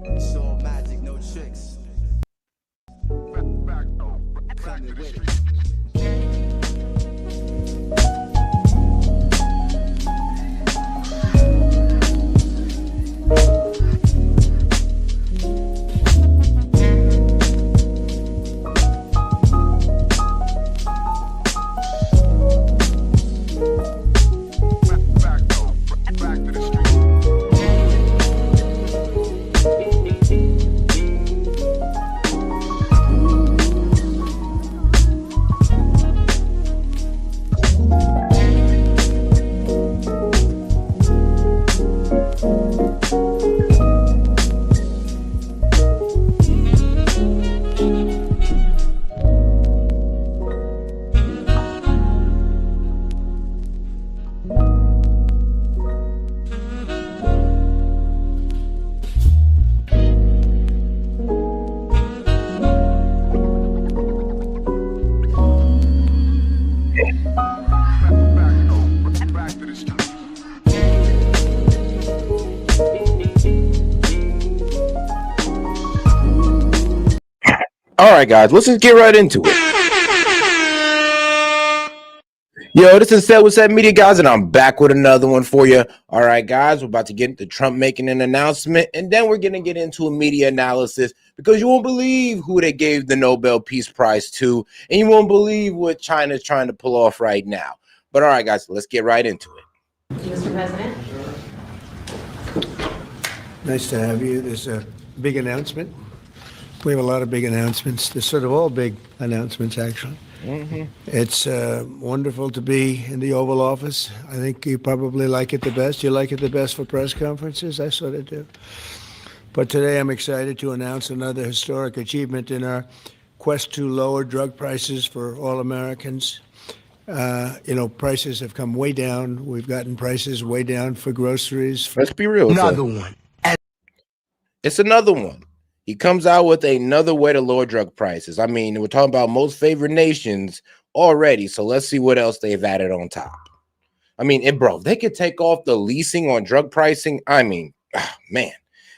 It's all magic, no tricks. Coming with it. All right, guys, let's just get right into it. Yo, this is S.E.T Media, guys, and I'm back with another one for you. All right, guys, we're about to get into Trump making an announcement, and then we're going to get into a media analysis because you won't believe who they gave the Nobel Peace Prize to, and you won't believe what China's trying to pull off right now. But all right, guys, let's get right into it. Mr. President. Nice to have you. There's a big announcement. We have a lot of big announcements. There's sort of all big announcements, actually. It's wonderful to be in the Oval Office. I think you probably like it the best. You like it the best for press conferences? I sort of do. But today I'm excited to announce another historic achievement in our quest to lower drug prices for all Americans. Prices have come way down. We've gotten prices way down for groceries. Let's be real. Another one. It's another one. He comes out with another way to lower drug prices. I mean, we're talking about most favored nations already, so let's see what else they've added on top. I mean, bro, they could take off the leasing on drug pricing. I mean, man,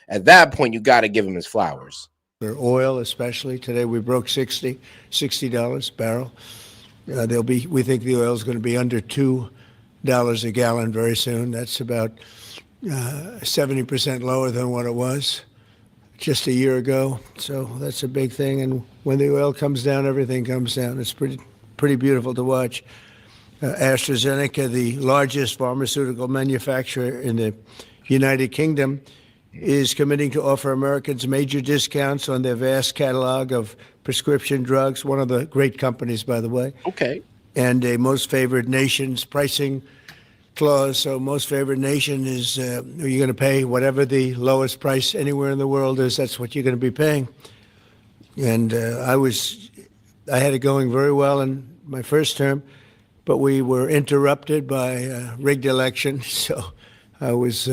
at that point, you got to give him his flowers. For oil, especially today, we broke $60 a barrel. We think the oil is going to be under $2 a gallon very soon. That's about 70% lower than what it was just a year ago. So that's a big thing. And when the oil comes down, everything comes down. It's pretty beautiful to watch. AstraZeneca, the largest pharmaceutical manufacturer in the United Kingdom, is committing to offer Americans major discounts on their vast catalog of prescription drugs. One of the great companies, by the way. Okay. And a most favored nation's pricing clause. So most favored nation is you're going to pay whatever the lowest price anywhere in the world is. That's what you're going to be paying. And I had it going very well in my first term, but we were interrupted by a rigged election. So I was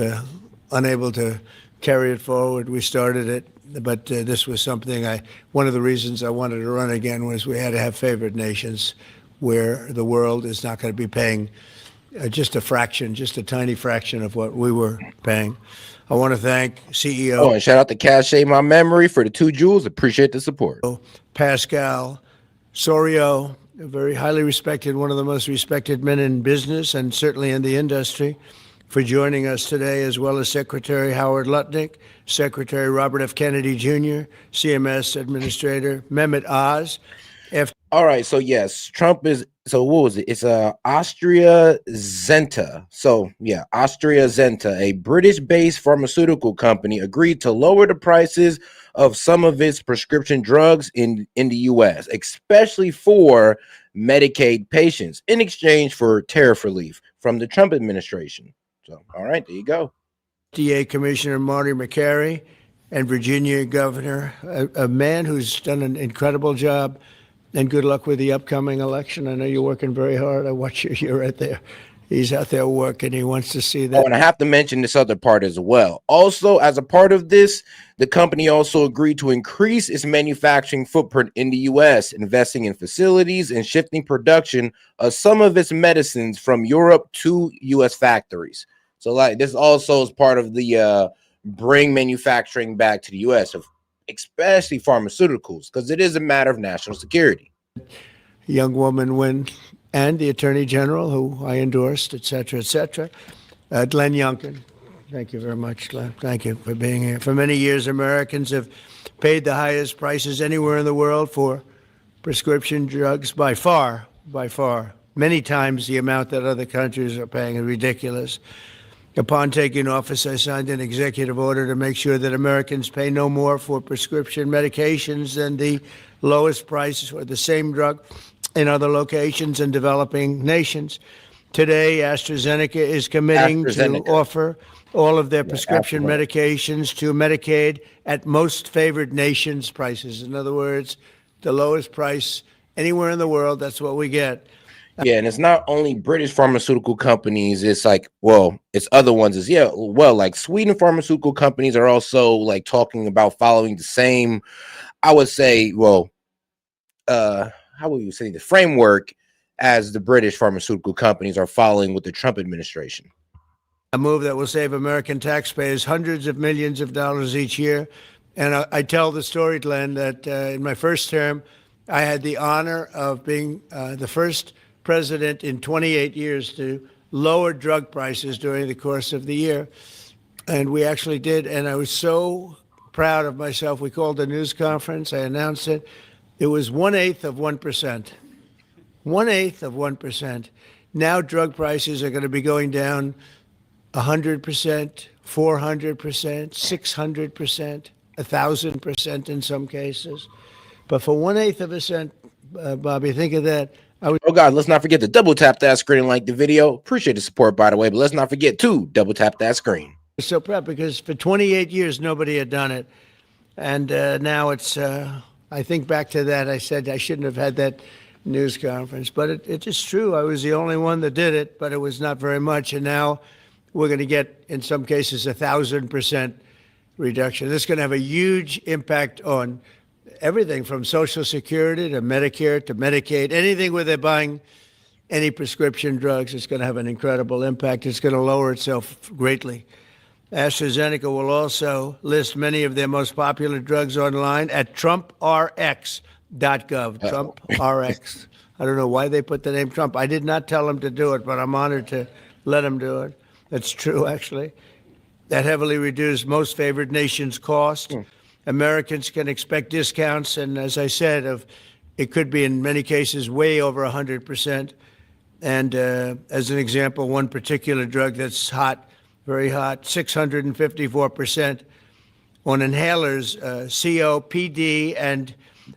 unable to carry it forward. We started it, but this was something one of the reasons I wanted to run again was we had to have favored nations where the world is not going to be paying just a tiny fraction of what we were paying. I want to thank CEO. Oh, and shout out to Cache My Memory for the 2 jewels. Appreciate the support. Pascal Sorio, a very highly respected, one of the most respected men in business and certainly in the industry, for joining us today, as well as Secretary Howard Lutnick, Secretary Robert F. Kennedy Jr., CMS Administrator Mehmet Oz. All right, so yes, Trump is, so what was it? It's AstraZeneca. So yeah, AstraZeneca, a British-based pharmaceutical company, agreed to lower the prices of some of its prescription drugs in the U.S., especially for Medicaid patients, in exchange for tariff relief from the Trump administration. So, all right, there you go. FDA Commissioner Marty McCary and Virginia Governor, a man who's done an incredible job. And good luck with the upcoming election. I know you're working very hard. I watch you. You're right there. He's out there working. He wants to see that. Oh, and I have to mention this other part as well. Also, as a part of this, the company also agreed to increase its manufacturing footprint in the U.S., investing in facilities and shifting production of some of its medicines from Europe to U.S. factories. So, like, this also is part of the bring manufacturing back to the U.S., especially pharmaceuticals, because it is a matter of national security. Young woman win, and the Attorney General, who I endorsed, et cetera, et cetera. Glenn Youngkin. Thank you very much, Glenn. Thank you for being here. For many years, Americans have paid the highest prices anywhere in the world for prescription drugs by far, many times the amount that other countries are paying is ridiculous. Upon taking office, I signed an executive order to make sure that Americans pay no more for prescription medications than the lowest price for the same drug in other locations in developing nations. Today, AstraZeneca is committing to offer all of their prescription medications to Medicaid at most favored nations prices. In other words, the lowest price anywhere in the world, that's what we get. Yeah, and it's not only British pharmaceutical companies, it's like, well, it's other ones as well, like Sweden pharmaceutical companies are also like talking about following the same, I would say, well, how would you say, the framework as the British pharmaceutical companies are following with the Trump administration. A move that will save American taxpayers hundreds of millions of dollars each year. And I tell the story, Glenn, that in my first term, I had the honor of being the first president in 28 years to lower drug prices during the course of the year. And we actually did. And I was so proud of myself. We called a news conference. I announced it. It was 1/8 of 1%. 1/8 of 1%. Now drug prices are going to be going down 100%, 400%, 600%, 1,000% in some cases. But for 1/8 of a cent, Bobby, think of that. Oh God, let's not forget to double tap that screen and like the video. Appreciate the support, by the way, but let's not forget to double tap that screen. So proud because for 28 years, nobody had done it. And now it's, I think back to that, I said I shouldn't have had that news conference, but it is true. I was the only one that did it, but it was not very much. And now we're going to get, in some cases, 1,000% reduction. This is going to have a huge impact on everything from Social Security to Medicare to Medicaid, anything where they're buying any prescription drugs. It's going to have an incredible impact. It's going to lower itself greatly. AstraZeneca will also list many of their most popular drugs online at TrumpRx.gov. TrumpRx. I don't know why they put the name Trump. I did not tell them to do it, but I'm honored to let them do it. That's true, actually. That heavily reduced most favored nations cost. Americans can expect discounts, and as I said, it could be in many cases way over 100%. And as an example, one particular drug that's hot, very hot, 654% on inhalers, COPD and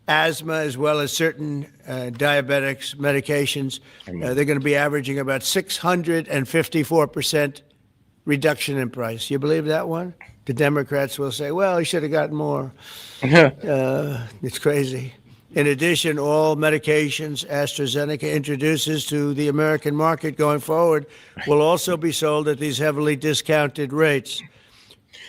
asthma, as well as certain diabetics medications. They're going to be averaging about 654% reduction in price. You believe that one? The Democrats will say, well, he should have gotten more. It's crazy. In addition, all medications AstraZeneca introduces to the American market going forward will also be sold at these heavily discounted rates.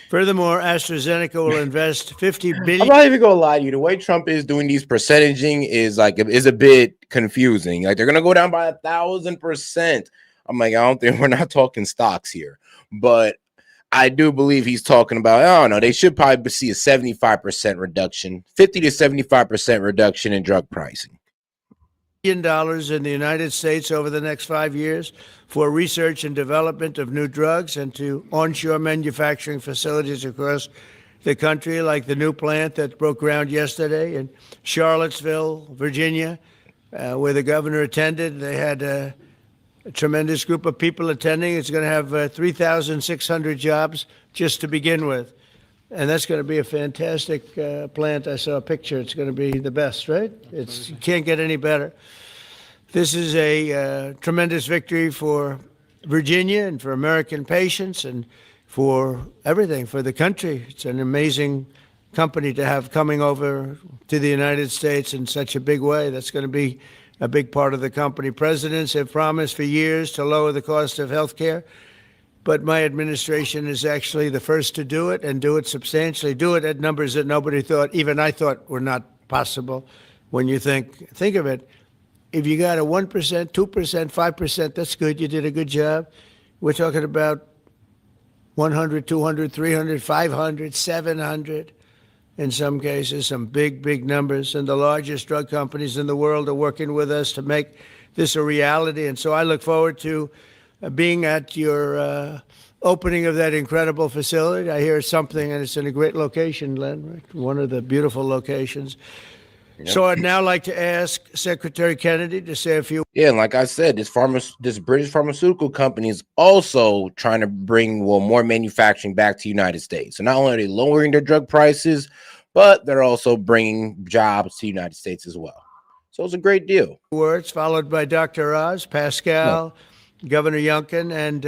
Furthermore, AstraZeneca will invest $50 billion. I'm not even gonna lie to you. The way Trump is doing these percentaging is a bit confusing. Like they're gonna go down by 1,000%. I'm like, I don't think we're not talking stocks here, but I do believe he's talking about, I don't know, they should probably see a 75% reduction, 50 to 75% reduction in drug pricing. $1 billion in the United States over the next 5 years for research and development of new drugs and to onshore manufacturing facilities across the country, like the new plant that broke ground yesterday in Charlottesville, Virginia, where the governor attended. They had a tremendous group of people attending. It's going to have 3,600 jobs just to begin with. And that's going to be a fantastic plant. I saw a picture. It's going to be the best, right? You can't get any better. This is a tremendous victory for Virginia and for American patients and for everything, for the country. It's an amazing company to have coming over to the United States in such a big way. That's going to be a big part of the company. Presidents have promised for years to lower the cost of health care, but my administration is actually the first to do it and do it substantially, do it at numbers that nobody thought, even I thought, were not possible. When you think of it, if you got a 1%, 2%, 5%, that's good. You did a good job. We're talking about 100, 200, 300, 500, 700. In some cases, some big, big numbers. And the largest drug companies in the world are working with us to make this a reality. And so I look forward to being at your opening of that incredible facility. I hear something, and it's in a great location, Len, one of the beautiful locations. So I'd now like to ask Secretary Kennedy to say a few. Yeah, and like I said, this British pharmaceutical company is also trying to bring more manufacturing back to the United States. So not only are they lowering their drug prices, but they're also bringing jobs to the United States as well. So it's a great deal. Words followed by Dr. Oz, Pascal, Governor Youngkin, and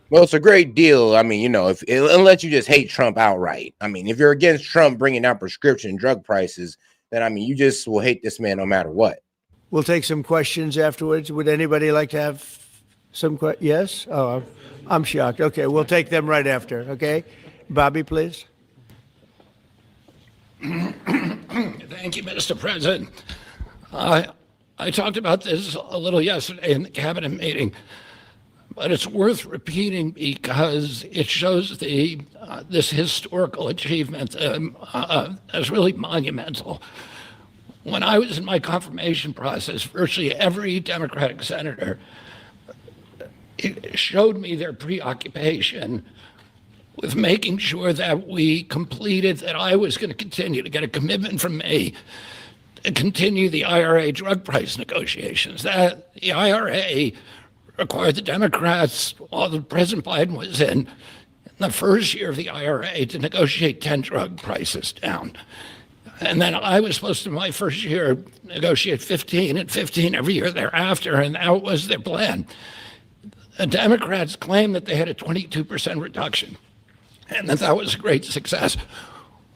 well, it's a great deal. I mean, you know, unless you just hate Trump outright. I mean, if you're against Trump bringing down prescription drug prices, then I mean, you just will hate this man no matter what. We'll take some questions afterwards. Would anybody like to have some questions? Yes? Oh, I'm shocked. Okay, we'll take them right after. Okay, Bobby, please. Thank you, Mr. President. I talked about this a little yesterday in the cabinet meeting, but it's worth repeating because it shows this historical achievement as really monumental. When I was in my confirmation process, virtually every Democratic senator showed me their preoccupation with making sure that we completed, that I was going to continue to get a commitment from me to continue the IRA drug price negotiations. That the IRA required the Democrats, while President Biden was in the first year of the IRA, to negotiate 10 drug prices down. And then I was supposed to, my first year, negotiate 15 and 15 every year thereafter, and that was their plan. The Democrats claimed that they had a 22% reduction, and that was a great success.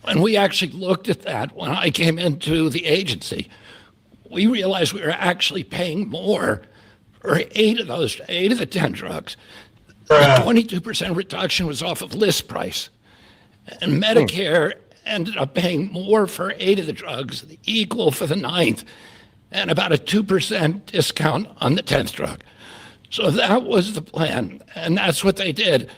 When we actually looked at that, when I came into the agency, we realized we were actually paying more for 8 of the 10 drugs. The 22% reduction was off of list price, and Medicare ended up paying more for 8 of the drugs, equal for the 9th, and about a 2% discount on the 10th drug. So that was the plan, and that's what they did.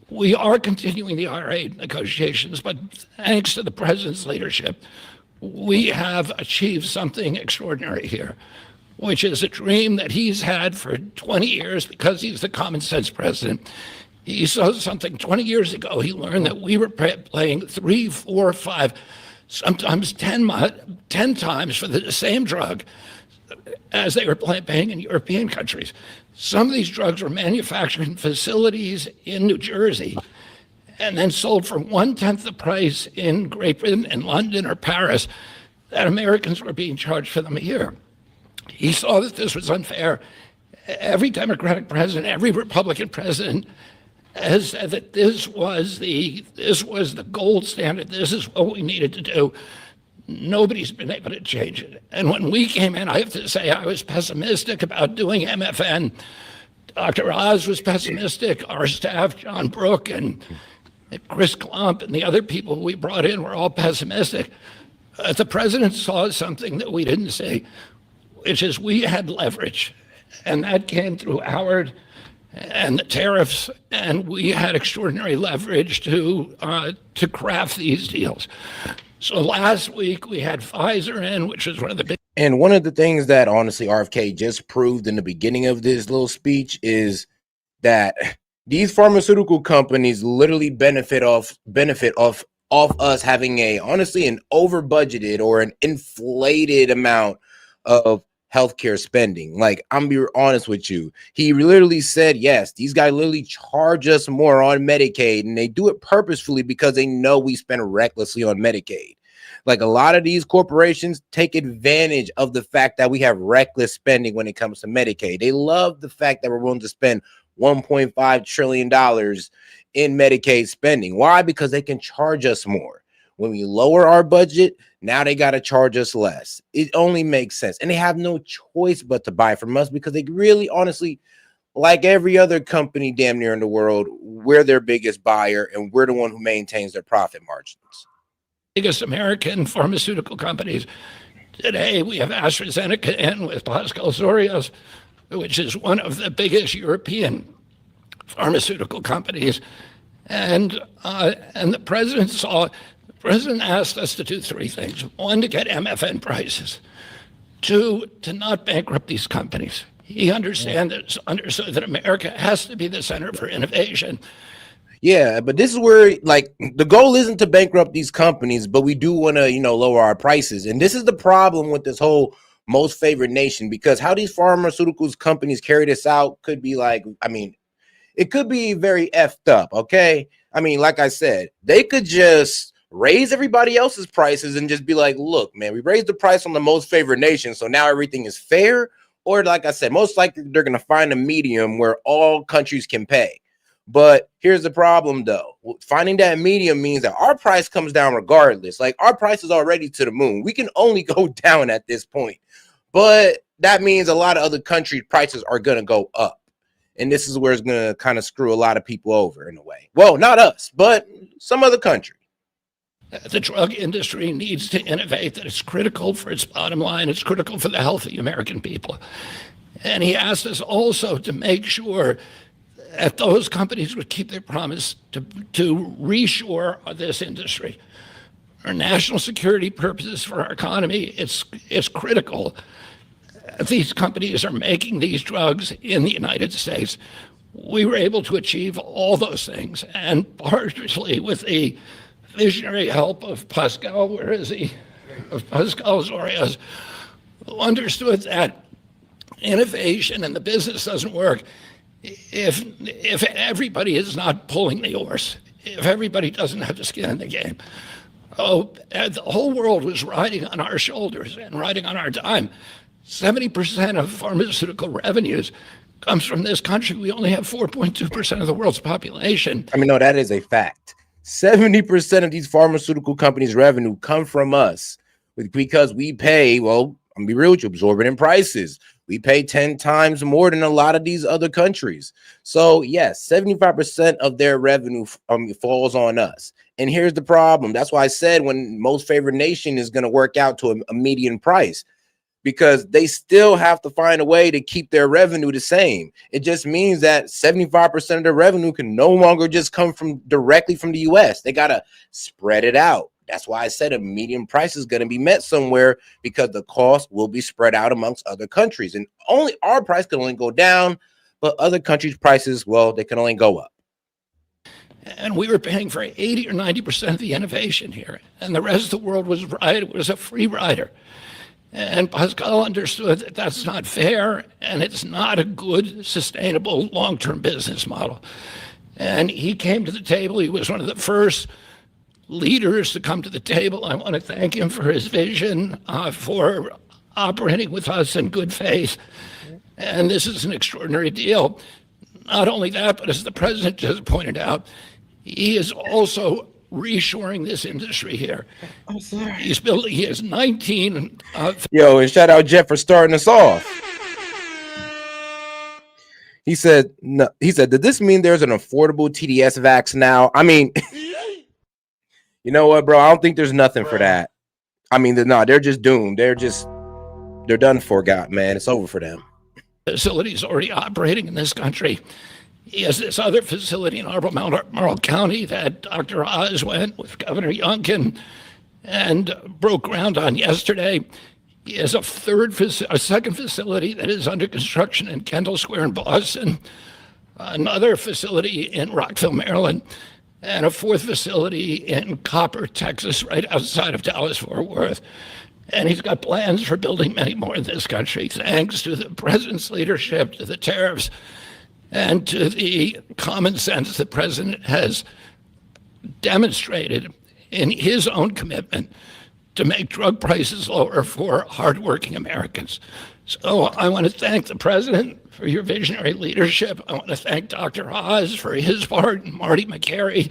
We are continuing the IRA negotiations, but thanks to the president's leadership, we have achieved something extraordinary here, which is a dream that he's had for 20 years because he's the common sense president. He saw something 20 years ago. He learned that we were paying 3, 4, 5, sometimes 10 times for the same drug as they were paying in European countries. Some of these drugs were manufactured in facilities in New Jersey and then sold for 1/10 the price in Great Britain, in London or Paris, that Americans were being charged for them here. He saw that this was unfair. Every Democratic president, every Republican president has said that this was the gold standard. This is what we needed to do. Nobody's been able to change it. And when we came in, I have to say I was pessimistic about doing MFN. Dr. Oz was pessimistic. Our staff, John Brook and Chris Klump and the other people we brought in were all pessimistic. The president saw something that we didn't see, which is we had leverage. And that came through Howard and the tariffs, and we had extraordinary leverage to craft these deals. So last week we had Pfizer in, which is one of the big. And one of the things that honestly RFK just proved in the beginning of this little speech is that these pharmaceutical companies literally benefit off us having an over budgeted or an inflated amount of healthcare spending. Like, I'm be honest with you, he literally said, yes, these guys literally charge us more on Medicaid, and they do it purposefully because they know we spend recklessly on Medicaid. Like, a lot of these corporations take advantage of the fact that we have reckless spending when it comes to Medicaid. They love the fact that we're willing to spend $1.5 trillion in Medicaid spending. Why? Because they can charge us more. When we lower our budget, now they got to charge us less. It only makes sense. And they have no choice but to buy from us because they really, honestly, like every other company damn near in the world, we're their biggest buyer and we're the one who maintains their profit margins. Biggest American pharmaceutical companies. Today, we have AstraZeneca in with Pascal Sorios, which is one of the biggest European pharmaceutical companies. And the president asked us to do three things. One, to get MFN prices. Two, to not bankrupt these companies. He understood that America has to be the center for innovation. Yeah, but this is where, like, the goal isn't to bankrupt these companies, but we do want to, lower our prices. And this is the problem with this whole most favored nation, because how these pharmaceuticals companies carry this out could be like, it could be very effed up, okay? Like I said, they could just raise everybody else's prices and just be like, look, man, we raised the price on the most favored nation, so now everything is fair. Or like I said, most likely they're going to find a medium where all countries can pay. But here's the problem, though. Finding that medium means that our price comes down regardless. Like, our price is already to the moon. We can only go down at this point. But that means a lot of other countries' prices are going to go up. And this is where it's going to kind of screw a lot of people over in a way. Well, not us, but some other country. The drug industry needs to innovate. That it's critical for its bottom line. It's critical for the health of the American people. And he asked us also to make sure that those companies would keep their promise to reshore this industry. For national security purposes, for our economy, it's critical. These companies are making these drugs in the United States. We were able to achieve all those things, and partially with the visionary help of Pascal, where is he? Of Pascal Zorias, who understood that innovation and the business doesn't work if everybody is not pulling the oars, if everybody doesn't have the skin in the game. The whole world was riding on our shoulders and riding on our dime. 70% of pharmaceutical revenues comes from this country. We only have 4.2% of the world's population. No, that is a fact. 70% of these pharmaceutical companies' revenue come from us because we pay, well, I'm gonna be real with you, absorbent prices. We pay 10 times more than a lot of these other countries. So yes, 75% of their revenue falls on us. And here's the problem. That's why I said when most favored nation is going to work out to a median price, because they still have to find a way to keep their revenue the same. It just means that 75% of their revenue can no longer just come directly from the US. They got to spread it out. That's why I said a median price is going to be met somewhere, because the cost will be spread out amongst other countries. And only our price can only go down, but other countries' prices, well, they can only go up. And we were paying for 80 or 90% of the innovation here. And the rest of the world was a free rider. And Pascal understood that that's not fair, and it's not a good, sustainable, long-term business model. And he came to the table. He was one of the first leaders to come to the table. I want to thank him for his vision, for operating with us in good faith. And this is an extraordinary deal. Not only that, but as the president just pointed out, he is also reshoring this industry here. I'm sorry. He has 19. Yo, and shout out Jeff for starting us off. He said, did this mean there's an affordable TDS vax now? You know what, bro? I don't think there's nothing for that. They're just doomed. They're done for, God, man. It's over for them. Facilities already operating in this country. He has this other facility in Albemarle County that Dr. Oz went with Governor Youngkin and broke ground on yesterday. He has a second facility that is under construction in Kendall Square in Boston, another facility in Rockville, Maryland, and a fourth facility in Copper, Texas, right outside of Dallas-Fort Worth. And he's got plans for building many more in this country, thanks to the president's leadership, to the tariffs, and to the common sense the president has demonstrated in his own commitment to make drug prices lower for hardworking Americans. So I want to thank the president for your visionary leadership. I want to thank Dr. Oz for his part, and Marty McCary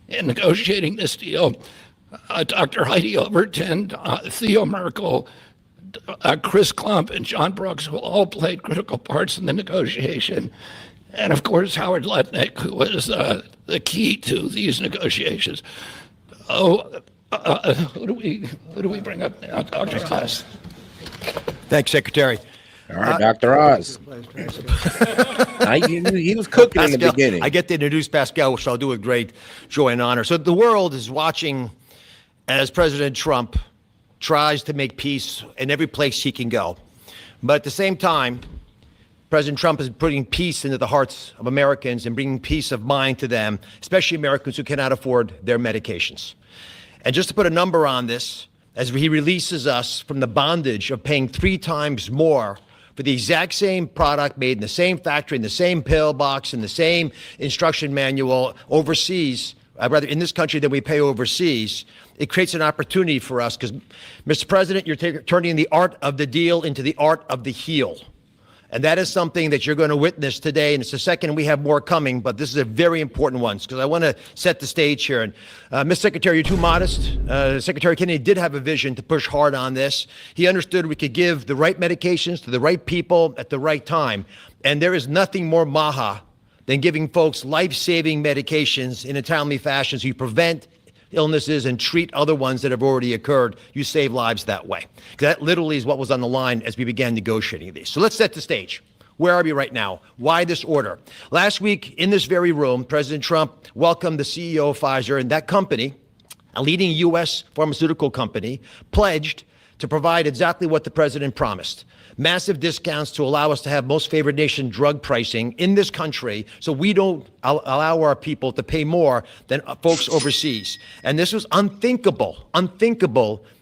in negotiating this deal. Dr. Heidi Overton, Theo Merkel, Chris Klump, and John Brooks, who all played critical parts in the negotiation. And of course, Howard Lutnick, who was the key to these negotiations. Who do we bring up now? Dr. Oz. Thanks, Secretary. All right, Dr. Oz. He was cooking in the Pascal, beginning. I get to introduce Pascal, which I'll do with great joy and honor. So the world is watching as President Trump tries to make peace in every place he can go. But at the same time, President Trump is putting peace into the hearts of Americans and bringing peace of mind to them, especially Americans who cannot afford their medications. And just to put a number on this, as he releases us from the bondage of paying 3 times more for the exact same product made in the same factory, in the same pill box, in the same instruction manual overseas, rather in this country than we pay overseas, it creates an opportunity for us because, Mr. President, you're turning the art of the deal into the art of the heel. And that is something that you're going to witness today. And it's the second, we have more coming, but this is a very important one because I want to set the stage here. And Ms. Secretary, you're too modest. Secretary Kennedy did have a vision to push hard on this. He understood we could give the right medications to the right people at the right time. And there is nothing more maha than giving folks life-saving medications in a timely fashion so you prevent illnesses and treat other ones that have already occurred. You save lives that way. That literally is what was on the line as we began negotiating these. So let's set the stage. Where are we right now? Why this order? Last week in this very room, President Trump welcomed the CEO of Pfizer, and that company, a leading U.S. pharmaceutical company, pledged to provide exactly what the president promised. Massive discounts to allow us to have most favored nation drug pricing in this country so we don't allow our people to pay more than folks overseas. And this was unthinkable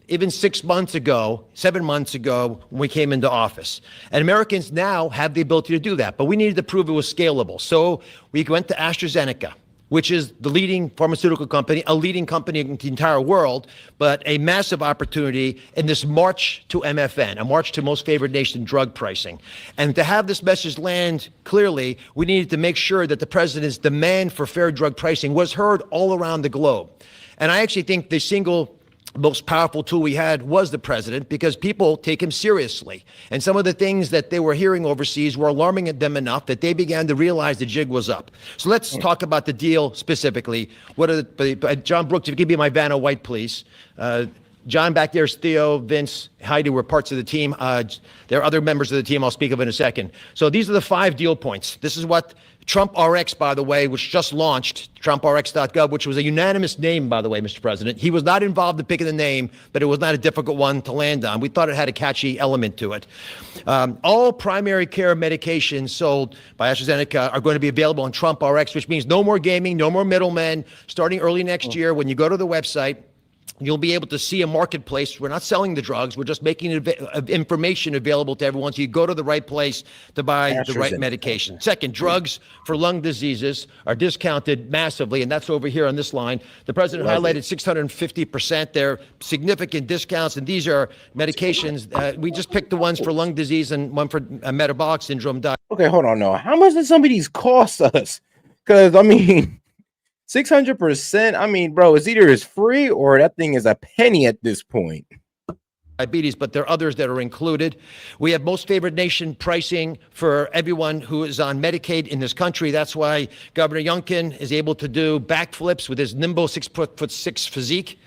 even 6 months ago, 7 months ago when we came into office. And Americans now have the ability to do that, but we needed to prove it was scalable. So we went to AstraZeneca, which is the leading pharmaceutical company, a leading company in the entire world, but a massive opportunity in this march to MFN, a march to most favored nation drug pricing. And to have this message land clearly, we needed to make sure that the president's demand for fair drug pricing was heard all around the globe. And I actually think the single most powerful tool we had was the president because people take him seriously. And some of the things that they were hearing overseas were alarming at them enough that they began to realize the jig was up. So let's talk about the deal specifically. What are John Brooks, if you give me my Vanna White, please. John back there is Theo, Vince, Heidi were parts of the team. There are other members of the team I'll speak of in a second. So these are the 5 deal points. This is what Trump RX, by the way, which just launched, TrumpRx.gov, which was a unanimous name, by the way, Mr. President. He was not involved in picking the name, but it was not a difficult one to land on. We thought it had a catchy element to it. All primary care medications sold by AstraZeneca are going to be available on Trump RX, which means no more gaming, no more middlemen. Starting early next year, when you go to the website, you'll be able to see a marketplace. We're not selling the drugs. We're just making information available to everyone so you go to the right place to buy the right medication. Second, drugs for lung diseases are discounted massively, and that's over here on this line. The president highlighted 650%. They're significant discounts, and these are medications. We just picked the ones for lung disease and one for metabolic syndrome. Okay, hold on. No, how much did some of these cost us? Because, I mean, 600%. I mean, bro, it's either it's free or that thing is a penny at this point. Diabetes, but there are others that are included. We have most favored nation pricing for everyone who is on Medicaid in this country. That's why Governor Youngkin is able to do backflips with his nimble 6'6" physique.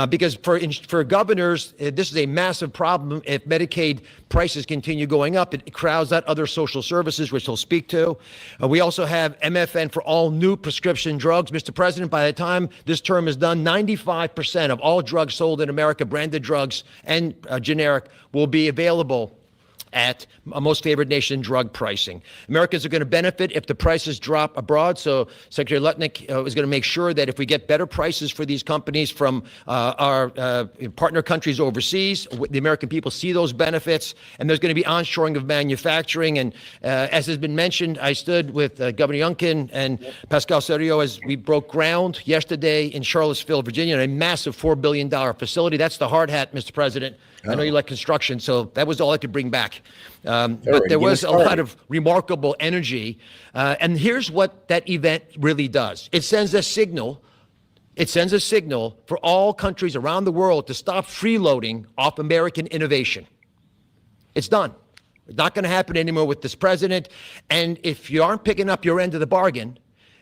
Because for governors, this is a massive problem. If Medicaid prices continue going up, it crowds out other social services, which he'll speak to. We also have MFN for all new prescription drugs. Mr. President, by the time this term is done, 95% of all drugs sold in America, branded drugs and generic, will be available at most favored nation drug pricing. Americans are going to benefit if the prices drop abroad. So Secretary Lutnick is going to make sure that if we get better prices for these companies from our partner countries overseas, the American people see those benefits, and there's going to be onshoring of manufacturing. And as has been mentioned, I stood with Governor Youngkin and Pascal Serio as we broke ground yesterday in Charlottesville, Virginia, a massive $4 billion facility. That's the hard hat, Mr. President. I know you like construction, so that was all I could bring back. But there was a lot of remarkable energy. And here's what that event really does. It sends a signal. It sends a signal for all countries around the world to stop freeloading off American innovation. It's done. It's not going to happen anymore with this president. And if you aren't picking up your end of the bargain,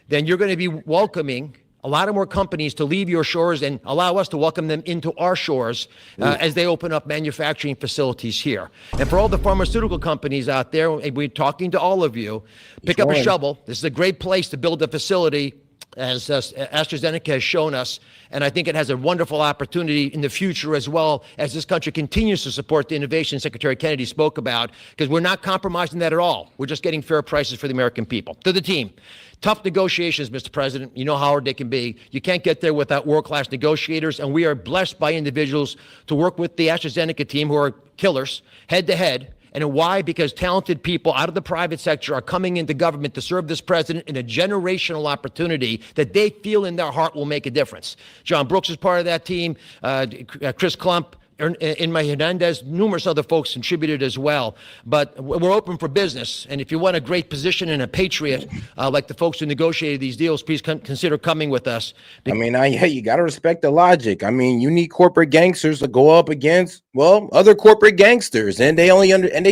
then you're going to be welcoming a lot of more companies to leave your shores and allow us to welcome them into our shores as they open up manufacturing facilities here. And for all the pharmaceutical companies out there, we're talking to all of you, pick up a shovel. This is a great place to build a facility, as AstraZeneca has shown us, and I think it has a wonderful opportunity in the future as well as this country continues to support the innovation Secretary Kennedy spoke about, because we're not compromising that at all. We're just getting fair prices for the American people. To the team, tough negotiations, Mr. President. You know how hard they can be. You can't get there without world-class negotiators, and we are blessed by individuals to work with the AstraZeneca team who are killers, head-to-head. And why? Because talented people out of the private sector are coming into government to serve this president in a generational opportunity that they feel in their heart will make a difference. John Brooks is part of that team, Chris Klump, Inma Hernandez, numerous other folks contributed as well. But we're open for business. And if you want a great position and a patriot, like the folks who negotiated these deals, please consider coming with us. I mean, yeah, you got to respect the logic. I mean, you need corporate gangsters to go up against, well, other corporate gangsters, and they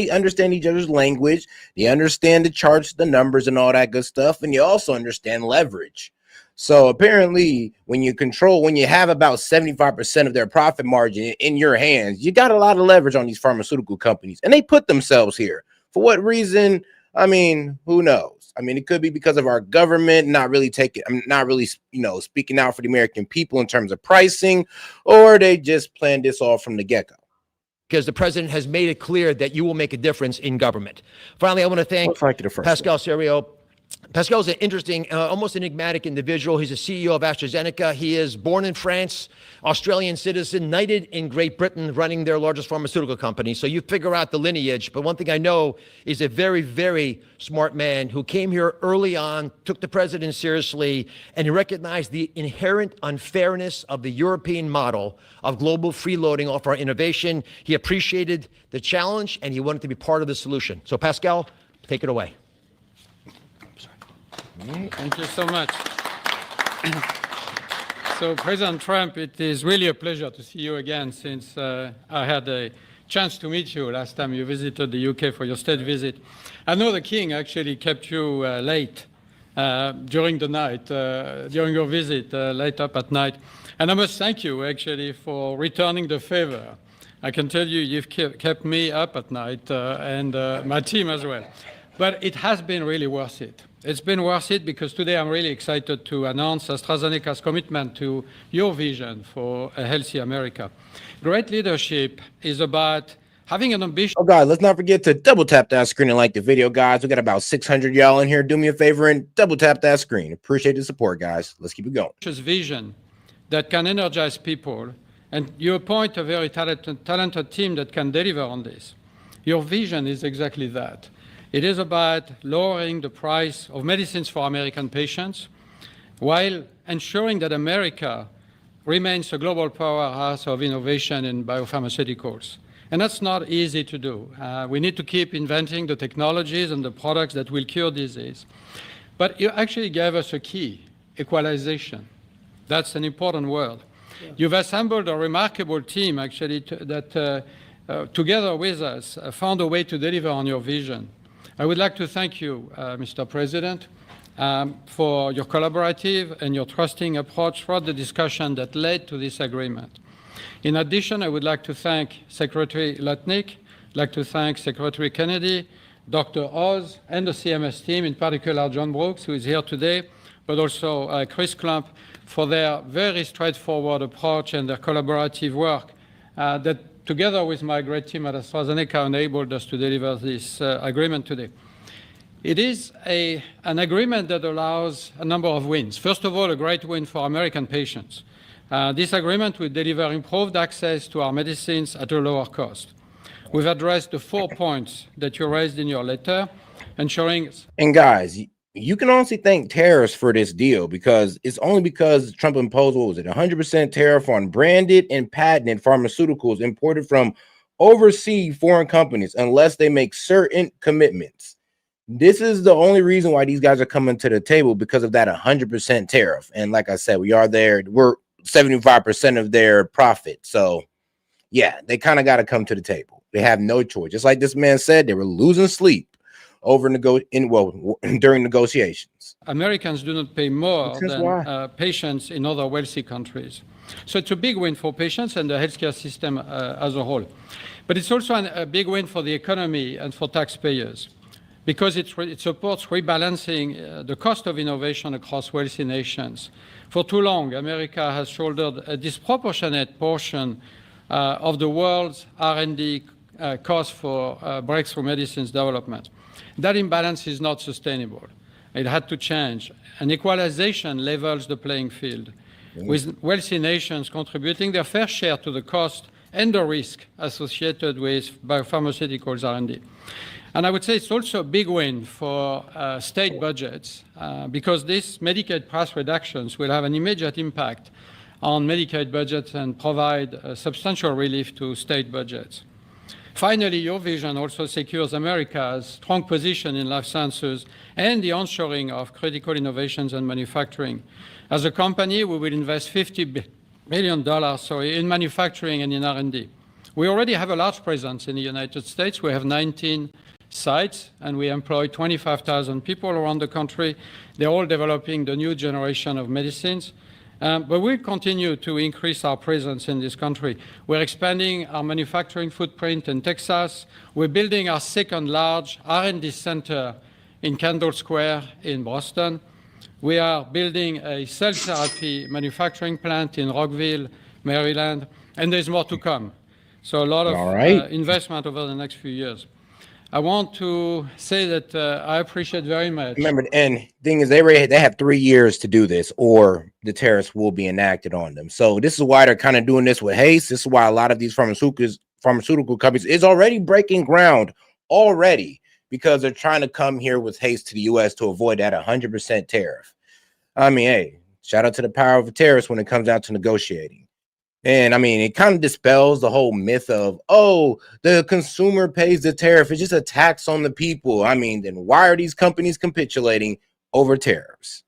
understand each other's language. They understand the charts, the numbers, and all that good stuff. And you also understand leverage. So apparently, when you have about 75% of their profit margin in your hands, you got a lot of leverage on these pharmaceutical companies, and they put themselves here. For what reason? I mean, who knows? I mean, it could be because of our government not really, speaking out for the American people in terms of pricing, or they just planned this all from the get-go. Because the president has made it clear that you will make a difference in government. Finally, I want to thank Pascal Sérieux. Pascal is an interesting, almost enigmatic individual. He's a CEO of AstraZeneca. He is born in France, Australian citizen, knighted in Great Britain, running their largest pharmaceutical company. So you figure out the lineage. But one thing I know is a very, very smart man who came here early on, took the president seriously, and he recognized the inherent unfairness of the European model of global freeloading off our innovation. He appreciated the challenge, and he wanted to be part of the solution. So Pascal, take it away. Thank you so much. So, President Trump, it is really a pleasure to see you again, since I had a chance to meet you last time you visited the UK for your state visit. I know the King actually kept you late during the night, during your visit, late up at night. And I must thank you, actually, for returning the favor. I can tell you, you've kept me up at night and my team as well. But it has been really worth it. It's been worth it because today I'm really excited to announce AstraZeneca's commitment to your vision for a healthy America. Great leadership is about having an ambition. Oh, God, let's not forget to double tap that screen and like the video, guys. We got about 600 y'all in here. Do me a favor and double tap that screen. Appreciate the support, guys. Let's keep it going. Vision that can energize people, and you appoint a very talented team that can deliver on this. Your vision is exactly that. It is about lowering the price of medicines for American patients while ensuring that America remains a global powerhouse of innovation in biopharmaceuticals. And that's not easy to do. We need to keep inventing the technologies and the products that will cure disease. But you actually gave us a key, equalization. That's an important word. Yeah. You've assembled a remarkable team, actually, that together with us found a way to deliver on your vision. I would like to thank you, Mr. President, for your collaborative and your trusting approach throughout the discussion that led to this agreement. In addition, I would like to thank Secretary Lutnick, I'd like to thank Secretary Kennedy, Dr. Oz, and the CMS team, in particular John Brooks, who is here today, but also Chris Klump, for their very straightforward approach and their collaborative work that together with my great team at AstraZeneca, enabled us to deliver this agreement today. It is an agreement that allows a number of wins. First of all, a great win for American patients. This agreement will deliver improved access to our medicines at a lower cost. We've addressed the 4 points that you raised in your letter, ensuring... And guys, you can honestly thank tariffs for this deal, because it's only because Trump imposed, what was it, 100% tariff on branded and patented pharmaceuticals imported from overseas foreign companies, unless they make certain commitments. This is the only reason why these guys are coming to the table, because of that 100% tariff. And like I said, we're 75% of their profit. So yeah, they kind of got to come to the table. They have no choice. Just like this man said, they were losing sleep over during negotiations. Americans do not pay more Makes sense than why. patients in other wealthy countries. So it's a big win for patients and the healthcare system as a whole. But it's also a big win for the economy and for taxpayers, because it supports rebalancing the cost of innovation across wealthy nations. For too long, America has shouldered a disproportionate portion of the world's R&D cost for breakthrough medicines development. That imbalance is not sustainable. It had to change. And equalization levels the playing field, with wealthy nations contributing their fair share to the cost and the risk associated with biopharmaceuticals R&D. And I would say it's also a big win for state budgets, because these Medicaid price reductions will have an immediate impact on Medicaid budgets and provide substantial relief to state budgets. Finally, your vision also secures America's strong position in life sciences and the onshoring of critical innovations and manufacturing. As a company, we will invest $50 billion in manufacturing and in R&D. We already have a large presence in the United States. We have 19 sites, and we employ 25,000 people around the country. They're all developing the new generation of medicines. But we'll continue to increase our presence in this country. We're expanding our manufacturing footprint in Texas. We're building our second large R&D center in Kendall Square in Boston. We are building a cell therapy manufacturing plant in Rockville, Maryland, and there's more to come. So a lot of investment over the next few years. I want to say that I appreciate very much. Remember, and thing is, they have 3 years to do this, or the tariffs will be enacted on them. So this is why they're kind of doing this with haste. This is why a lot of these pharmaceutical companies is already breaking ground already, because they're trying to come here with haste to the U.S. to avoid that 100% tariff. I mean, hey, shout out to the power of a tariff when it comes down to negotiating. And I mean, it kind of dispels the whole myth of, oh, the consumer pays the tariff. It's just a tax on the people. I mean, then why are these companies capitulating over tariffs?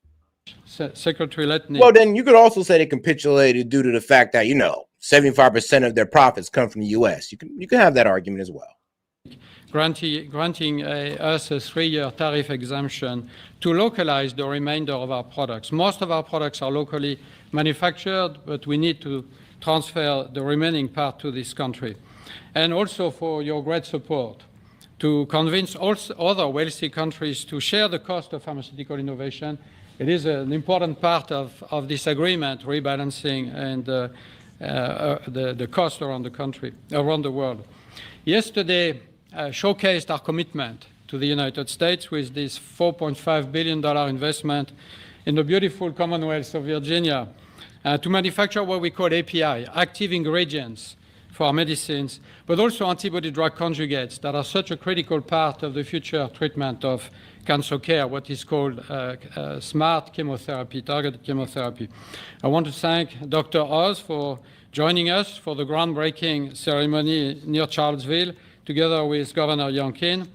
Secretary Letney. Well, then you could also say they capitulated due to the fact that, 75% of their profits come from the U.S. You can have that argument as well. Granting us a 3-year tariff exemption to localize the remainder of our products. Most of our products are locally manufactured, but we need to transfer the remaining part to this country. And also for your great support to convince also other wealthy countries to share the cost of pharmaceutical innovation. It is an important part of this agreement, rebalancing and the cost around the world. Yesterday showcased our commitment to the United States with this $4.5 billion investment in the beautiful Commonwealth of Virginia to manufacture what we call API, active ingredients for our medicines, but also antibody-drug conjugates that are such a critical part of the future treatment of cancer care, what is called smart chemotherapy, targeted chemotherapy. I want to thank Dr. Oz for joining us for the groundbreaking ceremony near Charlottesville, together with Governor Youngkin.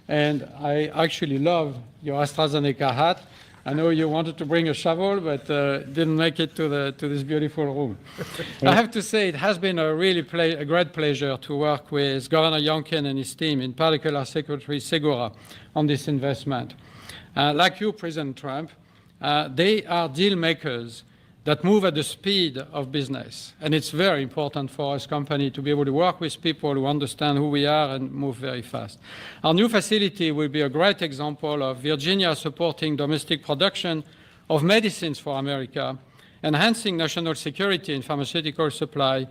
And I actually love your AstraZeneca hat. I know you wanted to bring a shovel, but didn't make it to this beautiful room. I have to say, it has been a great pleasure to work with Governor Youngkin and his team, in particular Secretary Segura, on this investment. Like you, President Trump, they are deal makers that move at the speed of business. And it's very important for us company to be able to work with people who understand who we are and move very fast. Our new facility will be a great example of Virginia supporting domestic production of medicines for America, enhancing national security in pharmaceutical supply,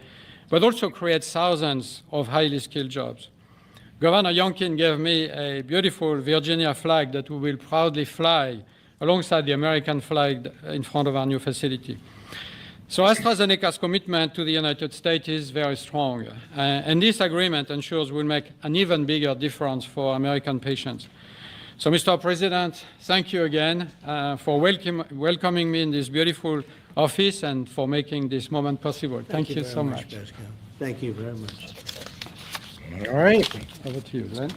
but also creates thousands of highly skilled jobs. Governor Youngkin gave me a beautiful Virginia flag that we will proudly fly alongside the American flag in front of our new facility. So AstraZeneca's commitment to the United States is very strong, and this agreement ensures we'll make an even bigger difference for American patients. So, Mr. President, thank you again for welcoming me in this beautiful office and for making this moment possible. Thank you so much. Pascal. Thank you very much. All right. Over to you, Glenn.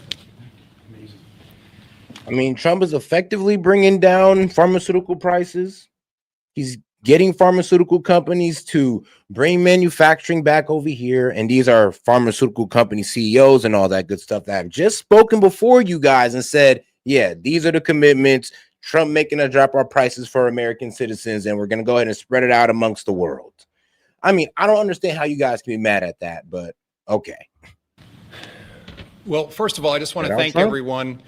I mean, Trump is effectively bringing down pharmaceutical prices. He's getting pharmaceutical companies to bring manufacturing back over here. And these are pharmaceutical company CEOs and all that good stuff that have just spoken before you guys and said, yeah, these are the commitments. Trump making us drop our prices for American citizens, and we're going to go ahead and spread it out amongst the world. I mean, I don't understand how you guys can be mad at that, but okay. Well, first of all, I just want to thank everyone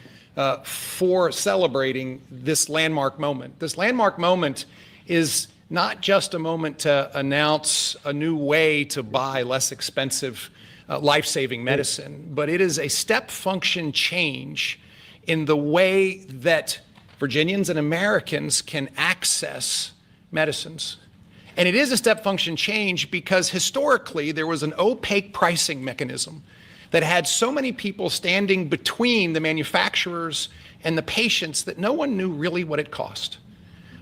for celebrating this landmark moment. This landmark moment is not just a moment to announce a new way to buy less expensive life-saving medicine, but it is a step function change in the way that Virginians and Americans can access medicines. And it is a step function change because historically there was an opaque pricing mechanism that had so many people standing between the manufacturers and the patients that no one knew really what it cost.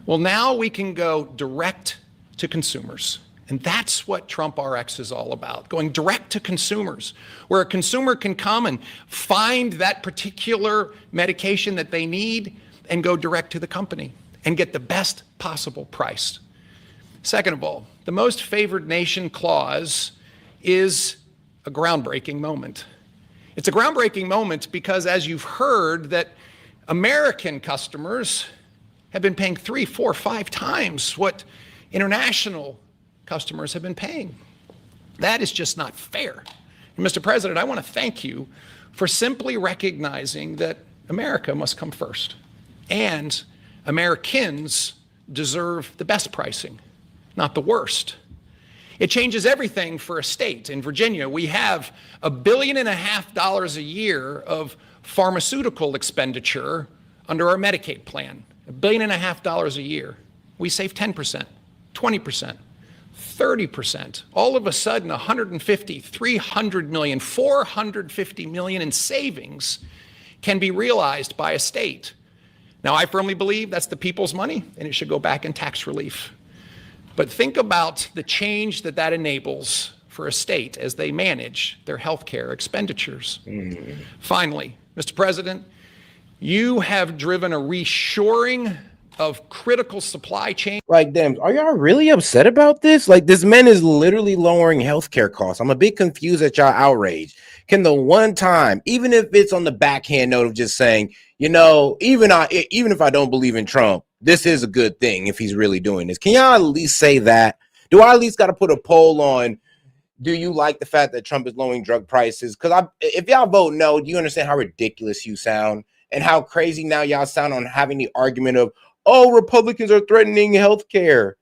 Well, now we can go direct to consumers. And that's what Trump RX is all about, going direct to consumers, where a consumer can come and find that particular medication that they need and go direct to the company and get the best possible price. Second of all, the most favored nation clause is a groundbreaking moment. It's a groundbreaking moment because, as you've heard, that American customers have been paying 3, 4, 5 times what international customers have been paying. That is just not fair. And Mr. President, I want to thank you for simply recognizing that America must come first, and Americans deserve the best pricing, not the worst. It changes everything for a state. In Virginia, we have $1.5 billion a year of pharmaceutical expenditure under our Medicaid plan. $1.5 billion a year. We save 10%, 20%, 30%. All of a sudden, 150, 300 million, 450 million in savings can be realized by a state. Now, I firmly believe that's the people's money, and it should go back in tax relief. But think about the change that that enables for a state as they manage their healthcare expenditures. Finally, Mr. President, you have driven a reshoring of critical supply chain. Like, damn, are y'all really upset about this? Like, this man is literally lowering healthcare costs. I'm a bit confused at y'all outrage. Can the one time, even if it's on the backhand note of just saying, you know, even if I don't believe in Trump, this is a good thing if he's really doing this. Can y'all at least say that? Do I at least got to put a poll on, do you like the fact that Trump is lowering drug prices? Because if y'all vote no, do you understand how ridiculous you sound and how crazy now y'all sound on having the argument of, oh, Republicans are threatening healthcare?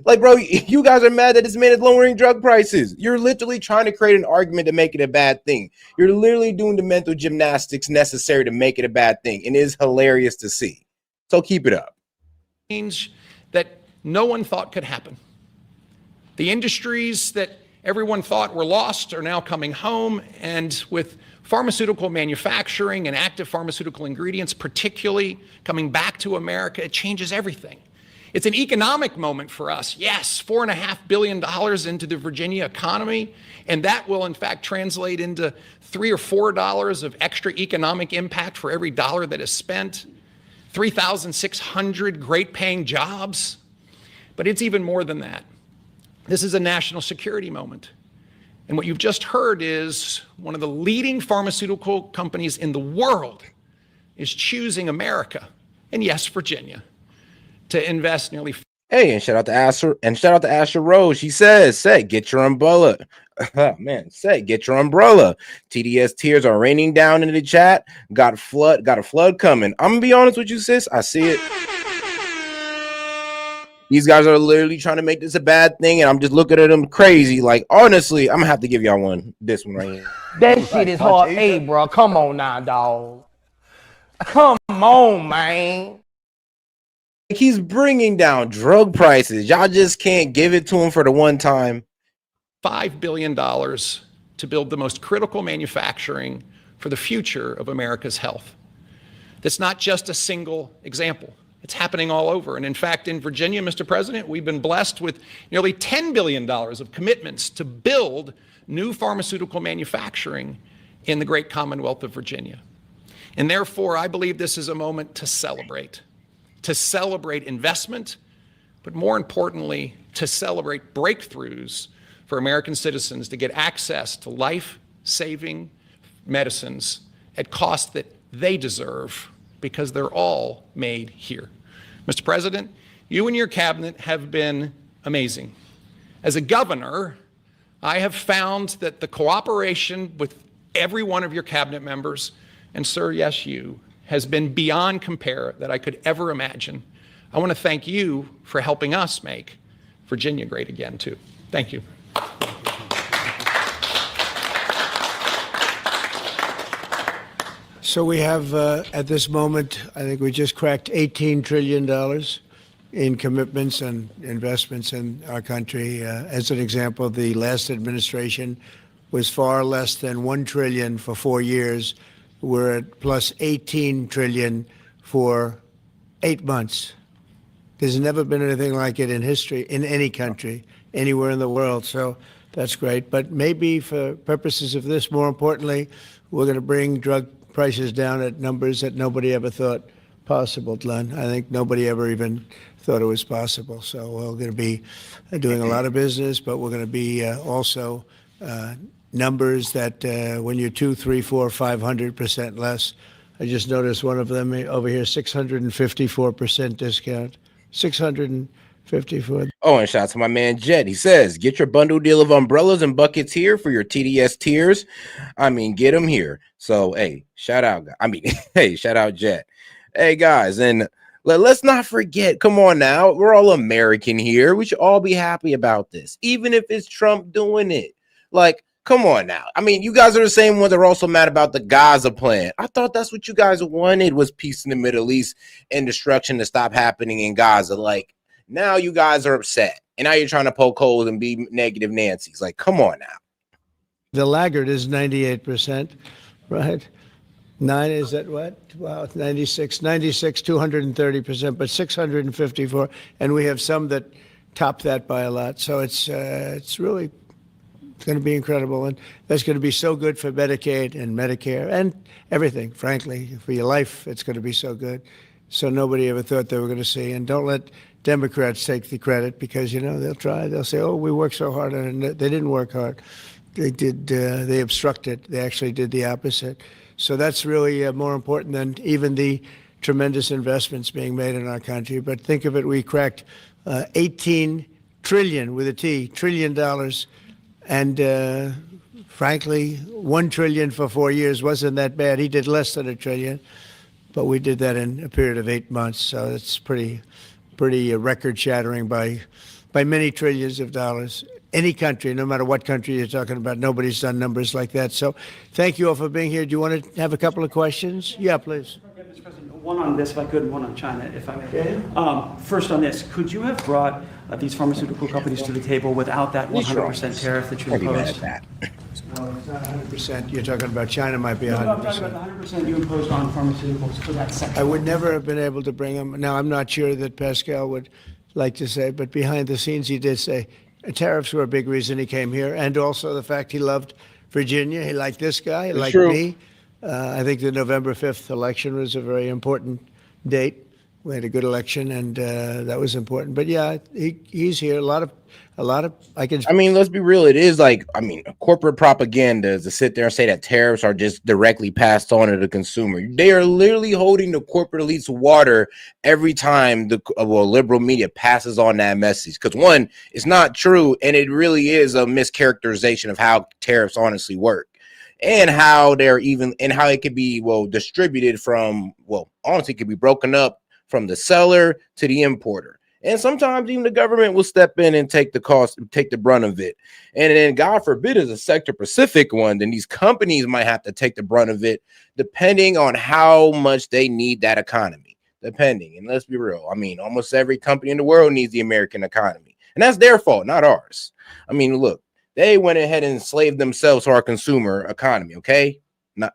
Like, bro, you guys are mad that this man is lowering drug prices. You're literally trying to create an argument to make it a bad thing. You're literally doing the mental gymnastics necessary to make it a bad thing. And it is hilarious to see. So keep it up. Change that no one thought could happen. The industries that everyone thought were lost are now coming home, and with pharmaceutical manufacturing and active pharmaceutical ingredients particularly coming back to America, it changes everything. It's an economic moment for us. Yes, $4.5 billion into the Virginia economy, and that will in fact translate into $3 or $4 of extra economic impact for every dollar that is spent. 3,600 great paying jobs. But it's even more than that. This is a national security moment. And what you've just heard is one of the leading pharmaceutical companies in the world is choosing America, and yes, Virginia, to invest nearly. Hey, and shout out to Asher Rose. She says, say, get your umbrella. Man, say, get your umbrella. TDS tears are raining down in the chat. Got a flood coming. I'm gonna be honest with you, sis. I see it. These guys are literally trying to make this a bad thing, and I'm just looking at them crazy. Like, honestly, I'm gonna have to give y'all this one right here. That shit is hard. Hey, bro, come on now, dog. Come on, man. He's bringing down drug prices. Y'all just can't give it to him for the one time. $5 billion to build the most critical manufacturing for the future of America's health. That's not just a single example. It's happening all over. And in fact, in Virginia, Mr. President, we've been blessed with nearly $10 billion of commitments to build new pharmaceutical manufacturing in the great Commonwealth of Virginia. And therefore, I believe this is a moment to celebrate investment, but more importantly, to celebrate breakthroughs for American citizens to get access to life-saving medicines at costs that they deserve because they're all made here. Mr. President, you and your cabinet have been amazing. As a governor, I have found that the cooperation with every one of your cabinet members, and sir, yes, you, has been beyond compare that I could ever imagine. I want to thank you for helping us make Virginia great again, too. Thank you. So we have, at this moment, I think we just cracked $18 trillion in commitments and investments in our country. As an example, the last administration was far less than $1 trillion for 4 years. We're at plus $18 trillion for 8 months. There's never been anything like it in history, in any country, anywhere in the world. So that's great. But maybe for purposes of this, more importantly, we're going to bring drug prices down at numbers that nobody ever thought possible, Glenn. I think nobody ever even thought it was possible. So we're going to be doing a lot of business, but we're going to be also numbers that when you're 2, 3, 4, 500% less. I just noticed one of them over here, 654% discount. 654. Oh, and shout out to my man Jet. He says, get your bundle deal of umbrellas and buckets here for your TDS tiers. I mean, get them here. So, hey, shout out. Hey, shout out Jet. Hey, guys, and let's not forget, come on now, we're all American here. We should all be happy about this, even if it's Trump doing it. Like, come on now. I mean, you guys are the same ones that are also mad about the Gaza plan. I thought that's what you guys wanted, was peace in the Middle East and destruction to stop happening in Gaza. Like, now you guys are upset, and now you're trying to poke holes and be negative Nancy's. Like, come on now. The laggard is 98%, right? 9 is at what? Wow, 96, 230%, but 654, and we have some that top that by a lot. So it's really going to be incredible, and that's going to be so good for Medicaid and Medicare and everything. Frankly, for your life, it's going to be so good. So nobody ever thought they were going to see. And don't let Democrats take the credit, because they'll try. They'll say, "Oh, we worked so hard," and they didn't work hard. They did. They obstructed. They actually did the opposite. So that's really more important than even the tremendous investments being made in our country. But think of it: we cracked 18 trillion with a T, trillion dollars, and frankly, 1 trillion for 4 years wasn't that bad. He did less than a trillion, but we did that in a period of 8 months. So it's pretty record-shattering by many trillions of dollars. Any country, no matter what country you're talking about, nobody's done numbers like that. So thank you all for being here. Do you want to have a couple of questions? Yeah, please. Okay, Mr. President, one on this, if I could, and one on China, if I may. Okay. First on this, could you have brought these pharmaceutical companies to the table without that 100% tariff that you imposed? No, it's not 100%. You're talking about China might be 100%. No, I'm talking about the 100% you imposed on pharmaceuticals for that sector. I would never have been able to bring them. Now, I'm not sure that Pascal would like to say, but behind the scenes he did say tariffs were a big reason he came here, and also the fact he loved Virginia. He liked this guy. He liked me. I think the November 5th election was a very important date. We had a good election, and that was important. But yeah, he's here. A lot of. I mean, let's be real. It is Corporate propaganda to sit there and say that tariffs are just directly passed on to the consumer. They are literally holding the corporate elite's water every time the liberal media passes on that message. Because one, it's not true, and it really is a mischaracterization of how tariffs honestly work, and how how it could be distributed from honestly, it could be broken up from the seller to the importer. And sometimes even the government will step in and take the cost, take the brunt of it. And then, God forbid, is a sector-specific one, then these companies might have to take the brunt of it, depending on how much they need that economy. Depending. And let's be real. I mean, almost every company in the world needs the American economy. And that's their fault, not ours. I mean, look, they went ahead and enslaved themselves to our consumer economy, okay?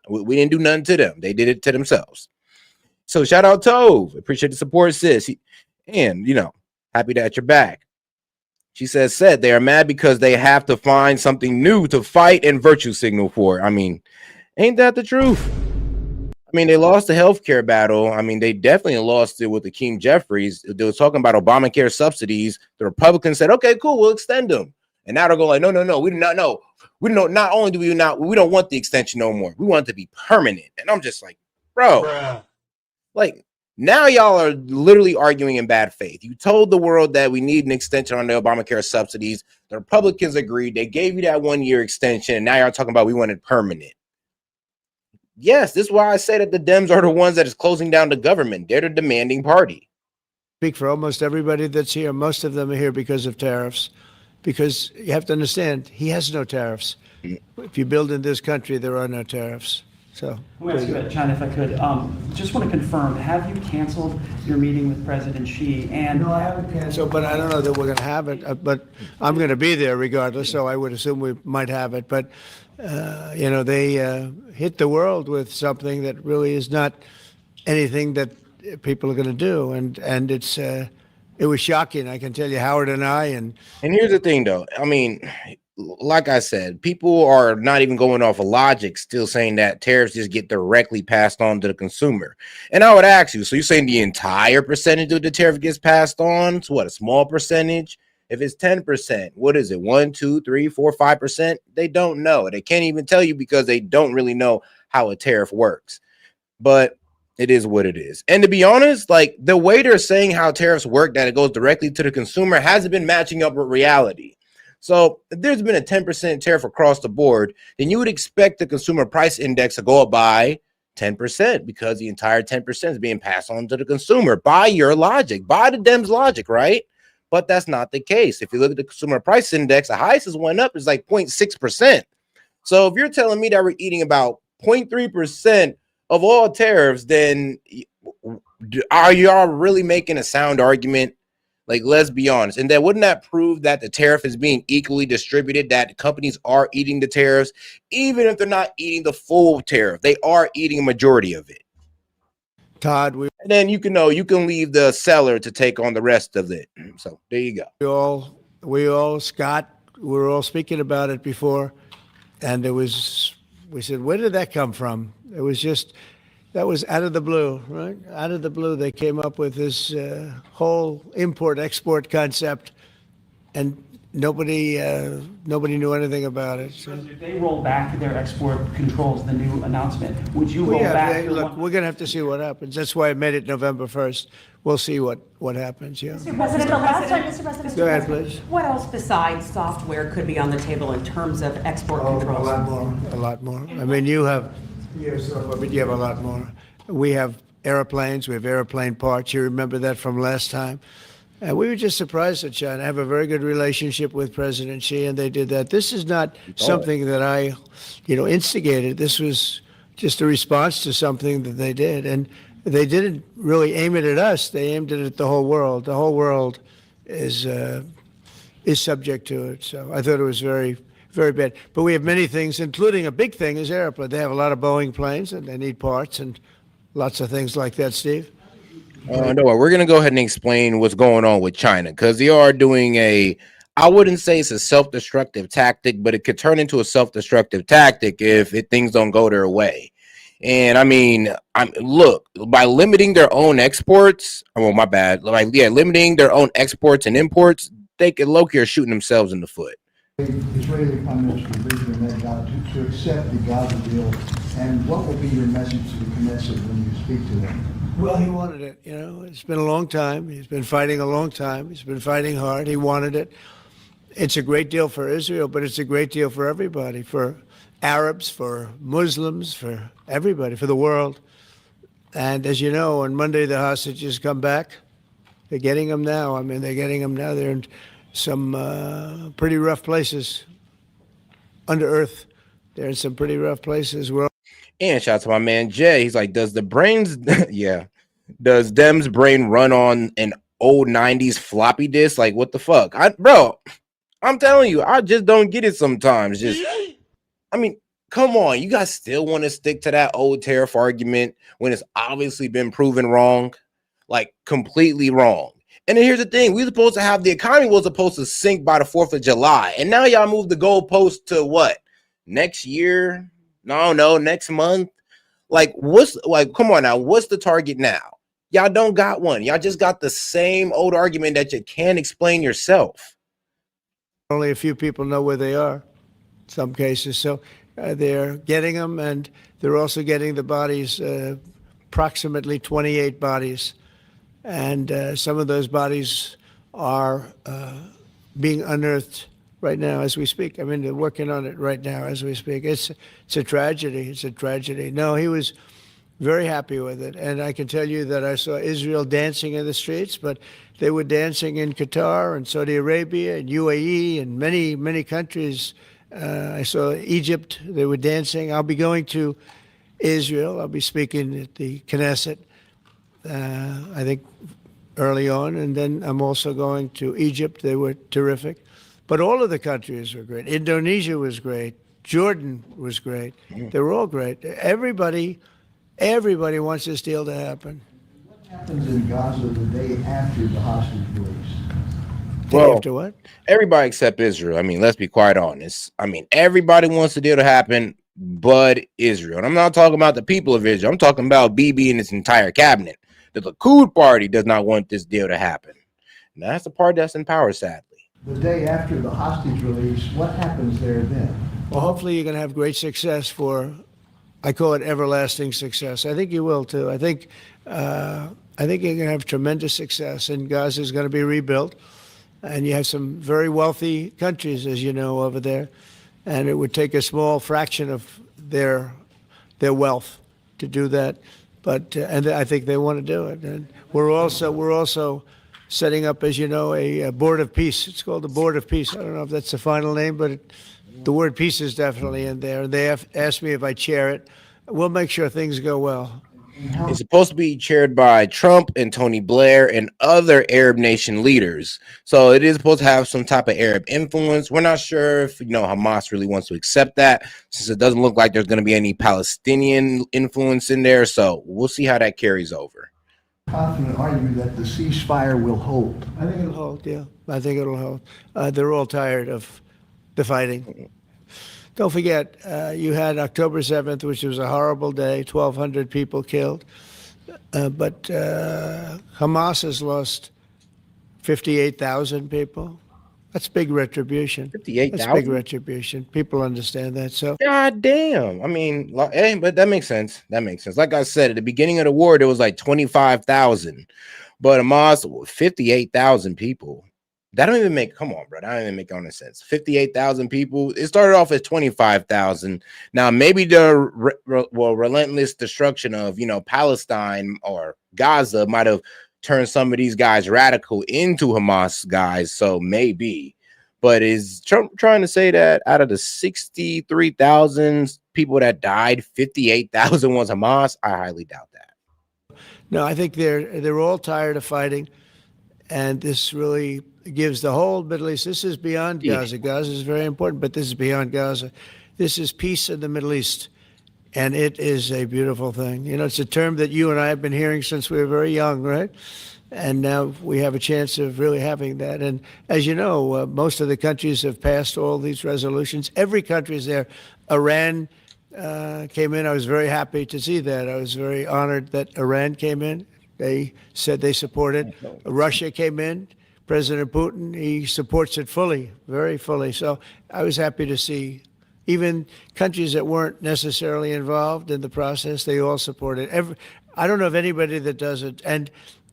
We didn't do nothing to them. They did it to themselves. So shout out Tove. Appreciate the support, sis. And, happy that you're back. She said they are mad because they have to find something new to fight and virtue signal for. I mean, ain't that the truth? I mean, they lost the healthcare battle. I mean, they definitely lost it with Hakeem Jeffries. They were talking about Obamacare subsidies. The Republicans said, okay, cool, we'll extend them. And now they're going like, no, we do not know. We don't want the extension no more. We want it to be permanent. And I'm just like, bro. Like, now y'all are literally arguing in bad faith. You told the world that we need an extension on the Obamacare subsidies. The Republicans agreed. They gave you that 1 year extension. And now y'all talking about we want it permanent. Yes, this is why I say that the Dems are the ones that is closing down the government. They're the demanding party. Speak for almost everybody that's here. Most of them are here because of tariffs. Because you have to understand, he has no tariffs. If you build in this country, there are no tariffs. So, I want to ask you about China, if I could. Just want to confirm, have you canceled your meeting with President Xi? And no, I haven't canceled, but I don't know that we're going to have it. But I'm going to be there regardless, so I would assume we might have it. But, you know, they hit the world with something that really is not anything that people are going to do. And it's it was shocking. I can tell you, Howard and I. And here's the thing, though. I mean, like I said, people are not even going off of logic, still saying that tariffs just get directly passed on to the consumer. And I would ask you, so you're saying the entire percentage of the tariff gets passed on? So what, a small percentage? If it's 10%, what is it? 1, 2, 3, 4, 5%? They don't know. They can't even tell you because they don't really know how a tariff works. But it is what it is. And to be honest, like the way they're saying how tariffs work, that it goes directly to the consumer, hasn't been matching up with reality. So if there's been a 10% tariff across the board, then you would expect the consumer price index to go up by 10% because the entire 10% is being passed on to the consumer by your logic, by the Dems' logic, right? But that's not the case. If you look at the consumer price index, the highest has went up is like 0.6%. So if you're telling me that we're eating about 0.3% of all tariffs, then are y'all really making a sound argument? Like, let's be honest. And then wouldn't that prove that the tariff is being equally distributed, that companies are eating the tariffs, even if they're not eating the full tariff, they are eating a majority of it. Todd, and then you can leave the seller to take on the rest of it. So there you go. Scott, we were all speaking about it before, and we said, where did that come from? It was just, that was out of the blue, right? Out of the blue, they came up with this whole import-export concept, and nobody knew anything about it. So. If they roll back their export controls, the new announcement, would you roll back? Look, we're going to have to see what happens. That's why I made it November 1st. We'll see what happens, yeah. Mr. President, the last time, Mr. President, Go ahead, please. What else besides software could be on the table in terms of export controls? A lot more. I mean, you have a lot more. We have airplanes. We have airplane parts. You remember that from last time. And we were just surprised at China. I have a very good relationship with President Xi, and they did that. This is not something that I, instigated. This was just a response to something that they did. And they didn't really aim it at us. They aimed it at the whole world. The whole world is subject to it. So I thought it was very, very bad. But we have many things, including a big thing is airplane. They have a lot of Boeing planes, and they need parts and lots of things like that, Steve. No, we're going to go ahead and explain what's going on with China, because they are doing I wouldn't say it's a self-destructive tactic, but it could turn into a self-destructive tactic if things don't go their way. And I mean, look, by limiting their own exports, limiting their own exports and imports, they could low-key are shooting themselves in the foot. Israeli Prime Minister Benjamin Netanyahu to accept the Gaza deal, and what will be your message to the Knesset when you speak to them? Well, he wanted it. It's been a long time. He's been fighting a long time. He's been fighting hard. He wanted it. It's a great deal for Israel, but it's a great deal for everybody, for Arabs, for Muslims, for everybody, for the world. And as you know, on Monday, the hostages come back. They're getting them now. They're getting them now. They're in some pretty rough places under earth. They're in some pretty rough places. And shout out to my man Jay. He's like, does Dems' brain run on an old 90s floppy disk? Like, what the fuck? I'm telling you, I just don't get it sometimes. Come on. You guys still want to stick to that old tariff argument when it's obviously been proven wrong? Like, completely wrong. And then here's the thing. The economy was supposed to sink by the 4th of July. And now y'all moved the goalpost to what? Next year? No, next month. Come on now. What's the target now? Y'all don't got one. Y'all just got the same old argument that you can't explain yourself. Only a few people know where they are in some cases. So they're getting them, and they're also getting the bodies approximately 28 bodies. And some of those bodies are being unearthed right now as we speak. I mean, they're working on it right now as we speak. It's a tragedy. It's a tragedy. No, he was very happy with it. And I can tell you that I saw Israel dancing in the streets, but they were dancing in Qatar and Saudi Arabia and UAE and many, many countries. I saw Egypt. They were dancing. I'll be going to Israel. I'll be speaking at the Knesset, I think, early on. And then I'm also going to Egypt. They were terrific. But all of the countries were great. Indonesia was great. Jordan was great. They were all great. Everybody wants this deal to happen. What happens in Gaza the day after the hostage release? Well, After what? everybody except Israel. I mean, let's be quite honest. I mean, everybody wants the deal to happen but Israel. And I'm not talking about the people of Israel. I'm talking about Bibi and his entire cabinet. The Likud party does not want this deal to happen. And that's the part that's in power, sadly. The day after the hostage release, what happens there then? Well, hopefully you're going to have great success I call it everlasting success. I think you will too. I think you're going to have tremendous success, and Gaza is going to be rebuilt. And you have some very wealthy countries, as you know, over there, and it would take a small fraction of their wealth to do that. But and I think they want to do it. And we're also setting up, as you know, a board of peace. It's called the Board of Peace. I don't know if that's the final name, but the word peace is definitely in there. They have asked me if I chair it. We'll make sure things go well. It's supposed to be chaired by Trump and Tony Blair and other Arab nation leaders. So it is supposed to have some type of Arab influence. We're not sure if, Hamas really wants to accept that, since it doesn't look like there's going to be any Palestinian influence in there. So we'll see how that carries over. Confident are you that the ceasefire will hold? I think it'll hold, yeah. I think it'll hold. They're all tired of the fighting. Don't forget, you had October 7th, which was a horrible day, 1,200 people killed. But Hamas has lost 58,000 people. That's big retribution. 58,000? That's big retribution. People understand that. So, God damn. I mean, hey, but that makes sense. That makes sense. Like I said, at the beginning of the war, there was like 25,000. But Hamas, 58,000 people. That don't even make, come on, bro. That don't even make any sense. 58,000 people. It started off as 25,000. Now, maybe the relentless destruction of, Palestine or Gaza might have turned some of these guys radical into Hamas guys. So maybe. But is Trump trying to say that out of the 63,000 people that died, 58,000 was Hamas? I highly doubt that. No, I think they're all tired of fighting. And this really gives the whole Middle East, this is beyond Gaza. Gaza is very important, but this is beyond Gaza. This is peace in the Middle East, and it is a beautiful thing. It's a term that you and I have been hearing since we were very young, right? And now we have a chance of really having that. And as you know, most of the countries have passed all these resolutions. Every country is there. Iran came in. I was very happy to see that. I was very honored that Iran came in. They said they support it. Russia came in. President Putin, he supports it fully, very fully. So I was happy to see even countries that weren't necessarily involved in the process, they all support it. I don't know of anybody that does it. And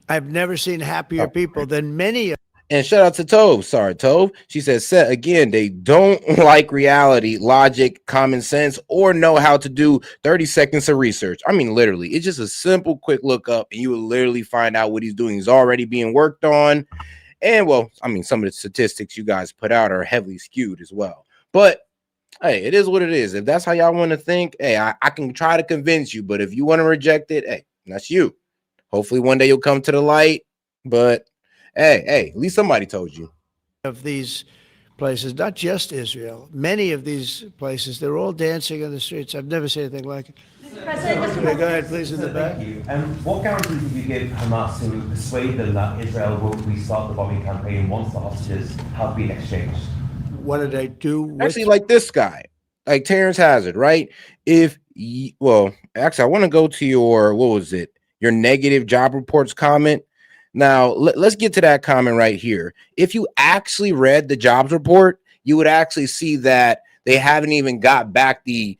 I've never seen happier people than many. And shout out to Tove. Sorry, Tove. She says, Set, again, they don't like reality, logic, common sense, or know how to do 30 seconds of research. I mean, literally, it's just a simple, quick look up, and you will literally find out what he's doing. He's already being worked on. And, well, I mean, some of the statistics you guys put out are heavily skewed as well. But, hey, it is what it is. If that's how y'all want to think, hey, I can try to convince you. But if you want to reject it, hey, that's you. Hopefully one day you'll come to the light. But, hey, at least somebody told you. Of these places, not just Israel, many of these places, they're all dancing in the streets. I've never seen anything like it. Mr. President, Go ahead, please, in the back. Thank you. What guarantees would you give Hamas to persuade them that Israel will restart the bombing campaign once the hostages have been exchanged? What did I do? Actually, like this guy, like Terrence Hazard, right? Well, actually, I want to go to your, your negative job reports comment. Now, let's get to that comment right here. If you actually read the jobs report, you would actually see that they haven't even got back the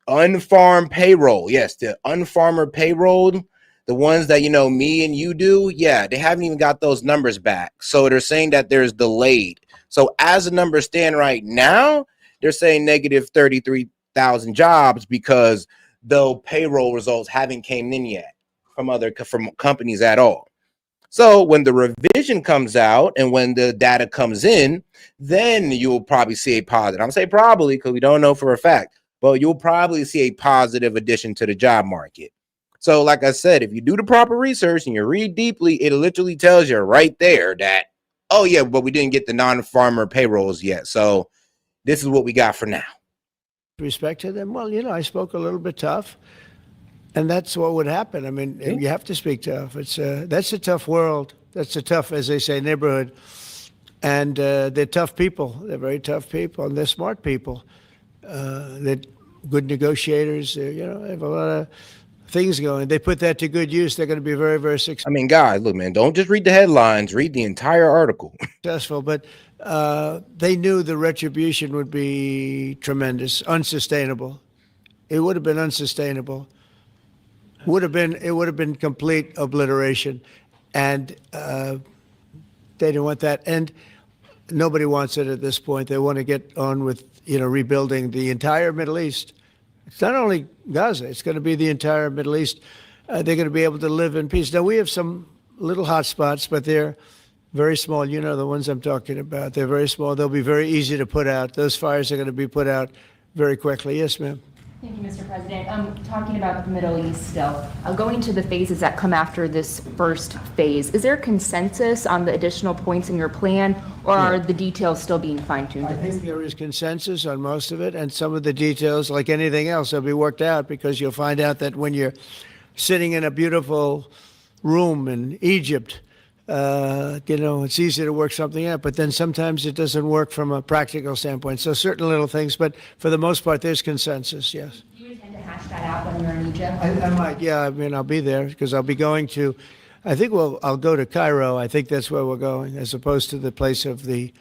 unfarmed payroll. Yes, the unfarmer payroll The ones that, you know, me and you do, yeah, they haven't even got those numbers back. So they're saying that there's delayed. So as the numbers stand right now, they're saying negative 33,000 jobs because the payroll results haven't came in yet from companies at all. So when the revision comes out and when the data comes in, then you'll probably see a positive. I'm saying probably because we don't know for a fact, but you'll probably see a positive addition to the job market. So like I said, if you do the proper research and you read deeply, it literally tells you right there that, oh yeah, but we didn't get the non-farmer payrolls yet. So this is what we got for now. Respect to them. Well, you know, I spoke a little bit tough, and that's what would happen. I mean, you have to speak tough. That's a tough world. That's a tough, as they say, neighborhood. And they're tough people. They're very tough people, and they're smart people. They're good negotiators. They have a lot of things going. They put that to good use. They're going to be very, very successful. I mean, guys, look, man, don't just read the headlines. Read the entire article. But they knew the retribution would be tremendous, unsustainable. It would have been unsustainable. It would have been complete obliteration, and they didn't want that. And nobody wants it at this point. They want to get on with rebuilding the entire Middle East. It's not only Gaza, it's going to be the entire Middle East. They're going to be able to live in peace. Now, we have some little hot spots, but they're very small. You know the ones I'm talking about. They're very small. They'll be very easy to put out. Those fires are going to be put out very quickly. Yes, ma'am. Thank you, Mr. President. Talking about the Middle East still, going into the phases that come after this first phase, is there a consensus on the additional points in your plan, or are the details still being fine-tuned? I think there is consensus on most of it, and some of the details, like anything else, will be worked out, because you'll find out that when you're sitting in a beautiful room in Egypt, it's easy to work something out, but then sometimes it doesn't work from a practical standpoint. So certain little things, but for the most part, there's consensus, yes. Do you intend to hash that out when you're in Egypt? I might, yeah. I mean, I'll be there because I'll be going to, I'll go to Cairo. I think that's where we're going, as opposed to the place of the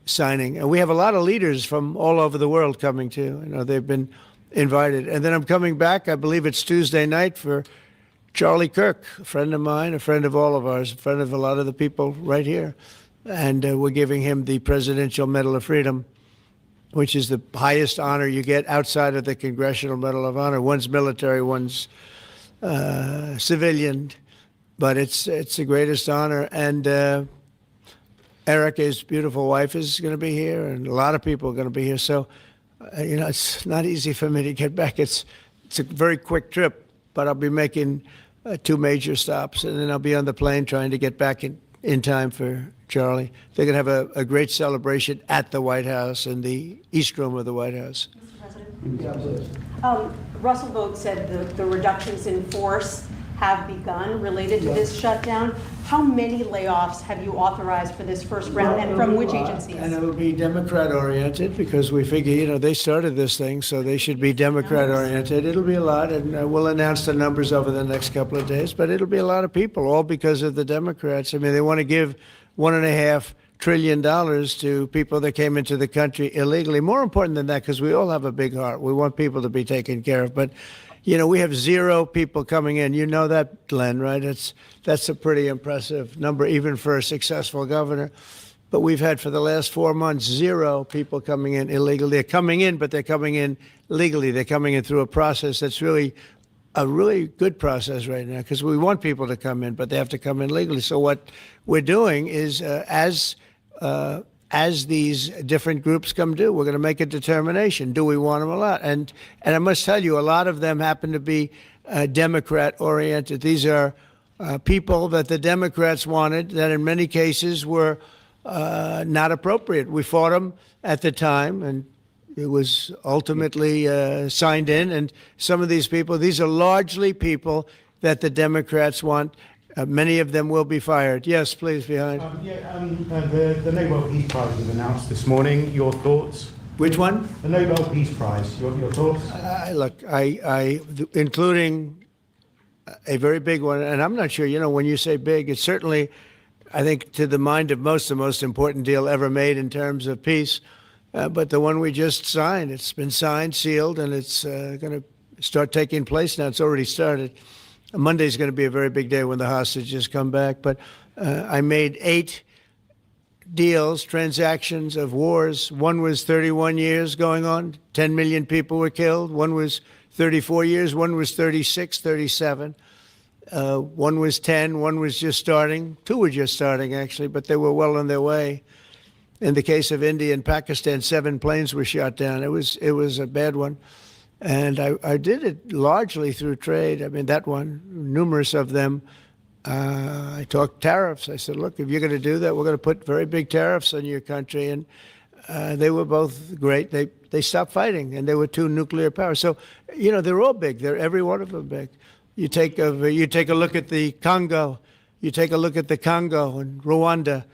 signing. And we have a lot of leaders from all over the world coming too. They've been invited. And then I'm coming back, I believe it's Tuesday night, for Charlie Kirk, a friend of mine, a friend of all of ours, a friend of a lot of the people right here. And we're giving him the Presidential Medal of Freedom, which is the highest honor you get outside of the Congressional Medal of Honor. One's military, one's civilian, but it's the greatest honor. And Erica's beautiful wife is going to be here, and a lot of people are going to be here. So, it's not easy for me to get back. It's a very quick trip, but I'll be making 2 major stops, and then I'll be on the plane trying to get back in time for Charlie. They're going to have a great celebration at the White House, in the East Room of the White House. Mr. President. Russell Vogt said the reductions in force have begun related to this shutdown. How many layoffs have you authorized for this first round, and from which agencies? And it'll be Democrat-oriented, because we figure, they started this thing, so they should be Democrat-oriented. It'll be a lot, and we'll announce the numbers over the next couple of days, but it'll be a lot of people, all because of the Democrats. I mean, they want to give $1.5 trillion to people that came into the country illegally. More important than that, because we all have a big heart. We want people to be taken care of, but we have 0 people coming in. You know that, Glenn, right? That's a pretty impressive number, even for a successful governor. But we've had, for the last 4 months, 0 people coming in illegally. They're coming in, but they're coming in legally. They're coming in through a process that's really a really good process right now, because we want people to come in, but they have to come in legally. So what we're doing is, as these different groups come due, we're going to make a determination. Do we want them a lot? And I must tell you, a lot of them happen to be Democrat-oriented. These are people that the Democrats wanted, that in many cases were not appropriate. We fought them at the time, and it was ultimately signed in. And some of these people, these are largely people that the Democrats want. Many of them will be fired. Yes, please, behind. The Nobel Peace Prize was announced this morning. Your thoughts? Which one? The Nobel Peace Prize. Your thoughts? Look, including a very big one, and I'm not sure, when you say big, it's certainly, I think, to the mind of most, the most important deal ever made in terms of peace. But the one we just signed, it's been signed, sealed, and it's going to start taking place now. It's already started. Monday's going to be a very big day when the hostages come back. But I made 8 deals, transactions of wars. One was 31 years going on, 10 million people were killed. One was 34 years, one was 36, 37. One was 10, one was just starting. 2 were just starting, actually, but they were well on their way. In the case of India and Pakistan, 7 planes were shot down. It was a bad one. And I did it largely through trade. I mean, that one, numerous of them. I talked tariffs. I said, look, if you're going to do that, we're going to put very big tariffs on your country. And they were both great. They stopped fighting, and there were 2 nuclear powers. So, you know, they're all big. They're every one of them big. You take a look at the Congo. You take a look at the Congo and Rwanda.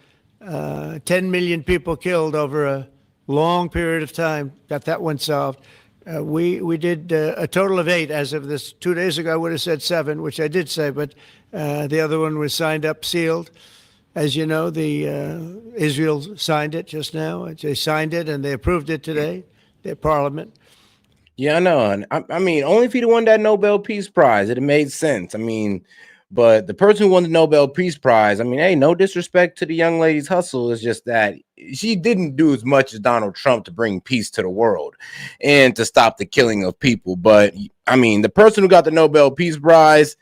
10 million people killed over a long period of time. Got that one solved. We did a total of 8 as of this. 2 days ago, I would have said 7, which I did say, but the other one was signed up, sealed. As you know, Israel signed it just now. They signed it and they approved it today, their parliament. Yeah, I know. And I mean, only if he'd won that Nobel Peace Prize, it made sense. I mean, but the person who won the Nobel Peace Prize, I mean, hey, no disrespect to the young lady's hustle. It's just that she didn't do as much as Donald Trump to bring peace to the world and to stop the killing of people. But I mean, the person who got the Nobel Peace Prize,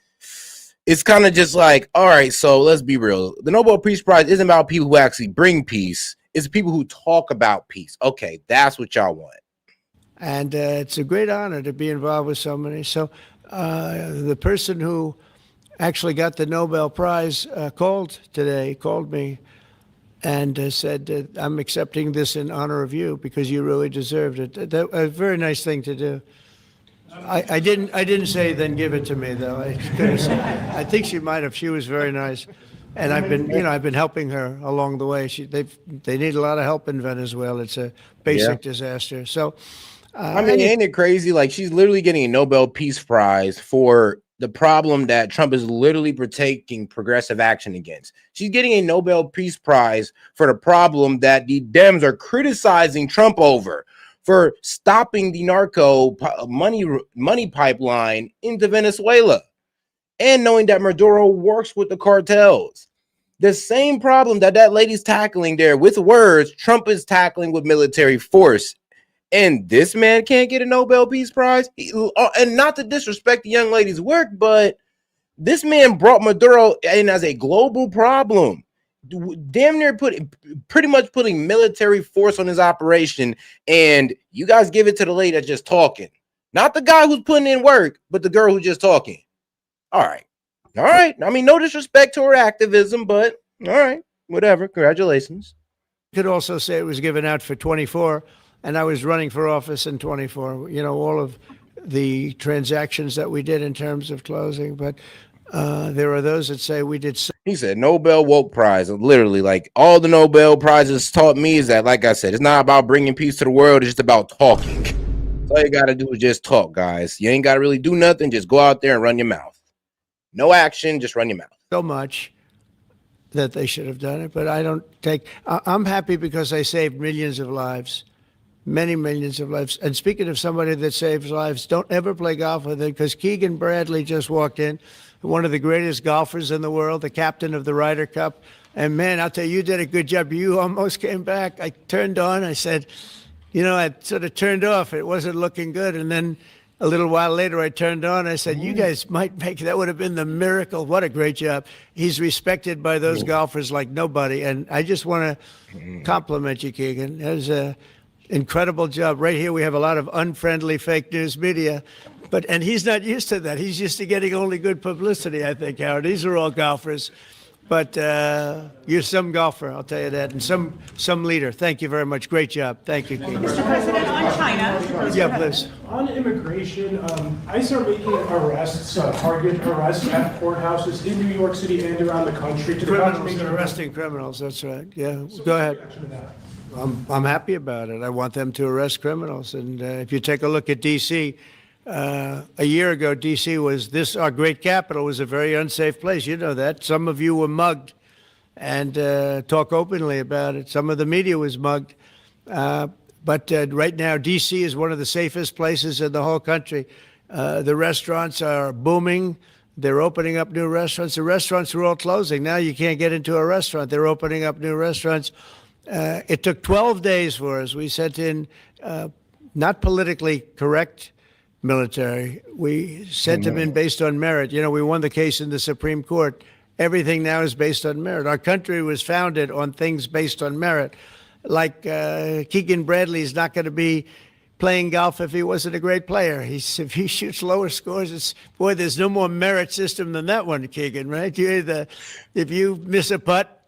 it's kind of just like, all right, so let's be real. The Nobel Peace Prize isn't about people who actually bring peace. It's people who talk about peace. Okay, that's what y'all want. And it's a great honor to be involved with so many. So the person who actually got the Nobel Prize called me and said, I'm accepting this in honor of you because you really deserved it. That a very nice thing to do. I didn't say then give it to me though. I think she might have. She was very nice, and I've been helping her along the way. They need a lot of help in Venezuela. It's a basic disaster. So. I mean, ain't it crazy? Like, she's literally getting a Nobel Peace Prize for the problem that Trump is literally taking progressive action against. She's getting a Nobel Peace Prize for the problem that the Dems are criticizing Trump over, for stopping the narco money pipeline into Venezuela, and knowing that Maduro works with the cartels. The same problem that lady's tackling there with words, Trump is tackling with military force. And this man can't get a Nobel Peace Prize. And not to disrespect the young lady's work, but this man brought Maduro in as a global problem. Damn near pretty much putting military force on his operation. And you guys give it to the lady that's just talking. Not the guy who's putting in work, but the girl who's just talking. All right. All right. I mean, no disrespect to her activism, but all right. Whatever. Congratulations. You could also say it was given out for 24. And I was running for office in 24, you know, all of the transactions that we did in terms of closing. But there are those that say we did. He said Nobel Woke Prize. Literally, like, all the Nobel Prizes taught me is that, like I said, it's not about bringing peace to the world. It's just about talking. All you got to do is just talk, guys. You ain't got to really do nothing. Just go out there and run your mouth. No action, just run your mouth. So much that they should have done it. But I don't take. I'm happy because I saved millions of lives. Many millions of lives. And speaking of somebody that saves lives, don't ever play golf with it, because Keegan Bradley just walked in, one of the greatest golfers in the world, the captain of the Ryder Cup. And man, I'll tell you, you did a good job. You almost came back. I turned on. I said, you know, I sort of turned off. It wasn't looking good. And then a little while later, I turned on. I said, you guys might make, that would have been the miracle. What a great job. He's respected by those golfers like nobody. And I just want to compliment you, Keegan. There's a incredible job. Right here, we have a lot of unfriendly fake news media, and he's not used to that. He's used to getting only good publicity, I think, Howard. These are all golfers, but you're some golfer, I'll tell you that, and some leader. Thank you very much. Great job. Thank you, Keegan. Mr. President, on China. Yeah, please. On immigration, ICE are making arrests, target arrests at courthouses in New York City and around the country. Criminals, they're arresting criminals. That's right. Yeah, go ahead. I'm happy about it. I want them to arrest criminals. And if you take a look at D.C., a year ago, D.C. was our great capital was a very unsafe place. You know that. Some of you were mugged, and talk openly about it. Some of the media was mugged. But right now, D.C. is one of the safest places in the whole country. The restaurants are booming. They're opening up new restaurants. The restaurants were all closing. Now you can't get into a restaurant. They're opening up new restaurants. It took 12 days for us. We sent in not politically correct military. We sent them in based on merit. You know, we won the case in the Supreme Court. Everything now is based on merit. Our country was founded on things based on merit. Like Keegan Bradley's not going to be playing golf if he wasn't a great player. If he shoots lower scores, there's no more merit system than that one, Keegan, right? If you miss a putt,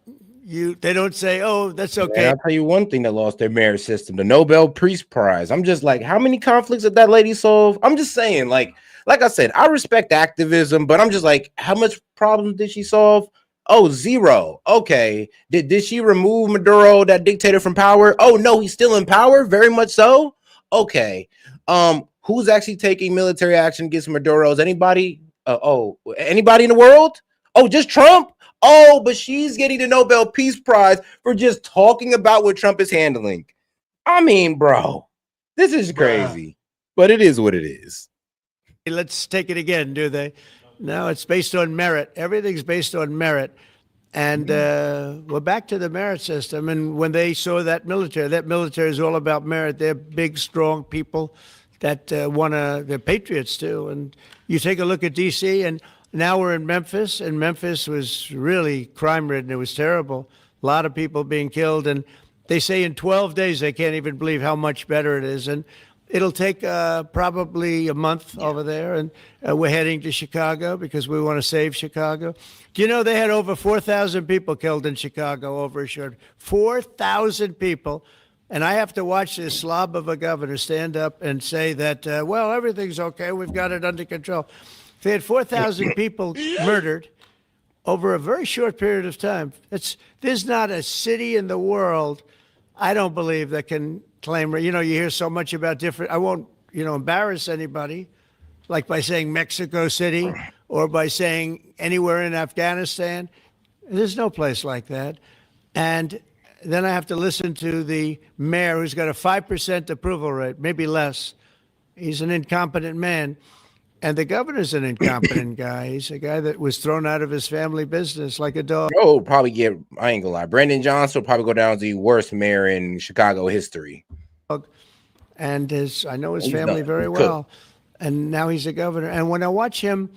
they don't say, oh, that's okay. And I'll tell you one thing that lost their merit system, the Nobel Peace Prize. I'm just like, how many conflicts did that lady solve? I'm just saying, like I said, I respect activism, but I'm just like, how much problems did she solve? Oh, zero. Okay. Did she remove Maduro, that dictator, from power? Oh, no, he's still in power. Very much so. Okay. Who's actually taking military action against Maduro? Is anybody? Anybody in the world? Oh, just Trump? Oh, but she's getting the Nobel Peace Prize for just talking about what Trump is handling. I mean, bro, this is crazy, but it is what it is. Let's take it again, do they? No, it's based on merit. Everything's based on merit. And we're back to the merit system. And when they saw that military is all about merit. They're big, strong people that they're patriots too. And you take a look at D.C. and now we're in Memphis, and Memphis was really crime-ridden. It was terrible. A lot of people being killed. And they say in 12 days, they can't even believe how much better it is. And it'll take probably a month over there. And we're heading to Chicago because we want to save Chicago. Do you know they had over 4,000 people killed in Chicago over a short 4,000 people. And I have to watch this slob of a governor stand up and say that, well, everything's okay. We've got it under control. They had 4,000 people murdered over a very short period of time. There's not a city in the world, I don't believe, that can claim, you hear so much about different, I won't, embarrass anybody, like by saying Mexico City or by saying anywhere in Afghanistan. There's no place like that. And then I have to listen to the mayor who's got a 5% approval rate, maybe less. He's an incompetent man. And the governor's an incompetent guy. He's a guy that was thrown out of his family business like a dog. Oh, probably I ain't gonna lie. Brandon Johnson will probably go down as the worst mayor in Chicago history. And I know his family very well. And now he's a governor. And when I watch him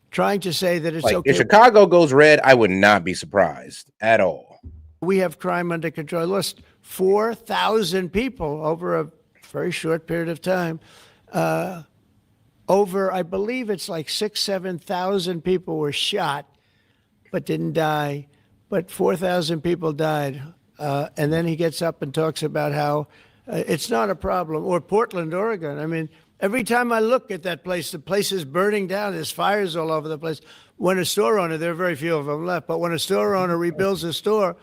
trying to say that it's okay. If Chicago goes red, I would not be surprised at all. We have crime under control. I lost 4,000 people over a very short period of time. I believe it's like 7,000 people were shot, but didn't die. But 4,000 people died. And then he gets up and talks about how it's not a problem. Or Portland, Oregon. I mean, every time I look at that place, the place is burning down. There's fires all over the place. When a store owner, there are very few of them left, but when a store owner rebuilds a store,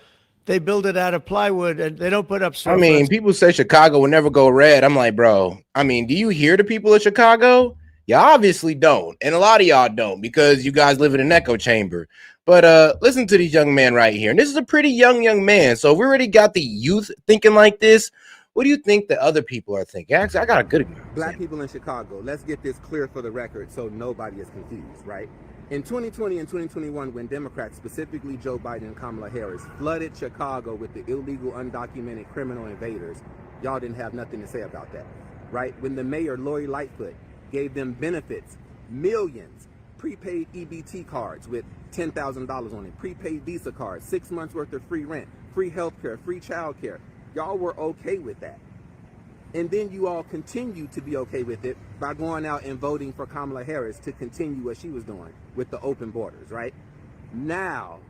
they build it out of plywood and they don't put up storefronts. I mean, people say Chicago will never go red. I'm like, bro, do you hear the people of Chicago? You obviously don't. And a lot of y'all don't because you guys live in an echo chamber. But listen to this young man right here. And this is a pretty young man. So if we already got the youth thinking like this, what do you think the other people are thinking? Actually, I got a good example. Black people in Chicago, let's get this clear for the record so nobody is confused, right? In 2020 and 2021, when Democrats, specifically Joe Biden and Kamala Harris, flooded Chicago with the illegal, undocumented criminal invaders, y'all didn't have nothing to say about that, right? When the mayor, Lori Lightfoot, gave them benefits, millions, prepaid EBT cards with $10,000 on it, prepaid Visa cards, 6 months worth of free rent, free health care, free child care. Y'all were okay with that. And then you all continue to be okay with it by going out and voting for Kamala Harris to continue what she was doing with the open borders, right? Now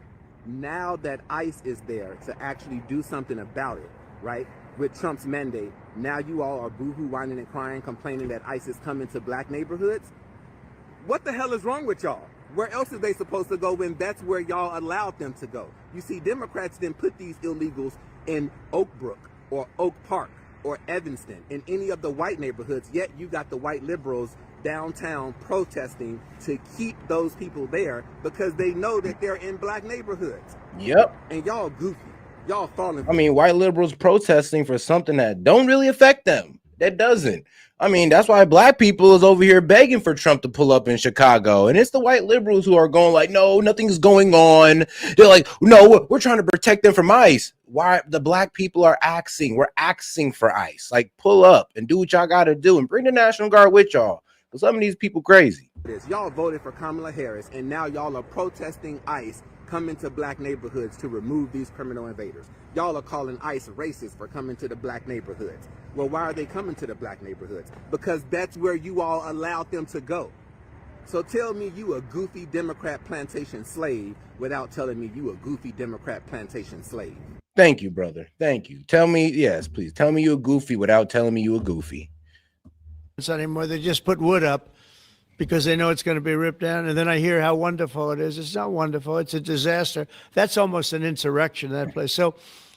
that ICE is there to actually do something about it, right? With Trump's mandate, now you all are boohoo, whining and crying, complaining that ICE is coming to black neighborhoods. What the hell is wrong with y'all? Where else are they supposed to go when that's where y'all allowed them to go? You see, Democrats didn't put these illegals in Oak Brook or Oak Park or Evanston, in any of the white neighborhoods, yet you got the white liberals downtown protesting to keep those people there because they know that they're in black neighborhoods. Yep. And y'all goofy. Y'all falling. White liberals protesting for something that don't really affect them. that doesn't. I mean, that's why black people is over here begging for Trump to pull up in Chicago. And it's the white liberals who are going like, no, nothing's going on. They're like, no, we're trying to protect them from ICE. Why? The black people are axing. We're axing for ICE. Like, pull up and do what y'all got to do and bring the National Guard with y'all. Because some of these people crazy. Y'all voted for Kamala Harris, and now y'all are protesting ICE coming to black neighborhoods to remove these criminal invaders. Y'all are calling ICE racist for coming to the black neighborhoods. Well, why are they coming to the black neighborhoods? Because that's where you all allowed them to go. So tell me you a goofy Democrat plantation slave without telling me you a goofy Democrat plantation slave. Thank you, brother. Thank you. Tell me, yes, please. Tell me you a goofy without telling me you a goofy. It's not anymore. They just put wood up because they know it's going to be ripped down. And then I hear how wonderful it is. It's not wonderful. It's a disaster. That's almost an insurrection, that place. So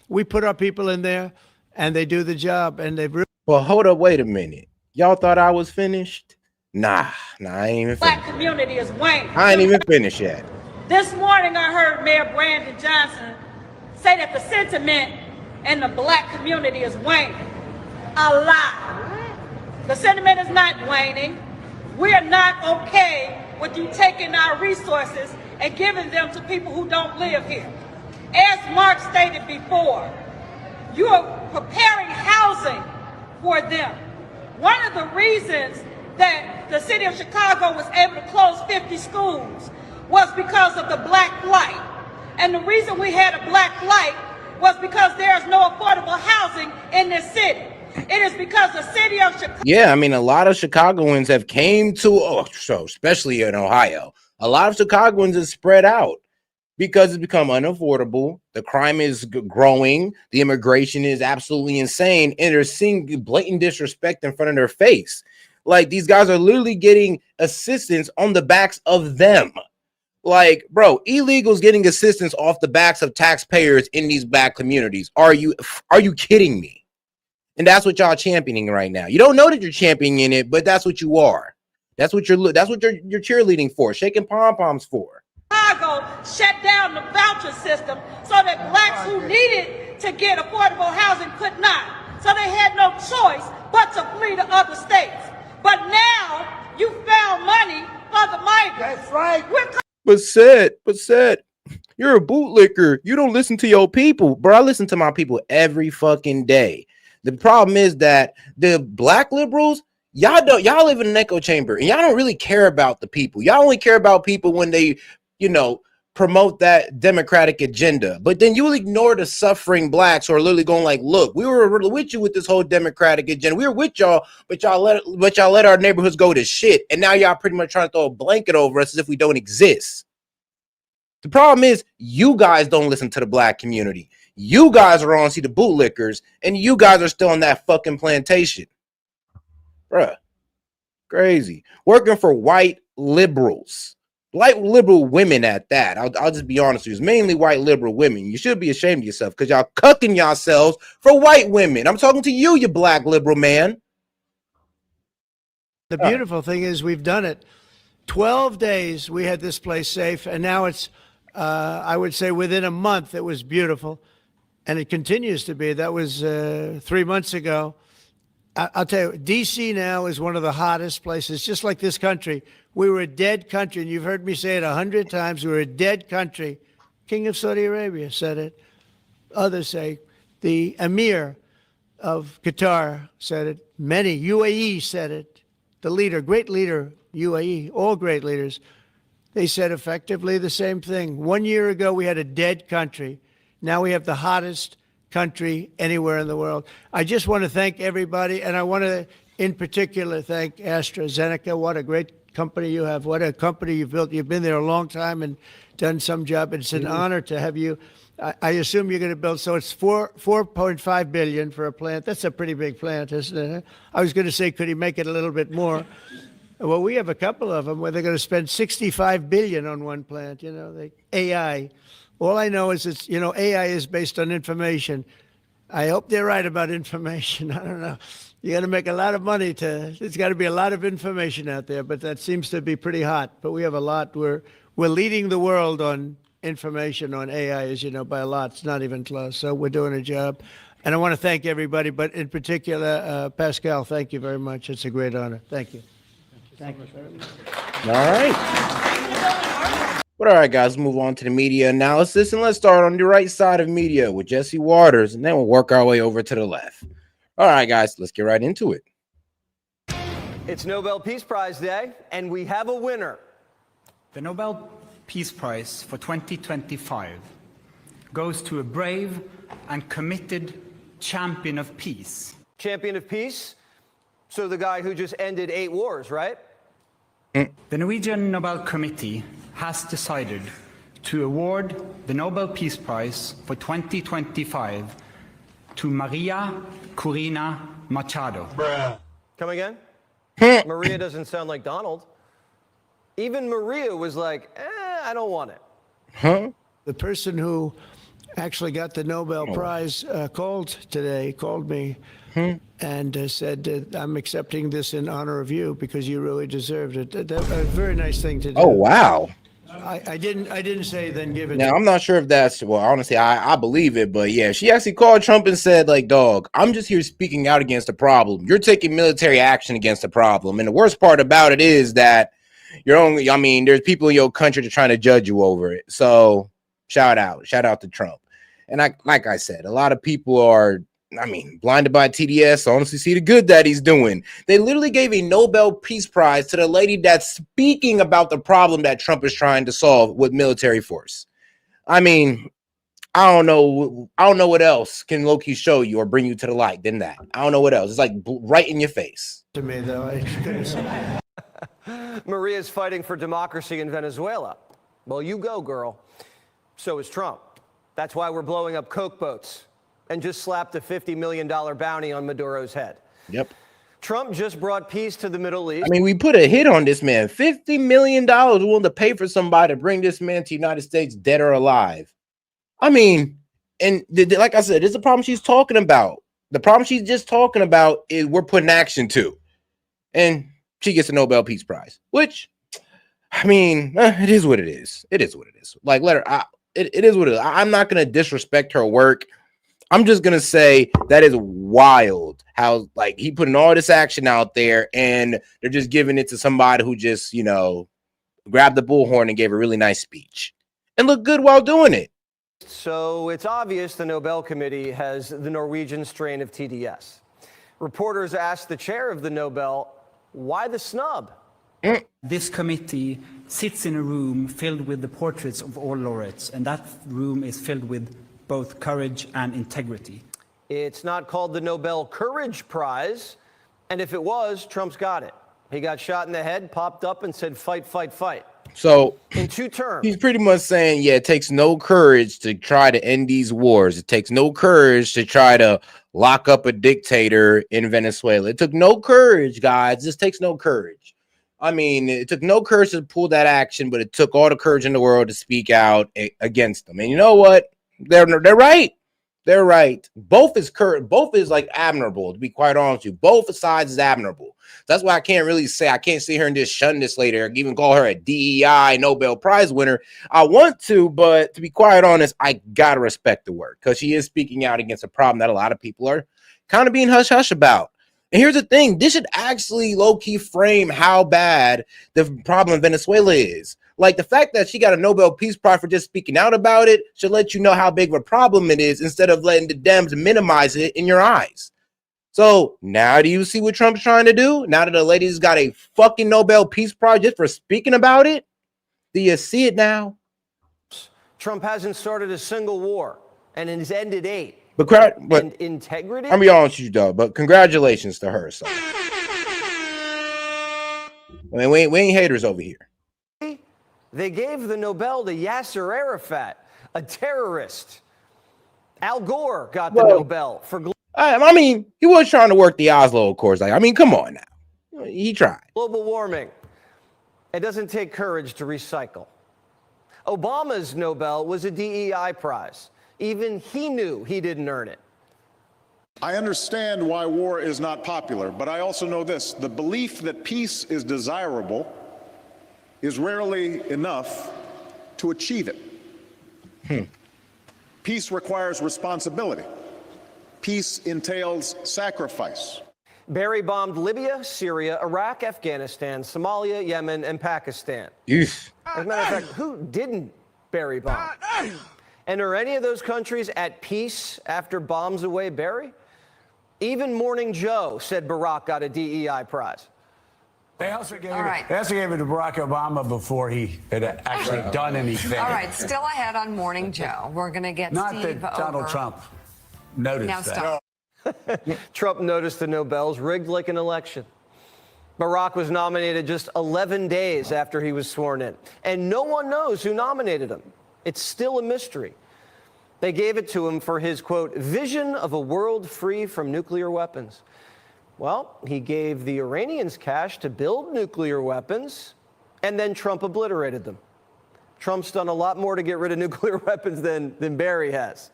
we put our people in there, and they do the job. And they've well, hold up. Wait a minute. Y'all thought I was finished? Nah, I ain't even finished. Black community is waning. I ain't even finished yet. This morning I heard Mayor Brandon Johnson say that the sentiment in the black community is waning. A lie. The sentiment is not waning. We are not okay with you taking our resources and giving them to people who don't live here. As Mark stated before, you are preparing housing for them. One of the reasons that the city of Chicago was able to close 50 schools was because of the black flight. And the reason we had a black flight was because there is no affordable housing in this city. It is because the city of Chicago. Yeah, I mean, a lot of Chicagoans have came to, so especially in Ohio, a lot of Chicagoans have spread out because it's become unaffordable. The crime is growing. The immigration is absolutely insane. And they're seeing blatant disrespect in front of their face. Like, these guys are literally getting assistance on the backs of them. Like, bro, illegals getting assistance off the backs of taxpayers in these black communities. Are you kidding me? And that's what y'all championing right now. You don't know that you're championing it, but that's what you are. That's what you're cheerleading for, shaking pom-poms for. Chicago shut down the voucher system so that blacks who needed to get affordable housing could not. So they had no choice but to flee to other states. But now you found money for the migrants. That's right. But said, you're a bootlicker. You don't listen to your people. Bro, I listen to my people every fucking day. The problem is that the black liberals, y'all live in an echo chamber and y'all don't really care about the people. Y'all only care about people when they, promote that democratic agenda. But then you will ignore the suffering blacks who are literally going like, look, we were with you with this whole democratic agenda. We were with y'all, but y'all let our neighborhoods go to shit. And now y'all pretty much trying to throw a blanket over us as if we don't exist. The problem is you guys don't listen to the black community. You guys are on see the bootlickers, and you guys are still on that fucking plantation. Bruh. Crazy. Working for white liberals. White liberal women at that. I'll just be honest with you. It's mainly white liberal women. You should be ashamed of yourself because y'all cucking yourselves for white women. I'm talking to you, you black liberal man. The beautiful thing is we've done it. 12 days we had this place safe, and now it's, I would say within a month, it was beautiful. And it continues to be. That was 3 months ago. I'll tell you, D.C. now is one of the hottest places, just like this country. We were a dead country, and you've heard me say it 100 times. We were a dead country. King of Saudi Arabia said it. Others say the Emir of Qatar said it. Many, UAE said it. The leader, great leader, UAE, all great leaders. They said effectively the same thing. 1 year ago, we had a dead country. Now we have the hottest country anywhere in the world. I just want to thank everybody, and I want to, in particular, thank AstraZeneca. What a great company you have. What a company you've built. You've been there a long time and done some job. It's an honor to have you. I assume you're going to build, so it's $4.5 billion for a plant. That's a pretty big plant, isn't it? I was going to say, could he make it a little bit more? Well, we have a couple of them where they're going to spend $65 billion on one plant, AI. All I know is it's, AI is based on information. I hope they're right about information. I don't know. You got to make a lot of money there's got to be a lot of information out there, but that seems to be pretty hot. But we have a lot. We're leading the world on information on AI, as you know, by a lot. It's not even close. So we're doing a job. And I want to thank everybody, but in particular, Pascal, thank you very much. It's a great honor. Thank you. Thank you very much. All right. But all right, guys, move on to the media analysis, and let's start on the right side of media with Jesse Waters, and then we'll work our way over to the left. All right, guys, let's get right into it. It's Nobel Peace Prize Day, and we have a winner. The Nobel Peace Prize for 2025 goes to a brave and committed champion of peace. Champion of peace? So the guy who just ended 8 wars, right? The Norwegian Nobel Committee has decided to award the Nobel Peace Prize for 2025 to Maria Corina Machado. Come again? Maria doesn't sound like Donald. Even Maria was like, I don't want it. Huh? The person who actually got the Nobel Prize called me and said, I'm accepting this in honor of you because you really deserved it. That's a very nice thing to do. Oh, wow. I didn't say then give it. Now, I'm not sure if that's, well, honestly, I believe it, but yeah, she actually called Trump and said, like, dog, I'm just here speaking out against the problem. You're taking military action against the problem. And the worst part about it is that there's people in your country that are trying to judge you over it. So shout out to Trump. And like I said, a lot of people are, blinded by TDS, honestly see the good that he's doing. They literally gave a Nobel Peace Prize to the lady that's speaking about the problem that Trump is trying to solve with military force. I don't know what else can low-key show you or bring you to the light than that. I don't know what else. It's like right in your face. To me, though, Maria's fighting for democracy in Venezuela. Well, you go, girl. So is Trump. That's why we're blowing up Coke boats and just slapped a $50 million bounty on Maduro's head. Yep. Trump just brought peace to the Middle East. We put a hit on this man. $50 million willing to pay for somebody to bring this man to the United States, dead or alive. And like I said, it's a problem she's talking about. The problem she's just talking about is we're putting action to. And she gets a Nobel Peace Prize, which, it is what it is. It is what it is. Like, let her, it is what it is. I'm not going to disrespect her work. I'm just going to say that is wild how, like, he putting all this action out there and they're just giving it to somebody who just, grabbed the bullhorn and gave a really nice speech and looked good while doing it. So it's obvious the Nobel Committee has the Norwegian strain of TDS. Reporters asked the chair of the Nobel, why the snub? This committee sits in a room filled with the portraits of all laureates, and that room is filled with both courage and integrity. It's not called the Nobel Courage Prize, and if it was, Trump's got it. He got shot in the head, popped up and said, fight, fight, fight. So in 2 terms, he's pretty much saying, yeah, it takes no courage to try to end these wars. It takes no courage to try to lock up a dictator in Venezuela. It took no courage, guys. This takes no courage. It took no courage to pull that action, but it took all the courage in the world to speak out against them. And you know what? They're right. They're right. Both is like admirable, to be quite honest with you. Both sides is admirable. That's why I can't sit here and just shun this lady or even call her a DEI Nobel Prize winner. I want to, but to be quite honest, I gotta respect the work because she is speaking out against a problem that a lot of people are kind of being hush-hush about. And here's the thing, this should actually low-key frame how bad the problem in Venezuela is. Like, the fact that she got a Nobel Peace Prize for just speaking out about it should let you know how big of a problem it is instead of letting the Dems minimize it in your eyes. So now do you see what Trump's trying to do? Now that the lady's got a fucking Nobel Peace Prize just for speaking about it? Do you see it now? Trump hasn't started a single war and has ended 8. But integrity? I'm be honest with you, though, but congratulations to her. So. We ain't haters over here. They gave the Nobel to Yasser Arafat, a terrorist. Al Gore got the Nobel for... he was trying to work the Oslo Accords. Come on now. He tried. Global warming. It doesn't take courage to recycle. Obama's Nobel was a DEI prize. Even he knew he didn't earn it. I understand why war is not popular, but I also know this. The belief that peace is desirable is rarely enough to achieve it. Peace requires responsibility. Peace entails sacrifice. Barry bombed Libya, Syria, Iraq, Afghanistan, Somalia, Yemen, and Pakistan. Yes. As a matter of fact, who didn't Barry bomb? And are any of those countries at peace after bombs away Barry? Even Morning Joe said Barack got a DEI prize. They also gave it to Barack Obama before he had actually done anything. All right, still ahead on Morning Joe. We're going to get Not Steve that Donald over. Trump noticed Now that. stop. Trump noticed the Nobels rigged like an election. Barack was nominated just 11 days after he was sworn in, and no one knows who nominated him. It's still a mystery. They gave it to him for his, quote, vision of a world free from nuclear weapons. Well, he gave the Iranians cash to build nuclear weapons, and then Trump obliterated them. Trump's done a lot more to get rid of nuclear weapons than Barry has.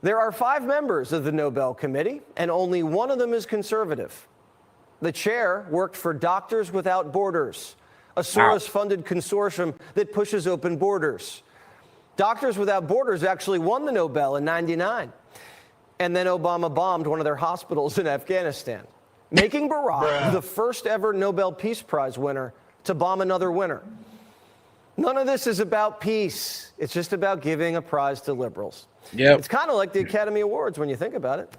There are 5 members of the Nobel Committee, and only one of them is conservative. The chair worked for Doctors Without Borders, a Soros-funded consortium that pushes open borders. Doctors Without Borders actually won the Nobel in '99. And then Obama bombed one of their hospitals in Afghanistan, making Barack the first ever Nobel Peace Prize winner to bomb another winner. None of this is about peace. It's just about giving a prize to liberals. Yep. It's kind of like the Academy Awards when you think about it.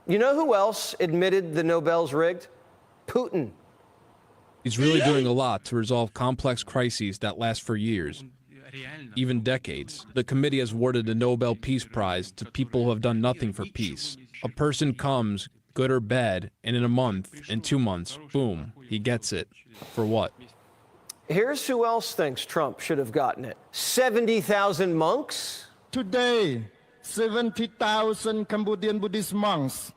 You know who else admitted the Nobel's rigged? Putin. He's really doing a lot to resolve complex crises that last for years, even decades. The committee has awarded the Nobel Peace Prize to people who have done nothing for peace. A person comes, good or bad, and in a month, in 2 months, boom, he gets it. For what? Here's who else thinks Trump should have gotten it. 70,000 monks? Today, 70,000 Cambodian Buddhist monks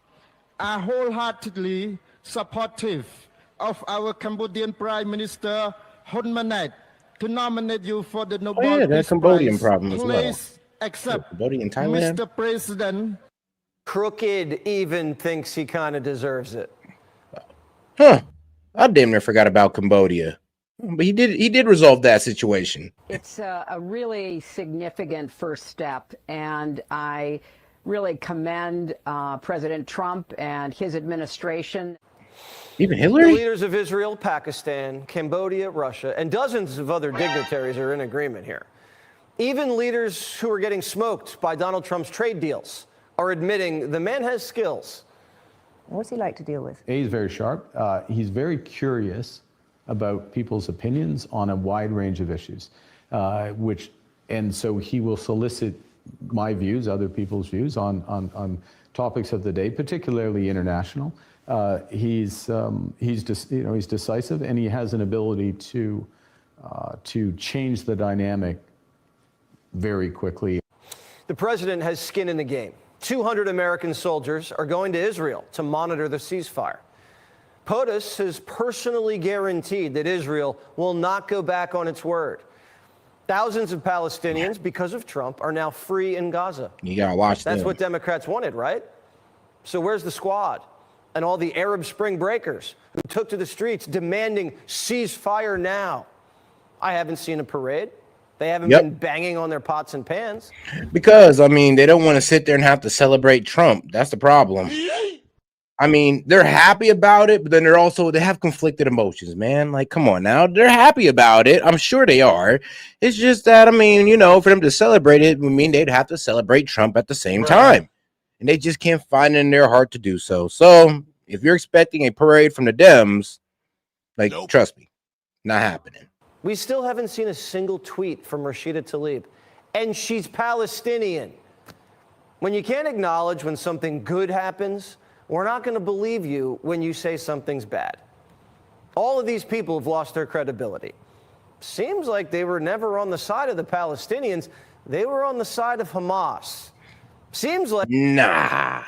are wholeheartedly supportive of our Cambodian Prime Minister Hun Manet to nominate you for the Nobel that Peace Cambodian Prize. problem as well. Please accept, Cambodian, Thailand. Mr. President. Crooked even thinks he kind of deserves it. Huh. I damn near forgot about Cambodia. But he did resolve that situation. It's a really significant first step, and I really commend President Trump and his administration. Even The Hillary? leaders of Israel, Pakistan, Cambodia, Russia, and dozens of other dignitaries are in agreement here. Even leaders who are getting smoked by Donald Trump's trade deals are admitting the man has skills. What's he like to deal with? He's very sharp. He's very curious about people's opinions on a wide range of issues, and so he will solicit my views, other people's views on topics of the day, particularly international. He's decisive, and he has an ability to change the dynamic very quickly. The president has skin in the game. 200 American soldiers are going to Israel to monitor the ceasefire. POTUS has personally guaranteed that Israel will not go back on its word. Thousands of Palestinians, because of Trump, are now free in Gaza. You gotta watch That's them. what Democrats wanted, right? So where's the squad and all the Arab Spring breakers who took to the streets demanding ceasefire now? I haven't seen a parade. They haven't been banging on their pots and pans. Because, I mean, they don't want to sit there and have to celebrate Trump. That's the problem. I mean, they're happy about it, but then they have conflicted emotions, man. Like, come on now. They're happy about it. I'm sure they are. It's just that, I mean, for them to celebrate it would mean they'd have to celebrate Trump at the same time. And they just can't find it in their heart to do so. So if you're expecting a parade from the Dems, trust me, not happening. We still haven't seen a single tweet from Rashida Tlaib, and she's Palestinian. When you can't acknowledge when something good happens, we're not going to believe you when you say something's bad. All of these people have lost their credibility. Seems like they were never on the side of the Palestinians. They were on the side of Hamas. Seems like... Nah,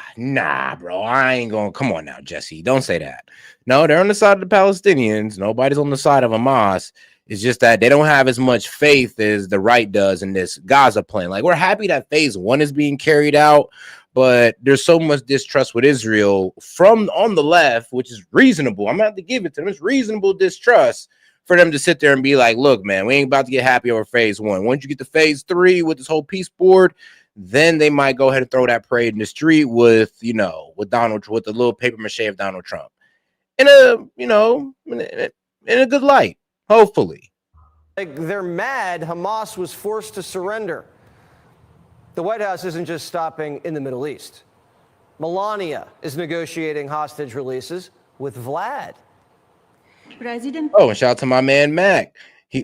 bro. I ain't going to... Come on now, Jesse. Don't say that. No, they're on the side of the Palestinians. Nobody's on the side of Hamas. It's just that they don't have as much faith as the right does in this Gaza plan. Like, we're happy that phase 1 is being carried out, but there's so much distrust with Israel from on the left, which is reasonable. I'm going to have to give it to them. It's reasonable distrust for them to sit there and be like, look, man, we ain't about to get happy over phase 1. Once you get to phase 3 with this whole peace board, then they might go ahead and throw that parade in the street with, with the little paper mache of Donald Trump in a good light, hopefully. Like, they're mad Hamas was forced to surrender. The White House isn't just stopping in the Middle East. Melania is negotiating hostage releases with Vlad. President. Oh, and shout out to my man Mac.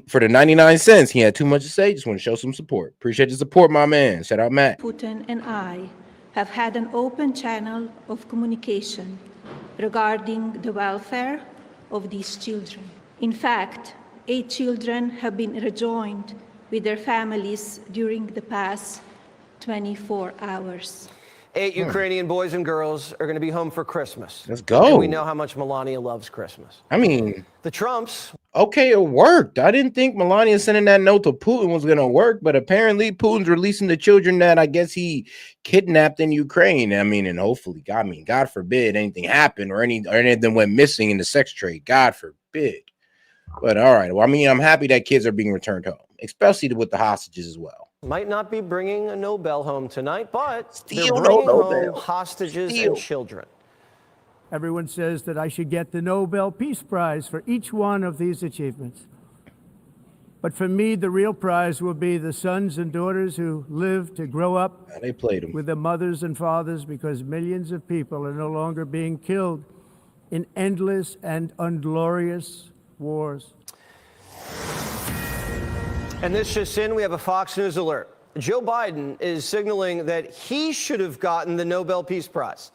For the 99 cents, he had too much to say. Just want to show some support. Appreciate the support, my man. Shout out Mac. Putin and I have had an open channel of communication regarding the welfare of these children. In fact, 8 children have been rejoined with their families during the past 24 hours. 8 Ukrainian boys and girls are going to be home for Christmas. Let's go. And we know how much Melania loves Christmas. I mean, the Trumps. Okay, it worked. I didn't think Melania sending that note to Putin was going to work, but apparently Putin's releasing the children that I guess he kidnapped in Ukraine. I mean, and hopefully, God forbid anything happened or any of them went missing in the sex trade. God forbid. But all right. Well, I mean, I'm happy that kids are being returned home, especially with the hostages as well. Might not be bringing a Nobel home tonight, but they're Still bringing no home Nobel. hostages Still. and children. Everyone says that I should get the Nobel Peace Prize for each one of these achievements. But for me, the real prize will be the sons and daughters who live to grow up they played them. with their mothers and fathers, because millions of people are no longer being killed in endless and unglorious wars. And this just in, we have a Fox News alert. Joe Biden is signaling that he should have gotten the Nobel Peace Prize.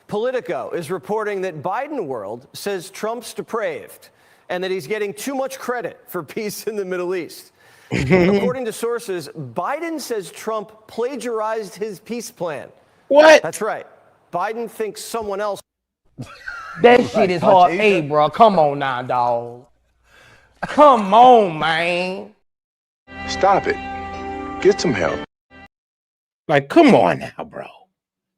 Politico is reporting that Biden World says Trump's depraved and that he's getting too much credit for peace in the Middle East. According to sources, Biden says Trump plagiarized his peace plan. What? That's right. Biden thinks someone else. That shit is hard. Hey, bro, come on now, dog. Come on, man. Stop it. Get some help. Like, come on now, bro.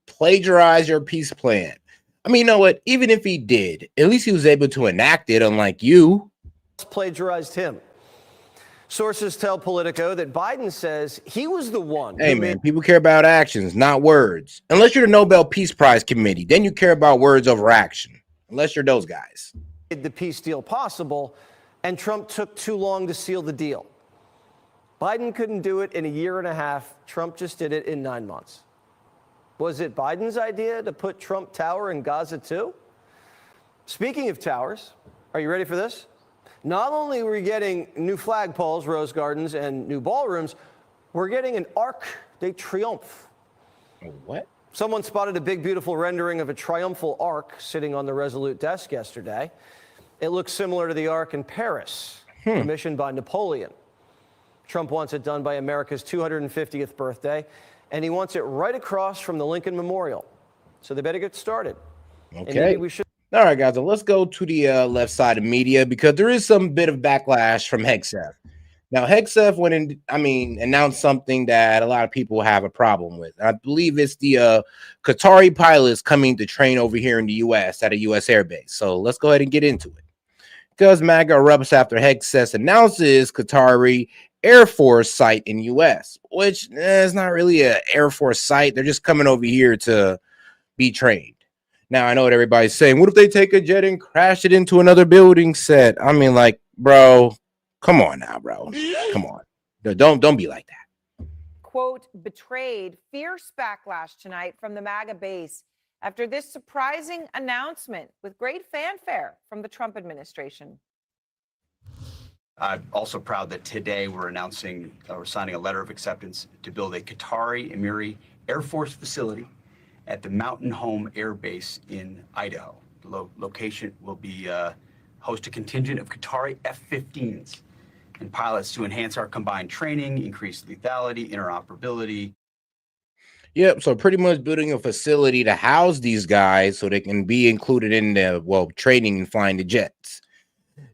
Plagiarize your peace plan. I mean, you know what? Even if he did, at least he was able to enact it, unlike you. Plagiarized him. Sources tell Politico that Biden says he was the one. Hey, man, people care about actions, not words. Unless you're the Nobel Peace Prize Committee, then you care about words over action. Unless you're those guys. Made the peace deal possible, and Trump took too long to seal the deal. Biden couldn't do it in a year and a half. Trump just did it in 9 months. Was it Biden's idea to put Trump Tower in Gaza too? Speaking of towers, are you ready for this? Not only are we getting new flagpoles, rose gardens, and new ballrooms, we're getting an Arc de Triomphe. What? Someone spotted a big, beautiful rendering of a triumphal arc sitting on the Resolute desk yesterday. It looks similar to the Arc in Paris, commissioned by Napoleon. Trump wants it done by America's 250th birthday, and he wants it right across from the Lincoln Memorial. So they better get started. And Okay. maybe we should. All right, guys. So let's go to the left side of media because there is some bit of backlash from Hegseth. Now, Hegseth announced something that a lot of people have a problem with. I believe it's the Qatari pilots coming to train over here in the U.S. at a U.S. air base. So let's go ahead and get into it. Because MAGA erupts after Hegseth announces Qatari Air Force site in U.S., which is not really an Air Force site. They're just coming over here to be trained. Now, I know what everybody's saying. What if they take a jet and crash it into another building set? I mean, like, bro, come on now, bro. Come on. Don't be like that. Quote, betrayed, fierce backlash tonight from the MAGA base after this surprising announcement with great fanfare from the Trump administration. I'm also proud that today we're announcing we're signing a letter of acceptance to build a Qatari Emiri Air Force facility at the Mountain Home Air Base in Idaho. The location will be host a contingent of Qatari F-15s and pilots to enhance our combined training, increase lethality, interoperability. Yep. So pretty much building a facility to house these guys so they can be included in the training and flying the jets.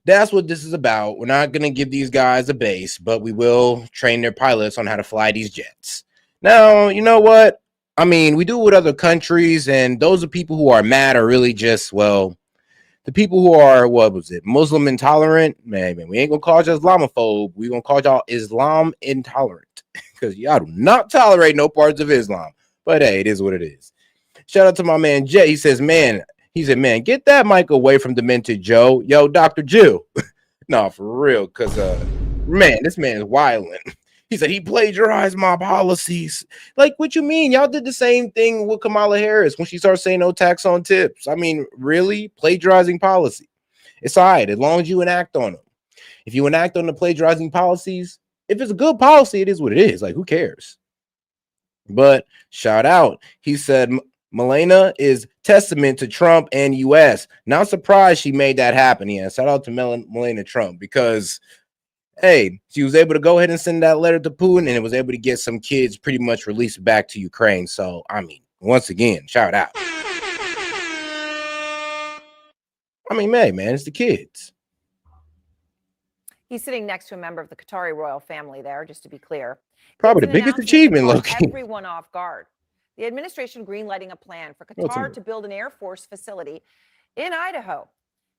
That's what this is about. We're not going to give these guys a base, but we will train their pilots on how to fly these jets. Now, you know what? I mean, we do it with other countries, and those are people who are mad are really just, the people who are, what was it, Muslim intolerant, man, we ain't gonna call you Islamophobe. We gonna call y'all Islam intolerant because y'all do not tolerate no parts of Islam. But hey, it is what it is. Shout out to my man Jay. He said, man, get that mic away from Demented Joe. Yo, Dr. Jew. No, for real, because man, this man is wilding. He said he plagiarized my policies. Like, what you mean? Y'all did the same thing with Kamala Harris when she started saying no tax on tips. I mean, really? Plagiarizing policy. It's all right, as long as you enact on them. If you enact on the plagiarizing policies, if it's a good policy, it is what it is. Like, who cares? But shout out. He said Melania is testament to Trump and US. Not surprised she made that happen. Yeah, shout out to Melania Trump because hey, she was able to go ahead and send that letter to Putin and it was able to get some kids pretty much released back to Ukraine. So, I mean, once again, shout out. I mean, man, it's the kids. He's sitting next to a member of the Qatari royal family there, just to be clear. Probably the biggest achievement, Loki. Everyone off guard. The administration greenlighting a plan for Qatar to build an Air Force facility in Idaho.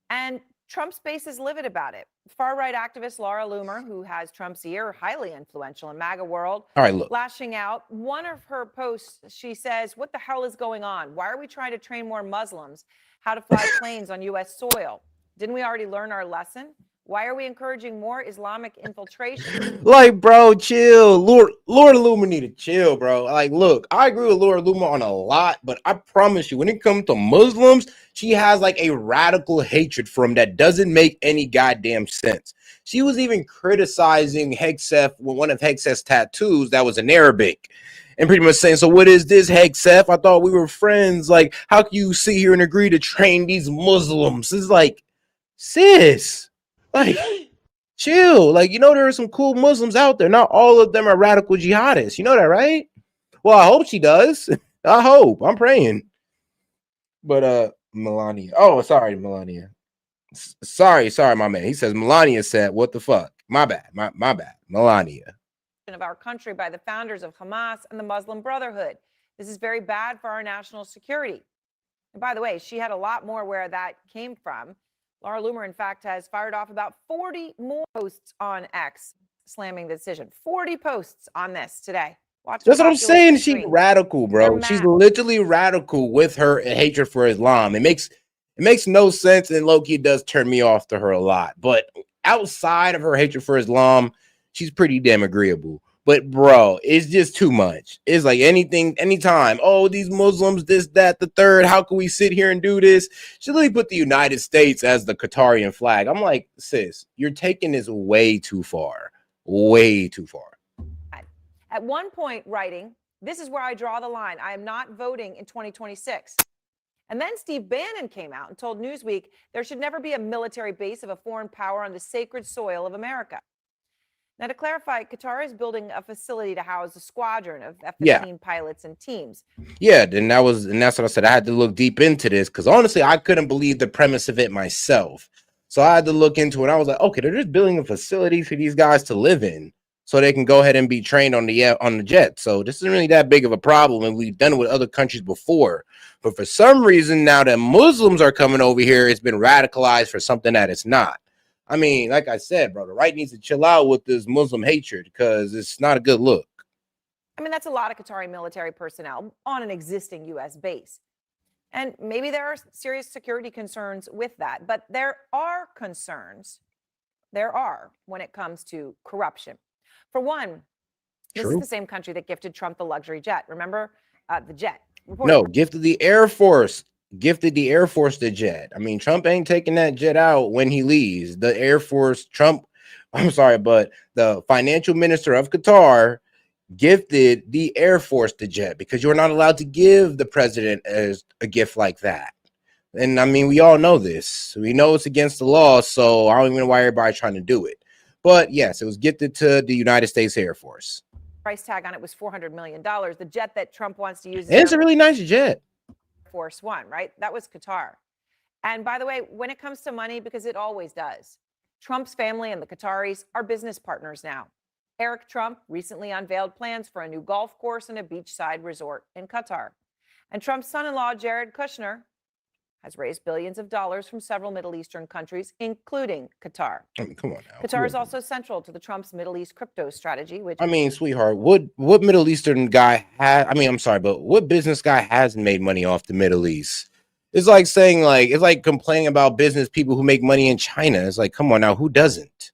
And Trump's base is livid about it. Far-right activist Laura Loomer, who has Trump's ear, highly influential in MAGA world, lashing out. One of her posts, she says, what the hell is going on? Why are we trying to train more Muslims how to fly planes on U.S. soil? Didn't we already learn our lesson? Why are we encouraging more Islamic infiltration? Like, bro, chill. Lord Loomer need to chill, bro. Like, look, I agree with Laura Loomer on a lot, but I promise you, when it comes to Muslims, she has like a radical hatred for them that doesn't make any goddamn sense. She was even criticizing Hegseth with one of Hegseth's tattoos that was in Arabic. And pretty much saying, so what is this, Hegseth? I thought we were friends. Like, how can you sit here and agree to train these Muslims? It's like, sis. Like, chill. Like, you know, there are some cool Muslims out there. Not all of them are radical jihadists. You know that, right? Well, I hope she does. I hope. I'm praying. But Melania. Oh, sorry, Melania. Sorry, my man. He says Melania said, what the fuck? My bad. My bad. Melania. Of our country by the founders of Hamas and the Muslim Brotherhood. This is very bad for our national security. And by the way, she had a lot more where that came from. Laura Loomer, in fact, has fired off about 40 more posts on X, slamming the decision. 40 posts on this today. Watch. That's what I'm saying. She's radical, bro. She's literally radical with her hatred for Islam. It makes no sense, and low-key does turn me off to her a lot. But outside of her hatred for Islam, she's pretty damn agreeable. But bro, it's just too much. It's like anytime. Oh, these Muslims, this, that, the third. How can we sit here and do this? She literally put the United States as the Qatarian flag. I'm like, sis, you're taking this way too far. Way too far. At one point, writing, this is where I draw the line. I am not voting in 2026. And then Steve Bannon came out and told Newsweek there should never be a military base of a foreign power on the sacred soil of America. Now, to clarify, Qatar is building a facility to house a squadron of F-15 pilots and teams. Yeah, that's what I said. I had to look deep into this because honestly, I couldn't believe the premise of it myself. So I had to look into it. I was like, okay, they're just building a facility for these guys to live in so they can go ahead and be trained on the jet. So this isn't really that big of a problem, and we've done it with other countries before. But for some reason, now that Muslims are coming over here, it's been radicalized for something that it's not. I mean, like I said, bro, the right needs to chill out with this Muslim hatred because it's not a good look. I mean, that's a lot of Qatari military personnel on an existing U.S. base. And maybe there are serious security concerns with that. But there are concerns. There are when it comes to corruption. For one, this is the same country that gifted Trump the luxury jet. Remember the jet? No, gifted the Air Force the jet. I mean, Trump ain't taking that jet out when he leaves. The Air Force, I'm sorry, but the financial minister of Qatar gifted the Air Force the jet because you're not allowed to give the president as a gift like that. And I mean, we all know this. We know it's against the law, so I don't even know why everybody's trying to do it. But yes, it was gifted to the United States Air Force. Price tag on it was $400 million. The jet that Trump wants to use. It's a really nice jet. Air Force One, right? That was Qatar. And by the way, when it comes to money, because it always does, Trump's family and the Qataris are business partners now. Eric Trump recently unveiled plans for a new golf course and a beachside resort in Qatar. And Trump's son-in-law, Jared Kushner, has raised billions of dollars from several Middle Eastern countries, including Qatar. I mean, come on now. Qatar is also central to the Trump's Middle East crypto strategy, which I mean, sweetheart, what Middle Eastern guy had? I mean, I'm sorry, but what business guy hasn't made money off the Middle East? It's like saying, like, it's like complaining about business people who make money in China. It's like, come on now, who doesn't?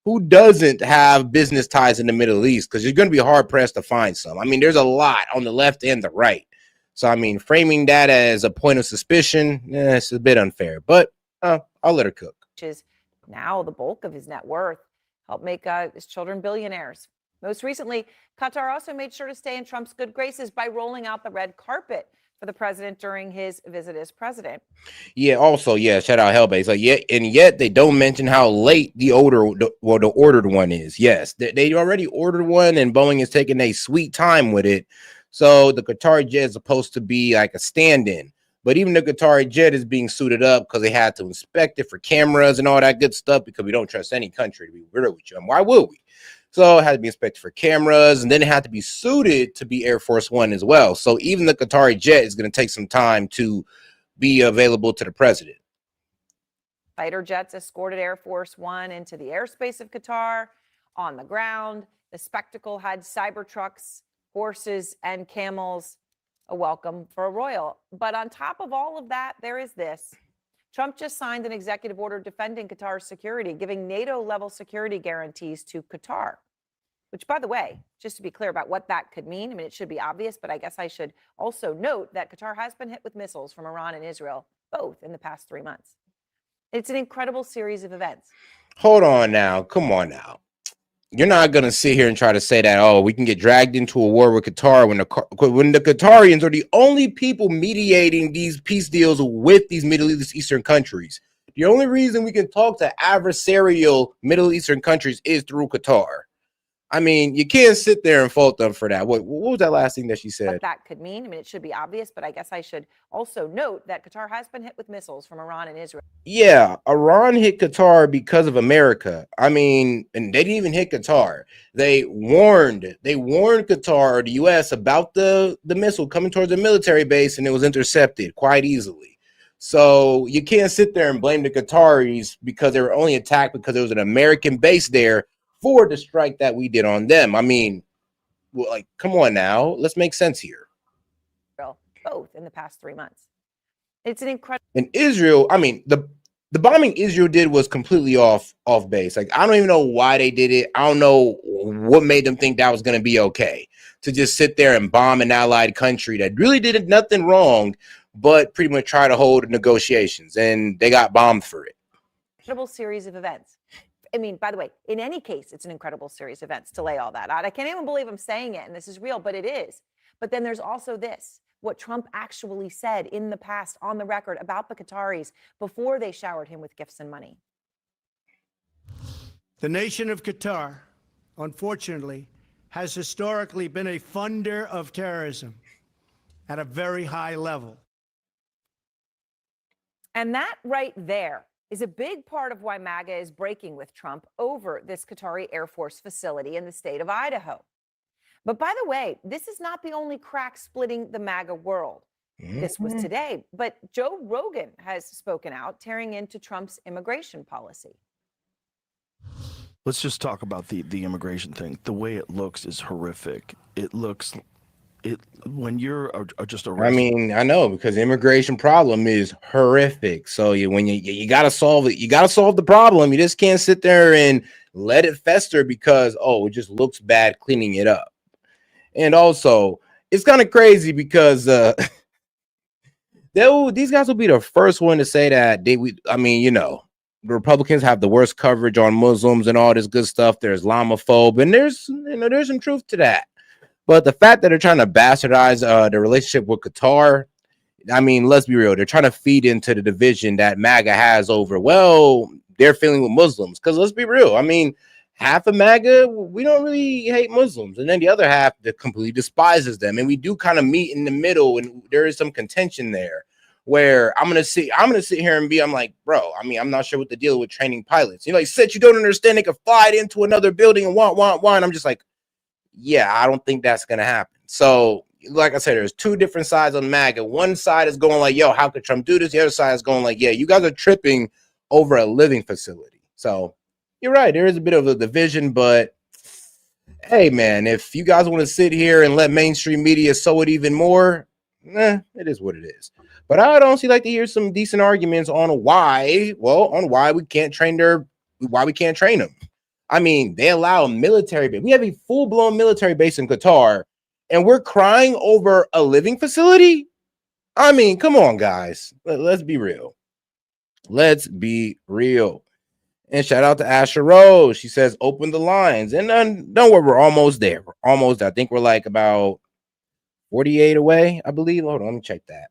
Who doesn't have business ties in the Middle East? Because you're going to be hard pressed to find some. I mean, there's a lot on the left and the right. So, I mean, framing that as a point of suspicion, it's a bit unfair, but I'll let her cook. is now the bulk of his net worth, helped make his children billionaires. Most recently, Qatar also made sure to stay in Trump's good graces by rolling out the red carpet for the president during his visit as president. Yeah, also, yeah, shout out Hellbase. Like, yeah, and yet they don't mention how late the ordered one is. Yes, they already ordered one, and Boeing is taking a sweet time with it. So the Qatari jet is supposed to be like a stand-in. But even the Qatari jet is being suited up because they had to inspect it for cameras and all that good stuff because we don't trust any country, to be real with you. And why would we? So it had to be inspected for cameras, and then it had to be suited to be Air Force One as well. So even the Qatari jet is going to take some time to be available to the president. Fighter jets escorted Air Force One into the airspace of Qatar. On the ground, the spectacle had cyber trucks, horses, and camels. A welcome for a royal. But on top of all of that, there is this. Trump just signed an executive order defending Qatar's security, giving NATO-level security guarantees to Qatar. Which, by the way, just to be clear about what that could mean, I mean, it should be obvious, but I guess I should also note that Qatar has been hit with missiles from Iran and Israel, both in the past 3 months. It's an incredible series of events. Hold on now. Come on now. You're not going to sit here and try to say that, oh, we can get dragged into a war with Qatar when the Qatarians are the only people mediating these peace deals with these Middle Eastern countries. The only reason we can talk to adversarial Middle Eastern countries is through Qatar. I mean, you can't sit there and fault them for that. What was that last thing that she said? What that could mean, I mean, it should be obvious, but I guess I should also note that Qatar has been hit with missiles from Iran and Israel. Yeah, Iran hit Qatar because of America. I mean, and they didn't even hit Qatar. They warned Qatar or the U.S. about the missile coming towards the military base, and it was intercepted quite easily. So you can't sit there and blame the Qataris because they were only attacked because there was an American base there for the strike that we did on them. I mean, well, like, come on now, let's make sense here. Both in the past 3 months. It's an incredible. In Israel, I mean, the bombing Israel did was completely off base. Like, I don't even know why they did it. I don't know what made them think that was going to be okay to just sit there and bomb an allied country that really did nothing wrong, but pretty much try to hold negotiations, and they got bombed for it. Incredible series of events. I mean, by the way, in any case, it's an incredible series of events to lay all that out. I can't even believe I'm saying it, and this is real, but it is. But then there's also this, what Trump actually said in the past on the record about the Qataris before they showered him with gifts and money. The nation of Qatar, unfortunately, has historically been a funder of terrorism at a very high level. And that right there is a big part of why MAGA is breaking with Trump over this Qatari Air Force facility in the state of Idaho. But by the way, this is not the only crack splitting the MAGA world. This was today, but Joe Rogan has spoken out, tearing into Trump's immigration policy. Let's just talk about the immigration thing. The way it looks is horrific. It looks when you're just arrested. I mean, I know, because the immigration problem is horrific. So when you got to solve it, you got to solve the problem. You just can't sit there and let it fester because, oh, it just looks bad cleaning it up. And also, it's kind of crazy because these guys will be the first one to say that I mean, you know, the Republicans have the worst coverage on Muslims and all this good stuff. They're Islamophobe, and there's some truth to that. But the fact that they're trying to bastardize the relationship with Qatar, I mean, let's be real. They're trying to feed into the division that MAGA has over, well, they're feeling with Muslims. Because let's be real. I mean, half of MAGA, we don't really hate Muslims. And then the other half that completely despises them. And we do kind of meet in the middle, and there is some contention there where I'm gonna sit here and I'm like, bro, I mean, I'm not sure what the deal with training pilots. You know, like, said you don't understand they could fly it into another building and want. I'm just like, yeah, I don't think that's gonna happen. So like I said, there's two different sides on MAGA. One side is going like, yo, how could Trump do this? The other side is going like, yeah, you guys are tripping over a living facility. So you're right. There is a bit of a division, but hey, man, if you guys want to sit here and let mainstream media sow it even more, it is what it is. But I'd honestly like to hear some decent arguments on why we can't train them. I mean, they allow a military base. We have a full-blown military base in Qatar, and we're crying over a living facility? I mean, come on, guys. Let's be real. Let's be real. And shout out to Asher Rose. She says, open the lines. And then, don't worry, we're almost there. We're almost there. I think we're like about 48 away, I believe. Hold on, let me check that.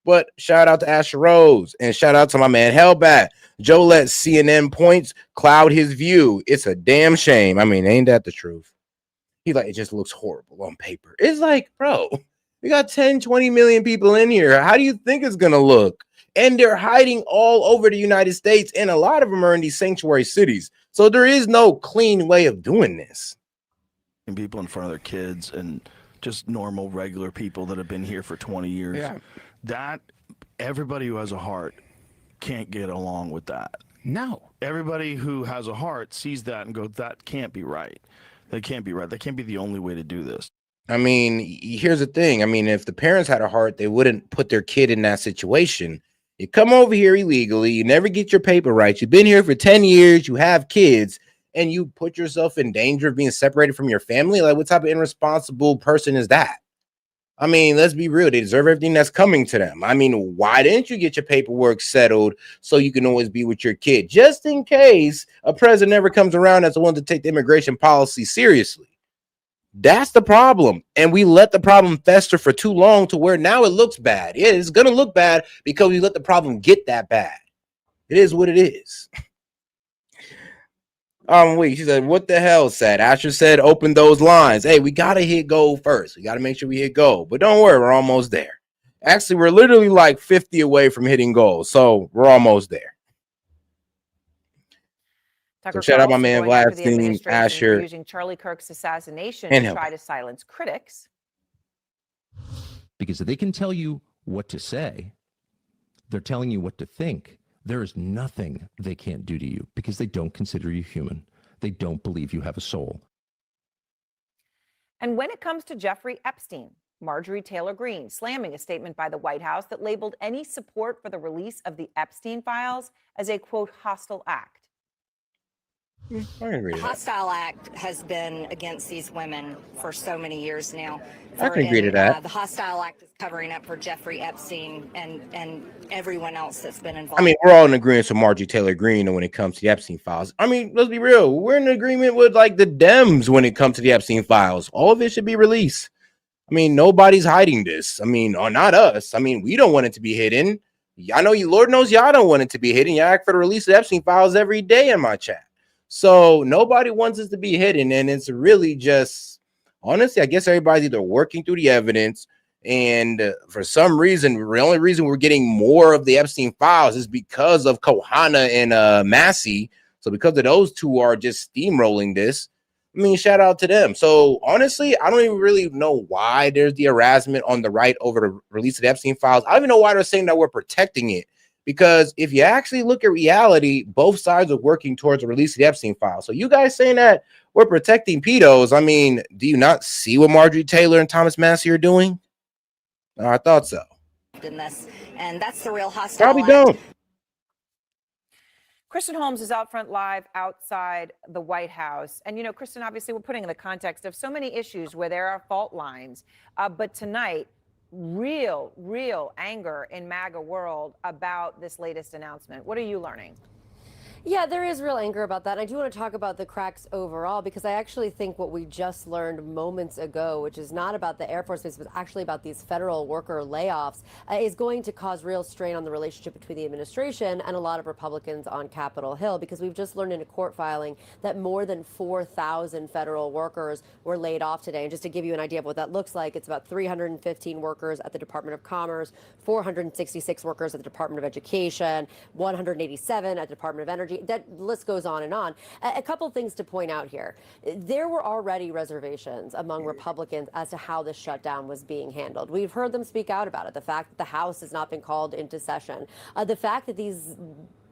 But shout out to Asher Rose. And shout out to my man Hellbat. Joe let CNN points cloud his view. It's a damn shame. I mean, ain't that the truth? He's like, it just looks horrible on paper. It's like, bro, we got 10, 20 million people in here. How do you think it's going to look? And they're hiding all over the United States, and a lot of them are in these sanctuary cities. So there is no clean way of doing this. And people in front of their kids and just normal, regular people that have been here for 20 years. Yeah. That, everybody who has a heart can't get along with that. No. Everybody who has a heart sees that and goes, that can't be right. That can't be right. That can't be the only way to do this. I mean, here's the thing. I mean, if the parents had a heart, they wouldn't put their kid in that situation. You come over here illegally, you never get your paper right. You've been here for 10 years, you have kids, and you put yourself in danger of being separated from your family. Like, what type of irresponsible person is that? I mean, let's be real. They deserve everything that's coming to them. I mean, why didn't you get your paperwork settled so you can always be with your kid? Just in case a president never comes around that's the one to take the immigration policy seriously. That's the problem. And we let the problem fester for too long to where now it looks bad. Yeah, it's going to look bad because we let the problem get that bad. It is what it is. Wait, she said, what the hell, Sad? Asher said, open those lines. Hey, we got to hit goal first. We got to make sure we hit goal. But don't worry, we're almost there. Actually, we're literally like 50 away from hitting goal. So we're almost there. Tucker So shout out my Carlson man going after the Vladimir administration for Asher using Charlie Kirk's assassination and to him. try to silence critics. Because they can tell you what to say. They're telling you what to think. There is nothing they can't do to you because they don't consider you human. They don't believe you have a soul. And when it comes to Jeffrey Epstein, Marjorie Taylor Greene slamming a statement by the White House that labeled any support for the release of the Epstein files as a, quote, hostile act. I can agree The to that. hostile act has been against these women for so many years now. I can agree to that. The hostile act is covering up for Jeffrey Epstein and everyone else that's been involved. I mean, we're all in agreement with Marjorie Taylor Greene when it comes to the Epstein files. I mean, let's be real. We're in agreement with like the Dems when it comes to the Epstein files. All of it should be released. I mean, nobody's hiding this. I mean, or not us. I mean, we don't want it to be hidden. I know you, Lord knows y'all don't want it to be hidden. You ask for the release of Epstein files every day in my chat. So nobody wants us to be hidden. And it's really just, honestly, I guess everybody's either working through the evidence, and for some reason, the only reason we're getting more of the Epstein files is because of Kohana and Massey. So because of those two are just steamrolling this, I mean, shout out to them. So honestly, I don't even really know why there's the harassment on the right over the release of the Epstein files. I don't even know why they're saying that we're protecting it. Because if you actually look at reality, both sides are working towards the release of the Epstein files. So you guys saying that we're protecting pedos, I mean, do you not see what Marjorie Taylor and Thomas Massey are doing? I thought so. in this, and that's the real hostile Probably act. don't. Kristen Holmes is out front live outside the White House. And, you know, Kristen, obviously, we're putting in the context of so many issues where there are fault lines. But tonight, real anger in MAGA world about this latest announcement. What are you learning? Yeah, there is real anger about that. And I do want to talk about the cracks overall, because I actually think what we just learned moments ago, which is not about the Air Force Base, but actually about these federal worker layoffs, is going to cause real strain on the relationship between the administration and a lot of Republicans on Capitol Hill, because we've just learned in a court filing that more than 4,000 federal workers were laid off today. And just to give you an idea of what that looks like, it's about 315 workers at the Department of Commerce, 466 workers at the Department of Education, 187 at the Department of Energy. that list goes on and on. A couple things to point out here. There were already reservations among Republicans as to how this shutdown was being handled. We've heard them speak out about it. The fact that the House has not been called into session. The fact that these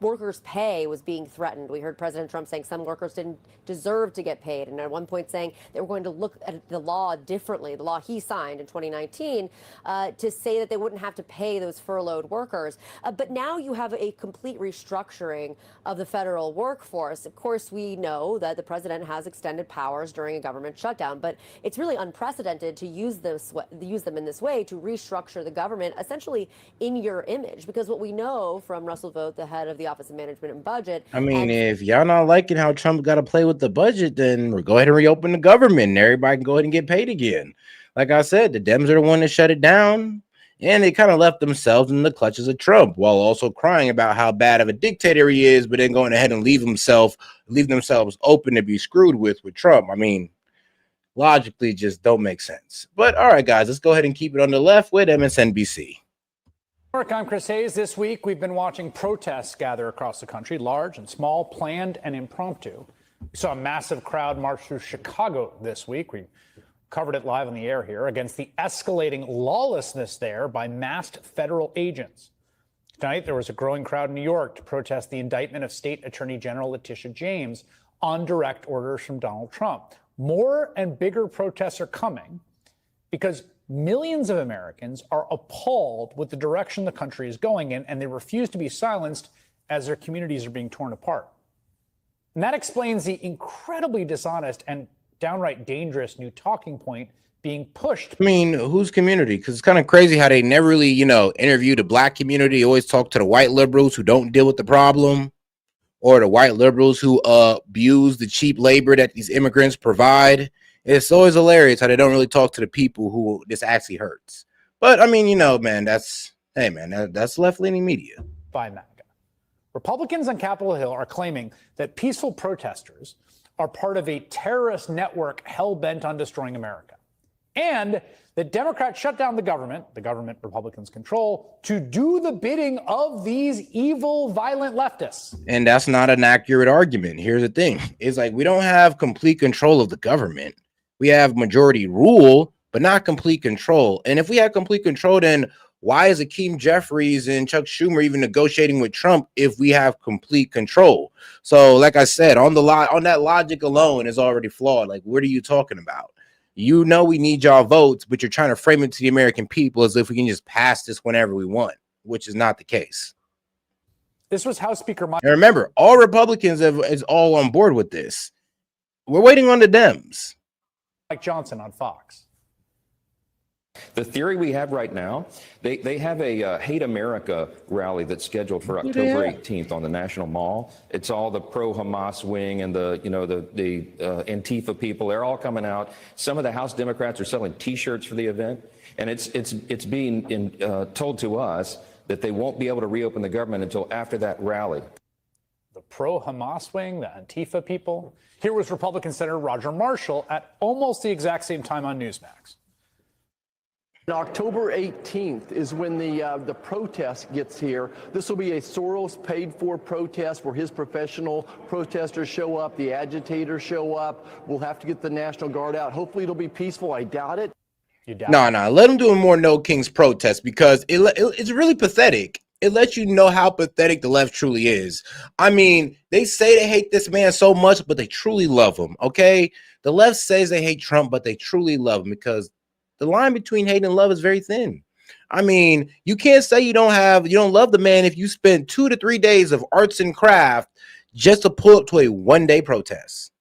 workers' pay was being threatened. We heard President Trump saying some workers didn't deserve to get paid, and at one point saying they were going to look at the law differently, the law he signed in 2019, to say that they wouldn't have to pay those furloughed workers. But now you have a complete restructuring of the federal workforce. Of course, we know that the president has extended powers during a government shutdown, but it's really unprecedented to use them in this way to restructure the government essentially in your image. Because what we know from Russell Vought, the head of the Office of Management and Budget. I mean, if y'all not liking how Trump got to play with the budget, then we'll go ahead and reopen the government and everybody can go ahead and get paid again. Like I said, the Dems are the one that shut it down, and they kind of left themselves in the clutches of Trump while also crying about how bad of a dictator he is, but then going ahead and leave themselves open to be screwed with Trump. I mean, logically just don't make sense. But all right, guys, let's go ahead and keep it on the left with MSNBC. I'm Chris Hayes. This week, we've been watching protests gather across the country, large and small, planned and impromptu. We saw a massive crowd march through Chicago this week. We covered it live on the air here against the escalating lawlessness there by masked federal agents. Tonight, there was a growing crowd in New York to protest the indictment of State Attorney General Letitia James on direct orders from Donald Trump. More and bigger protests are coming because millions of Americans are appalled with the direction the country is going in, and they refuse to be silenced as their communities are being torn apart. And that explains the incredibly dishonest and downright dangerous new talking point being pushed. I mean, whose community? Because it's kind of crazy how they never really, interview the black community. They always talk to the white liberals who don't deal with the problem, or the white liberals who abuse the cheap labor that these immigrants provide. It's always hilarious how they don't really talk to the people who this actually hurts. But I mean, man, that's left-leaning media. By MAGA. Republicans on Capitol Hill are claiming that peaceful protesters are part of a terrorist network hell-bent on destroying America. And that Democrats shut down the government Republicans control, to do the bidding of these evil, violent leftists. And that's not an accurate argument. Here's the thing. It's like we don't have complete control of the government. We have majority rule, but not complete control. And if we had complete control, then why is Hakeem Jeffries and Chuck Schumer even negotiating with Trump if we have complete control? So, like I said, on that logic alone is already flawed. Like, what are you talking about? We need y'all votes, but you're trying to frame it to the American people as if we can just pass this whenever we want, which is not the case. This was House Speaker Mike. And remember, all Republicans is all on board with this. We're waiting on the Dems. Mike Johnson on Fox. The theory we have right now, they have a Hate America rally that's scheduled for October 18th on the National Mall. It's all the pro-Hamas wing and the Antifa people. They're all coming out. Some of the House Democrats are selling T-shirts for the event, and it's being told to us that they won't be able to reopen the government until after that rally. The pro-Hamas wing, the Antifa people. Here was Republican Senator Roger Marshall at almost the exact same time on Newsmax. October 18th is when the protest gets here. This will be a Soros paid-for protest where his professional protesters show up, the agitators show up. We'll have to get the National Guard out. Hopefully it'll be peaceful. I doubt it. You doubt it? No. Let them do a more No Kings protest because it's really pathetic. It lets you know how pathetic the left truly is. I mean, they say they hate this man so much, but they truly love him, okay? The left says they hate Trump, but they truly love him because the line between hate and love is very thin. I mean, you can't say you don't love the man if you spend 2 to 3 days of arts and craft just to pull up to a one-day protest.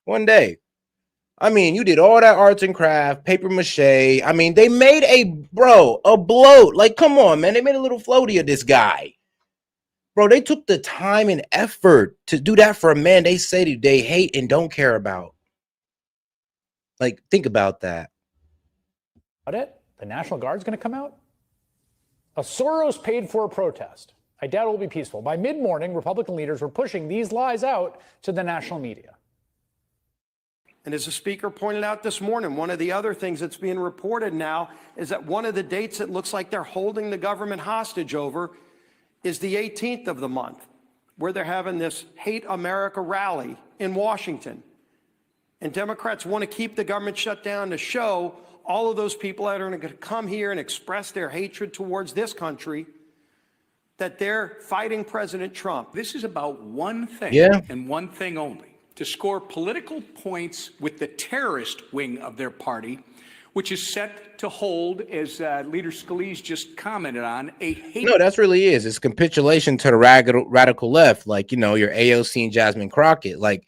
One day. I mean, you did all that arts and craft, paper mache. I mean, they made a bloat. Like, come on, man. They made a little floaty of this guy. Bro, they took the time and effort to do that for a man they say they hate and don't care about. Like, think about that. The National Guard's going to come out? A Soros paid-for protest. I doubt it will be peaceful. By mid-morning, Republican leaders were pushing these lies out to the national media. And as the speaker pointed out this morning, one of the other things that's being reported now is that one of the dates that looks like they're holding the government hostage over is the 18th of the month. where they're having this Hate America rally in Washington. And Democrats want to keep the government shut down to show all of those people that are going to come here and express their hatred towards this country that they're fighting President Trump. This is about one thing and one thing only, to score political points with the terrorist wing of their party, which is set to hold, as Leader Scalise just commented on, a hate. No, that's really is. It's capitulation to the radical left, like, you know, your AOC and Jasmine Crockett. Like,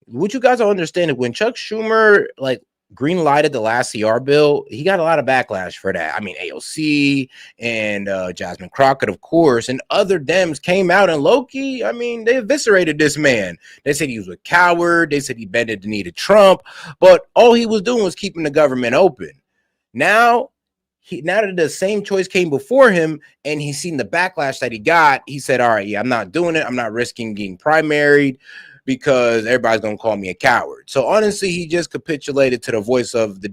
what you guys don't understand is when Chuck Schumer, like, green lighted the last CR bill, he got a lot of backlash for that. I mean, AOC and Jasmine Crockett, of course, and other Dems came out, and low-key, I mean, they eviscerated this man. They said he was a coward. They said he bended the knee to Trump, but all he was doing was keeping the government open. Now that the same choice came before him and he's seen the backlash that he got, he said, all right, yeah, I'm not doing it. I'm not risking getting primaried because everybody's going to call me a coward. So honestly, he just capitulated to the voice of the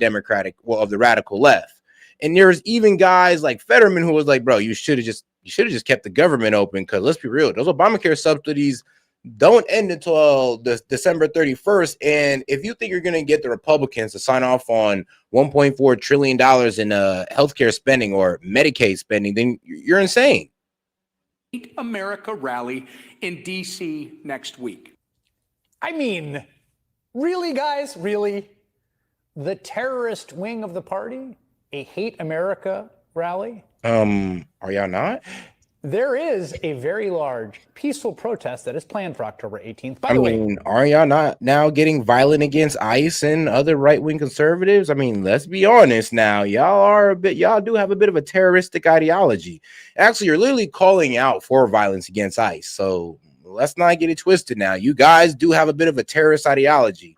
of the radical left. And there's even guys like Fetterman who was like, bro, you should have just kept the government open, because let's be real, those Obamacare subsidies don't end until December 31st. And if you think you're going to get the Republicans to sign off on $1.4 trillion in healthcare spending or Medicaid spending, then you're insane. Hate America rally in D.C. next week. I mean, really, guys? Really? The terrorist wing of the party? A Hate America rally? Are y'all not? There is a very large peaceful protest that is planned for October 18th. By the way, are y'all not now getting violent against ICE and other right-wing conservatives? I mean, let's be honest now. Y'all do have a bit of a terroristic ideology. Actually, you're literally calling out for violence against ICE. So let's not get it twisted now. You guys do have a bit of a terrorist ideology.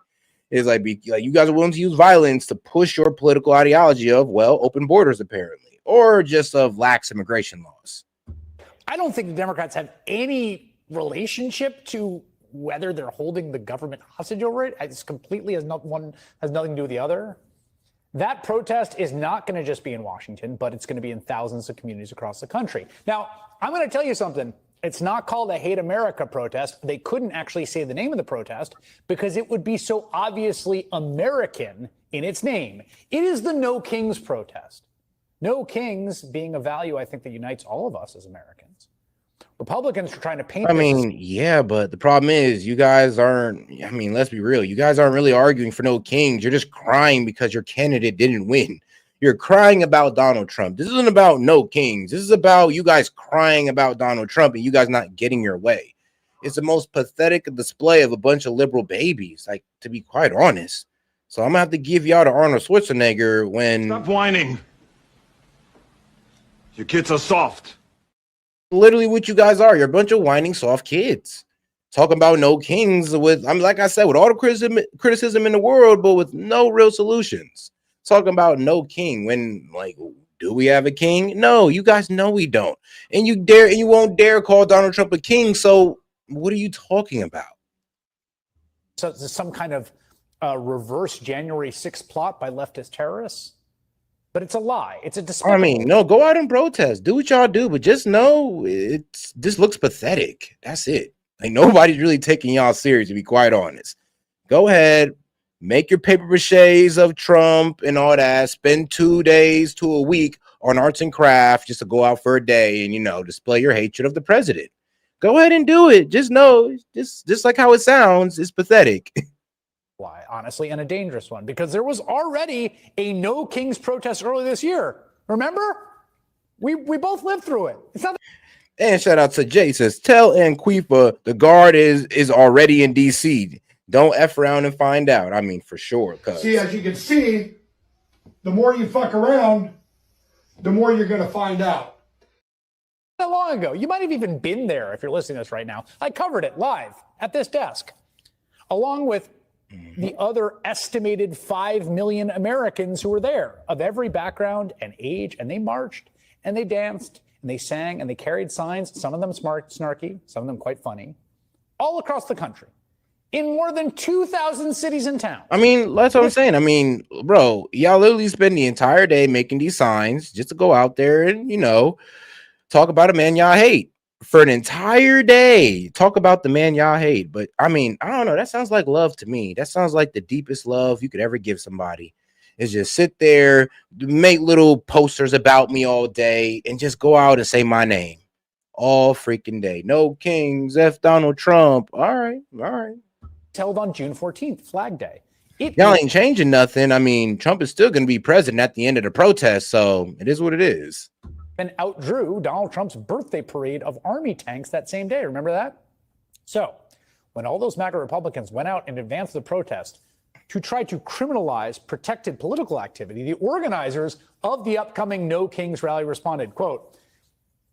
It's like you guys are willing to use violence to push your political ideology of, well, open borders, apparently, or just of lax immigration laws. I don't think the Democrats have any relationship to whether they're holding the government hostage over it. It's completely one has nothing to do with the other. That protest is not going to just be in Washington, but it's going to be in thousands of communities across the country. Now, I'm going to tell you something. It's not called a Hate America protest. They couldn't actually say the name of the protest because it would be so obviously American in its name. It is the No Kings protest. No Kings being a value, I think, that unites all of us as Americans. Republicans are trying to paint. I mean, yeah, but the problem is you guys aren't. I mean, let's be real. You guys aren't really arguing for no kings. You're just crying because your candidate didn't win. You're crying about Donald Trump. This isn't about no kings. This is about you guys crying about Donald Trump and you guys not getting your way. It's the most pathetic display of a bunch of liberal babies, like, to be quite honest. So I'm gonna have to give y'all to Arnold Schwarzenegger when. Stop whining. Your kids are soft. Literally what you guys are. You're a bunch of whining soft kids. Talking about no kings with, like I said, with all the criticism in the world, but with no real solutions. Talking about no king when, like, do we have a king? No, you guys know we don't. And you won't dare call Donald Trump a king. So what are you talking about? So it's some kind of reverse January 6th plot by leftist terrorists. But it's a lie. It's a despicable. I mean, no, go out and protest. Do what y'all do, but just know this looks pathetic. That's it. Like, nobody's really taking y'all serious, to be quite honest. Go ahead, make your paper maches of Trump and all that. Spend 2 days to a week on arts and crafts just to go out for a day and, display your hatred of the president. Go ahead and do it. Just know, just like how it sounds, it's pathetic. Lie, honestly, and a dangerous one, because there was already a No Kings protest earlier this year. Remember? We both lived through it. It's not. And shout out to Jay, says, tell Anquifa the guard is already in DC. Don't F around and find out. I mean, for sure. See, as you can see, the more you fuck around, the more you're going to find out. Not long ago. You might have even been there if you're listening to this right now. I covered it live at this desk, along with the other estimated 5 million Americans who were there, of every background and age, and they marched and they danced and they sang and they carried signs, some of them snarky, some of them quite funny, all across the country, in more than 2,000 cities and towns. I mean, that's what I'm saying. I mean, bro, y'all literally spend the entire day making these signs just to go out there and, talk about a man y'all hate. for an entire day, talk about the man y'all hate. But I mean, I don't know. That sounds like love to me. That sounds like the deepest love you could ever give somebody. Is just sit there, make little posters about me all day, and just go out and say my name all freaking day. No kings, F Donald Trump. All right, all right. Held on June 14th, Flag Day. Y'all ain't changing nothing. I mean, Trump is still going to be president at the end of the protest, so it is what it is. And outdrew Donald Trump's birthday parade of army tanks that same day. Remember that? So when all those MAGA Republicans went out in advance of the protest to try to criminalize protected political activity, the organizers of the upcoming No Kings rally responded, quote,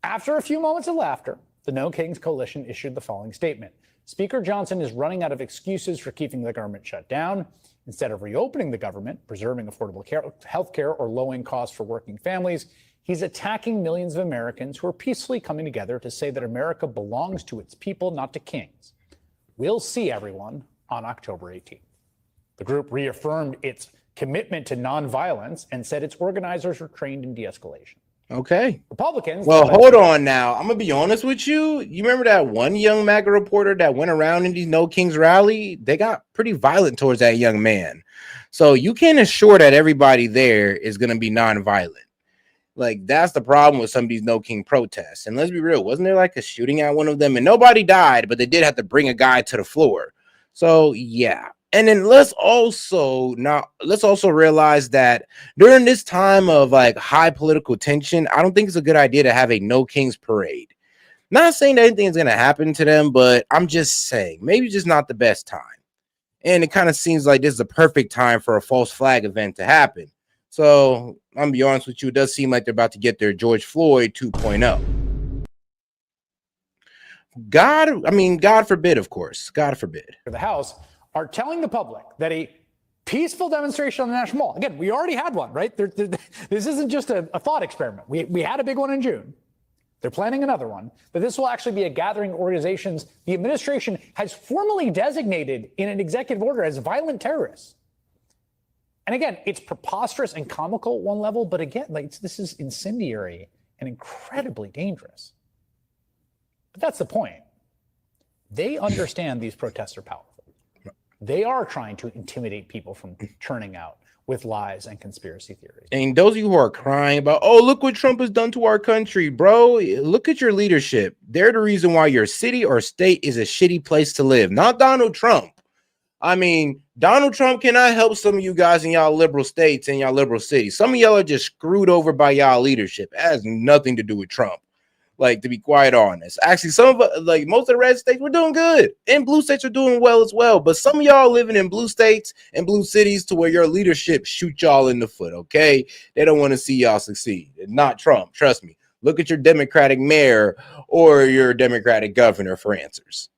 after a few moments of laughter, the No Kings coalition issued the following statement. Speaker Johnson is running out of excuses for keeping the government shut down. Instead of reopening the government, preserving affordable health care, or lowering costs for working families, he's attacking millions of Americans who are peacefully coming together to say that America belongs to its people, not to kings. We'll see everyone on October 18th. The group reaffirmed its commitment to nonviolence and said its organizers were trained in de-escalation. Okay. Republicans. Well, hold on now. I'm gonna be honest with you. You remember that one young MAGA reporter that went around in these No Kings rally? They got pretty violent towards that young man. So you can't assure that everybody there is gonna be nonviolent. Like, that's the problem with some of these No King protests. And let's be real, wasn't there like a shooting at one of them? And nobody died, but they did have to bring a guy to the floor. So yeah. And then let's also realize that during this time of like high political tension, I don't think it's a good idea to have a No Kings parade. Not saying that anything is going to happen to them, but I'm just saying maybe just not the best time. And it kind of seems like this is the perfect time for a false flag event to happen. So I'm gonna be honest with you, it does seem like they're about to get their George Floyd 2.0. God forbid, of course. God forbid. The House are telling the public that a peaceful demonstration on the National Mall, again, we already had one, right? This isn't just a thought experiment. We had a big one in June. They're planning another one, but this will actually be a gathering of organizations the administration has formally designated in an executive order as violent terrorists. And again, it's preposterous and comical at one level, but again, this is incendiary and incredibly dangerous. But that's the point. They understand these protests are powerful. They are trying to intimidate people from turning out with lies and conspiracy theories. And those of you who are crying about, oh, look what Trump has done to our country, bro. Look at your leadership. They're the reason why your city or state is a shitty place to live, not Donald Trump. I mean, Donald Trump cannot help some of you guys in y'all liberal states and y'all liberal cities. Some of y'all are just screwed over by y'all leadership. It has nothing to do with Trump. Like, to be quite honest, actually, some of most of the red states were doing good, and blue states are doing well as well. But some of y'all living in blue states and blue cities to where your leadership shoot y'all in the foot. Okay, they don't want to see y'all succeed. Not Trump. Trust me. Look at your Democratic mayor or your Democratic governor for answers.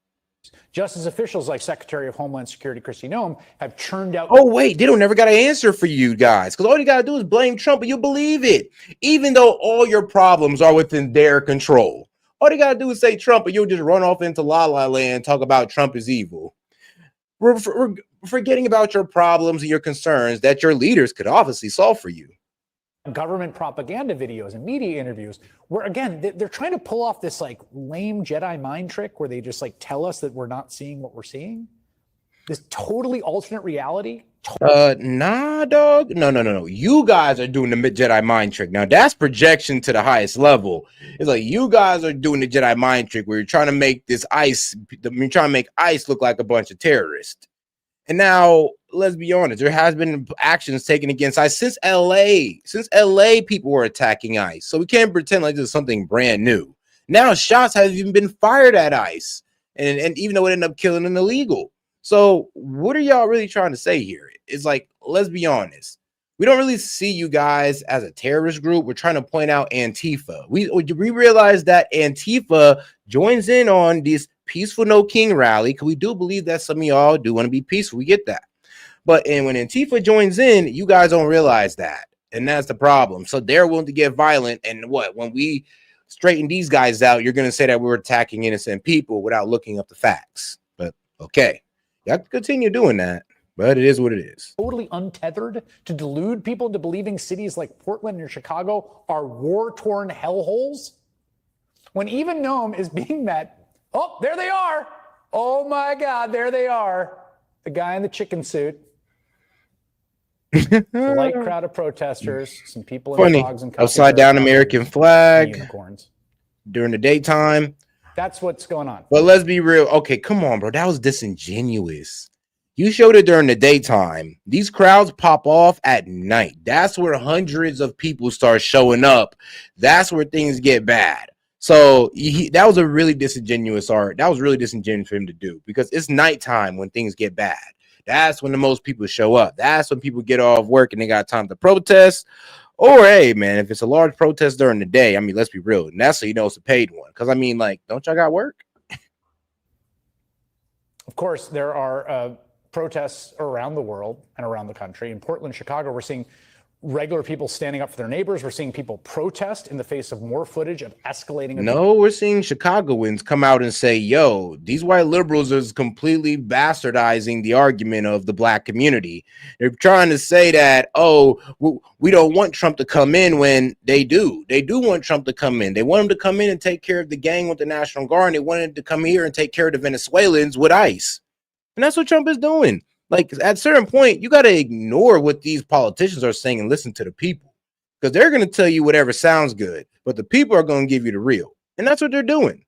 Just as officials like Secretary of Homeland Security Kristi Noem have churned out. Oh, wait, they don't never got an answer for you guys, because all you got to do is blame Trump and you'll believe it, even though all your problems are within their control. All they got to do is say Trump and you'll just run off into La La Land and talk about Trump is evil. We're forgetting about your problems and your concerns that your leaders could obviously solve for you. Government propaganda videos and media interviews where, again, they're trying to pull off this like lame Jedi mind trick where they just like tell us that we're not seeing what we're seeing. This totally alternate reality. Nah, dog. No. You guys are doing the Jedi mind trick. Now that's projection to the highest level. It's like you guys are doing the Jedi mind trick where you're trying to make ICE look like a bunch of terrorists. And now, let's be honest, there has been actions taken against ICE since LA. Since LA, people were attacking ICE. So we can't pretend like this is something brand new. Now, shots have even been fired at ICE. And even though it ended up killing an illegal. So what are y'all really trying to say here? It's like, let's be honest. We don't really see you guys as a terrorist group. We're trying to point out Antifa. We realize that Antifa joins in on this peaceful No King rally, because we do believe that some of y'all do want to be peaceful. We get that. But when Antifa joins in, you guys don't realize that. And that's the problem. So they're willing to get violent. And when we straighten these guys out, you're going to say that we're attacking innocent people without looking up the facts. But okay, you have to continue doing that. But it is what it is. Totally untethered to delude people into believing cities like Portland and Chicago are war-torn hellholes. when even Noam is being met. Oh, there they are. Oh my God, there they are. The guy in the chicken suit. A light crowd of protesters, some people in Funny. frogs and Upside down American flag unicorns during the daytime. That's what's going on. But let's be real. Okay, come on, bro. That was disingenuous. You showed it during the daytime. These crowds pop off at night. That's where hundreds of people start showing up. That's where things get bad. So that was a really disingenuous art. That was really disingenuous for him to do because it's nighttime when things get bad. That's when the most people show up. That's when people get off work and they got time to protest. Or, hey, man, if it's a large protest during the day, I mean, let's be real. And that's so you know it's a paid one. Because, I mean, like, don't y'all got work? Of course, there are protests around the world and around the country. In Portland, Chicago, we're seeing regular people standing up for their neighbors. We're seeing people protest in the face of more footage of escalating. No, we're seeing Chicagoans come out and say, yo, these white liberals is completely bastardizing the argument of the black community. They're trying to say that, oh, we don't want Trump to come in when they do. They do want Trump to come in. They want him to come in and take care of the gang with the National Guard. And they wanted to come here and take care of the Venezuelans with ICE. And that's what Trump is doing. Like, at a certain point, you got to ignore what these politicians are saying and listen to the people. Because they're going to tell you whatever sounds good, but the people are going to give you the real. And that's what they're doing.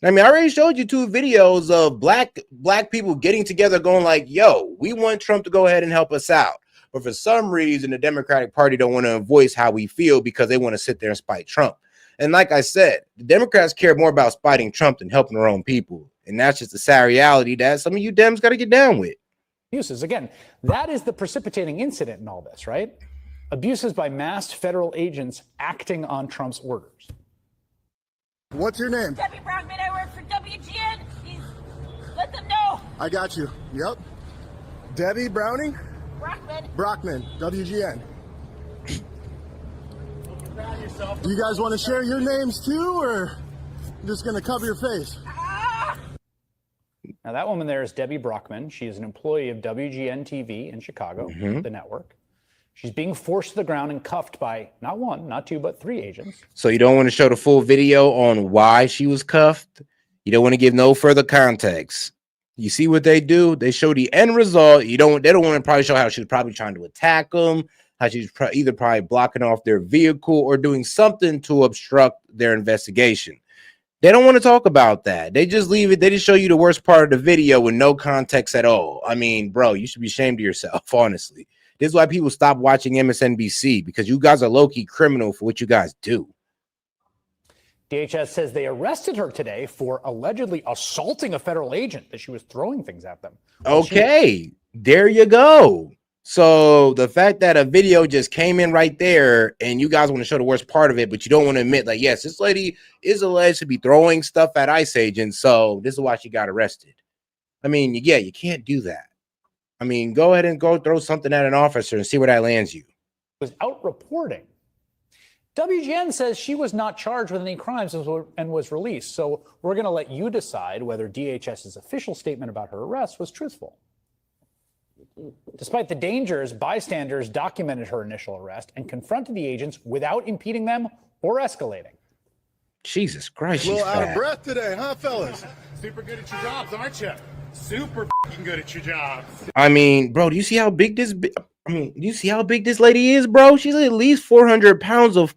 I mean, I already showed you 2 videos of black people getting together going like, yo, we want Trump to go ahead and help us out. But for some reason, the Democratic Party don't want to voice how we feel because they want to sit there and spite Trump. And like I said, the Democrats care more about spiting Trump than helping their own people. And that's just a sad reality that some of you Dems got to get down with. Abuses. Again, that is the precipitating incident in all this, right? Abuses by masked federal agents acting on Trump's orders. What's your name? Debbie Brockman, I work for WGN. Let them know. I got you. Yep. Debbie Browning? Brockman, WGN. Do you guys want to share your names too, or just going to cover your face? Now, that woman there is Debbie Brockman. She is an employee of WGN TV in Chicago, the network. She's being forced to the ground and cuffed by not 1, not 2, but 3 agents. So you don't want to show the full video on why she was cuffed? You don't want to give no further context. You see what they do? They show the end result. They don't want to probably show how she was probably trying to attack them, how she's either probably blocking off their vehicle or doing something to obstruct their investigation. They don't want to talk about that. They just leave it. They just show you the worst part of the video with no context at all. I mean, bro, you should be ashamed of yourself, honestly. This is why people stop watching MSNBC, because you guys are low-key criminal for what you guys do. DHS says they arrested her today for allegedly assaulting a federal agent, that she was throwing things at them. Okay, there you go. So the fact that a video just came in right there and you guys want to show the worst part of it, but you don't want to admit, like, yes, this lady is alleged to be throwing stuff at ICE agents, so this is why she got arrested. I mean, yeah, you can't do that. I mean, go ahead and go throw something at an officer and see where that lands you. Was out reporting. WGN says she was not charged with any crimes and was released. So we're going to let you decide whether DHS's official statement about her arrest was truthful. Despite the dangers, bystanders documented her initial arrest and confronted the agents without impeding them or escalating. Jesus Christ. A little out of fat. breath today, huh, fellas? Super good at your jobs, aren't you? Super good at your jobs. I mean, bro, do you see how big this? Do you see how big this lady is, bro? She's at least 400 pounds of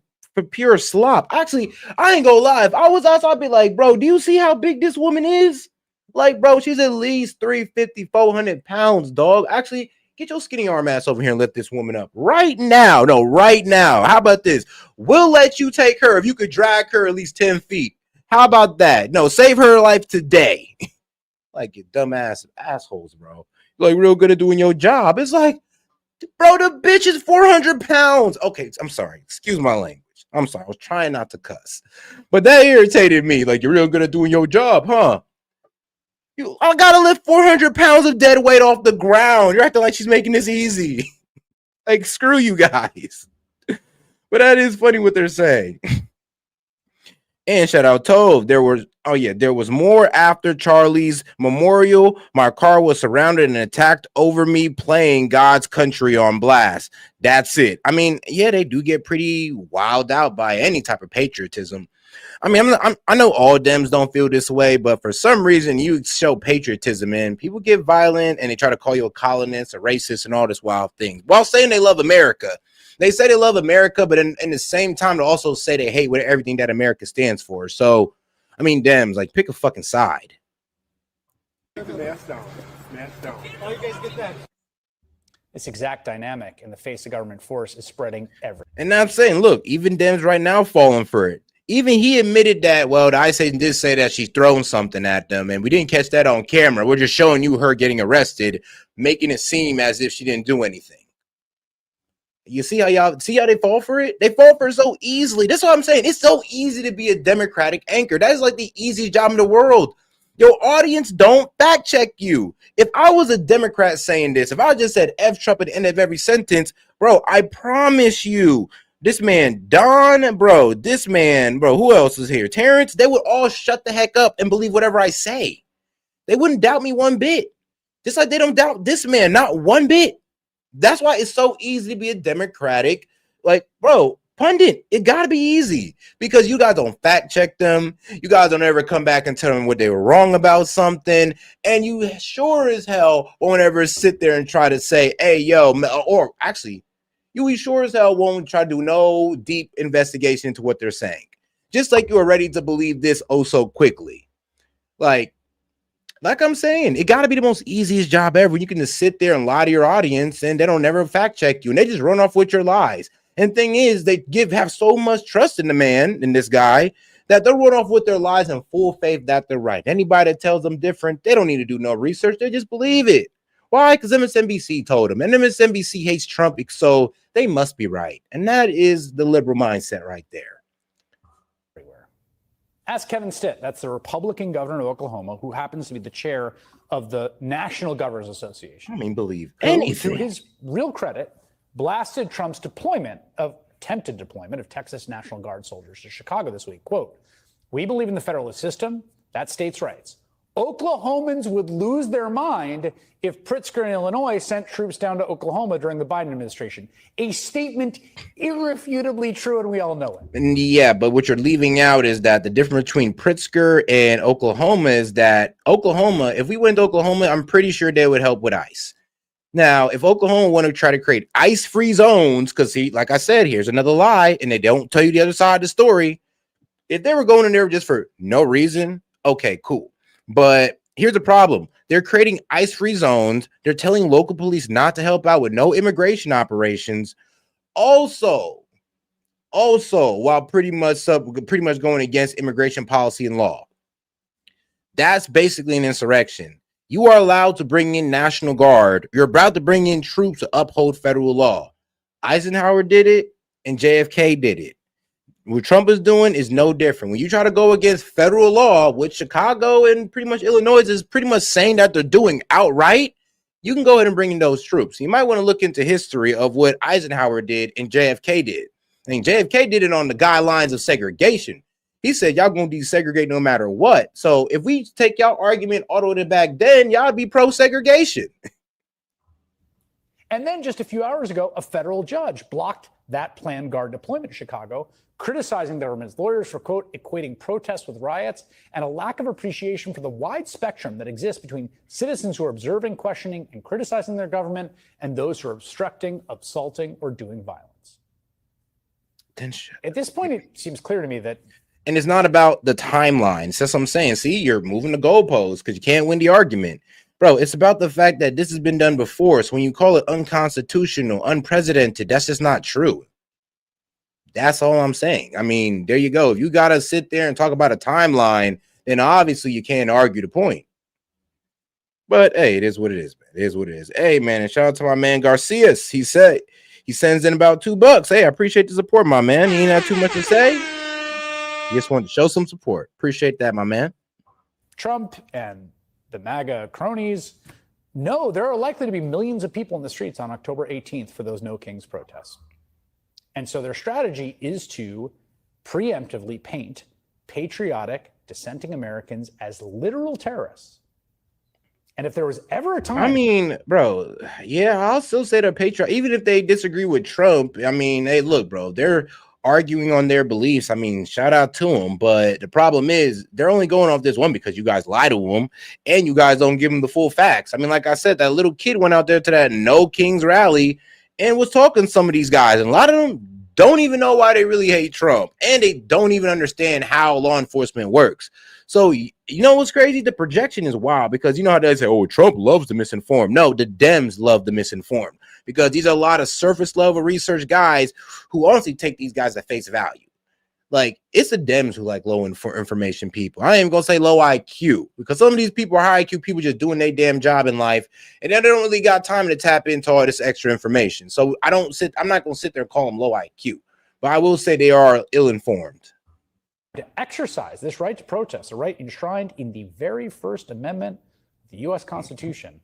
pure slop. Actually, I ain't gonna lie. If I was us, I'd be like, bro, do you see how big this woman is? Like, bro, she's at least 350, 400 pounds, dog. Actually, get your skinny arm ass over here and lift this woman up right now. No, right now. How about this? We'll let you take her if you could drag her at least 10 feet. How about that? No, save her life today. Like, you dumbass assholes, bro. You're like real good at doing your job. It's like, bro, the bitch is 400 pounds. Okay, I'm sorry. Excuse my language. I'm sorry. I was trying not to cuss. But that irritated me. Like, you're real good at doing your job, huh? I gotta lift 400 pounds of dead weight off the ground. You're acting like she's making this easy. Like, screw you guys. But that is funny what they're saying. And shout out Tove. There was more after Charlie's memorial. My car was surrounded and attacked over me playing God's Country on blast. That's it. I mean, yeah, they do get pretty wild out by any type of patriotism. I mean, I know all Dems don't feel this way, but for some reason you show patriotism and people get violent and they try to call you a colonist, a racist, and all this wild things while saying they love America. They say they love America, but in the same time, they also say they hate what everything that America stands for. So, I mean, Dems, like, pick a fucking side. Mask down. Mask down. Oh, you guys get that? This exact dynamic in the face of government force is spreading everywhere. And now I'm saying, look, even Dems right now falling for it. Even he admitted that, well, the ICE agent did say that she's thrown something at them, and we didn't catch that on camera. We're just showing you her getting arrested, making it seem as if she didn't do anything. You see how they fall for it? They fall for it so easily. That's what I'm saying. It's so easy to be a Democratic anchor. That is like the easiest job in the world. Your audience don't fact check you. If I was a Democrat saying this, if I just said F Trump at the end of every sentence, bro, I promise you, this man, Don, bro, this man, bro, who else is here? Terrence, they would all shut the heck up and believe whatever I say. They wouldn't doubt me one bit. Just like they don't doubt this man, not one bit. That's why it's so easy to be a Democratic, like, bro, pundit. It got to be easy because you guys don't fact check them. You guys don't ever come back and tell them what they were wrong about something. And you sure as hell won't ever sit there and try to say, hey, yo, or actually, you sure as hell won't try to do no deep investigation into what they're saying. Just like you are ready to believe this oh so quickly. Like I'm saying, it got to be the most easiest job ever. You can just sit there and lie to your audience and they don't never fact check you. And they just run off with your lies. And thing is, they have so much trust in the man, in this guy, that they'll run off with their lies in full faith that they're right. Anybody that tells them different, they don't need to do no research. They just believe it. Why? Because MSNBC told them. And MSNBC hates Trump, so they must be right. And that is the liberal mindset right there. Ask Kevin Stitt, that's the Republican governor of Oklahoma, who happens to be the chair of the National Governors Association. I mean, believe anything. To his real credit, blasted Trump's attempted deployment of Texas National Guard soldiers to Chicago this week. Quote, "We believe in the federalist system, that's states' rights. Oklahomans would lose their mind if Pritzker in Illinois sent troops down to Oklahoma during the Biden administration." A statement irrefutably true, and we all know it. And yeah, but what you're leaving out is that the difference between Pritzker and Oklahoma is that Oklahoma, if we went to Oklahoma, I'm pretty sure they would help with ICE. Now, if Oklahoma want to try to create ICE-free zones, because like I said, here's another lie, and they don't tell you the other side of the story. If they were going in there just for no reason, okay, cool. But here's the problem. They're creating ICE-free zones. They're telling local police not to help out with no immigration operations. Also, while pretty much going against immigration policy and law. That's basically an insurrection. You are allowed to bring in National Guard. You're about to bring in troops to uphold federal law. Eisenhower did it, and JFK did it. What Trump is doing is no different. When you try to go against federal law, which Chicago and pretty much Illinois is pretty much saying that they're doing outright, you can go ahead and bring in those troops. You might want to look into history of what Eisenhower did and JFK did. I mean, JFK did it on the guidelines of segregation. He said, y'all going to desegregate no matter what. So if we take y'all argument all the way back then, y'all be pro-segregation. And then just a few hours ago, a federal judge blocked that planned guard deployment in Chicago, criticizing the government's lawyers for, quote, equating protests with riots and a lack of appreciation for the wide spectrum that exists between citizens who are observing, questioning, and criticizing their government and those who are obstructing, assaulting, or doing violence. At this point, it seems clear to me that... And it's not about the timeline. That's what I'm saying. See, you're moving the goalposts because you can't win the argument. Bro, it's about the fact that this has been done before. So when you call it unconstitutional, unprecedented, that's just not true. That's all I'm saying. I mean, there you go. If you got to sit there and talk about a timeline, then obviously you can't argue the point. But hey, it is what it is, man. It is what it is. Hey, man, and shout out to my man Garcias. He said he sends in about $2. Hey, I appreciate the support, my man. He ain't had too much to say. He just wanted to show some support. Appreciate that, my man. Trump and the MAGA cronies know there are likely to be millions of people in the streets on October 18th for those No Kings protests. And so their strategy is to preemptively paint patriotic, dissenting Americans as literal terrorists. And if there was ever a time... I mean, bro, yeah, I'll still say they're patriotic. Even if they disagree with Trump, I mean, hey, look, bro, they're arguing on their beliefs. I mean, shout out to them. But the problem is they're only going off this one because you guys lie to them and you guys don't give them the full facts. I mean, like I said, that little kid went out there to that No Kings rally and was talking to some of these guys. And a lot of them don't even know why they really hate Trump. And they don't even understand how law enforcement works. So, you know what's crazy? The projection is wild because you know how they say, oh, Trump loves the misinformed. No, the Dems love the misinformed because these are a lot of surface level research guys who honestly take these guys at face value. Like, it's the Dems who like low information people. I ain't even gonna say low IQ because some of these people are high IQ people just doing their damn job in life, and they don't really got time to tap into all this extra information. So I'm not gonna sit there and call them low IQ, but I will say they are ill-informed. To exercise this right to protest, a right enshrined in the very First Amendment of the U.S. Constitution.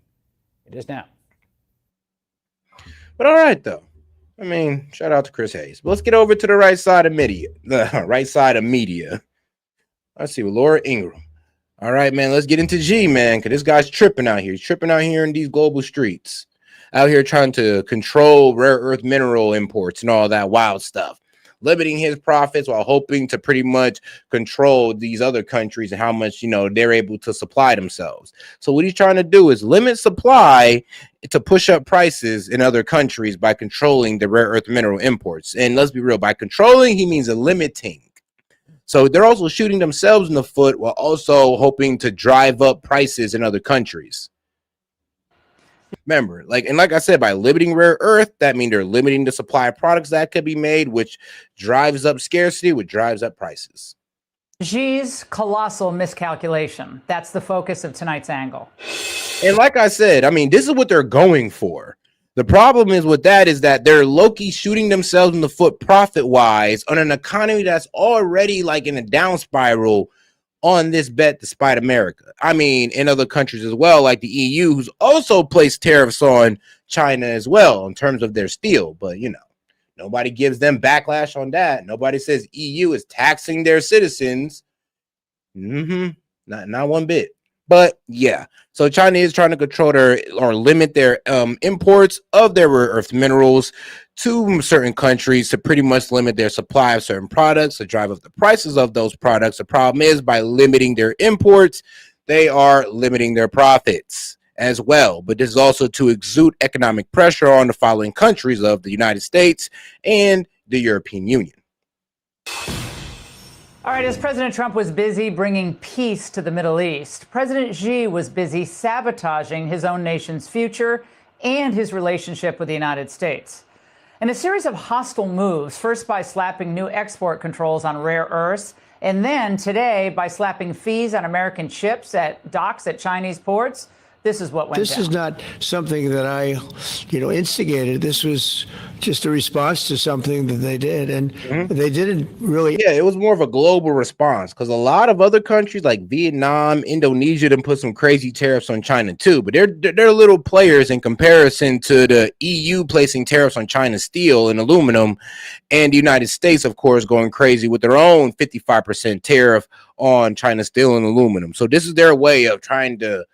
It is now. But all right, though. I mean, shout out to Chris Hayes. But let's get over to the right side of media. The right side of media. Let's see with Laura Ingraham. All right, man. Let's get into G, man, because this guy's tripping out here. He's tripping out here in these global streets. Out here trying to control rare earth mineral imports and all that wild stuff. Limiting his profits while hoping to pretty much control these other countries and how much, you know, they're able to supply themselves. So what he's trying to do is limit supply to push up prices in other countries by controlling the rare earth mineral imports. And let's be real, by controlling, he means limiting. So they're also shooting themselves in the foot while also hoping to drive up prices in other countries. Remember, like I said, by limiting rare earth, that means they're limiting the supply of products that could be made, which drives up scarcity, which drives up prices. Xi's colossal miscalculation. That's the focus of tonight's angle. And like I said, I mean, this is what they're going for. The problem is with that is that they're low-key shooting themselves in the foot profit-wise on an economy that's already like in a down spiral on this bet despite America. I mean, in other countries as well, like the EU, who's also placed tariffs on China as well in terms of their steel. But, you know, nobody gives them backlash on that. Nobody says EU is taxing their citizens. Not one bit. But yeah, so China is trying to control their or limit their imports of their rare earth minerals to certain countries to pretty much limit their supply of certain products to drive up the prices of those products. The problem is by limiting their imports, they are limiting their profits as well. But this is also to exert economic pressure on the following countries of the United States and the European Union. All right, as President Trump was busy bringing peace to the Middle East, President Xi was busy sabotaging his own nation's future and his relationship with the United States. In a series of hostile moves, first by slapping new export controls on rare earths, and then today by slapping fees on American ships at docks at Chinese ports, this is what went down. This is not something that I, instigated. This was just a response to something that they did, and they didn't really. Yeah, it was more of a global response because a lot of other countries like Vietnam, Indonesia, done put some crazy tariffs on China too. But they're little players in comparison to the EU placing tariffs on China's steel and aluminum, and the United States, of course, going crazy with their own 55% tariff on China's steel and aluminum. So this is their way of trying to,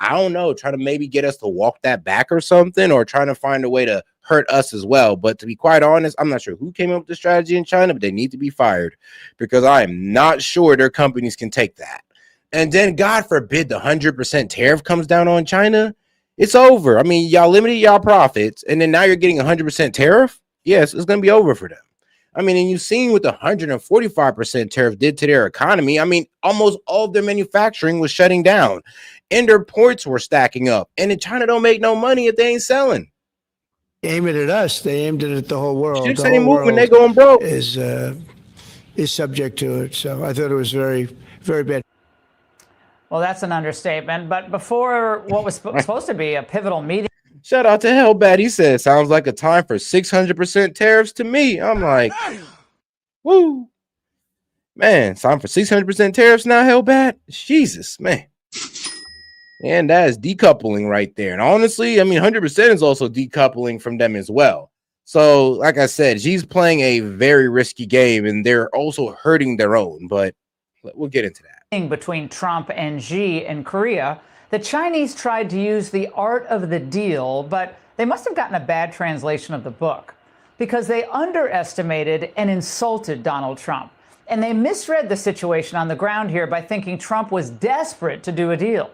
I don't know, trying to maybe get us to walk that back or something, or trying to find a way to hurt us as well. But to be quite honest, I'm not sure who came up with the strategy in China, but they need to be fired because I am not sure their companies can take that. And then God forbid the 100% tariff comes down on China. It's over. I mean, y'all limited y'all profits and then now you're getting 100% tariff. Yes, it's going to be over for them. I mean, and you've seen what the 145% tariff did to their economy. I mean, almost all of their manufacturing was shutting down and their ports were stacking up. And in China don't make no money if they ain't selling. Aim it at us. They aimed it at the whole world. Ships The ain't whole moving, they world going broke. is subject to it. So I thought it was very, very bad. Well, that's an understatement. But before what was supposed to be a pivotal meeting. Shout out to Hellbat. He said, sounds like a time for 600% tariffs to me. I'm like, woo. Man, it's time for 600% tariffs now, Hellbat? Jesus, man. And that is decoupling right there. And honestly, I mean, 100% is also decoupling from them as well. So, like I said, she's playing a very risky game, and they're also hurting their own. But we'll get into that. Between Trump and Xi in Korea, the Chinese tried to use the art of the deal, but they must have gotten a bad translation of the book. because they underestimated and insulted Donald Trump. And they misread the situation on the ground here by thinking Trump was desperate to do a deal.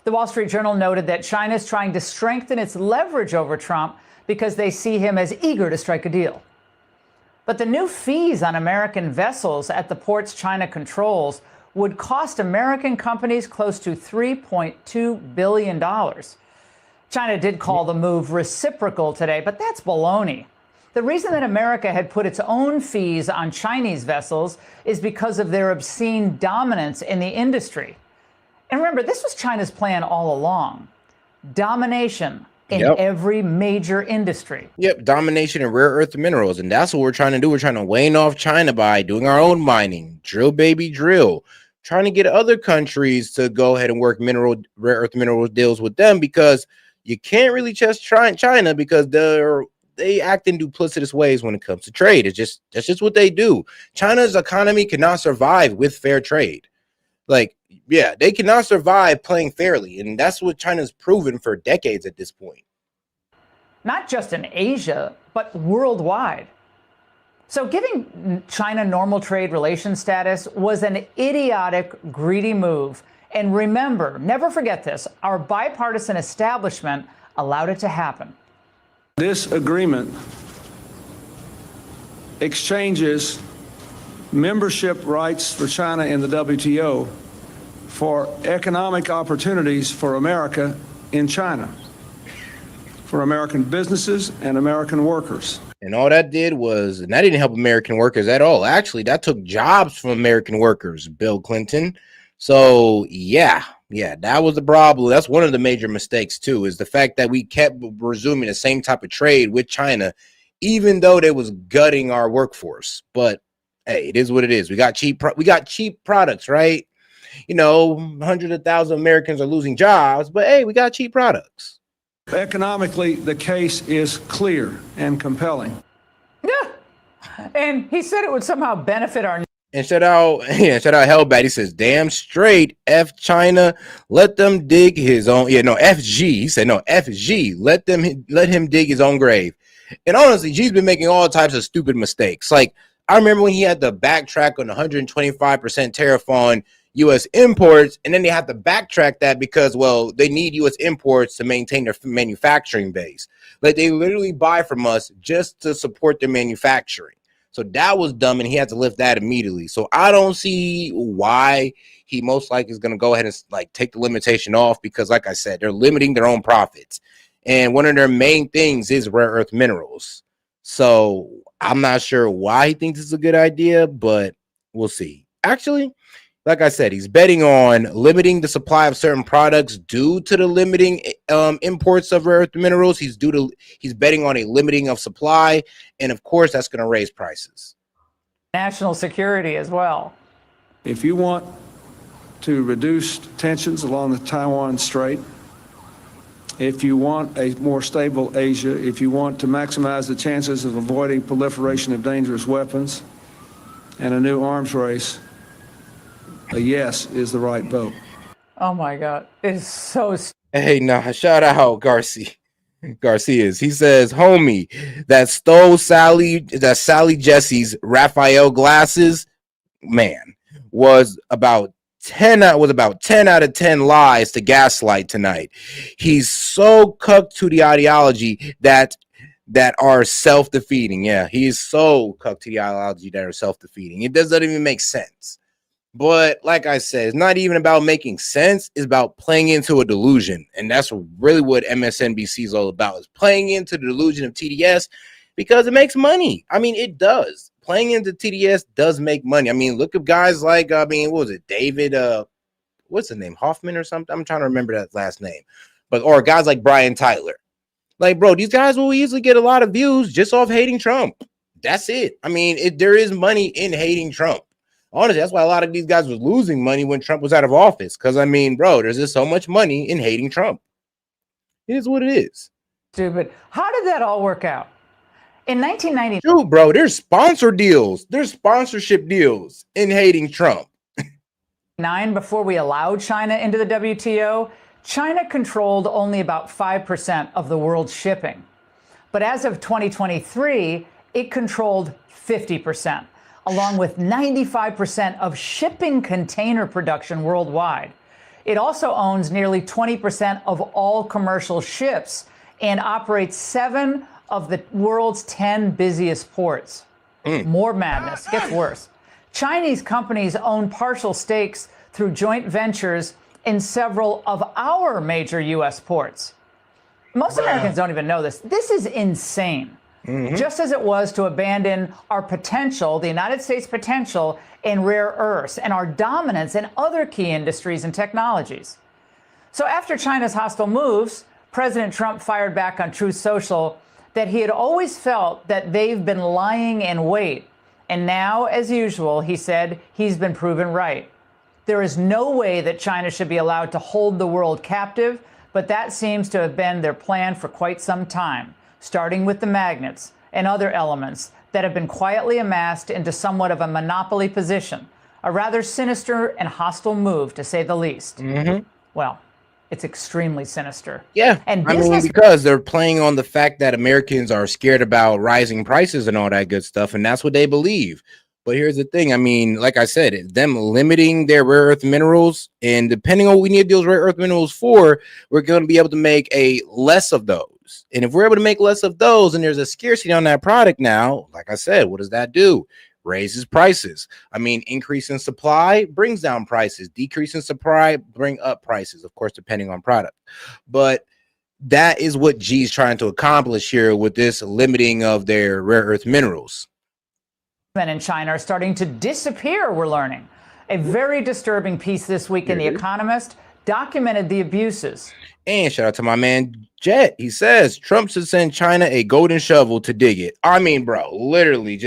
The Wall Street Journal noted that China is trying to strengthen its leverage over Trump because they see him as eager to strike a deal. But the new fees on American vessels at the ports China controls would cost American companies close to $3.2 billion. China did call the move reciprocal today, but that's baloney. The reason that America had put its own fees on Chinese vessels is because of their obscene dominance in the industry. And remember, this was China's plan all along. Domination in every major industry. Yep, domination in rare earth minerals. And that's what we're trying to do. We're trying to wane off China by doing our own mining. Drill, baby, drill. Trying to get other countries to go ahead and work rare earth mineral deals with them, because you can't really just try China because they act in duplicitous ways when it comes to trade. That's just what they do. China's economy cannot survive with fair trade. Like, yeah, they cannot survive playing fairly, and that's what China's proven for decades at this point. Not just in Asia, but worldwide. So giving China normal trade relations status was an idiotic, greedy move. And remember, never forget this, our bipartisan establishment allowed it to happen. This agreement exchanges membership rights for China in the WTO for economic opportunities for America in China, for American businesses and American workers. And all that did was, and that didn't help American workers at all. Actually, that took jobs from American workers, Bill Clinton. So yeah, that was the problem. That's one of the major mistakes too, is the fact that we kept resuming the same type of trade with China, even though they was gutting our workforce. But hey, it is what it is. We got cheap products, right? You know, hundreds of thousands of Americans are losing jobs, but hey, we got cheap products. Economically, the case is clear and compelling. Yeah, and he said it would somehow benefit our. And shout out Hellbat. He says, damn straight, F China, let them dig his own. Yeah, no, FG. He said, no, FG, let him dig his own grave. And honestly, G's been making all types of stupid mistakes. Like, I remember when he had to backtrack on 125% tariff on U.S. imports, and then they have to backtrack that because, well, they need U.S. imports to maintain their manufacturing base. Like, they literally buy from us just to support their manufacturing. So that was dumb, and he had to lift that immediately. So I don't see why he most likely is going to go ahead and like take the limitation off, because like I said, they're limiting their own profits. And one of their main things is rare earth minerals. So I'm not sure why he thinks it's a good idea, but we'll see. Actually, like I said, he's betting on limiting the supply of certain products due to the limiting imports of rare earth minerals. He's betting on a limiting of supply, and of course, that's going to raise prices. National security as well. If you want to reduce tensions along the Taiwan Strait, if you want a more stable Asia, if you want to maximize the chances of avoiding proliferation of dangerous weapons and a new arms race, a yes is the right vote. Oh my God, it is so. Hey, nah, shout out Garcia's. He says, homie, that stole Sally Jesse's Raphael glasses, man, was about 10 out of 10 lies to gaslight tonight. He's so cucked to the ideology that are self-defeating. Yeah, he is so cucked to the ideology that are self-defeating. It doesn't even make sense. But like I said, it's not even about making sense. It's about playing into a delusion. And that's really what MSNBC is all about, is playing into the delusion of TDS because it makes money. I mean, it does. Playing into TDS does make money. I mean, look at guys like, what was it? David, what's his name? Hoffman or something? I'm trying to remember that last name. Or guys like Brian Tyler. Like, bro, these guys will easily get a lot of views just off hating Trump. That's it. I mean, there is money in hating Trump. Honestly, that's why a lot of these guys was losing money when Trump was out of office. Because, I mean, bro, there's just so much money in hating Trump. It is what it is. Stupid. How did that all work out? In 1990, dude, bro, there's sponsor deals. There's sponsorship deals in hating Trump. Before we allowed China into the WTO, China controlled only about 5% of the world's shipping. But as of 2023, it controlled 50%, along with 95% of shipping container production worldwide. It also owns nearly 20% of all commercial ships and operates 7 of the world's 10 busiest ports. More madness. Gets worse. Chinese companies own partial stakes through joint ventures in several of our major U.S. ports. Most Americans don't even know this. This is insane. Just as it was to abandon our potential, the United States potential in rare earths and our dominance in other key industries and technologies. So after China's hostile moves, President Trump fired back on Truth Social that he had always felt that they've been lying in wait. And now, as usual, he said he's been proven right. There is no way that China should be allowed to hold the world captive, but that seems to have been their plan for quite some time, starting with the magnets and other elements that have been quietly amassed into somewhat of a monopoly position, a rather sinister and hostile move, to say the least. Well, it's extremely sinister. Yeah, And I mean, because they're playing on the fact that Americans are scared about rising prices and all that good stuff, and that's what they believe. But here's the thing. I mean, like I said, them limiting their rare earth minerals, and depending on what we need those rare earth minerals for, we're going to be able to make a less of those. And if we're able to make less of those, and there's a scarcity on that product now, like I said, what does that do? Raises prices. I mean, increase in supply brings down prices. Decrease in supply bring up prices, of course, depending on product. But that is what G's trying to accomplish here with this limiting of their rare earth minerals. Men in China are starting to disappear, we're learning. A very disturbing piece this week in The Economist documented the abuses. And shout out to my man Jet. He says Trump should send China a golden shovel to dig it. I mean, bro, literally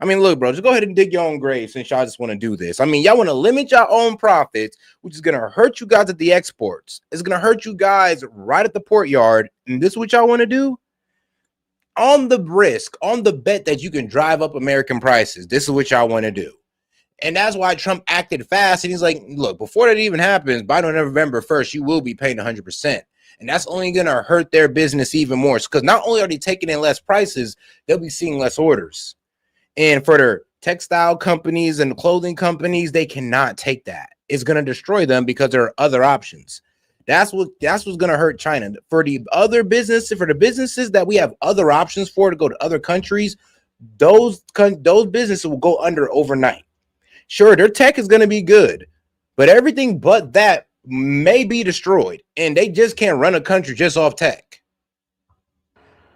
look, bro, just go ahead and dig your own grave since y'all just want to do this. I mean, y'all want to limit your own profits, which is going to hurt you guys at the exports. It's going to hurt you guys right at the port yard. And this is what y'all want to do? On the risk, on the bet that you can drive up American prices. This is what y'all want to do. And that's why Trump acted fast. And he's like, look, before that even happens, by November 1st, you will be paying 100%. And that's only going to hurt their business even more. Because not only are they taking in less prices, they'll be seeing less orders. And for their textile companies and clothing companies, they cannot take that. It's going to destroy them because there are other options. That's what's going to hurt China. For the other businesses, for the businesses that we have other options for to go to other countries, those businesses will go under overnight. Sure, their tech is going to be good, but everything but that may be destroyed, and they just can't run a country just off tech.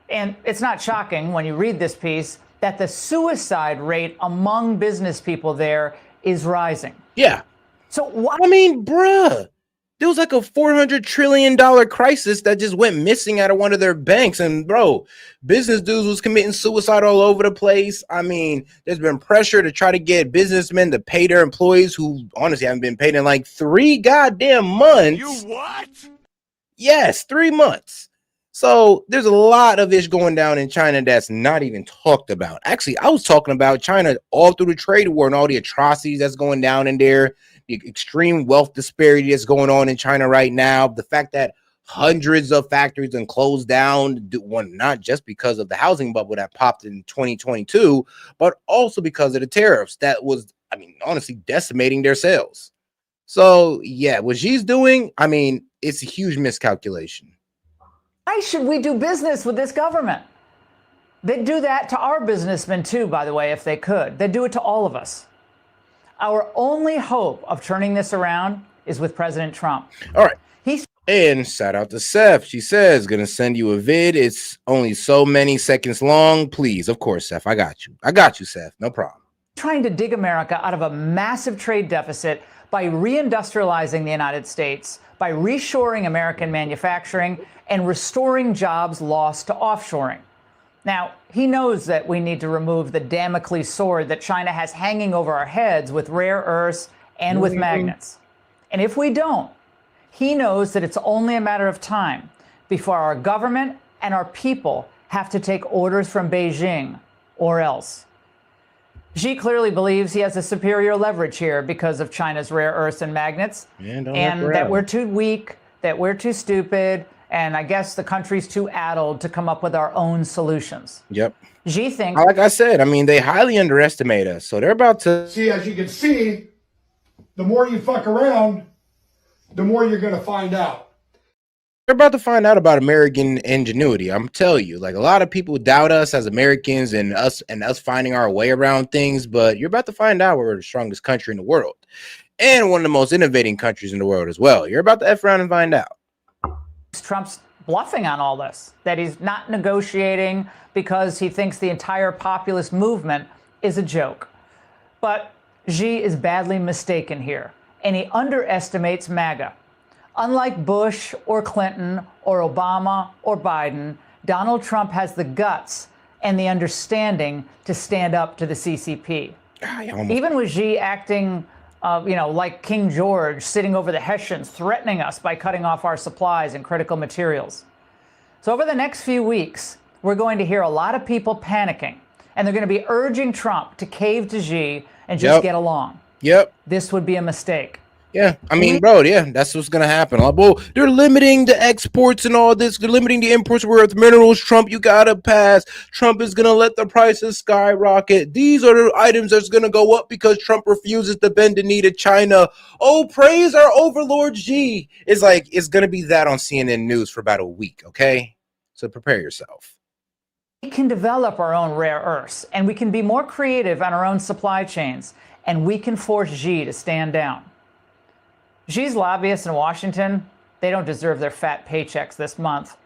And it's not shocking when you read this piece that the suicide rate among business people there is rising. Yeah. So I mean, bruh, there was like a $400 trillion crisis that just went missing out of one of their banks. And bro, business dudes was committing suicide all over the place. I mean, there's been pressure to try to get businessmen to pay their employees who honestly haven't been paid in like 3 goddamn months. You what? Yes, 3 months. So there's a lot of this going down in China that's not even talked about. Actually, I was talking about China all through the trade war and all the atrocities that's going down in there. The extreme wealth disparity that's going on in China right now, the fact that hundreds of factories and closed down, not just because of the housing bubble that popped in 2022, but also because of the tariffs that was, I mean, honestly decimating their sales. So yeah, what she's doing, I mean, it's a huge miscalculation. Why should we do business with this government? They'd do that to our businessmen too, by the way, if they could. They'd do it to all of us. Our only hope of turning this around is with President Trump. All right. And shout out to Seth. She says, gonna send you a vid. It's only so many seconds long. Please, of course, Seth. I got you. I got you, Seth. No problem. Trying to dig America out of a massive trade deficit by reindustrializing the United States, by reshoring American manufacturing, and restoring jobs lost to offshoring. Now, he knows that we need to remove the Damocles sword that China has hanging over our heads with rare earths and with magnets. And if we don't, he knows that it's only a matter of time before our government and our people have to take orders from Beijing or else. Xi clearly believes he has a superior leverage here because of China's rare earths and magnets, and that we're too weak, that we're too stupid, And I guess the country's too addled to come up with our own solutions. Yep. Xi thinks. Like I said, I mean, they highly underestimate us. So they're about to. See, as you can see, the more you fuck around, the more you're going to find out. They're about to find out about American ingenuity. I'm telling you, like a lot of people doubt us as Americans and us finding our way around things, but you're about to find out we're the strongest country in the world and one of the most innovating countries in the world as well. You're about to F around and find out. Trump's bluffing on all this, that he's not negotiating because he thinks the entire populist movement is a joke. But Xi is badly mistaken here, and he underestimates MAGA. Unlike Bush or Clinton or Obama or Biden, Donald Trump has the guts and the understanding to stand up to the CCP. Even with Xi acting, like King George, sitting over the Hessians, threatening us by cutting off our supplies and critical materials. So over the next few weeks, we're going to hear a lot of people panicking, and they're going to be urging Trump to cave to Xi and just get along. Yep. This would be a mistake. Yeah, I mean, bro, yeah, that's what's gonna happen. Like, well, they're limiting the exports and all this. They're limiting the imports where it's minerals. Trump, you gotta pass. Trump is gonna let the prices skyrocket. These are the items that's gonna go up because Trump refuses to bend the knee to China. Oh, praise our overlord Xi. It's like it's gonna be that on CNN News for about a week. Okay, so prepare yourself. We can develop our own rare earths, and we can be more creative on our own supply chains, and we can force Xi to stand down. Xi's lobbyists in Washington, they don't deserve their fat paychecks this month.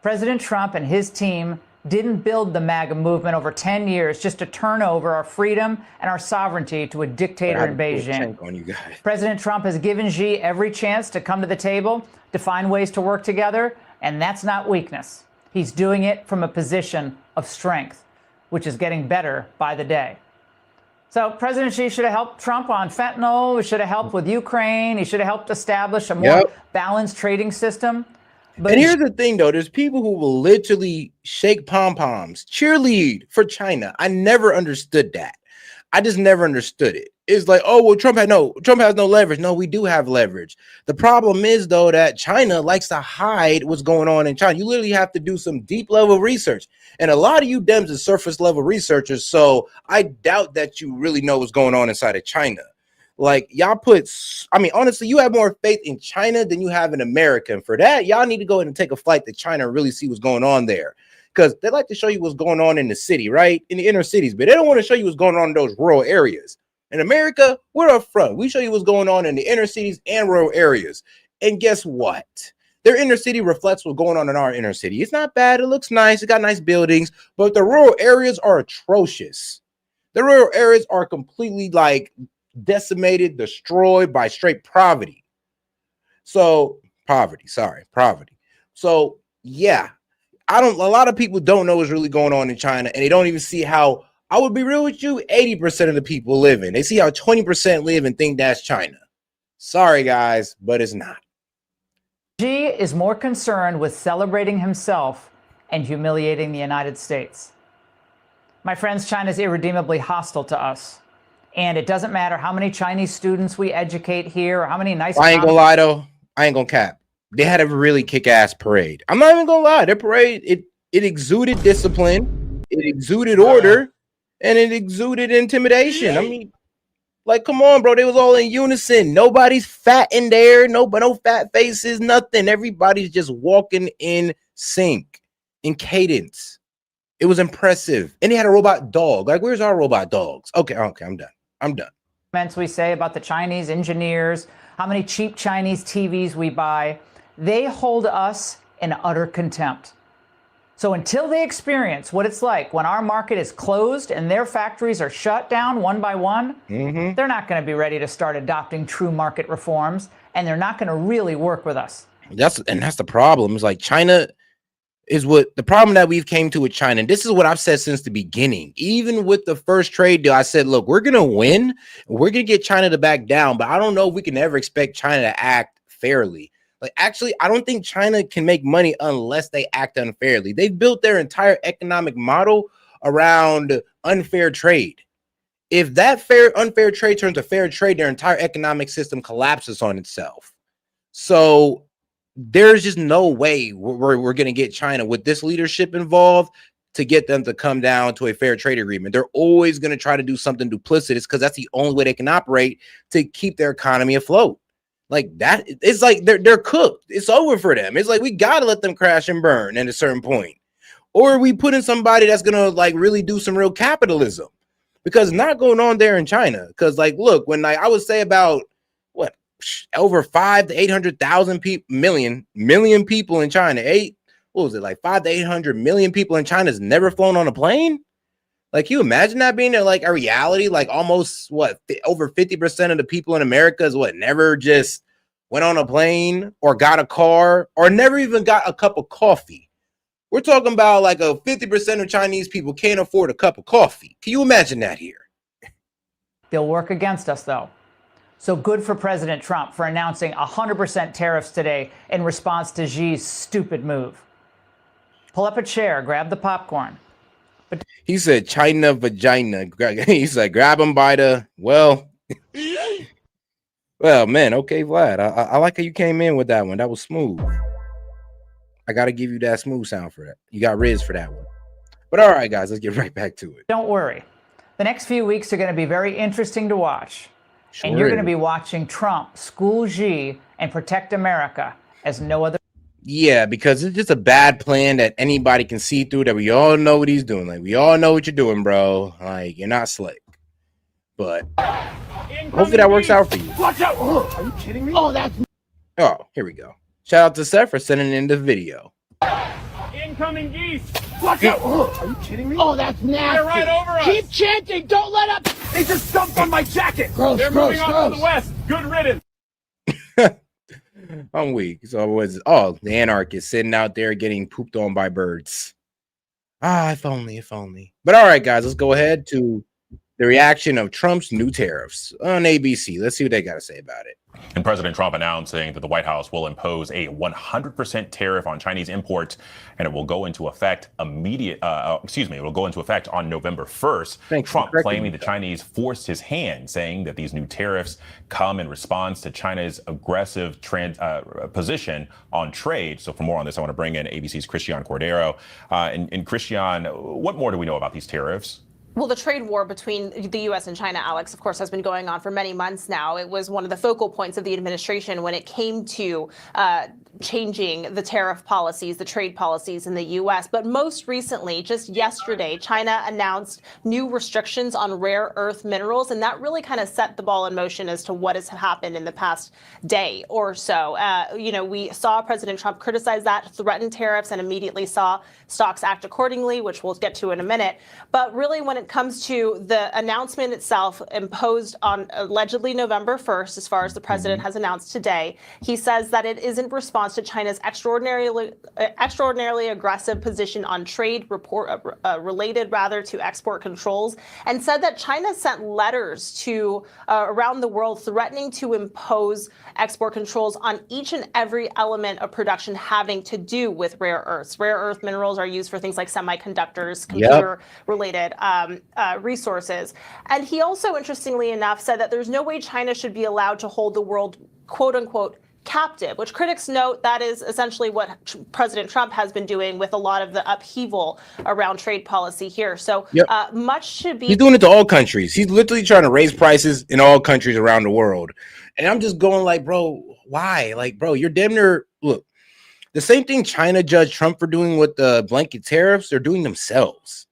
President Trump and his team didn't build the MAGA movement over 10 years just to turn over our freedom and our sovereignty to a dictator in Beijing. On you guys. President Trump has given Xi every chance to come to the table, to find ways to work together, and that's not weakness. He's doing it from a position of strength, which is getting better by the day. So President Xi should have helped Trump on fentanyl. He should have helped with Ukraine. He should have helped establish a more balanced trading system. But and here's the thing, though. There's people who will literally shake pom-poms, cheerlead for China. I never understood that. I just never understood it. It's like, oh, well, Trump has no leverage. No, we do have leverage. The problem is, though, that China likes to hide what's going on in China. You literally have to do some deep level research. And a lot of you Dems are surface level researchers. So I doubt that you really know what's going on inside of China. Like y'all honestly, you have more faith in China than you have in America. And for that, y'all need to go ahead and take a flight to China and really see what's going on there. Because they like to show you what's going on in the city, right? In the inner cities, but they don't want to show you what's going on in those rural areas. In America, we're up front. We show you what's going on in the inner cities and rural areas. And guess what? Their inner city reflects what's going on in our inner city. It's not bad. It looks nice. It got nice buildings, but the rural areas are atrocious. The rural areas are completely like decimated, destroyed by straight poverty. So poverty. So yeah. A lot of people don't know what's really going on in China, and they don't even see how, I would be real with you, 80% of the people live in. They see how 20% live and think that's China. Sorry, guys, but it's not. Xi is more concerned with celebrating himself and humiliating the United States. My friends, China's irredeemably hostile to us. And it doesn't matter how many Chinese students we educate here or how many nice... I ain't gonna lie, though. I ain't gonna cap. They had a really kick-ass parade. I'm not even gonna lie. Their parade, it exuded discipline, it exuded order, and it exuded intimidation. I mean, like, come on, bro. They was all in unison. Nobody's fat in there. No fat faces, nothing. Everybody's just walking in sync, in cadence. It was impressive. And they had a robot dog. Like, where's our robot dogs? Okay, I'm done. Comments we say about the Chinese engineers, how many cheap Chinese TVs we buy. They hold us in utter contempt. So until they experience what it's like when our market is closed and their factories are shut down one by one, they're not going to be ready to start adopting true market reforms, and they're not going to really work with us. That's the problem. It's like China is what the problem that we've came to with China. And this is what I've said since the beginning. Even with the first trade deal, I said, look, we're going to win. We're going to get China to back down, but I don't know if we can ever expect China to act fairly. Like, actually, I don't think China can make money unless they act unfairly. They've built their entire economic model around unfair trade. If that unfair trade turns to fair trade, their entire economic system collapses on itself. So there's just no way we're going to get China with this leadership involved to get them to come down to a fair trade agreement. They're always going to try to do something duplicitous because that's the only way they can operate to keep their economy afloat. Like that, it's like they're cooked. It's over for them. It's like we got to let them crash and burn at a certain point. Or we put in somebody that's going to like really do some real capitalism, because not going on there in China. Because like, look, when I would say about what, over 5 to 800,000 million people in China, what was it, like 5 to 800 million people in China has never flown on a plane? Like, you imagine that being like a reality? Like almost over 50% of the people in America is never just went on a plane or got a car or never even got a cup of coffee. We're talking about like 50% of Chinese people can't afford a cup of coffee. Can you imagine that here? They'll work against us, though. So good for President Trump for announcing 100% tariffs today in response to Xi's stupid move. Pull up a chair, grab the popcorn. He said China vagina. He said grab him by the, well, man, okay, Vlad. I like how you came in with that one. That was smooth. I got to give you that smooth sound for that. You got Riz for that one. But all right, guys, let's get right back to it. Don't worry. The next few weeks are going to be very interesting to watch. Sure and you're is. going to be watching Trump school Xi and protect America as no other. Yeah, because it's just a bad plan that anybody can see through, that we all know what he's doing. Like, we all know what you're doing, bro. Like, you're not slick. But hopefully that works out for you. Watch out! Are you kidding me? Oh, that's... Oh, here we go. Shout out to Seth for sending in the video. Incoming geese! Watch out! Are you kidding me? Oh, that's nasty! They're right over us! Keep chanting! Don't let up! They just dumped on my jacket! Gross, They're gross, moving off gross. to the west! Good riddance! I'm weak. So the anarchist sitting out there getting pooped on by birds. If only. But all right, guys, let's go ahead to the reaction of Trump's new tariffs on ABC. Let's see what they got to say about it. And President Trump announcing that the White House will impose a 100% tariff on Chinese imports, and it will go into effect it will go into effect on November 1st. Trump claiming the Chinese forced his hand, saying that these new tariffs come in response to China's aggressive position on trade. So for more on this, I want to bring in ABC's Christian Cordero. And Christian, what more do we know about these tariffs? Well, the trade war between the U.S. and China, Alex, of course, has been going on for many months now. It was one of the focal points of the administration when it came to changing the tariff policies, the trade policies in the U.S. But most recently, just yesterday, China announced new restrictions on rare earth minerals, and that really kind of set the ball in motion as to what has happened in the past day or so. We saw President Trump criticize that, threaten tariffs, and immediately saw stocks act accordingly, which we'll get to in a minute. But really, when it comes to the announcement itself imposed on allegedly November 1st, as far as the president has announced today, he says that it is in response to China's extraordinarily aggressive position on trade related to export controls, and said that China sent letters to around the world threatening to impose export controls on each and every element of production having to do with rare earths. Rare earth minerals are used for things like semiconductors, computer-related resources. And he also, interestingly enough, said that there's no way China should be allowed to hold the world, quote unquote, captive, which critics note that is essentially what President Trump has been doing with a lot of the upheaval around trade policy here. So much should be. He's doing it to all countries. He's literally trying to raise prices in all countries around the world. And I'm just going like, bro, why? Like, bro, you're damn near, look, the same thing China judged Trump for doing with the blanket tariffs, they're doing themselves.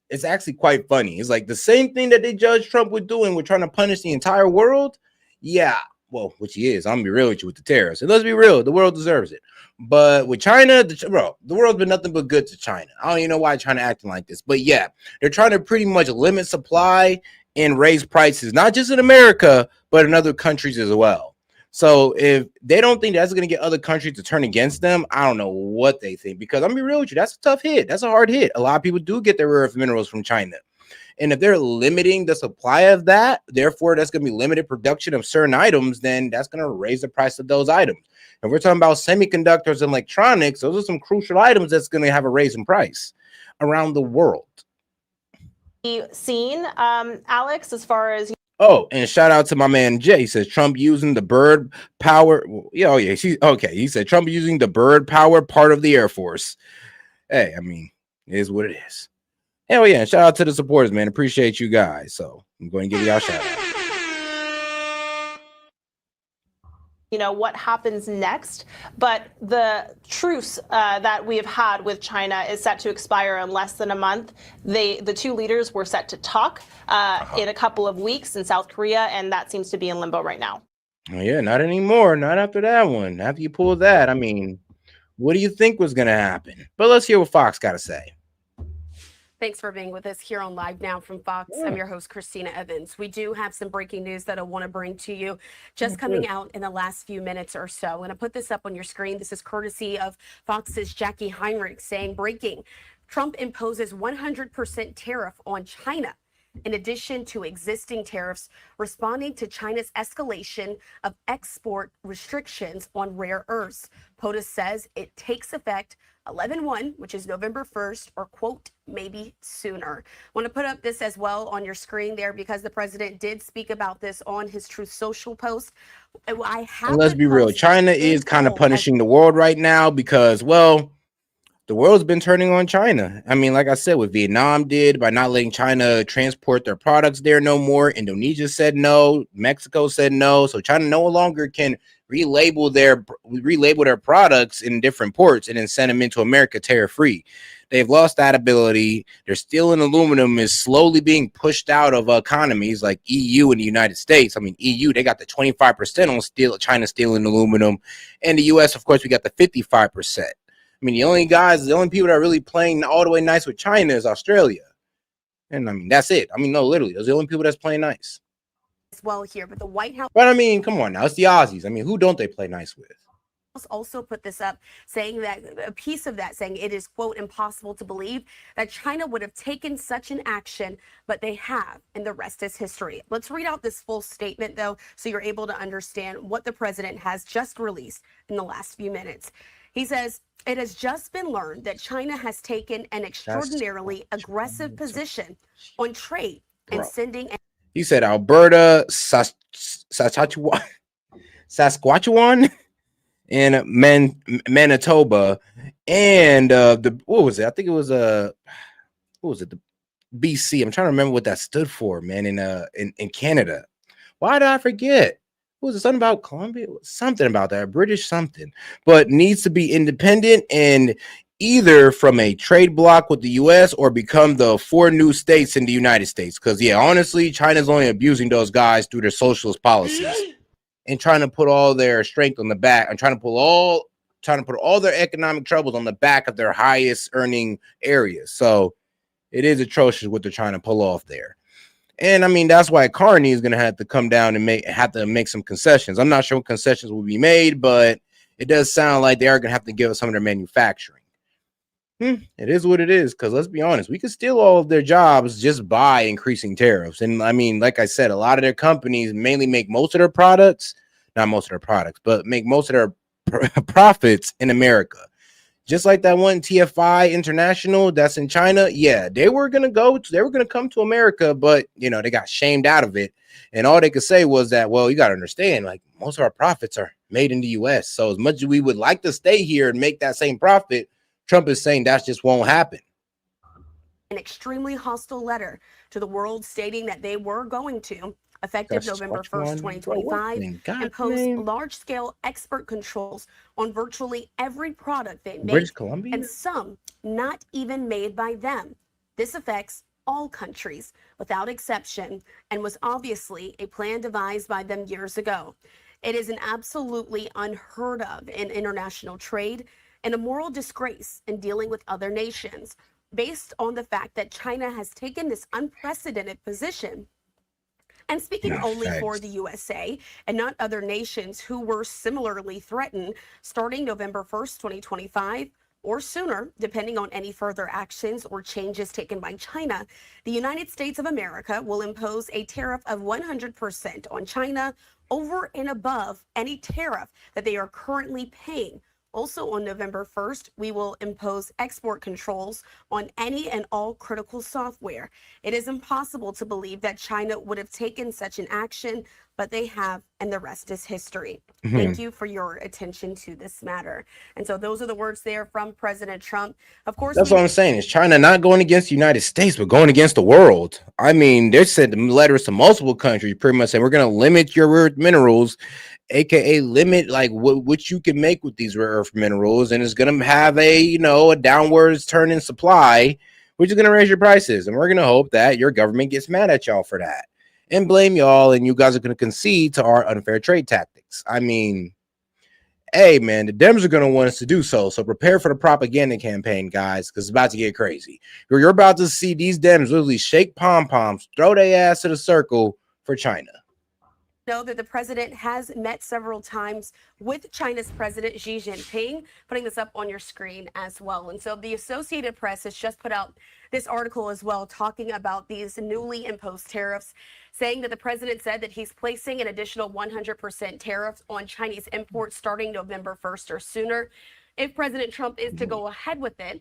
It's actually quite funny. It's like the same thing that they judged Trump with doing, with trying to punish the entire world. Yeah. Well, which he is. I'm gonna be real with you with the tariffs. And let's be real, the world deserves it. But with China, the world's been nothing but good to China. I don't even know why China acting like this. But yeah, they're trying to pretty much limit supply and raise prices, not just in America, but in other countries as well. So if they don't think that's going to get other countries to turn against them, I don't know what they think. Because I'm gonna be real with you, that's a tough hit. That's a hard hit. A lot of people do get their rare earth minerals from China. And if they're limiting the supply of that, therefore that's going to be limited production of certain items, then that's going to raise the price of those items. If we're talking about semiconductors and electronics, those are some crucial items that's going to have a raise in price around the world. Seen, Alex, as far as Oh, and shout out to my man Jay. He says Trump using the bird power. Yeah, oh yeah, okay. He said Trump using the bird power part of the Air Force. Hey, I mean, it is what it is. Hell yeah, shout out to the supporters, man. Appreciate you guys. So I'm going to give y'all a shout out. You know, what happens next. But the truce that we have had with China is set to expire in less than a month. The two leaders were set to talk in a couple of weeks in South Korea, and that seems to be in limbo right now. Oh, yeah, not anymore. Not after that one. After you pull that, I mean, what do you think was going to happen? But let's hear what Fox got to say. Thanks for being with us here on Live Now from Fox. I'm your host, Christina Evans. We do have some breaking news that I want to bring to you just coming out in the last few minutes or so. I'm going to put this up on your screen. This is courtesy of Fox's Jackie Heinrich saying, breaking, Trump imposes 100% tariff on China, in addition to existing tariffs, responding to China's escalation of export restrictions on rare earths. POTUS says it takes effect 11/1, which is November 1st, or quote, maybe sooner. Want to put up this as well on your screen there because the president did speak about this on his Truth Social post. And let's be real, China is kind of punishing the world right now because, well, the world's been turning on China. I mean, like I said, what Vietnam did by not letting China transport their products there no more. Indonesia said no. Mexico said no. So China no longer can relabel their products in different ports and then send them into America tariff-free. They've lost that ability. Their steel and aluminum is slowly being pushed out of economies like EU and the United States. I mean, EU, they got the 25% on steel, China steel and aluminum. And the US, of course, we got the 55%. I mean, the only people that are really playing all the way nice with China is Australia. And I mean, that's it. I mean, no, literally, those are the only people that's playing nice. As well here, but the White House. But I mean, come on now, it's the Aussies. I mean, who don't they play nice with? Also put this up saying that a piece of that saying it is, quote, impossible to believe that China would have taken such an action, but they have, and the rest is history. Let's read out this full statement, though, so you're able to understand what the president has just released in the last few minutes. He says, it has just been learned that China has taken an extraordinarily aggressive position on trade and sending. He said Alberta, Saskatchewan, and Manitoba, and what was it? I think it was what was it? The BC. I'm trying to remember what that stood for, man. In Canada. Why did I forget? Was it something about Colombia? Something about that, British something, but needs to be independent and either from a trade bloc with the U.S. or become the 4 new states in the United States. Because, yeah, honestly, China's only abusing those guys through their socialist policies and trying to put all their strength on the back and trying to put all their economic troubles on the back of their highest earning areas. So it is atrocious what they're trying to pull off there. And I mean, that's why Carney is going to have to come down and make some concessions. I'm not sure what concessions will be made, but it does sound like they are going to have to give us some of their manufacturing. It is what it is, because let's be honest, we could steal all of their jobs just by increasing tariffs. And I mean, like I said, a lot of their companies mainly make most of their products, not most of their products, but make most of their profits in America. Just like that one TFI International that's in China. Yeah, they were going to come to America, but you know, they got shamed out of it. And all they could say was that, well, you got to understand, like most of our profits are made in the US. So as much as we would like to stay here and make that same profit, Trump is saying that just won't happen. An extremely hostile letter to the world stating that they were going to, effective November 1st, 2025, impose large-scale export controls on virtually every product they make, and some not even made by them. This affects all countries without exception and was obviously a plan devised by them years ago. It is an absolutely unheard of in international trade and a moral disgrace in dealing with other nations, based on the fact that China has taken this unprecedented position. And speaking only for the USA and not other nations who were similarly threatened starting November 1st, 2025, or sooner, depending on any further actions or changes taken by China, the United States of America will impose a tariff of 100% on China over and above any tariff that they are currently paying Also on November 1st, we will impose export controls on any and all critical software. It is impossible to believe that China would have taken such an action, but they have, and the rest is history. Thank you for your attention to this matter. And so those are the words there from President Trump. Of course, That's what I'm saying. Is China not going against the United States, but going against the world? I mean, they sent letters to multiple countries pretty much saying we're going to limit your rare earth minerals, aka limit like what you can make with these rare earth minerals, and it's going to have a a downwards turn in supply, which is going to raise your prices. And we're going to hope that your government gets mad at y'all for that and blame y'all, and you guys are going to concede to our unfair trade tactics. I mean, hey man, the Dems are going to want us to do so. So prepare for the propaganda campaign, guys, because it's about to get crazy. You're about to see these Dems literally shake pom-poms, throw their ass to the circle for China. Know that the president has met several times with China's President Xi Jinping, putting this up on your screen as well. And so the Associated Press has just put out this article as well, talking about these newly imposed tariffs, saying that the president said that he's placing an additional 100% tariffs on Chinese imports starting November 1st or sooner. If President Trump is to go ahead with it,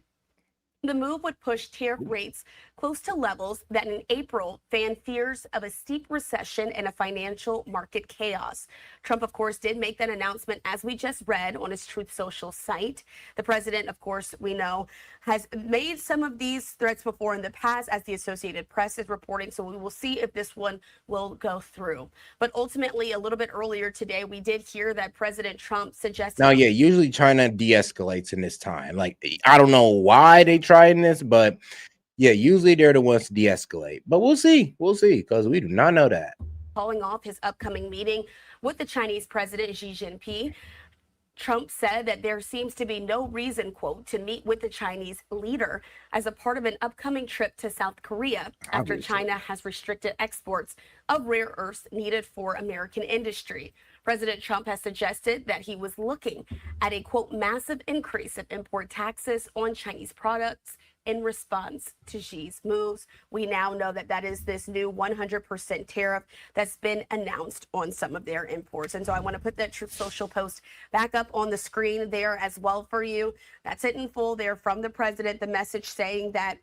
the move would push tariff rates close to levels that in April fanned fears of a steep recession and a financial market chaos. Trump, of course, did make that announcement, as we just read, on his Truth Social site. The president, of course, we know, has made some of these threats before in the past, as the Associated Press is reporting, so we will see if this one will go through. But ultimately, a little bit earlier today, we did hear that President Trump suggested... Now, yeah, usually China de-escalates in this time. Like, I don't know why they trying this, but yeah, usually they're the ones to de-escalate. But we'll see, because we do not know that. Calling off his upcoming meeting with the Chinese President Xi Jinping, Trump said that there seems to be no reason, quote, to meet with the Chinese leader as a part of an upcoming trip to South Korea after China has restricted exports of rare earths needed for American industry. President Trump has suggested that he was looking at a, quote, massive increase of import taxes on Chinese products in response to Xi's moves. We now know that that is this new 100% tariff that's been announced on some of their imports. And so I want to put that Truth Social post back up on the screen there as well for you. That's it in full there from the president, the message saying that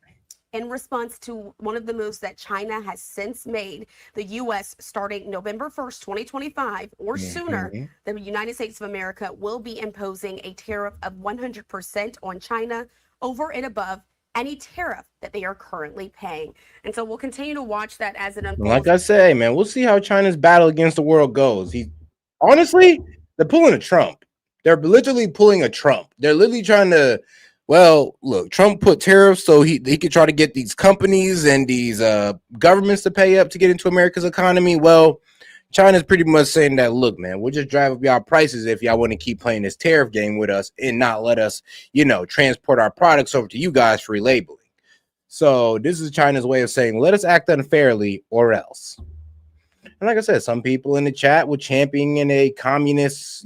in response to one of the moves that China has since made, the U.S. starting November 1st, 2025 or sooner, the United States of America will be imposing a tariff of 100% on China over and above any tariff that they are currently paying. And so we'll continue to watch that as it unfolds. Like I say, man, we'll see how China's battle against the world goes. Honestly, they're pulling a Trump. They're literally pulling a Trump. They're literally trying to, well, look, Trump put tariffs so he could try to get these companies and these governments to pay up to get into America's economy. Well, China's pretty much saying that, look, man, we'll just drive up y'all prices if y'all want to keep playing this tariff game with us and not let us, transport our products over to you guys for relabeling. So this is China's way of saying, let us act unfairly or else. And like I said, some people in the chat were championing a communist,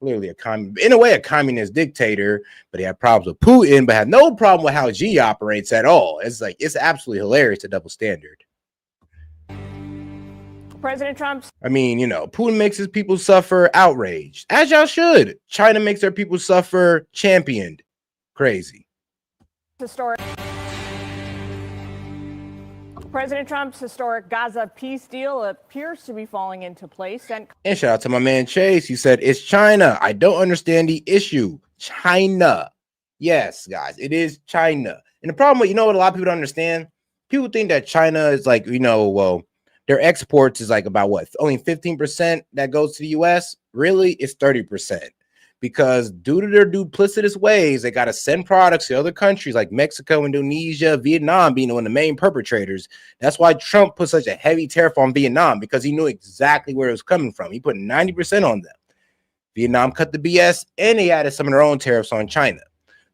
literally a communist dictator, but he had problems with Putin, but had no problem with how Xi operates at all. It's absolutely hilarious, the double standard. President Trump. I mean, Putin makes his people suffer outraged, as y'all should. China makes their people suffer championed. Crazy. Historic. President Trump's historic Gaza peace deal appears to be falling into place. And shout out to my man Chase. He said, it's China. I don't understand the issue. China. Yes, guys, it is China. And the problem with, what a lot of people don't understand? People think that China is like, their exports is like about what? Only 15% that goes to the US. Really, it's 30%. Because due to their duplicitous ways, they got to send products to other countries like Mexico, Indonesia, Vietnam being one of the main perpetrators. That's why Trump put such a heavy tariff on Vietnam, because he knew exactly where it was coming from. He put 90% on them. Vietnam cut the BS, and they added some of their own tariffs on China.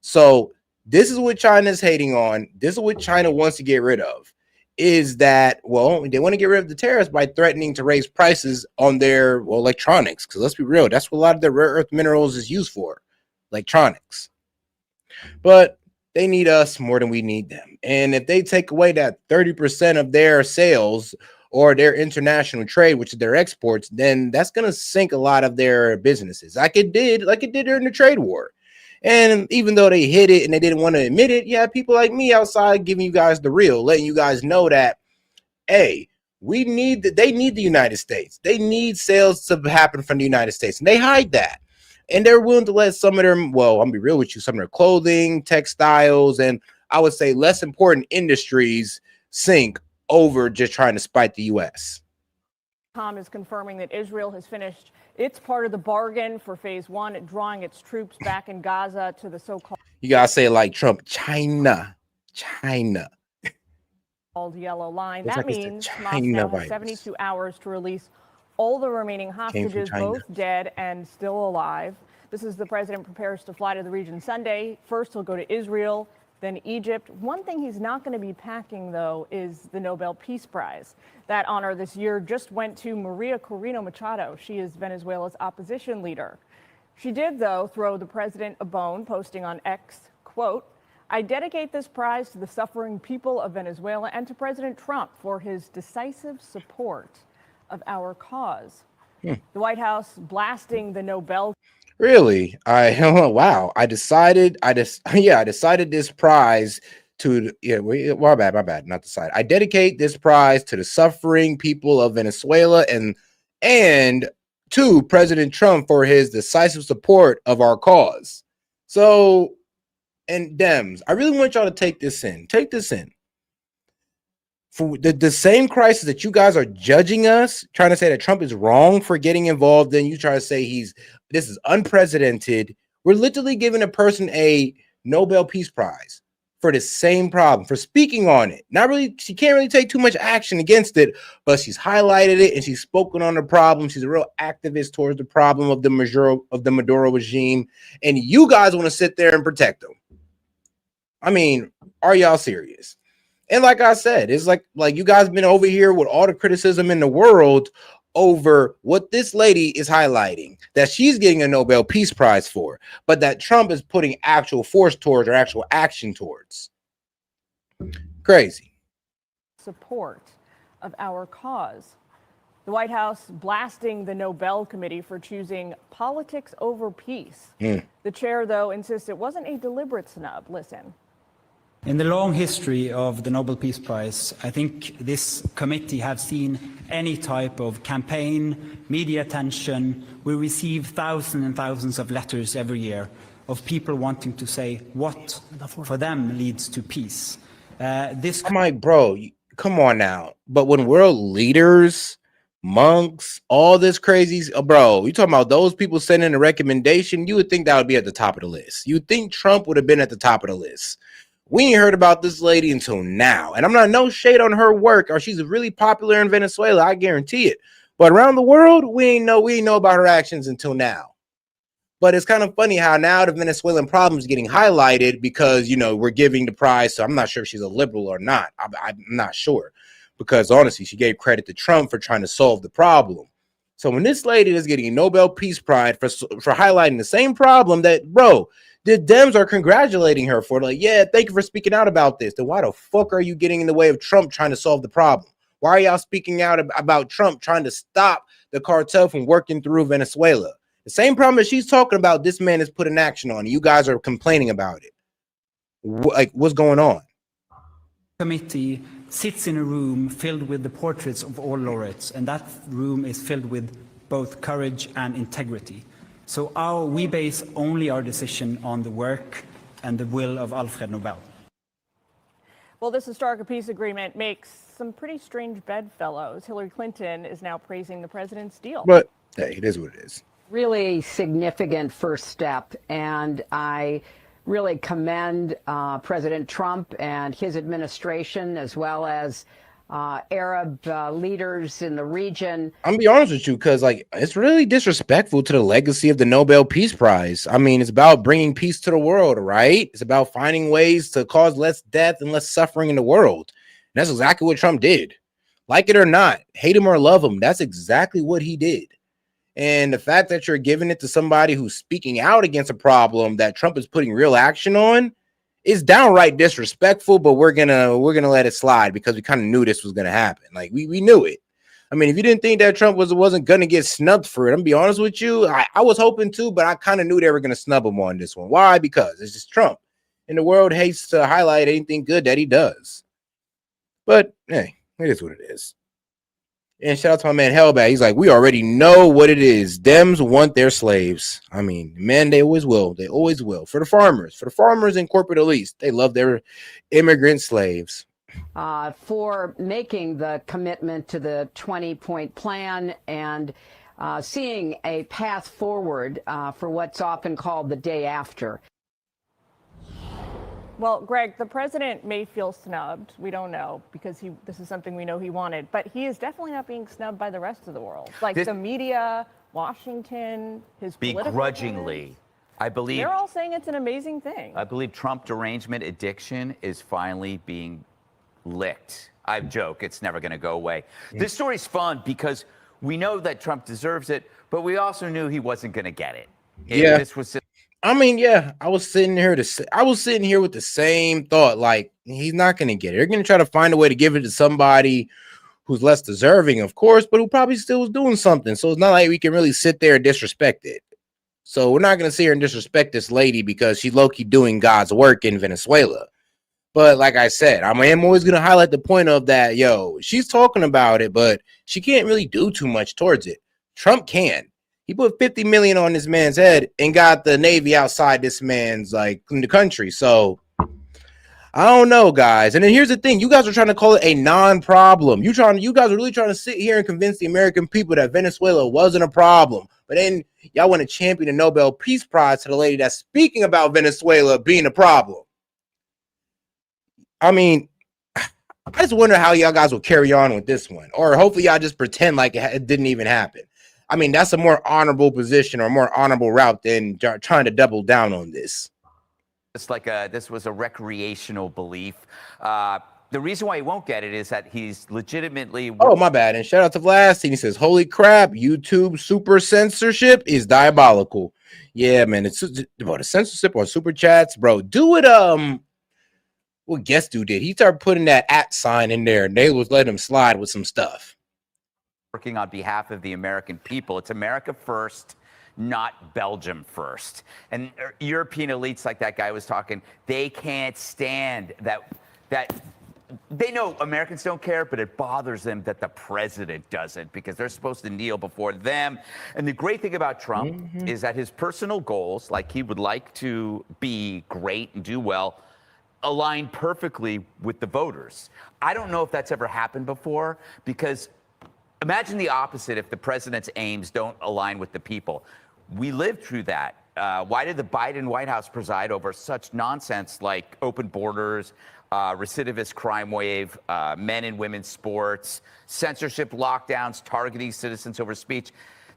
So this is what China's hating on. This is what China wants to get rid of. Is that, they want to get rid of the tariffs by threatening to raise prices on their electronics. Because let's be real, that's what a lot of their rare earth minerals is used for, electronics. But they need us more than we need them. And if they take away that 30% of their sales or their international trade, which is their exports, then that's going to sink a lot of their businesses, like it did during the trade war. And even though they hid it and they didn't want to admit it, yeah, people like me outside giving you guys the real, letting you guys know that, hey, they need the United States. They need sales to happen from the United States, and they hide that. And they're willing to let some of them, well, I'm gonna be real with you, some of their clothing, textiles, and I would say less important industries sink over just trying to spite the U.S. Tom is confirming that Israel has finished its part of the bargain for phase one, drawing its troops back in Gaza to the so-called. You gotta say it like Trump, China. Yellow line. It's that like means China Moscow virus. has 72 hours to release all the remaining hostages, both dead and still alive. This is the president prepares to fly to the region Sunday. First, he'll go to Israel, then Egypt. One thing he's not going to be packing, though, is the Nobel Peace Prize. That honor this year just went to Maria Corina Machado. She is Venezuela's opposition leader. She did, though, throw the president a bone, posting on X, quote, "I dedicate this prize to the suffering people of Venezuela and to President Trump for his decisive support of our cause." The White House blasting the Nobel. Really? Wow. I decided this prize to my bad, not decide. I dedicate this prize to the suffering people of Venezuela and to President Trump for his decisive support of our cause. So, and Dems, I really want y'all to take this in. Take this in. For the same crisis that you guys are judging us, trying to say that Trump is wrong for getting involved, then you try to say this is unprecedented. We're literally giving a person a Nobel Peace Prize for the same problem, for speaking on it. Not really, she can't really take too much action against it, but she's highlighted it and she's spoken on the problem. She's a real activist towards the problem of the Maduro regime, and you guys want to sit there and protect them. I mean, are y'all serious? And like I said, it's like you guys been over here with all the criticism in the world over what this lady is highlighting, that she's getting a Nobel Peace Prize for, but that Trump is putting actual force towards or actual action towards. Crazy. Support of our cause. The White House blasting the Nobel Committee for choosing politics over peace. The chair, though, insists it wasn't a deliberate snub. Listen. In the long history of the Nobel Peace Prize, I think this committee have seen any type of campaign, media attention. We receive thousands and thousands of letters every year of people wanting to say what for them leads to peace. I'm like, bro, come on now. But when world leaders, monks, all this crazy, bro, you talking about those people sending a recommendation, you would think that would be at the top of the list. You'd think Trump would have been at the top of the list. We ain't heard about this lady until now. And I'm not no shade on her work, or she's really popular in Venezuela, I guarantee it. But around the world, we ain't know about her actions until now. But it's kind of funny how now the Venezuelan problem is getting highlighted because, we're giving the prize. So I'm not sure if she's a liberal or not. I'm not sure, because honestly, she gave credit to Trump for trying to solve the problem. So when this lady is getting a Nobel Peace Prize for highlighting the same problem that, bro, the Dems are congratulating her for, like, yeah, thank you for speaking out about this. Then why the fuck are you getting in the way of Trump trying to solve the problem? Why are y'all speaking out about Trump trying to stop the cartel from working through Venezuela? The same problem that she's talking about, this man has put in action on. You guys are complaining about it. What's going on? Committee sits in a room filled with the portraits of all laureates, and that room is filled with both courage and integrity. So we base only our decision on the work and the will of Alfred Nobel. Well, this historic peace agreement makes some pretty strange bedfellows. Hillary Clinton is now praising the president's deal. But hey, it is what it is. Really significant first step, and I really commend President Trump and his administration, as well as Arab leaders in the region. I'm gonna be honest with you, because it's really disrespectful to the legacy of the Nobel Peace Prize. I mean, it's about bringing peace to the world, right? It's about finding ways to cause less death and less suffering in the world. And that's exactly what Trump did. Like it or not, hate him or love him, that's exactly what he did. And the fact that you're giving it to somebody who's speaking out against a problem that Trump is putting real action on it's downright disrespectful, but we're gonna let it slide because we kind of knew this was gonna happen. Like we knew it. I mean, if you didn't think that Trump wasn't gonna get snubbed for it, I'm gonna be honest with you. I was hoping to, but I kind of knew they were gonna snub him on this one. Why? Because it's just Trump, and the world hates to highlight anything good that he does. But hey, it is what it is. And shout out to my man Hellbat. He's like, we already know what it is. Dems want their slaves. I mean, man, they always will. They always will. For the farmers and corporate elites, they love their immigrant slaves. For making the commitment to the 20-point plan and seeing a path forward for what's often called the day after. Well, Greg, the president may feel snubbed. We don't know because this is something we know he wanted, but he is definitely not being snubbed by the rest of the world. Like the media, Washington, his begrudgingly. Political I believe they're all saying it's an amazing thing. I believe Trump derangement addiction is finally being licked. I joke, it's never going to go away. This story's fun because we know that Trump deserves it, but we also knew he wasn't going to get it. Yeah. This was I mean, yeah, I was sitting here with the same thought. Like, he's not going to get it. They're going to try to find a way to give it to somebody who's less deserving, of course, but who probably still was doing something. So it's not like we can really sit there and disrespect it. So we're not going to sit here and disrespect this lady because she's low-key doing God's work in Venezuela. But like I said, I am always going to highlight the point of that, she's talking about it, but she can't really do too much towards it. Trump can. He put $50 million on this man's head and got the Navy outside this man's in the country. So I don't know, guys. And then here's the thing: you guys are trying to call it a non-problem. You guys are really trying to sit here and convince the American people that Venezuela wasn't a problem. But then y'all want to champion the Nobel Peace Prize to the lady that's speaking about Venezuela being a problem. I mean, I just wonder how y'all guys will carry on with this one, or hopefully y'all just pretend like it didn't even happen. I mean, that's a more honorable position or more honorable route than trying to double down on this. It's like this was a recreational belief. The reason why he won't get it is that he's legitimately. Oh, my bad. And shout out to Vlad. He says, "Holy crap! YouTube super censorship is diabolical." Yeah, man. It's about a censorship on super chats, bro. Do it. What guest dude did? He started putting that @ sign in there, and they was letting him slide with some stuff. Working on behalf of the American people. It's America first, not Belgium first. And European elites like that guy was talking, they can't stand that they know Americans don't care, but it bothers them that the president doesn't because they're supposed to kneel before them. And the great thing about Trump is that his personal goals, like he would like to be great and do well, align perfectly with the voters. I don't know if that's ever happened before because imagine the opposite if the president's aims don't align with the people. We lived through that. Why did the Biden White House preside over such nonsense like open borders, recidivist crime wave, men and women's sports, censorship lockdowns, targeting citizens over speech?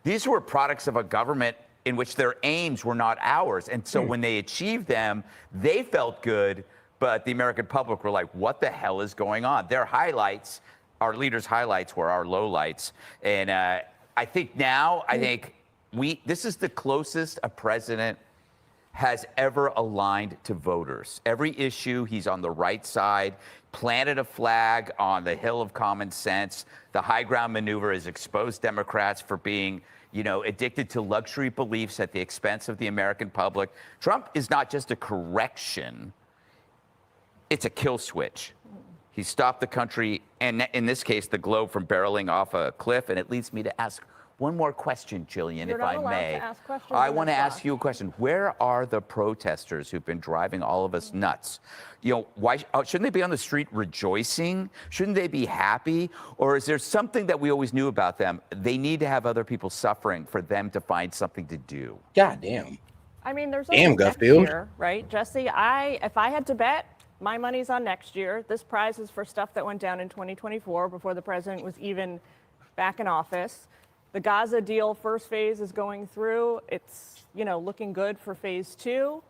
These were products of a government in which their aims were not ours. And so when they achieved them, they felt good, but the American public were like, what the hell is going on? Their highlights, our leaders' highlights were our lowlights. And I think now, this is the closest a president has ever aligned to voters. Every issue, he's on the right side, planted a flag on the hill of common sense. The high ground maneuver has exposed Democrats for being, addicted to luxury beliefs at the expense of the American public. Trump is not just a correction, it's a kill switch. He stopped the country, and in this case, the globe, from barreling off a cliff. And it leads me to ask one more question, Jillian, if I may. I want to ask you a question. Where are the protesters who've been driving all of us nuts? Why shouldn't they be on the street rejoicing? Shouldn't they be happy? Or is there something that we always knew about them? They need to have other people suffering for them to find something to do. God damn. I mean, there's always next year, right, Jesse? If I had to bet, my money's on next year. This prize is for stuff that went down in 2024 before the president was even back in office. The Gaza deal first phase is going through. It's, looking good for phase 2.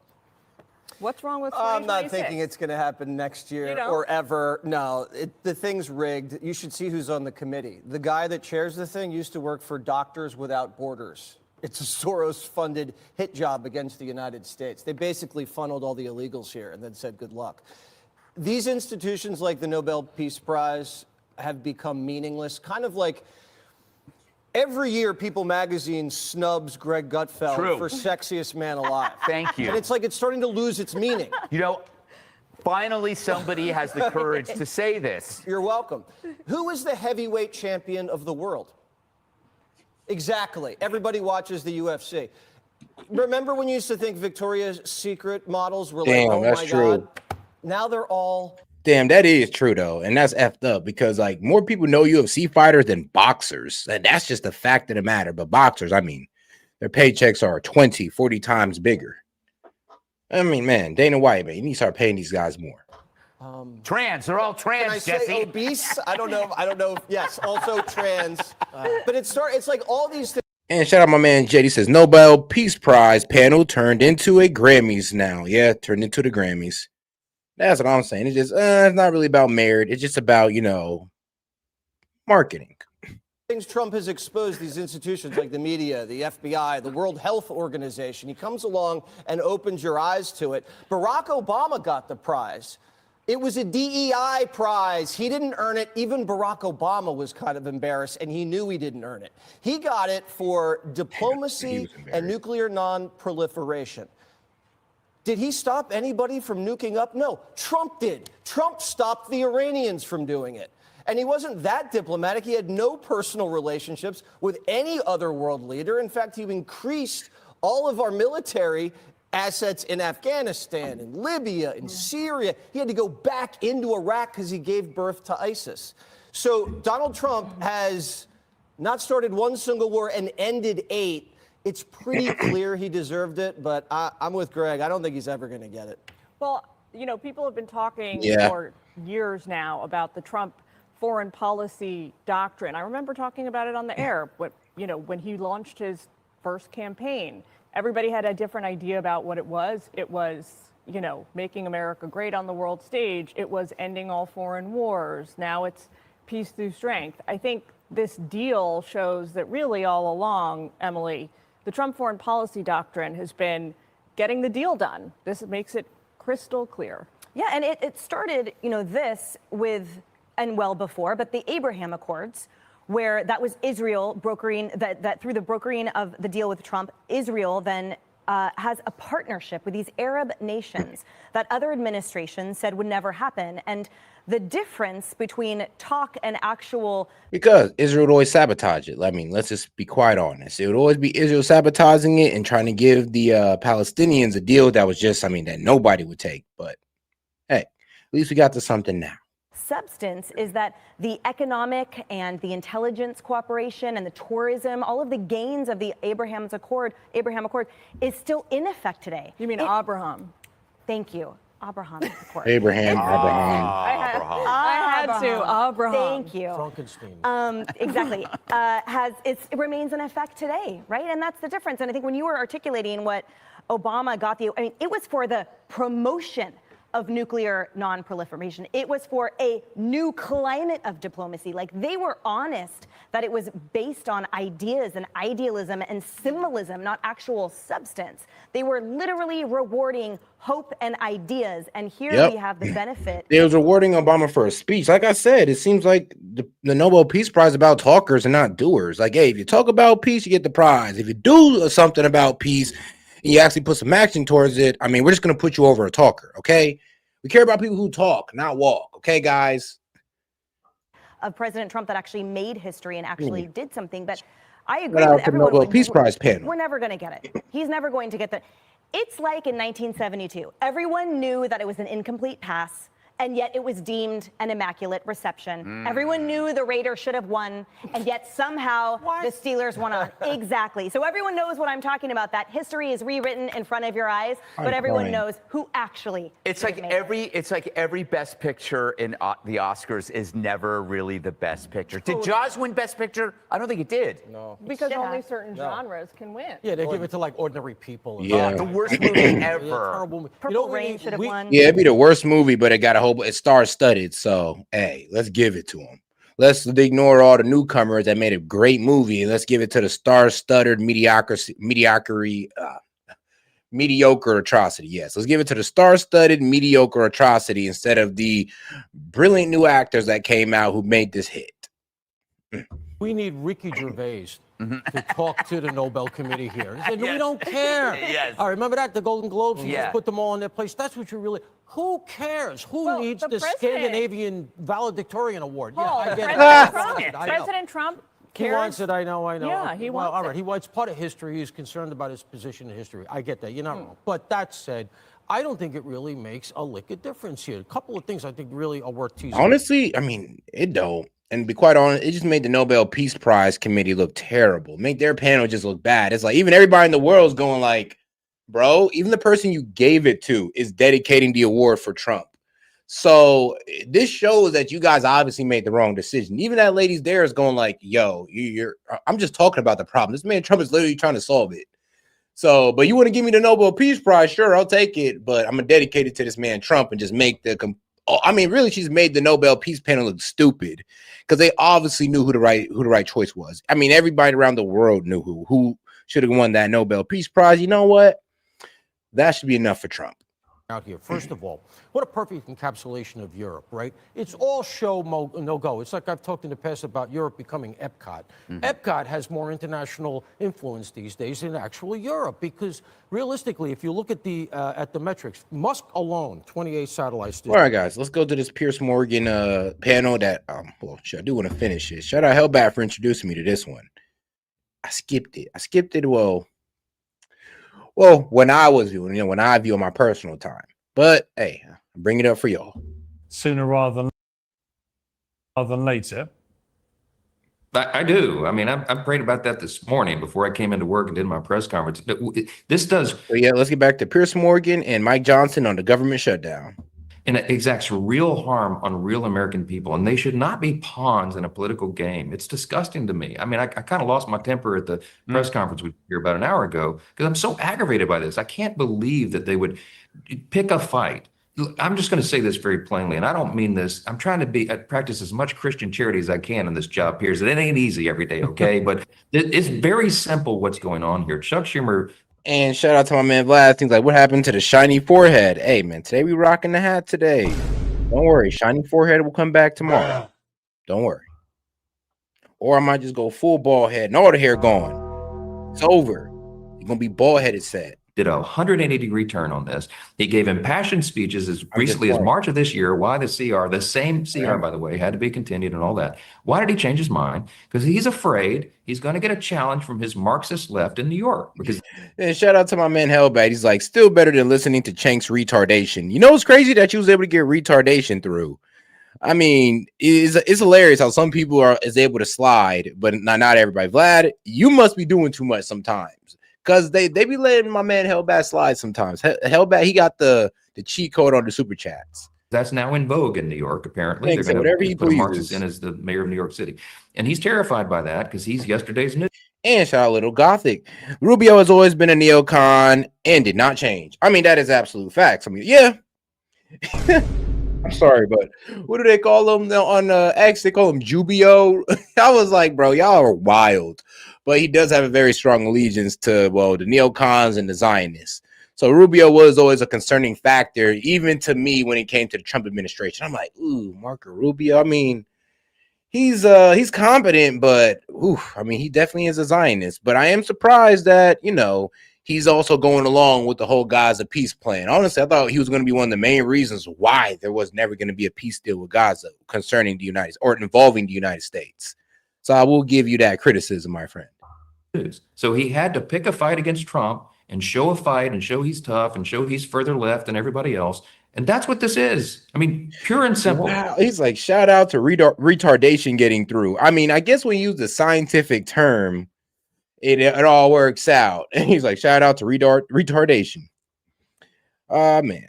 What's wrong with 2026? I'm not thinking it's going to happen next year or ever. No, the thing's rigged. You should see who's on the committee. The guy that chairs the thing used to work for Doctors Without Borders. It's a Soros-funded hit job against the United States. They basically funneled all the illegals here and then said, good luck. These institutions like the Nobel Peace Prize have become meaningless, kind of like every year People magazine snubs Greg Gutfeld for sexiest man alive. Thank you. And it's like it's starting to lose its meaning. You know, finally somebody has the courage to say this. You're welcome. Who is the heavyweight champion of the world? Exactly. Everybody watches the UFC. Remember when you used to think Victoria's Secret models were like, oh that's my true. God? Now they're all... Damn, that is true though, and that's effed up because like more people know UFC fighters than boxers. And that's just the fact of the matter. But boxers, I mean, their paychecks are 20, 40 times bigger. I mean, man, Dana White, man, you need to start paying these guys more. Trans, they're all trans, Can I Jesse. say obese? I don't know. Yes, also trans. But it's like all these things. And shout out my man Jed. He says Nobel Peace Prize panel turned into a Grammys now. Yeah, turned into the Grammys. That's what I'm saying. It's just it's not really about merit. It's just about, you know, marketing. Things Trump has exposed these institutions like the media, the FBI, the World Health Organization. He comes along and opens your eyes to it. Barack Obama got the prize. It was a DEI prize. He didn't earn it. Even Barack Obama was kind of embarrassed, and he knew he didn't earn it. He got it for diplomacy and nuclear non-proliferation. Did he stop anybody from nuking up? No, Trump did. Trump stopped the Iranians from doing it. And he wasn't that diplomatic. He had no personal relationships with any other world leader. In fact, he increased all of our military assets in Afghanistan, in Libya, in Syria. He had to go back into Iraq because he gave birth to ISIS. So Donald Trump has not started one single war and ended 8. It's pretty clear he deserved it, but I'm with Greg. I don't think he's ever going to get it. Well, you know, people have been talking for years now about the Trump foreign policy doctrine. I remember talking about it on the air, when he launched his first campaign. Everybody had a different idea about what it was. It was, you know, making America great on the world stage. It was ending all foreign wars. Now it's peace through strength. I think this deal shows that really all along, Emily, the Trump foreign policy doctrine has been getting the deal done. This makes it crystal clear. Yeah, and it started, this with, and well before, but the Abraham Accords, where that was Israel brokering, that through the brokering of the deal with Trump, Israel then has a partnership with these Arab nations that other administrations said would never happen. And the difference between talk and actual... Because Israel would always sabotage it. I mean, let's just be quite honest. It would always be Israel sabotaging it and trying to give the Palestinians a deal that was just, that nobody would take. But hey, at least we got to something now. Substance is that the economic and the intelligence cooperation and the tourism, all of the gains of the Abraham Accord is still in effect today. You mean Abraham? Thank you. Abraham Accord. Abraham. I had to. Abraham. Thank you. Frankenstein. Exactly. It remains in effect today, right? And that's the difference. And I think when you were articulating what Obama got it was for the promotion of nuclear non-proliferation. It was for a new climate of diplomacy. Like, they were honest that it was based on ideas and idealism and symbolism, not actual substance. They were literally rewarding hope and ideas. And here we have the benefit. They was rewarding Obama for a speech. Like I said, it seems like the Nobel Peace Prize is about talkers and not doers. Like, hey, if you talk about peace, you get the prize. If you do something about peace, and you actually put some action towards it, we're just going to put you over a talker, okay? We care about people who talk, not walk, okay, guys? Of President Trump that actually made history and actually did something. But I agree with everyone. Nobel Peace Prize panel. We're never going to get it. He's never going to get that. It's like in 1972. Everyone knew that it was an incomplete pass, and yet it was deemed an immaculate reception. Everyone knew the Raiders should have won, and yet somehow the Steelers won on. Exactly. So everyone knows what I'm talking about. That history is rewritten in front of your eyes, but everyone knows who actually. It's like every best picture in the Oscars is never really the best picture. Did Jaws win Best Picture? I don't think it did. No. Because only certain genres can win. Yeah, they give it to like ordinary people. Yeah. The worst movie ever. Terrible movie. Purple Rain should have won. Yeah, it'd be the worst movie, but it got a whole, it's star-studded. So, hey, let's give it to him. let's ignore all the newcomers that made a great movie and let's give it to the star-studded mediocre atrocity. Yes, let's give it to the star-studded mediocre atrocity instead of the brilliant new actors that came out who made this hit. We need Ricky Gervais to talk to the Nobel Committee here. He said, we don't care. Yes. I remember that, the Golden Globes, he Yeah. just put them all in their place. That's what you really, who cares? Who needs the Scandinavian Valedictorian Award? Paul, I get President Trump cares. He wants it, I know. Yeah, he wants all right, it. he wants part of history. He's concerned about his position in history. I get that. You're not wrong. But that said, I don't think it really makes a lick of difference here. A couple of things I think really are worth teasing. Honestly, I mean, it don't. And to be quite honest, it just made the Nobel Peace Prize committee look terrible. Make their panel just look bad. It's like even everybody in the world is going like, bro, even the person you gave it to is dedicating the award for Trump. So this shows that you guys obviously made the wrong decision. Even that lady's there is going like, yo, I'm just talking about the problem. This man Trump is literally trying to solve it. So, but you want to give me the Nobel Peace Prize? Sure, I'll take it. But I'm going to dedicate it to this man Trump and just make I mean, really, she's made the Nobel Peace panel look stupid because they obviously knew who the right choice was. I mean, everybody around the world knew who should have won that Nobel Peace Prize. You know what? That should be enough for Trump. Out here. First of all, what a perfect encapsulation of Europe, right? It's all show no go. It's like I've talked in the past about Europe becoming Epcot. Epcot has more international influence these days than actually Europe because realistically, if you look at the metrics, Musk alone, 28 satellites. All right, guys, let's go to this Piers Morgan panel that well, I do want to finish it. Shout out Hellbat for introducing me to this one. I skipped it. Well, when I was viewing, when I view on my personal time. But hey, bring it up for y'all. Sooner rather than later. I do. I mean, I prayed about that this morning before I came into work and did my press conference. This does. So yeah, let's get back to Piers Morgan and Mike Johnson on the government shutdown. And it exacts real harm on real American people, and they should not be pawns in a political game. It's disgusting to me. I mean, I kind of lost my temper at the press conference we were here about an hour ago because I'm so aggravated by this. I can't believe that they would pick a fight. I'm just going to say this very plainly, and I don't mean this. I'm trying to practice as much Christian charity as I can in this job, Piers. It ain't easy every day, okay? But it's very simple what's going on here. Chuck Schumer. And shout out to my man Vlad. Things like, what happened to the shiny forehead? Hey, man, today we rocking the hat today. Don't worry. Shiny forehead will come back tomorrow. Don't worry. Or I might just go full bald head and all the hair gone. It's over. You're going to be bald headed sad. Did a 180-degree turn on this. He gave impassioned speeches as recently as March of this year. Why the same CR, by the way, had to be continued and all that. Why did he change his mind? Because he's afraid he's going to get a challenge from his Marxist left in New York. Because and shout out to my man Hellbat. He's like, still better than listening to Chank's retardation. You know, it's crazy that you was able to get retardation through. I mean, it's hilarious how some people is able to slide, but not everybody. Vlad, you must be doing too much sometimes. Because they be letting my man Hellbat slide sometimes. Hellbat, he got the cheat code on the super chats. That's now in vogue in New York, apparently. They're going to put Marxist in as the mayor of New York City. And he's terrified by that because he's yesterday's news. And shout out Little Gothic. Rubio has always been a neocon and did not change. I mean, that is absolute facts. I mean, yeah. I'm sorry, but what do they call him on X? They call him Jubio. I was like, bro, y'all are wild. But he does have a very strong allegiance to, well, the neocons and the Zionists. So Rubio was always a concerning factor, even to me when it came to the Trump administration. I'm like, ooh, Marco Rubio. I mean, he's competent, but I mean, he definitely is a Zionist. But I am surprised that, he's also going along with the whole Gaza peace plan. Honestly, I thought he was going to be one of the main reasons why there was never going to be a peace deal with Gaza concerning the involving the United States. So I will give you that criticism, my friend. So he had to pick a fight against Trump and show a fight and show he's tough and show he's further left than everybody else. And that's what this is. I mean, pure and simple. Wow. He's like, shout out to retardation getting through. I mean, I guess when you use the scientific term, it all works out. And he's like, shout out to retardation. Man.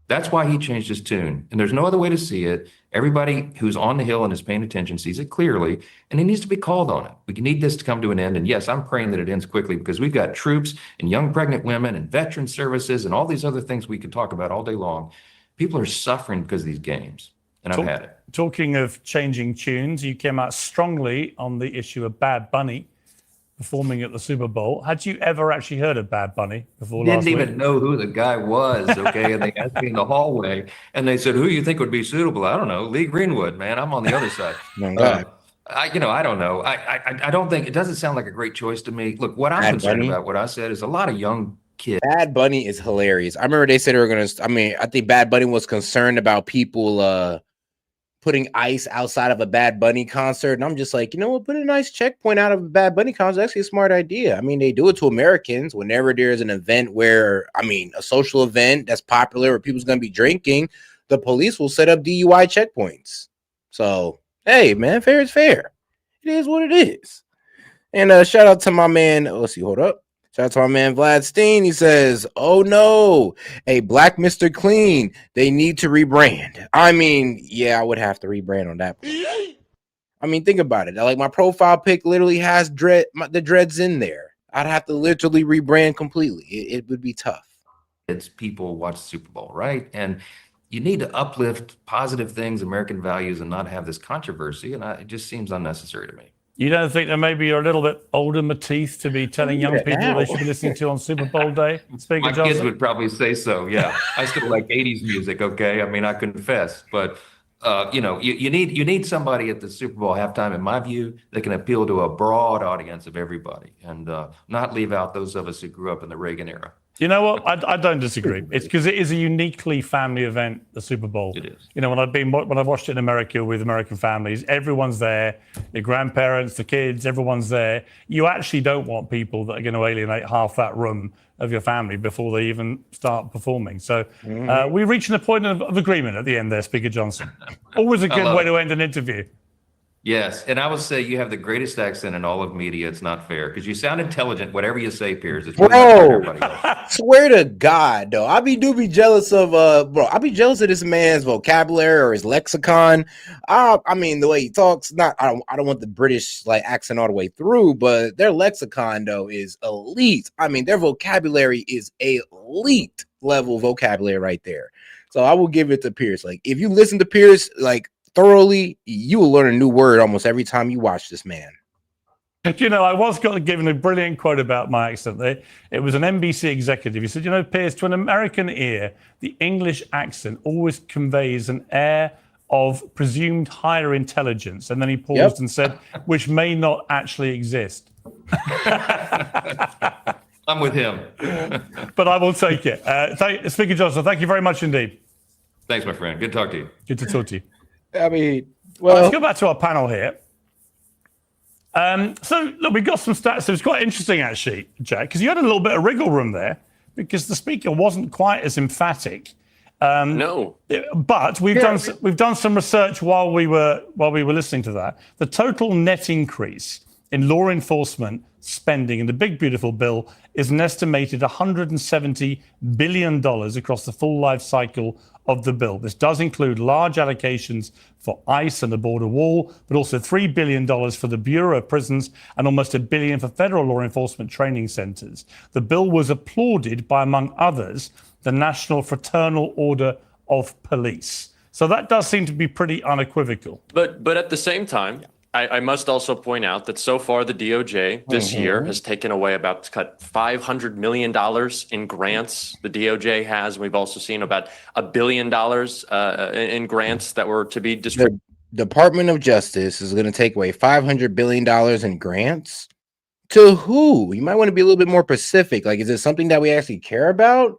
That's why he changed his tune. And there's no other way to see it. Everybody who's on the Hill and is paying attention sees it clearly, and he needs to be called on it. We need this to come to an end. And yes, I'm praying that it ends quickly because we've got troops and young pregnant women and veteran services and all these other things we could talk about all day long. People are suffering because of these games, and I've had it. talking of changing tunes, you came out strongly on the issue of Bad Bunny performing at the Super Bowl. Had you ever actually heard of Bad Bunny before last Didn't week? even know who the guy was, okay? And they asked me in the hallway, and they said, "Who you think would be suitable?" I don't know, Lee Greenwood, man. I'm on the other side. My God. I don't know. I don't think it doesn't sound like a great choice to me. Look, what I'm Bad concerned Bunny? about, what I said, is a lot of young kids. Bad Bunny is hilarious. I remember they said they were gonna. I mean, I think Bad Bunny was concerned about people putting ice outside of a Bad Bunny concert, and I'm just like, you know what? Put a nice checkpoint out of a Bad Bunny concert. Actually, a smart idea. I mean, they do it to Americans whenever there's an event where, I mean, a social event that's popular where people's gonna be drinking. The police will set up DUI checkpoints. So, hey, man, fair is fair. It is what it is. And shout out to my man. Let's see, hold up. Shout out to my man Vlad Steen. He says, "Oh no, a black Mr. Clean. They need to rebrand." I mean, yeah, I would have to rebrand on that. I mean, think about it. Like my profile pic literally has the dreads in there. I'd have to literally rebrand completely. It would be tough. It's people watch the Super Bowl, right? And you need to uplift positive things, American values, and not have this controversy. And it just seems unnecessary to me. You don't think that maybe you're a little bit older, Matisse, to be telling young people what they should be listening to on Super Bowl day? Speaker My Johnson? kids would probably say so. Yeah, I still like '80s music. Okay, I mean, I confess, but you know, you need somebody at the Super Bowl halftime, in my view, that can appeal to a broad audience of everybody, and not leave out those of us who grew up in the Reagan era. You know what? I don't disagree. It's because it is a uniquely family event, the Super Bowl. It is. You know, when I've watched it in America with American families, everyone's there. Your grandparents, the kids, everyone's there. You actually don't want people that are going to alienate half that room of your family before they even start performing. So we're reaching a point of agreement at the end there, Speaker Johnson. Always a good way to end an interview. Yes, and I would say you have the greatest accent in all of media. It's not fair because you sound intelligent. Whatever you say, Piers, it's really not fair to everybody else. Swear to God, though, I be jealous of I be jealous of this man's vocabulary or his lexicon. I mean, the way he talks. I don't want the British like accent all the way through, but their lexicon though is elite. I mean, their vocabulary is elite level vocabulary right there. So I will give it to Piers. Like, if you listen to Piers, like, thoroughly, you will learn a new word almost every time you watch this man. You know, I was given a brilliant quote about my accent there. It was an NBC executive. He said, you know, Piers, to an American ear, the English accent always conveys an air of presumed higher intelligence. And then he paused and said, which may not actually exist. I'm with him. But I will take it. Speaker Johnson, thank you very much indeed. Thanks, my friend. Good to talk to you. Good to talk to you. I mean, well, let's go back to our panel here. So, look, we got some stats. It was quite interesting, actually, Jack, because you had a little bit of wriggle room there because the speaker wasn't quite as emphatic. No, but we've done some research while we were listening to that. The total net increase in law enforcement spending in the big beautiful bill is an estimated $170 billion across the full life cycle of the bill. This does include large allocations for ICE and the border wall, but also $3 billion for the Bureau of Prisons and almost $1 billion for federal law enforcement training centers. The bill was applauded by, among others, the National Fraternal Order of Police. So that does seem to be pretty unequivocal. but at the same time, I must also point out that so far the DOJ this year has taken away about $500 million in grants. The DOJ has. We've also seen about $1 billion in grants that were to be distributed. The Department of Justice is going to take away $500 billion in grants. To who? You might want to be a little bit more specific. Like, is it something that we actually care about?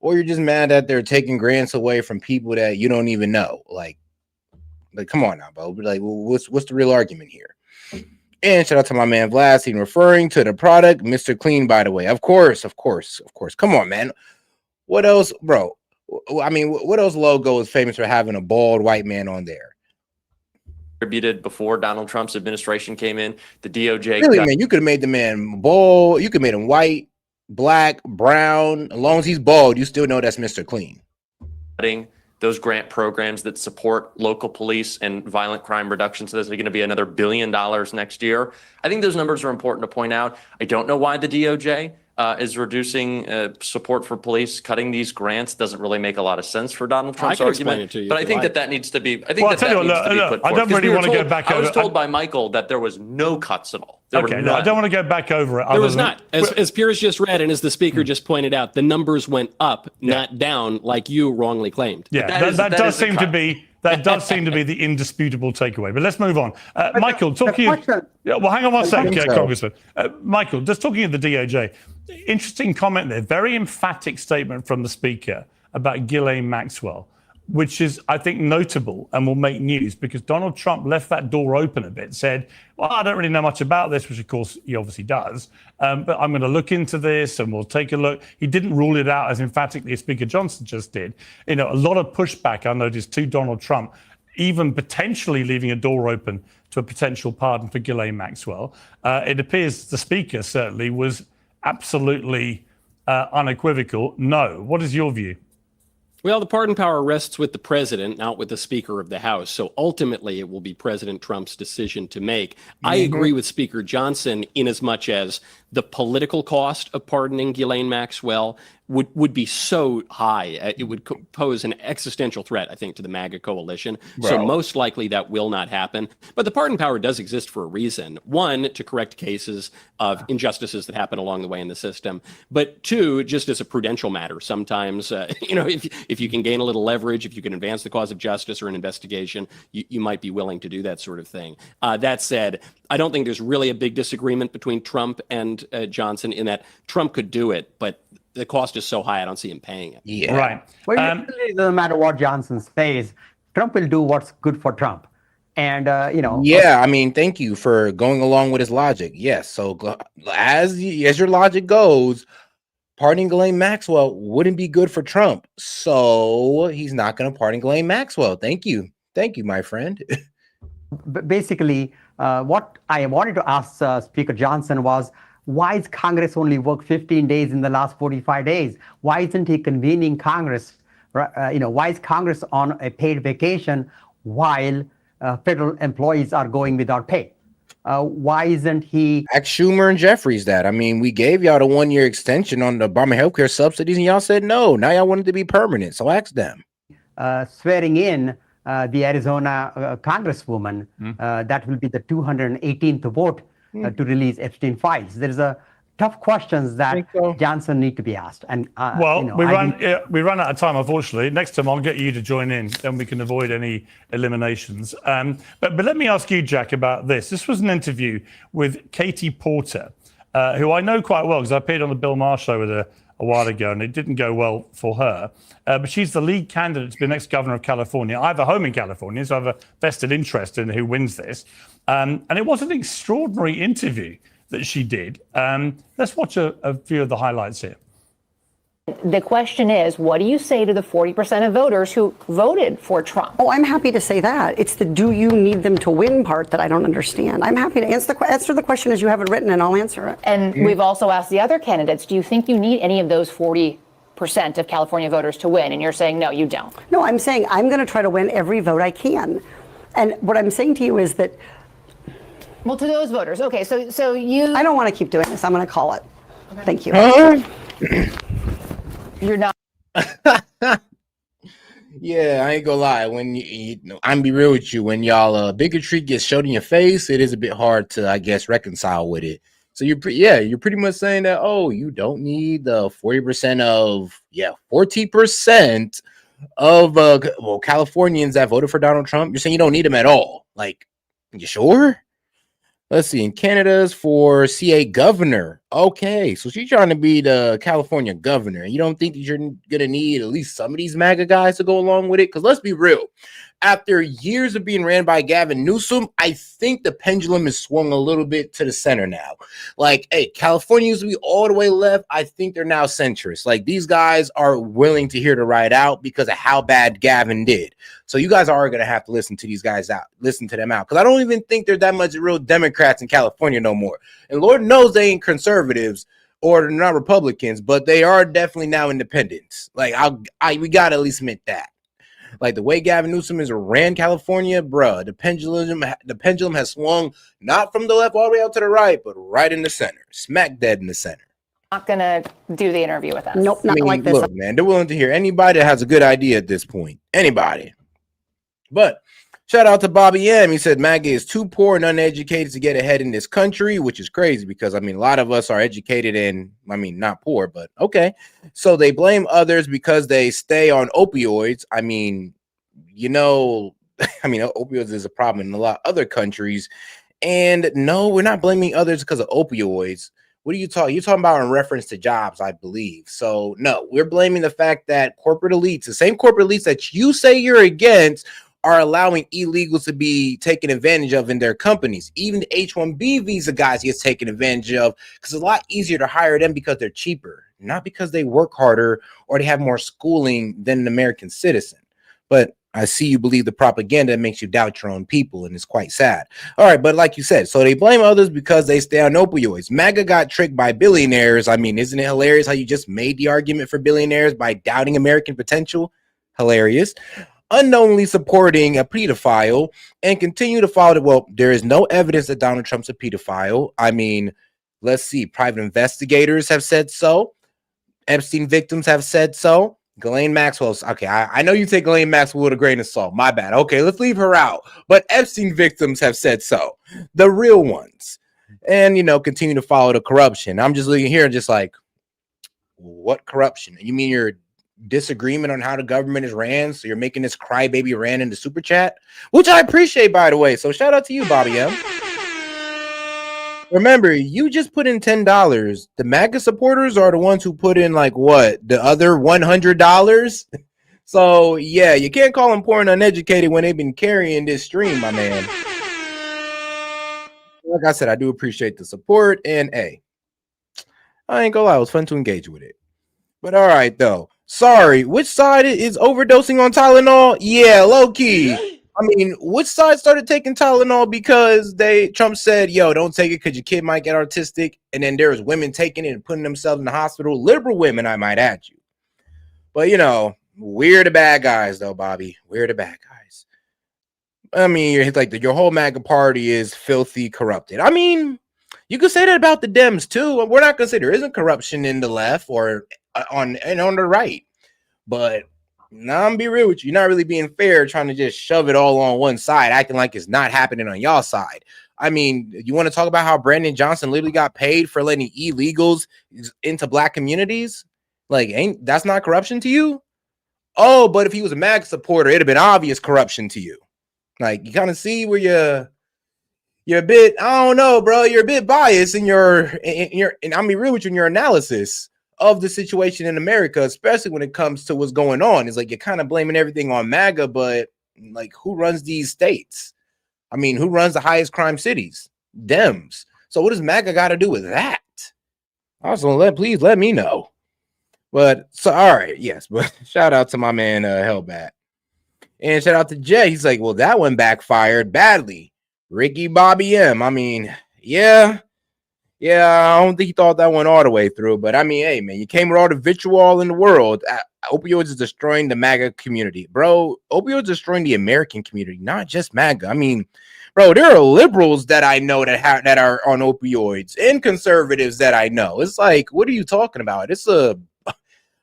Or you're just mad that they're taking grants away from people that you don't even know? Like, come on now, bro. Like, what's the real argument here? And shout out to my man Vlad, referring to the product, Mr. Clean, by the way. Of course. Come on, man. What else, bro? I mean, what else logo is famous for having a bald white man on there? Distributed before Donald Trump's administration came in. The DOJ. Really, man, you could have made the man bald. You could have made him white, black, brown. As long as he's bald, you still know that's Mr. Clean. Those grant programs that support local police and violent crime reduction. So there's going to be another $1 billion next year. I think those numbers are important to point out. I don't know why the DOJ is reducing support for police. Cutting these grants doesn't really make a lot of sense for Donald Trump's can explain argument. it to you But if I think you that needs to be. I think Well, that I'll tell you needs what, to be look, put I forth. don't 'Cause really we were want to go told- back I was over- told by Michael that there was no cuts at all. There Okay, were no, I none. don't want to go back over it. There other was than- not. As Piers just read, and as the speaker just pointed out, the numbers went up, not down, like you wrongly claimed. Yeah, that does seem to be the indisputable takeaway. But let's move on. Michael, talking. Yeah, well, hang on one second, Congressman. Michael, just talking of the DOJ. Interesting comment there. Very emphatic statement from the speaker about Ghislaine Maxwell, which is, I think, notable and will make news because Donald Trump left that door open a bit, said, well, I don't really know much about this, which of course he obviously does, but I'm going to look into this and we'll take a look. He didn't rule it out as emphatically as Speaker Johnson just did. You know, a lot of pushback, I noticed, to Donald Trump, even potentially leaving a door open to a potential pardon for Ghislaine Maxwell. It appears the speaker certainly was absolutely unequivocal. No. What is your view? Well, the pardon power rests with the president, not with the Speaker of the House. So ultimately, it will be President Trump's decision to make. I agree with Speaker Johnson in as much as the political cost of pardoning Ghislaine Maxwell would be so high. It would pose an existential threat, I think, to the MAGA coalition. So most likely that will not happen. But the pardon power does exist for a reason. One, to correct cases of injustices that happen along the way in the system. But two, just as a prudential matter, sometimes, if you can gain a little leverage, if you can advance the cause of justice or an investigation, you might be willing to do that sort of thing. That said, I don't think there's really a big disagreement between Trump and Johnson in that Trump could do it, but the cost is so high, I don't see him paying it. Yeah. Right. Well, it doesn't matter what Johnson says. Trump will do what's good for Trump. And, Yeah, I mean, thank you for going along with his logic. Yes. So as your logic goes, pardoning Ghislaine Maxwell wouldn't be good for Trump. So he's not going to pardon Ghislaine Maxwell. Thank you. Thank you, my friend. basically, what I wanted to ask Speaker Johnson was, why is Congress only worked 15 days in the last 45 days? Why isn't he convening Congress? Why is Congress on a paid vacation while federal employees are going without pay? Why isn't he? Ask Schumer and Jeffries that. I mean, we gave y'all the 1-year extension on the Obama healthcare subsidies, and y'all said no. Now y'all want it to be permanent. So ask them. Swearing in the Arizona congresswoman, that will be the 218th vote to release Epstein files. There's a tough questions that Johnson need to be asked. And we run out of time, unfortunately. Next time I'll get you to join in, then we can avoid any eliminations. But let me ask you, Jack, about this. This was an interview with Katie Porter, who I know quite well because I appeared on the Bill Maher show with her a while ago, and it didn't go well for her. But she's the lead candidate to be the next governor of California. I have a home in California, so I have a vested interest in who wins this. And it was an extraordinary interview that she did. Let's watch a few of the highlights here. The question is, what do you say to the 40% of voters who voted for Trump? Oh, I'm happy to say that. It's the do you need them to win part that I don't understand. I'm happy to answer the question as you have it written, and I'll answer it. And we've also asked the other candidates, do you think you need any of those 40% of California voters to win? And you're saying, no, you don't. No, I'm saying I'm going to try to win every vote I can. And what I'm saying to you is that... Well, to those voters. Okay, so you... I don't want to keep doing this. I'm going to call it. Okay. Thank you. You're not. Yeah, I ain't gonna lie. When I'm be real with you, when y'all bigotry gets showed in your face, it is a bit hard to, I guess, reconcile with it. So you're pretty much saying that, oh, you don't need the 40% of 40% of Californians that voted for Donald Trump. You're saying you don't need them at all. Like, you sure? Let's see. In Canada's for CA governor. Okay, so she's trying to be the California governor. You don't think you're gonna need at least some of these MAGA guys to go along with it? Because let's be real. After years of being ran by Gavin Newsom, I think the pendulum is swung a little bit to the center now. Like, hey, California used to be all the way left. I think they're now centrist. Like, these guys are willing to hear the right out because of how bad Gavin did. So you guys are going to have to listen to these guys out, listen to them out. Because I don't even think they're that much real Democrats in California no more. And Lord knows they ain't conservatives or they're not Republicans, but they are definitely now independents. Like, we got to at least admit that. Like, the way Gavin Newsom has ran California, bruh, the pendulum has swung not from the left all the way out to the right, but right in the center, smack dead in the center. not going to do the interview with us. Nope, not like this. Look, man, they're willing to hear anybody that has a good idea at this point. Anybody. But shout out to Bobby M. He said MAGA is too poor and uneducated to get ahead in this country, which is crazy because, I mean, a lot of us are educated and, I mean, not poor, but okay. So they blame others because they stay on opioids. I mean, you know, I mean, opioids is a problem in a lot of other countries. And no, we're not blaming others because of opioids. What are you talking? You're talking about in reference to jobs, I believe. So no, we're blaming the fact that corporate elites, the same corporate elites that you say you're against, are allowing illegals to be taken advantage of in their companies. Even the H-1B visa guys get taken advantage of because it's a lot easier to hire them because they're cheaper, not because they work harder or they have more schooling than an American citizen. But I see you believe the propaganda that makes you doubt your own people, and it's quite sad. All right, but like you said, so they blame others because they stay on opioids. MAGA got tricked by billionaires. I mean, isn't it hilarious how you just made the argument for billionaires by doubting American potential? Hilarious. Unknowingly supporting a pedophile and continue to follow it. Well, there is no evidence that Donald Trump's a pedophile. I mean, let's see. Private investigators have said so. Epstein victims have said so. Ghislaine Maxwell's okay. I know you take Ghislaine Maxwell with a grain of salt. My bad. Okay, let's leave her out. But Epstein victims have said so. The real ones. And, you know, continue to follow the corruption. I'm just looking here and just like, what corruption? You mean your disagreement on how the government is ran? So you're making this crybaby ran into super chat, which I appreciate, by the way. So shout out to you, Bobby M. Remember, you just put in $10. The MAGA supporters are the ones who put in like what? The other $100? So yeah, you can't call them poor and uneducated when they've been carrying this stream, my man. Like I said, I do appreciate the support, and hey, I ain't gonna lie, it was fun to engage with it. But all right, though. Sorry, which side is overdosing on Tylenol? Yeah, low key. I mean, which side started taking Tylenol because Trump said, yo, don't take it because your kid might get autistic. And then there was women taking it and putting themselves in the hospital. Liberal women, I might add you. But, you know, we're the bad guys, though, Bobby. We're the bad guys. I mean, you're like your whole MAGA party is filthy corrupted. I mean, you could say that about the Dems, too. We're not going to say there isn't corruption in the left or on the right. But now I'm be real with you. You're not really being fair trying to just shove it all on one side, acting like it's not happening on y'all side. I mean, you want to talk about how Brandon Johnson literally got paid for letting illegals into black communities? Like, that's not corruption to you? Oh, but if he was a MAGA supporter, it'd have been obvious corruption to you. Like, you kind of see where you're a bit, I don't know, bro. You're a bit biased in your and I'm be real with you in your analysis of the situation in America, especially when it comes to what's going on. It's like you're kind of blaming everything on MAGA, but like, who runs these states? I mean, who runs the highest crime cities? Dems. So what does MAGA got to do with that? Also, please let me know. But so all right, yes, but shout out to my man Hellbat. And shout out to Jay. He's like, well, that one backfired badly. Ricky Bobby M. I mean, yeah, I don't think he thought that one all the way through. But I mean, hey, man, you came with all the vitriol in the world. Opioids is destroying the MAGA community. Bro, opioids destroying the American community, not just MAGA. I mean, bro, there are liberals that I know that are on opioids and conservatives that I know. It's like, what are you talking about?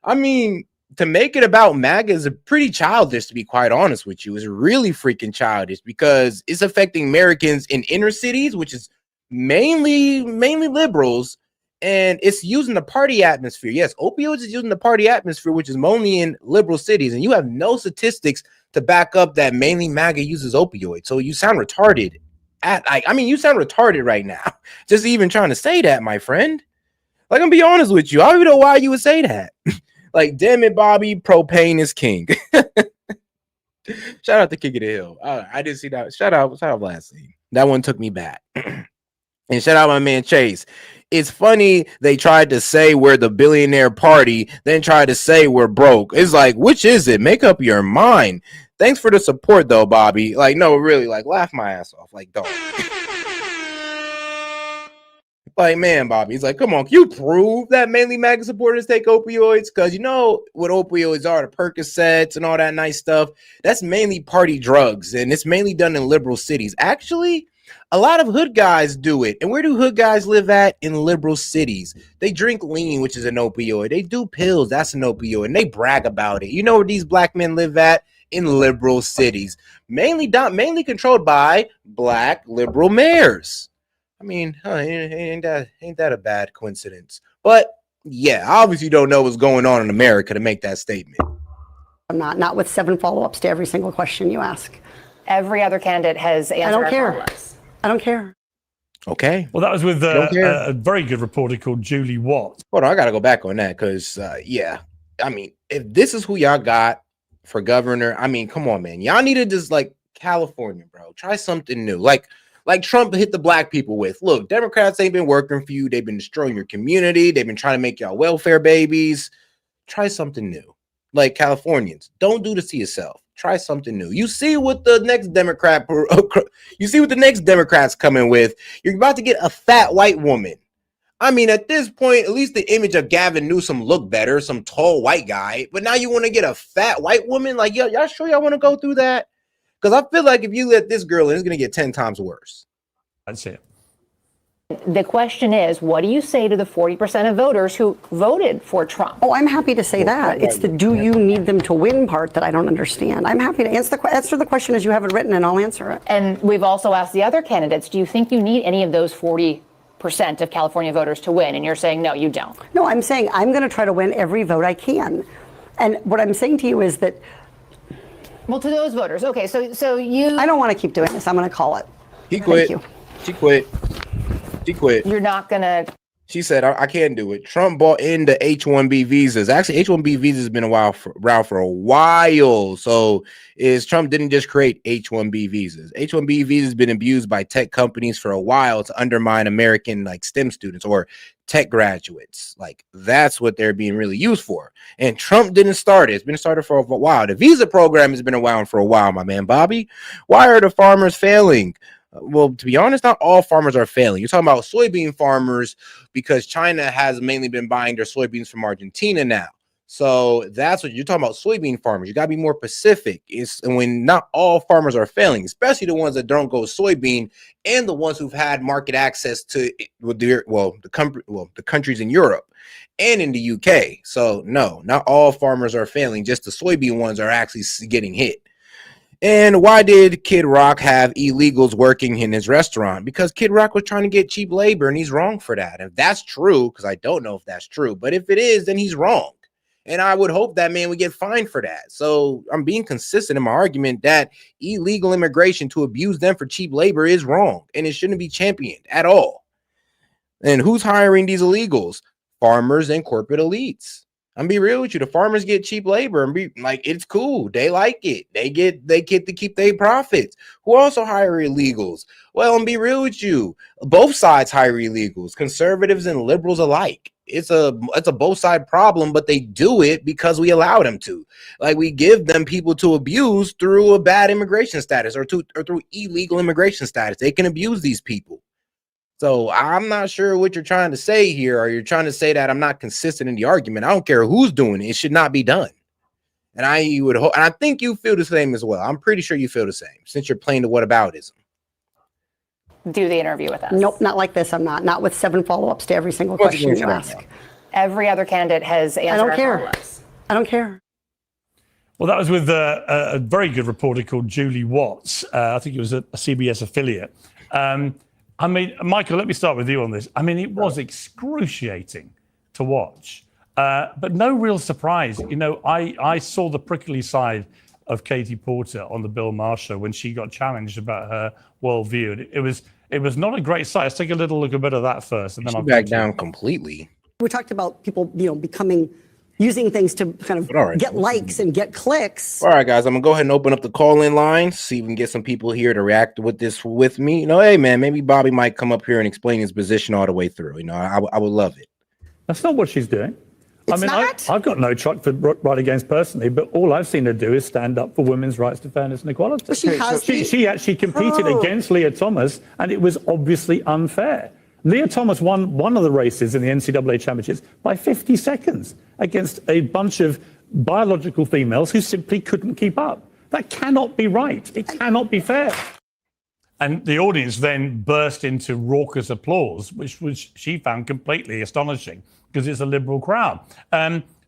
I mean, to make it about MAGA is pretty childish, to be quite honest with you. It's really freaking childish because it's affecting Americans in inner cities, which is mainly liberals, and it's using the party atmosphere. Yes, opioids is using the party atmosphere, which is mainly in liberal cities, and you have no statistics to back up that mainly MAGA uses opioids. So you sound retarded. You sound retarded right now. Just even trying to say that, my friend. Like, I'm gonna be honest with you. I don't even know why you would say that. Like, damn it, Bobby, propane is king. Shout out to King of the Hill. I didn't see that. Shout out last scene. That one took me back. And shout out my man Chase. It's funny they tried to say we're the billionaire party, then tried to say we're broke. It's like, which is it? Make up your mind. Thanks for the support, though, Bobby. Like, no, really, like, laugh my ass off. Like, dog. Like, man, Bobby, he's like, come on, can you prove that mainly MAGA supporters take opioids? Because you know what opioids are, the Percocets and all that nice stuff. That's mainly party drugs, and it's mainly done in liberal cities. Actually, A lot of hood guys do it. And where do hood guys live at? In liberal cities. They drink lean, which is an opioid. They do pills, that's an opioid, and they brag about it. You know where these black men live at? In liberal cities, mainly controlled by black liberal mayors. I mean, ain't that a bad coincidence? But yeah, obviously you don't know what's going on in America to make that statement. I'm not with 7 follow-ups to every single question you ask. Every other candidate has answered. I don't care. I don't care. Okay. Well, that was with a very good reporter called Julie Watt. Hold on, I got to go back on that because, yeah, I mean, if this is who y'all got for governor, I mean, come on, man. Y'all need to just, like, California, bro. Try something new. Like Trump hit the black people with. Look, Democrats ain't been working for you. They've been destroying your community. They've been trying to make y'all welfare babies. Try something new. Like Californians, don't do this to yourself. Try something new. You see what the next Democrat's coming with. You're about to get a fat white woman. I mean, at this point, at least the image of Gavin Newsom looked better, some tall white guy. But now you want to get a fat white woman? Like, y'all sure y'all want to go through that? Because I feel like if you let this girl in, it's going to get 10 times worse. That's it. The question is, what do you say to the 40% of voters who voted for Trump? Oh, I'm happy to say that. It's the do you need them to win part that I don't understand. I'm happy to answer the question as you have it written, and I'll answer it. And we've also asked the other candidates, do you think you need any of those 40% of California voters to win? And you're saying, no, you don't. No, I'm saying I'm going to try to win every vote I can. And what I'm saying to you is that... Well, to those voters, okay, so you... I don't want to keep doing this. I'm going to call it. He quit. Thank you. She quit. She quit. You're not going to... She said, I can't do it. Trump bought into H-1B visas. Actually, H-1B visas has been around for a while. So Trump didn't just create H-1B visas. H-1B visas has been abused by tech companies for a while to undermine American like STEM students or tech graduates. Like that's what they're being really used for. And Trump didn't start it. It's been started for a while. The visa program has been around for a while, my man, Bobby. Why are the farmers failing? Well, to be honest, not all farmers are failing. You're talking about soybean farmers because China has mainly been buying their soybeans from Argentina now. So that's what you're talking about, soybean farmers. You got to be more specific. It's when not all farmers are failing, especially the ones that don't go soybean and the ones who've had market access to the countries in Europe and in the UK. So no, not all farmers are failing. Just the soybean ones are actually getting hit. And why did Kid Rock have illegals working in his restaurant? Because Kid Rock was trying to get cheap labor, and he's wrong for that. If that's true, because I don't know if that's true, but if it is, then he's wrong. And I would hope that man would get fined for that. So I'm being consistent in my argument that illegal immigration to abuse them for cheap labor is wrong, and it shouldn't be championed at all. And who's hiring these illegals? Farmers and corporate elites. I'm be real with you. The farmers get cheap labor and be like, it's cool. They like it. They get to keep their profits. Who also hire illegals? Well, I'm be real with you. Both sides hire illegals, conservatives and liberals alike. It's a both side problem, but they do it because we allow them to. Like we give them people to abuse through a bad immigration status or through illegal immigration status. They can abuse these people. So I'm not sure what you're trying to say here. Or you're trying to say that I'm not consistent in the argument. I don't care who's doing it. It should not be done. And I would hope, and I think you feel the same as well. I'm pretty sure you feel the same since you're playing the whataboutism. Do the interview with us. Nope, not like this. I'm not with 7 follow-ups to every single question you ask. Every other candidate has answered. I don't care. I don't care. Well, that was with a very good reporter called Julie Watts. I think it was a CBS affiliate. I mean, Michael, let me start with you on this. I mean, it was excruciating to watch, but no real surprise. You know, I saw the prickly side of Katie Porter on the Bill Maher show when she got challenged about her worldview. It was not a great sight. Let's take a little look a bit of that first, and then I'll back down completely. We talked about people, using things to kind of get likes and get clicks. All right, guys, I'm gonna go ahead and open up the call-in line, see if we can get some people here to react with this with me. You know, hey man, maybe Bobby might come up here and explain his position all the way through. You know, I would love it. That's not what she's doing. I've got no truck for right against personally, but all I've seen her do is stand up for women's rights to fairness and equality. Well, she actually competed against Leah Thomas, and it was obviously unfair. Leah Thomas won one of the races in the NCAA championships by 50 seconds against a bunch of biological females who simply couldn't keep up. That cannot be right. It cannot be fair. And the audience then burst into raucous applause, which she found completely astonishing because it's a liberal crowd.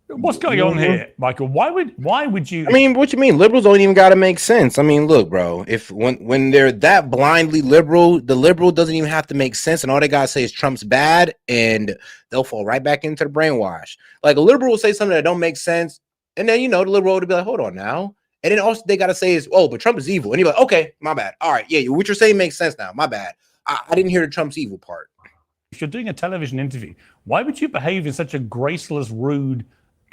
What's going on here, Michael? Why would you? I mean, what you mean? Liberals don't even got to make sense. I mean, look, bro. If when they're that blindly liberal, the liberal doesn't even have to make sense, and all they gotta say is Trump's bad, and they'll fall right back into the brainwash. Like a liberal will say something that don't make sense, and then the liberal would be like, "Hold on now." And then also they gotta say is, "Oh, but Trump is evil," and you're like, "Okay, my bad. All right, yeah, what you're saying makes sense now. My bad. I didn't hear the Trump's evil part." If you're doing a television interview, why would you behave in such a graceless, rude,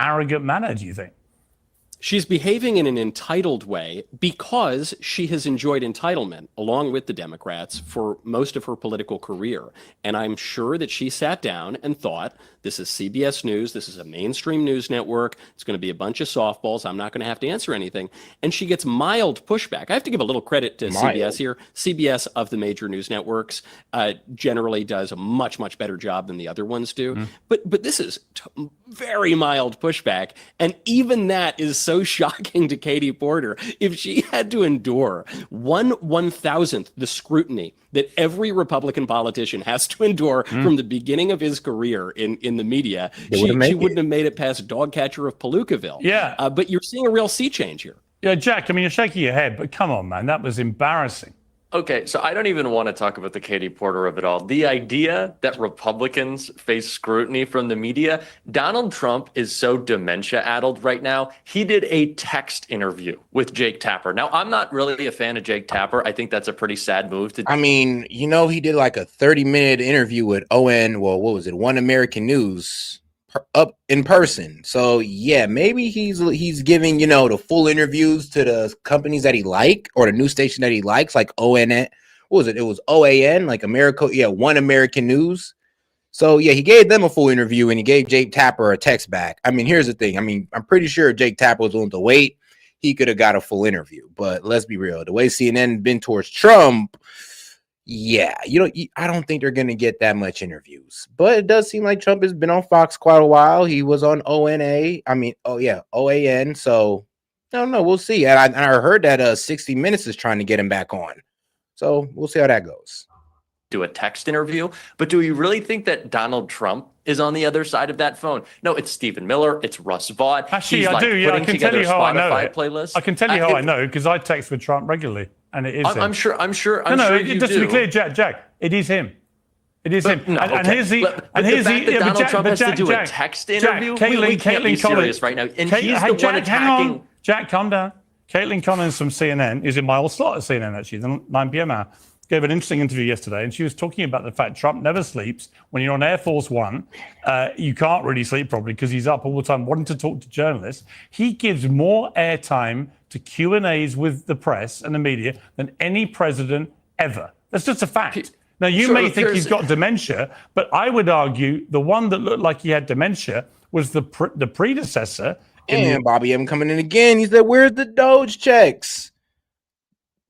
arrogant manner, do you think? She's behaving in an entitled way because she has enjoyed entitlement, along with the Democrats, for most of her political career. And I'm sure that she sat down and thought, this is CBS News, this is a mainstream news network, it's going to be a bunch of softballs, I'm not going to have to answer anything. And she gets mild pushback. I have to give a little credit to CBS here. CBS, of the major news networks, generally does a much, much better job than the other ones do. But this is very mild pushback. And even that is so shocking to Katie Porter. If she had to endure 1/1000th the scrutiny that every Republican politician has to endure from the beginning of his career in the media, she wouldn't have made it past dog catcher of Palookaville. Yeah. But you're seeing a real sea change here. Yeah, Jack, I mean, you're shaking your head, but come on, man, that was embarrassing. Okay, so I don't even want to talk about the Katie Porter of it all. The idea that Republicans face scrutiny from the media, Donald Trump is so dementia-addled right now. He did a text interview with Jake Tapper. Now, I'm not really a fan of Jake Tapper. I think that's a pretty sad move to do. I mean, he did like a 30-minute interview with One American News up in person. So yeah, maybe he's giving the full interviews to the companies that he or the news station that he likes, like ONN. What was it? It was OAN, like One American News. So yeah, he gave them a full interview and he gave Jake Tapper a text back. I mean, here's the thing. I mean, I'm pretty sure if Jake Tapper was willing to wait, he could have got a full interview. But let's be real, the way CNN been towards Trump, yeah, I don't think they're going to get that much interviews. But it does seem like Trump has been on Fox quite a while. He was on OAN. So I don't know. We'll see. And I heard that 60 Minutes is trying to get him back on. So we'll see how that goes. Do a text interview, but do we really think that Donald Trump is on the other side of that phone? No, it's Stephen Miller, it's Russ Vaught. Actually, I do. Yeah, I can tell you how I know it. Playlist. I can tell you how I know because I text with Trump regularly, and it is. I'm sure. Just to be clear, Jack, it is him. It is him. No, and here's the. And here's the. Donald Trump has to do a text interview. We can't be serious right now. And he's the one attacking. Jack, calm down. Caitlin Collins from CNN is in my old slot at CNN actually, the 9 p.m. hour. Gave an interesting interview yesterday, and she was talking about the fact Trump never sleeps. When you're on Air Force One, you can't really sleep properly because he's up all the time wanting to talk to journalists. He gives more airtime to Q&As with the press and the media than any president ever. That's just a fact. Now, you may think he's got dementia, but I would argue the one that looked like he had dementia was the predecessor. And Bobby M coming in again. He said, "Where's the Doge checks?"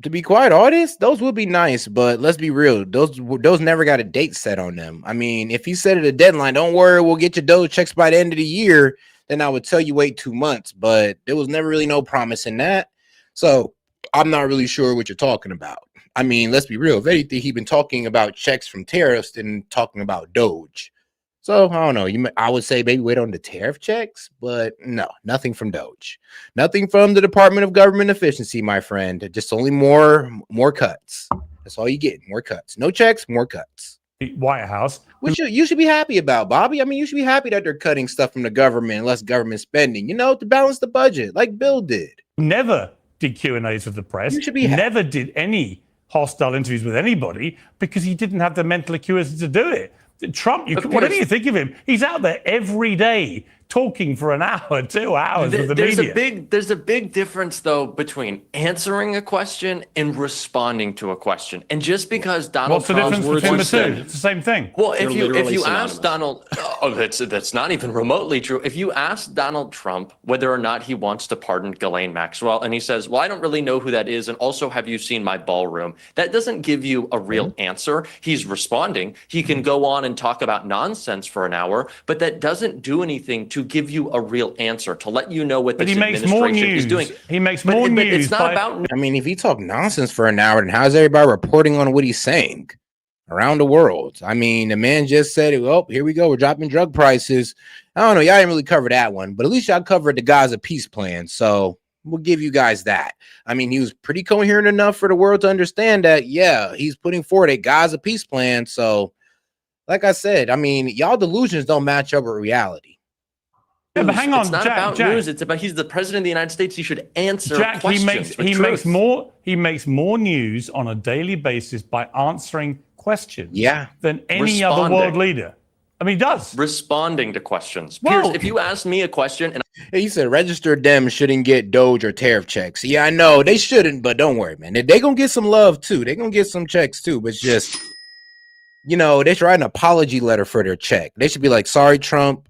To be quite honest, those would be nice, but let's be real. Those never got a date set on them. I mean, if he set it a deadline, don't worry, we'll get your Doge checks by the end of the year, then I would tell you wait 2 months. But there was never really no promise in that. So I'm not really sure what you're talking about. I mean, let's be real. If anything, he's been talking about checks from tariffs than talking about Doge. So I don't know. I would say maybe wait on the tariff checks, but no, nothing from Doge, nothing from the Department of Government Efficiency, my friend. Just only more cuts. That's all you get. More cuts. No checks, more cuts. White House, which you should be happy about, Bobby. I mean, you should be happy that they're cutting stuff from the government, less government spending. To balance the budget, like Bill did. Never did Q&As with the press. You should be never did any hostile interviews with anybody because he didn't have the mental acuity to do it. Trump, whatever you think of him, he's out there every day talking for an hour, 2 hours with the media. There's a big difference, though, between answering a question and responding to a question. And just because Donald Trump's words were said, it's the same thing. Well, if you ask Donald, that's not even remotely true. If you ask Donald Trump whether or not he wants to pardon Ghislaine Maxwell, and he says, "Well, I don't really know who that is, and also, have you seen my ballroom?" That doesn't give you a real answer. He's responding. He can go on and talk about nonsense for an hour, but that doesn't do anything to to give you a real answer, to let you know what But this he makes more administration is news. doing. He makes But- more but news. it's not about. I mean, if he talk nonsense for an hour, then how's everybody reporting on what he's saying around the world? I mean, the man just said, "Oh, here we go. We're dropping drug prices." I don't know. Y'all didn't really cover that one, but at least y'all covered the Gaza peace plan. So we'll give you guys that. I mean, he was pretty coherent enough for the world to understand that, yeah, he's putting forward a Gaza peace plan. So, like I said, I mean, y'all delusions don't match up with reality. Yeah, but hang on, It's not Jack, about Jack. news. It's about he's the president of the United States. He should answer Jack, questions. he makes more news on a daily basis by answering questions than any other world Responding. leader. I mean, he does. Responding to questions. Well- Piers, if you ask me a question and He said registered Dems shouldn't get Doge or tariff checks. Yeah, I know they shouldn't, but don't worry, man. They gonna get some love too. They gonna get some checks too, but it's just, you know, they should write an apology letter for their check. They should be like, sorry, Trump.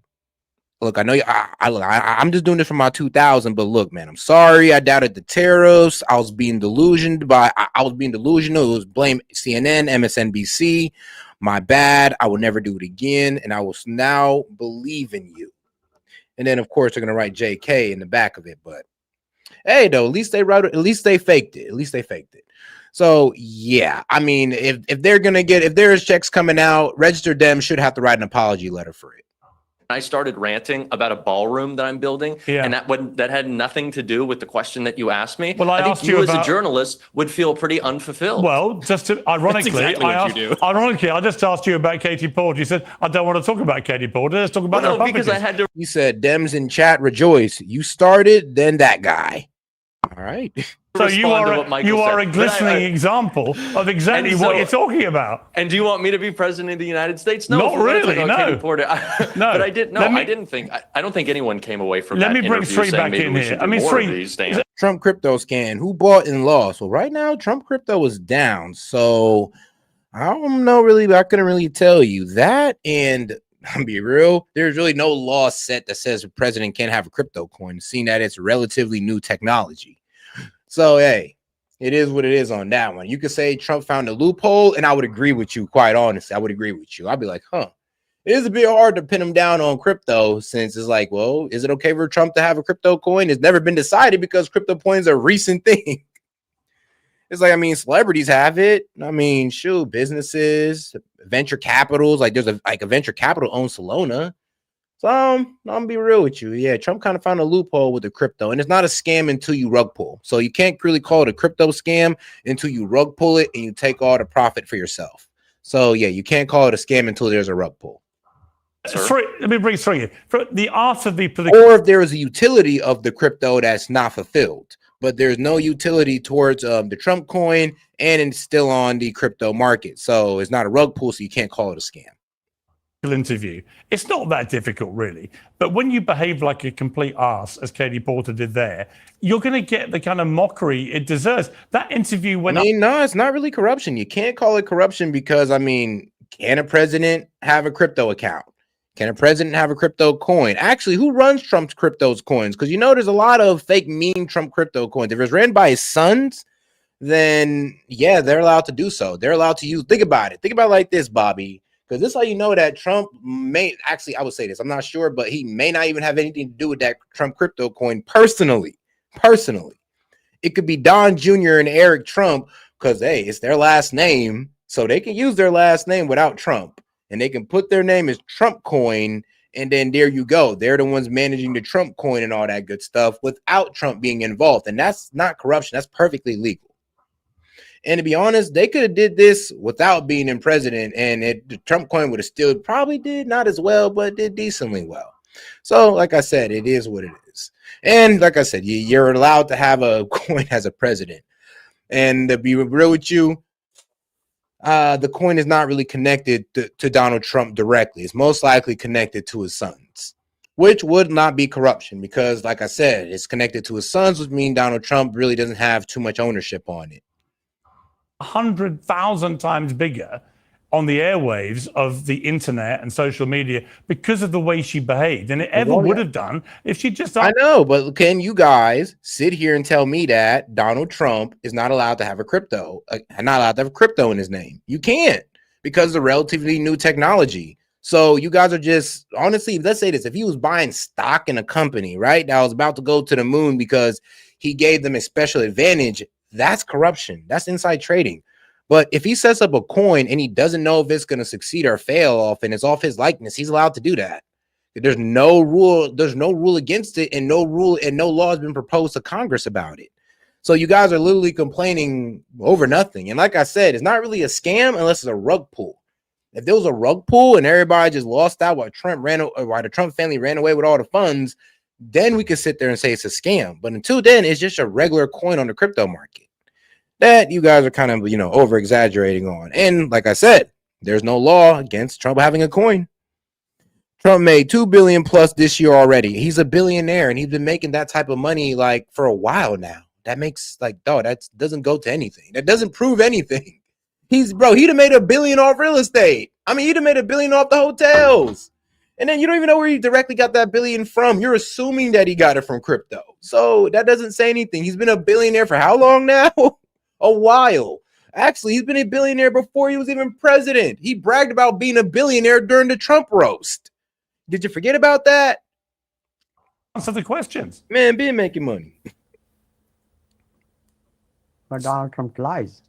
Look, I know you. I'm just doing this for my 2000, but look, man, I'm sorry. I doubted the tariffs. I was being delusional. I was being delusional. It was blame CNN, MSNBC. My bad. I will never do it again, and I will now believe in you. And then, of course, they're gonna write JK in the back of it. But hey, though, at least they wrote it. At least they faked it. At least they faked it. So yeah, I mean, if there's checks coming out, registered Dems should have to write an apology letter for it. I started ranting about a ballroom that I'm building, and that had nothing to do with the question that you asked me. Well, I think asked you as about- a journalist would feel pretty unfulfilled. Well, just to, ironically, That's exactly what you do. Ironically, I just asked you about Katie Porter. You said, I don't want to talk about Katie Porter. Let's talk about the Republicans. because I had to. You said Dems in chat rejoice. You started, then that guy. All right. So you respond to are what Michael a said. But glistening example of exactly And what so- you're talking about. And do you want me to be president of the United States? No, Not if we wanna really, talk about no. Katie Porter, No. but I did. No, Let me- I didn't think. I don't think anyone came away from Let that me bring interview Sri saying back maybe in we here. should I do mean, more of Sri, these. Dan. Trump crypto scan. Who bought and lost? Well, right now, Trump crypto is down. So I don't know really. I couldn't really tell you that. And I'll be real, there's really no law set that says the president can't have a crypto coin, seeing that it's relatively new technology. So hey, it is what it is on that one. You could say Trump found a loophole, and I would agree with you, quite honestly. I would agree with you. I'd be like, it is a bit hard to pin him down on crypto, since it's like, well, is it okay for Trump to have a crypto coin? It's never been decided because crypto coins are a recent thing. It's like, I mean, celebrities have it. I mean, shoot, businesses, venture capitals, like there's a venture capital owns Solana. So I'm gonna be real with you. Yeah, Trump kind of found a loophole with the crypto, and it's not a scam until you rug pull. So you can't really call it a crypto scam until you rug pull it and you take all the profit for yourself. So yeah, you can't call it a scam until there's a rug pull. Let me bring Sri in. For the art of the political. Or if there is a utility of the crypto that's not fulfilled, but there's no utility towards the Trump coin, and it's still on the crypto market. So it's not a rug pull, so you can't call it a scam. Interview. It's not that difficult, really. But when you behave like a complete arse, as Katie Porter did there, you're going to get the kind of mockery it deserves. That interview went. I mean, no, it's not really corruption. You can't call it corruption because, I mean, can a president have a crypto account? Can a president have a crypto coin? Actually, who runs Trump's crypto coins? Because you know there's a lot of fake meme Trump crypto coins. If it's ran by his sons, then yeah, they're allowed to do so. They're allowed to use. Think about it. Think about it like this, Bobby. Because this is how you know that Trump may actually, I would say this, I'm not sure, but he may not even have anything to do with that Trump crypto coin personally. It could be Don Jr. and Eric Trump, because hey, it's their last name, so they can use their last name without Trump, and they can put their name as Trump coin, and then there you go. They're the ones managing the Trump coin and all that good stuff without Trump being involved, and that's not corruption. That's perfectly legal. And to be honest, they could have did this without being in president, and the Trump coin would have still probably did not as well, but did decently well. So, like I said, it is what it is. And like I said, you're allowed to have a coin as a president. And to be real with you, the coin is not really connected to Donald Trump directly. It's most likely connected to his sons, which would not be corruption because, like I said, it's connected to his sons, which means Donald Trump really doesn't have too much ownership on it. 100,000 times bigger on the airwaves of the internet and social media because of the way she behaved than it ever would have done if she just. I know, but can you guys sit here and tell me that Donald Trump is not allowed to have a crypto, not allowed to have a crypto in his name? You can't, because of the relatively new technology. So you guys are just, honestly, let's say this, if he was buying stock in a company, right, that was about to go to the moon because he gave them a special advantage, that's corruption. That's inside trading. But if he sets up a coin and he doesn't know if it's going to succeed or fail off and it's off his likeness, he's allowed to do that. There's no rule against it, and no law has been proposed to Congress about it. So you guys are literally complaining over nothing. And like I said, it's not really a scam unless it's a rug pull. If there was a rug pull and everybody just lost out while the Trump family ran away with all the funds, then we could sit there and say it's a scam. But until then, it's just a regular coin on the crypto market that you guys are kind of, over exaggerating on. And like I said, there's no law against Trump having a coin. Trump made $2 billion plus this year already. He's a billionaire, and he's been making that type of money like for a while now. That makes that doesn't go to anything. That doesn't prove anything. He'd have made $1 billion off real estate. I mean, he'd have made $1 billion off the hotels. And then you don't even know where he directly got that billion from. You're assuming that he got it from crypto. So that doesn't say anything. He's been a billionaire for how long now? A while. Actually, he's been a billionaire before he was even president. He bragged about being a billionaire during the Trump roast. Did you forget about that? Answer the questions. Man, been making money. But Donald Trump lies.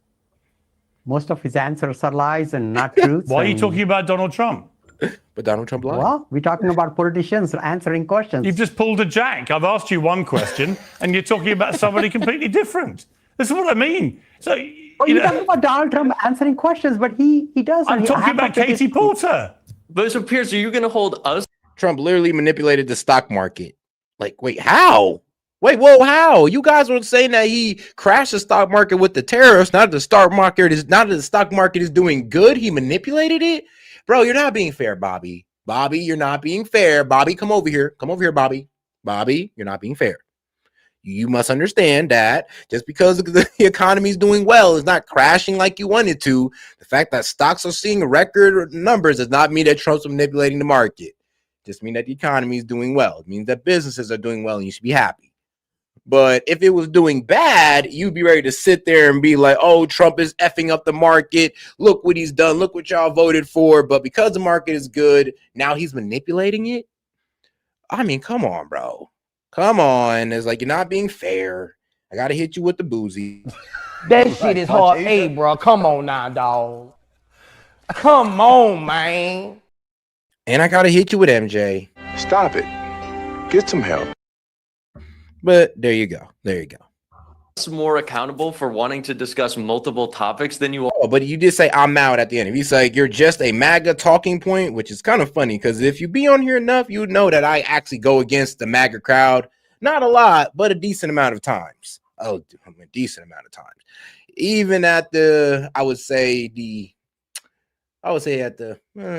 Most of his answers are lies and not truths. Why are you talking about Donald Trump? But Donald Trump lied. Well, we're talking about politicians answering questions. You've just pulled a Jack. I've asked you one question, and you're talking about somebody completely different. This is what I mean. So you're talking about Donald Trump answering questions, but he does. I'm talking about Katie Porter. But so, Piers, are you going to hold us? Trump literally manipulated the stock market. Like, wait, how? Wait, whoa, how? You guys were saying that he crashed the stock market with the tariffs. Not that the stock market is doing good. He manipulated it. Bro, you're not being fair, Bobby. Bobby, you're not being fair. Bobby, come over here. Come over here, Bobby. Bobby, you're not being fair. You must understand that just because the economy is doing well, it's not crashing like you want it to. The fact that stocks are seeing record numbers does not mean that Trump's manipulating the market. It just means that the economy is doing well. It means that businesses are doing well, and you should be happy. But if it was doing bad, you'd be ready to sit there and be like, oh, Trump is effing up the market. Look what he's done. Look what y'all voted for. But because the market is good, now he's manipulating it. I mean, come on, bro. Come on. It's like, you're not being fair. I got to hit you with the boozy. That shit is hard. Hey, bro, come on now, dog. Come on, man. And I got to hit you with MJ. Stop it. Get some help. But there you go. There you go. More accountable for wanting to discuss multiple topics than you are. Oh, but you did say I'm out at the end. He's like, you're just a MAGA talking point, which is kind of funny because if you be on here enough, you know that I actually go against the MAGA crowd. Not a lot, but a decent amount of times. Oh, a decent amount of times. Even at the, I would say at the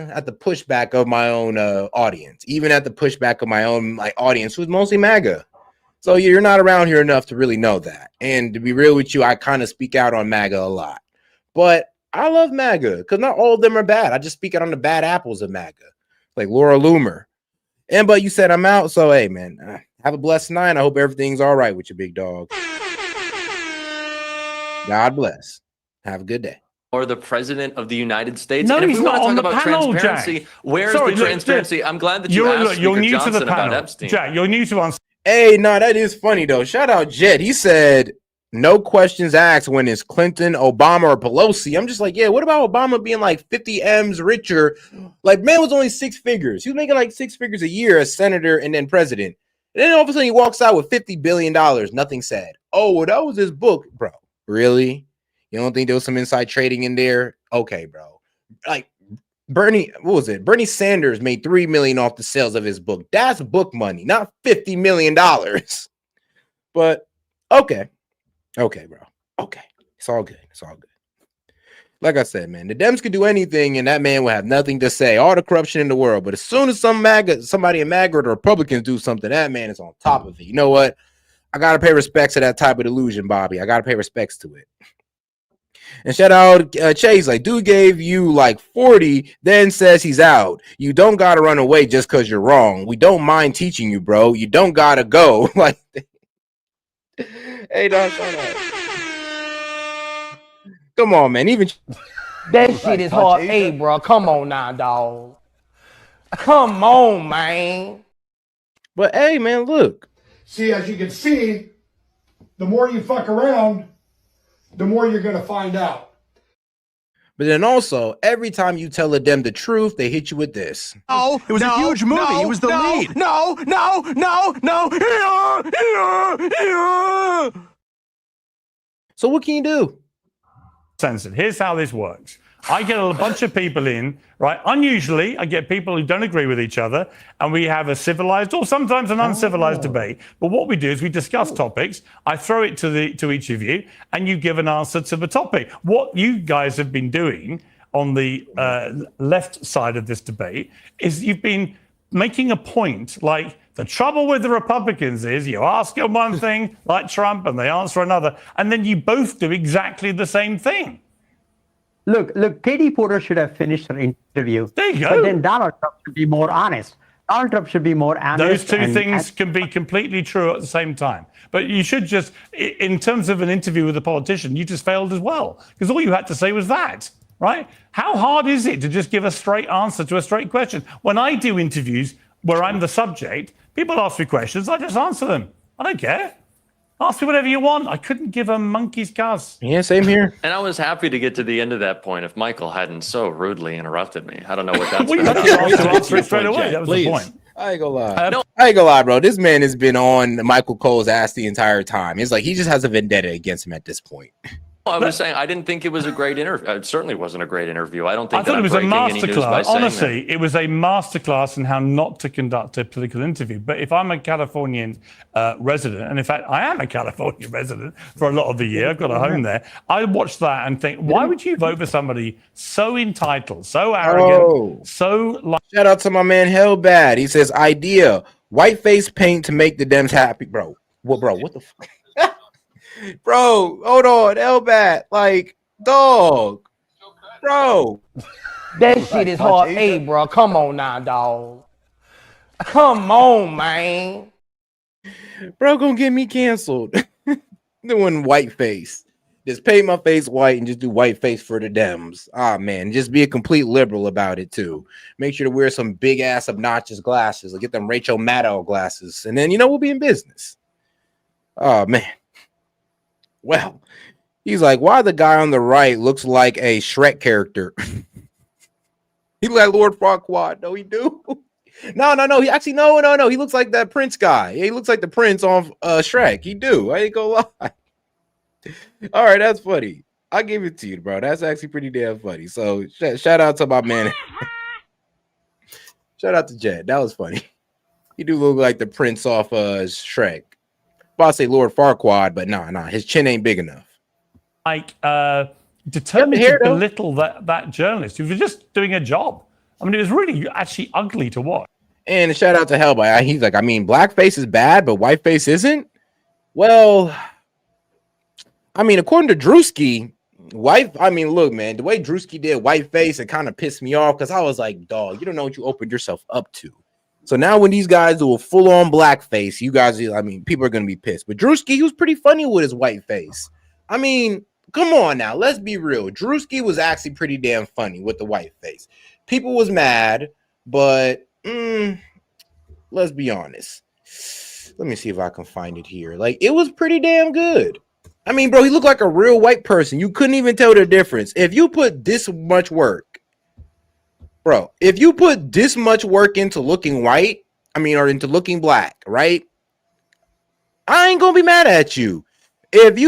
pushback of my own audience. Even at the pushback of my own audience, who's mostly MAGA. So you're not around here enough to really know that. And to be real with you, I kind of speak out on MAGA a lot. But I love MAGA because not all of them are bad. I just speak out on the bad apples of MAGA, like Laura Loomer. But you said I'm out. So, hey, man, have a blessed night. I hope everything's all right with your big dog. God bless. Have a good day. Or the president of the United States. No, and if he's we not want to on talk the about panel, transparency, Jack. where's Sorry, the transparency? I'm glad that you asked you're Speaker new Johnson to the about panel. Epstein. Jack, you're new to answer. Hey, no, that is funny, though. Shout out Jed. He said, no questions asked when it's Clinton, Obama, or Pelosi. I'm just like, yeah, what about Obama being like 50 M's richer? Like, man was only 6 figures. He was making like 6 figures a year as senator and then president. And then all of a sudden he walks out with $50 billion. Nothing said. Oh, well, that was his book. Bro, really? You don't think there was some inside trading in there? Okay, bro. Like, Bernie Sanders made $3 million off the sales of his book. That's book money, not $50 million. But okay, bro. Okay, it's all good. It's all good. Like I said, man, the Dems could do anything, and that man will have nothing to say. All the corruption in the world, but as soon as somebody in MAGA or the Republicans do something, that man is on top of it. You know what? I gotta pay respects to that type of delusion, Bobby. I gotta pay respects to it. And shout out Chase, like, dude gave you like 40, then says he's out. You don't gotta run away just because you're wrong. We don't mind teaching you, bro. You don't gotta go. Like, hey, dog, shut up. Come on, man. Even that shit is hard. Hey, bro, come on now, dog. Come on, man. But hey, man, look. See, as you can see, the more you fuck around, the more you're going to find out. But then also, every time you tell them the truth, they hit you with this. No, it was a huge movie. It was the lead. No. So what can you do? Censored. Here's how this works. I get a bunch of people in, right? Unusually, I get people who don't agree with each other, and we have a civilized or sometimes an uncivilized debate. But what we do is we discuss topics. I throw it to each of you, and you give an answer to the topic. What you guys have been doing on the left side of this debate is you've been making a point like, the trouble with the Republicans is you ask them one thing, like Trump, and they answer another, and then you both do exactly the same thing. Look, Katie Porter should have finished her interview. There you go. But then Donald Trump should be more honest. Donald Trump should be more honest. Those two things can be completely true at the same time. But you should just, in terms of an interview with a politician, you just failed as well. Because all you had to say was that, right? How hard is it to just give a straight answer to a straight question? When I do interviews where I'm the subject, people ask me questions, I just answer them. I don't care. Ask me whatever you want. I couldn't give a monkey's cuss. Yeah, same here. And I was happy to get to the end of that point if Michael hadn't so rudely interrupted me. I don't know what that's well, about. You have to answer it straight away. That was the point. I ain't gonna lie. I ain't gonna lie, bro. This man has been on Michael Cole's ass the entire time. It's like he just has a vendetta against him at this point. I was saying I didn't think it was a great interview. It certainly wasn't a great interview. I don't think I thought that it was I'm a breaking any news by masterclass. saying Honestly, it was a masterclass in how not to conduct a political interview. But if I'm a Californian resident, and in fact, I am a California resident for a lot of the year, I've got a home there, I watch that and think, why would you vote for somebody so entitled, so arrogant, so like... Shout out to my man Hellbad. He says, idea, white face paint to make the Dems happy. Bro, what the fuck? Bro, hold on, Hellbat, like, dog, bro. That shit is hard. Hey, bro, come on now, dog. Come on, man. Bro, gonna get me canceled. Doing white face. Just paint my face white and just do white face for the Dems. Ah, man, just be a complete liberal about it, too. Make sure to wear some big-ass obnoxious glasses. Or get them Rachel Maddow glasses. And then, we'll be in business. Oh, man. Well, he's like, why the guy on the right looks like a Shrek character? He like Lord Farquaad. No, he do. No. He actually, no. He looks like that Prince guy. He looks like the Prince on Shrek. He do. I ain't gonna lie. All right, that's funny. I'll give it to you, bro. That's actually pretty damn funny. So shout out to my man. Shout out to Jed. That was funny. He do look like the Prince off Shrek. I'll say Lord Farquaad, but nah, his chin ain't big enough. Like determined to belittle that journalist who was just doing a job. I mean, it was really actually ugly to watch. And shout out to Hellboy. He's like, I mean, blackface is bad, but whiteface isn't. Well, I mean, according to Drewski, look, man, the way Drewski did whiteface, it kind of pissed me off because I was like, dog, you don't know what you opened yourself up to. So now when these guys do a full-on blackface, you guys, people are going to be pissed. But Drewski, he was pretty funny with his white face. I mean, come on now. Let's be real. Drewski was actually pretty damn funny with the white face. People was mad, but let's be honest. Let me see if I can find it here. Like, it was pretty damn good. I mean, bro, he looked like a real white person. You couldn't even tell the difference. If you put this much work, bro, if you put this much work into looking white, or into looking black, right? I ain't gonna be mad at you. If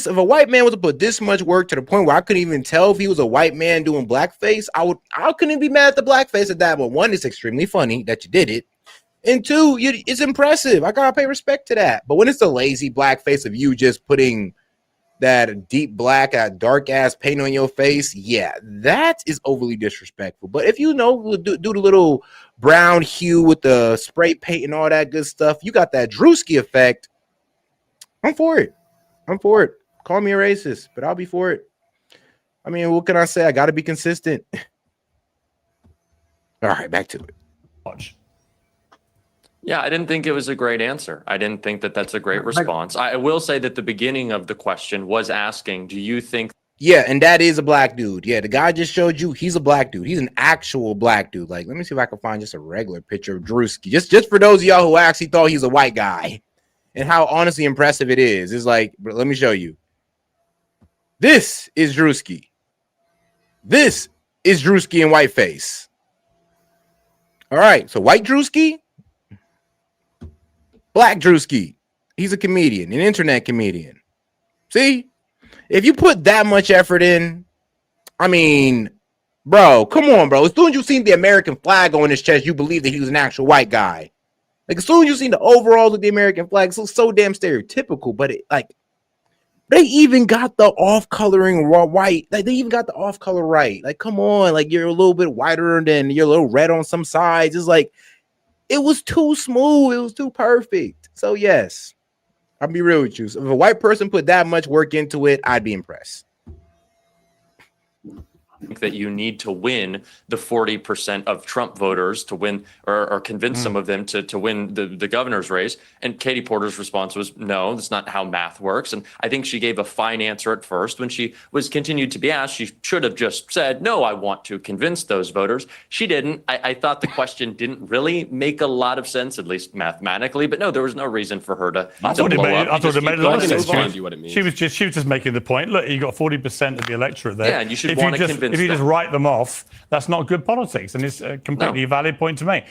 a white man was to put this much work to the point where I couldn't even tell if he was a white man doing blackface, I couldn't be mad at the blackface at that. But one, it's extremely funny that you did it. And two, it's impressive. I gotta pay respect to that. But when it's the lazy blackface of you just putting that deep black, dark ass paint on your face, yeah, that is overly disrespectful. But if do the little brown hue with the spray paint and all that good stuff, you got that Drewski effect. I'm for it. Call me a racist, but I'll be for it. I mean, what can I say? I got to be consistent. All right, back to it. Watch. Yeah, I didn't think it was a great answer. I didn't think that that's a great response. I will say that the beginning of the question was asking, do you think Yeah, and that is a black dude. Yeah, the guy I just showed you, he's a black dude. He's an actual black dude. Like, let me see if I can find just a regular picture of Drewski. Just for those of y'all who actually thought he's a white guy, and how honestly impressive it is. It's like, but let me show you. This is Drewski. This is Drewski in whiteface. All right, so white Drewski, black Drewski. He's a comedian, an internet comedian. See, if you put that much effort in, I mean, bro, come on, bro. As soon as you seen the American flag on his chest, you believe that he was an actual white guy. Like, as soon as you seen the overalls of the American flag, it's so damn stereotypical, but it, like, they even got the off-coloring raw white. Like, they even got the off-color right. Like, come on. Like, you're a little bit whiter than you're a little red on some sides. It's like, it was too smooth. It was too perfect. So, yes, I'll be real with you. So if a white person put that much work into it, I'd be impressed. That you need to win the 40% of Trump voters to win or convince some of them to win the governor's race. And Katie Porter's response was, no, that's not how math works. And I think she gave a fine answer at first. When she was continued to be asked, she should have just said, no, I want to convince those voters. She didn't. I thought the question didn't really make a lot of sense, at least mathematically. But no, there was no reason for her to I thought it made a lot of sense. She was just making the point. Look, you got 40% of the electorate there. Yeah, and you should want to convince if you just write them off, that's not good politics, and it's a completely valid point to make.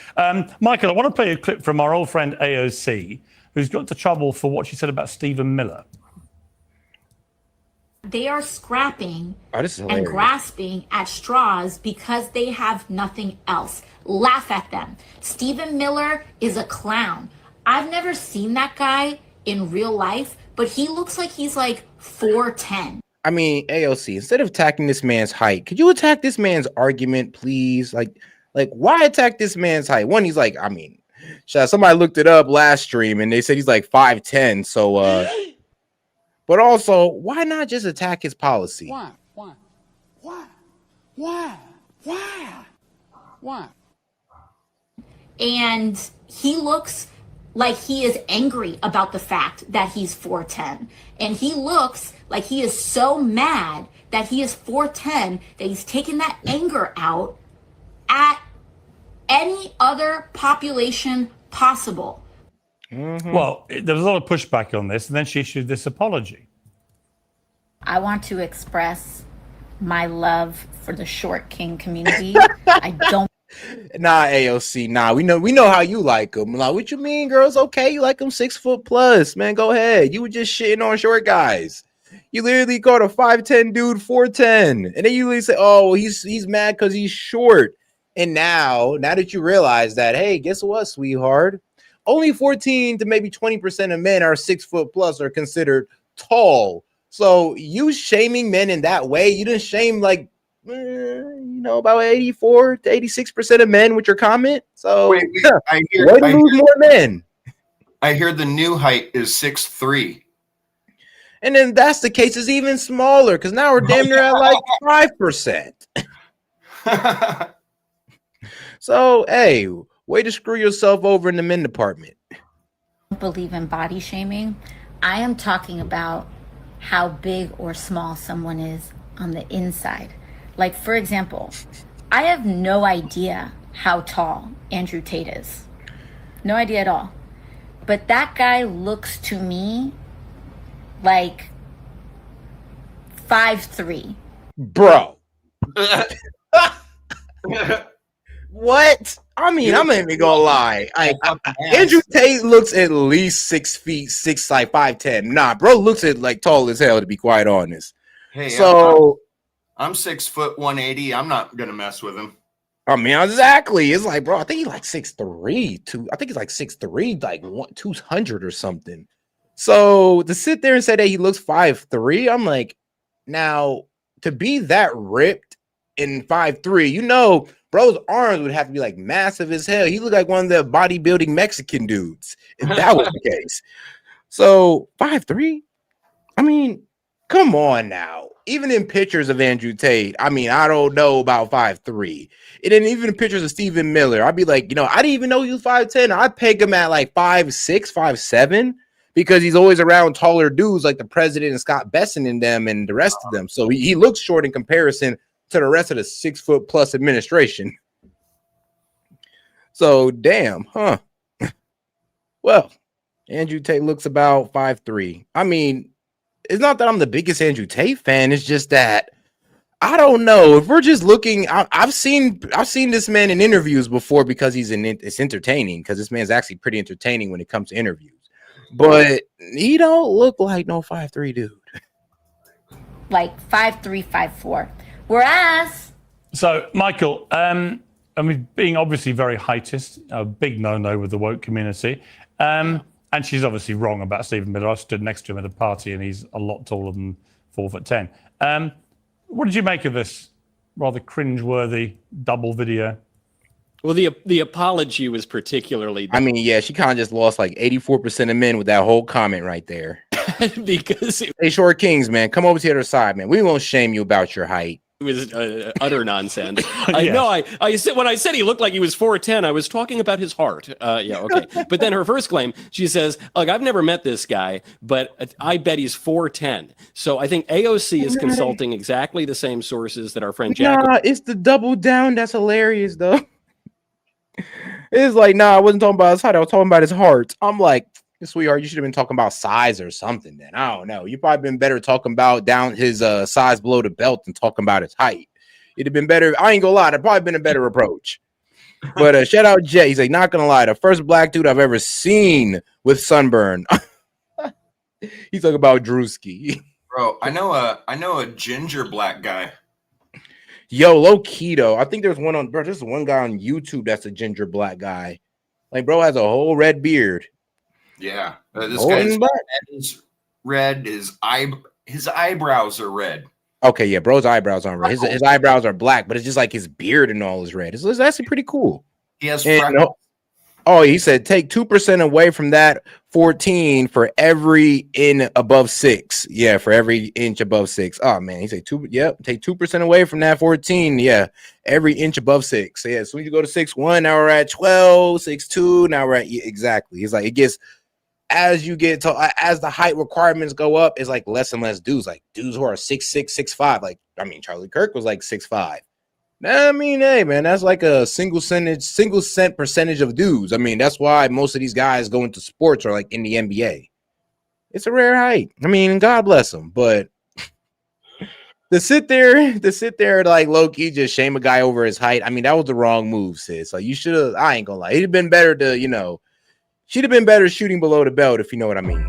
Michael, I want to play a clip from our old friend AOC, who's got into trouble for what she said about Stephen Miller. They are scrapping and grasping at straws because they have nothing else. Laugh at them. Stephen Miller is a clown. I've never seen that guy in real life, but he looks like he's like 4'10". I mean, AOC, instead of attacking this man's height, could you attack this man's argument, please? Like why attack this man's height? One, he's like, I mean, somebody looked it up last stream and they said he's like 5'10". So, but also, why not just attack his policy? Why? And he looks like he is angry about the fact that he's 4'10". And he looks like he is so mad that he is 4'10", that he's taking that anger out at any other population possible. Well, there was a lot of pushback on this, and then she issued this apology. I want to express my love for the short king community. I don't. Nah, AOC, nah. We know how you like them. Like, what you mean, girls? Okay, you like them 6 foot plus, man. Go ahead. You were just shitting on short guys. You literally called a 5'10" dude 4'10", and then you literally say, "Oh, he's mad because he's short." And now that you realize that, hey, guess what, sweetheart? Only 14 to maybe 20% of men are 6 foot plus are considered tall. So you shaming men in that way, you didn't shame like. About 84 to 86% of men with your comment. So wait, I hear more men. I hear the new height is 6'3". And then that's the case is even smaller because now we're damn near at like 5%. So hey, way to screw yourself over in the men department. I don't believe in body shaming. I am talking about how big or small someone is on the inside. Like, for example, I have no idea how tall Andrew Tate is. No idea at all. But that guy looks to me like 5'3". Bro. What? I mean, I'm not even gonna lie. Andrew Tate looks at least 6 feet, 6, like 5'10". Nah, bro looks at like tall as hell, to be quite honest. Hey, so I'm 6 foot 180. I'm not gonna mess with him. I mean, exactly. It's like, bro, I think he's like 6'3", I think he's like 6'3", like 200 or something. So to sit there and say that he looks 5'3", I'm like, now to be that ripped in 5'3", bro's arms would have to be like massive as hell. He looked like one of the bodybuilding Mexican dudes, if that was the case. So 5'3", I mean, come on now. Even in pictures of Andrew Tate, I mean, I don't know about 5'3". And then even in pictures of Stephen Miller, I'd be like, I didn't even know he was 5'10". I'd peg him at like 5'6", 5'7". because he's always around taller dudes like the president and Scott Bessent and them and the rest of them. So he looks short in comparison to the rest of the 6 foot plus administration. So damn, huh? Well, Andrew Tate looks about 5'3". I mean, it's not that I'm the biggest Andrew Tate fan. It's just that I don't know if we're just looking. I've seen this man in interviews before because it's entertaining because this man's actually pretty entertaining when it comes to interviews. But he don't look like no 5'3" dude. Like 5'3", 5'4". Whereas, so Michael, I mean, being obviously very heightist, a big no-no with the woke community. And she's obviously wrong about Stephen Miller. I stood next to him at a party, and he's a lot taller than 4'10". What did you make of this rather cringeworthy double video? Well, the apology was particularly. I mean, yeah, she kind of just lost like 84% of men with that whole comment right there. Because hey, Short Kings, man, come over to the other side, man. We won't shame you about your height. It was utter nonsense. I know. I said when I said he looked like he was 4'10", I was talking about his heart. Yeah, okay. But then her first claim, she says, "Look, I've never met this guy, but I bet he's 4'10". So I think AOC is consulting exactly the same sources that our friend Jack. Nah, it's the double down that's hilarious, though. It's like, nah, I wasn't talking about his height. I was talking about his heart. I'm like, sweetheart, you should have been talking about size or something then. I don't know. You've probably been better talking about down his size below the belt than talking about his height. It'd have been better. I ain't gonna lie. That'd probably been a better approach. But shout out Jet. He's like, not gonna lie. The first black dude I've ever seen with sunburn. He's talking about Drewski. Bro, I know a ginger black guy. Yo, low key though. I think there's one on, bro. There's one guy on YouTube that's a ginger black guy. Like, bro has a whole red beard. Yeah, this guy's head is red. His eyebrows are red. Okay, yeah, bro's eyebrows aren't red. His eyebrows are black, but it's just like his beard and all is red. It's actually pretty cool. He has freckles. Oh, he said take 2% away from that 14 for every in above 6. Yeah, for every inch above 6. Oh man, he said 2. Yep, take 2% away from that 14. Yeah, every inch above 6. So, yeah, as soon as you go to 6'1", now we're at 12, 6'2". Now we're at exactly. He's like, it gets as you get to as the height requirements go up, it's like less and less dudes. Like dudes who are 6'6", 6'5". Like I mean, Charlie Kirk was like 6'5". I mean, hey man, that's like a single cent percentage of dudes. I mean, that's why most of these guys go into sports or like in the NBA. It's a rare height. I mean, God bless them, but to sit there like low key just shame a guy over his height. I mean, that was the wrong move, sis. Like you should have. I ain't gonna lie, it'd have been better to she'd have been better shooting below the belt if you know what I mean.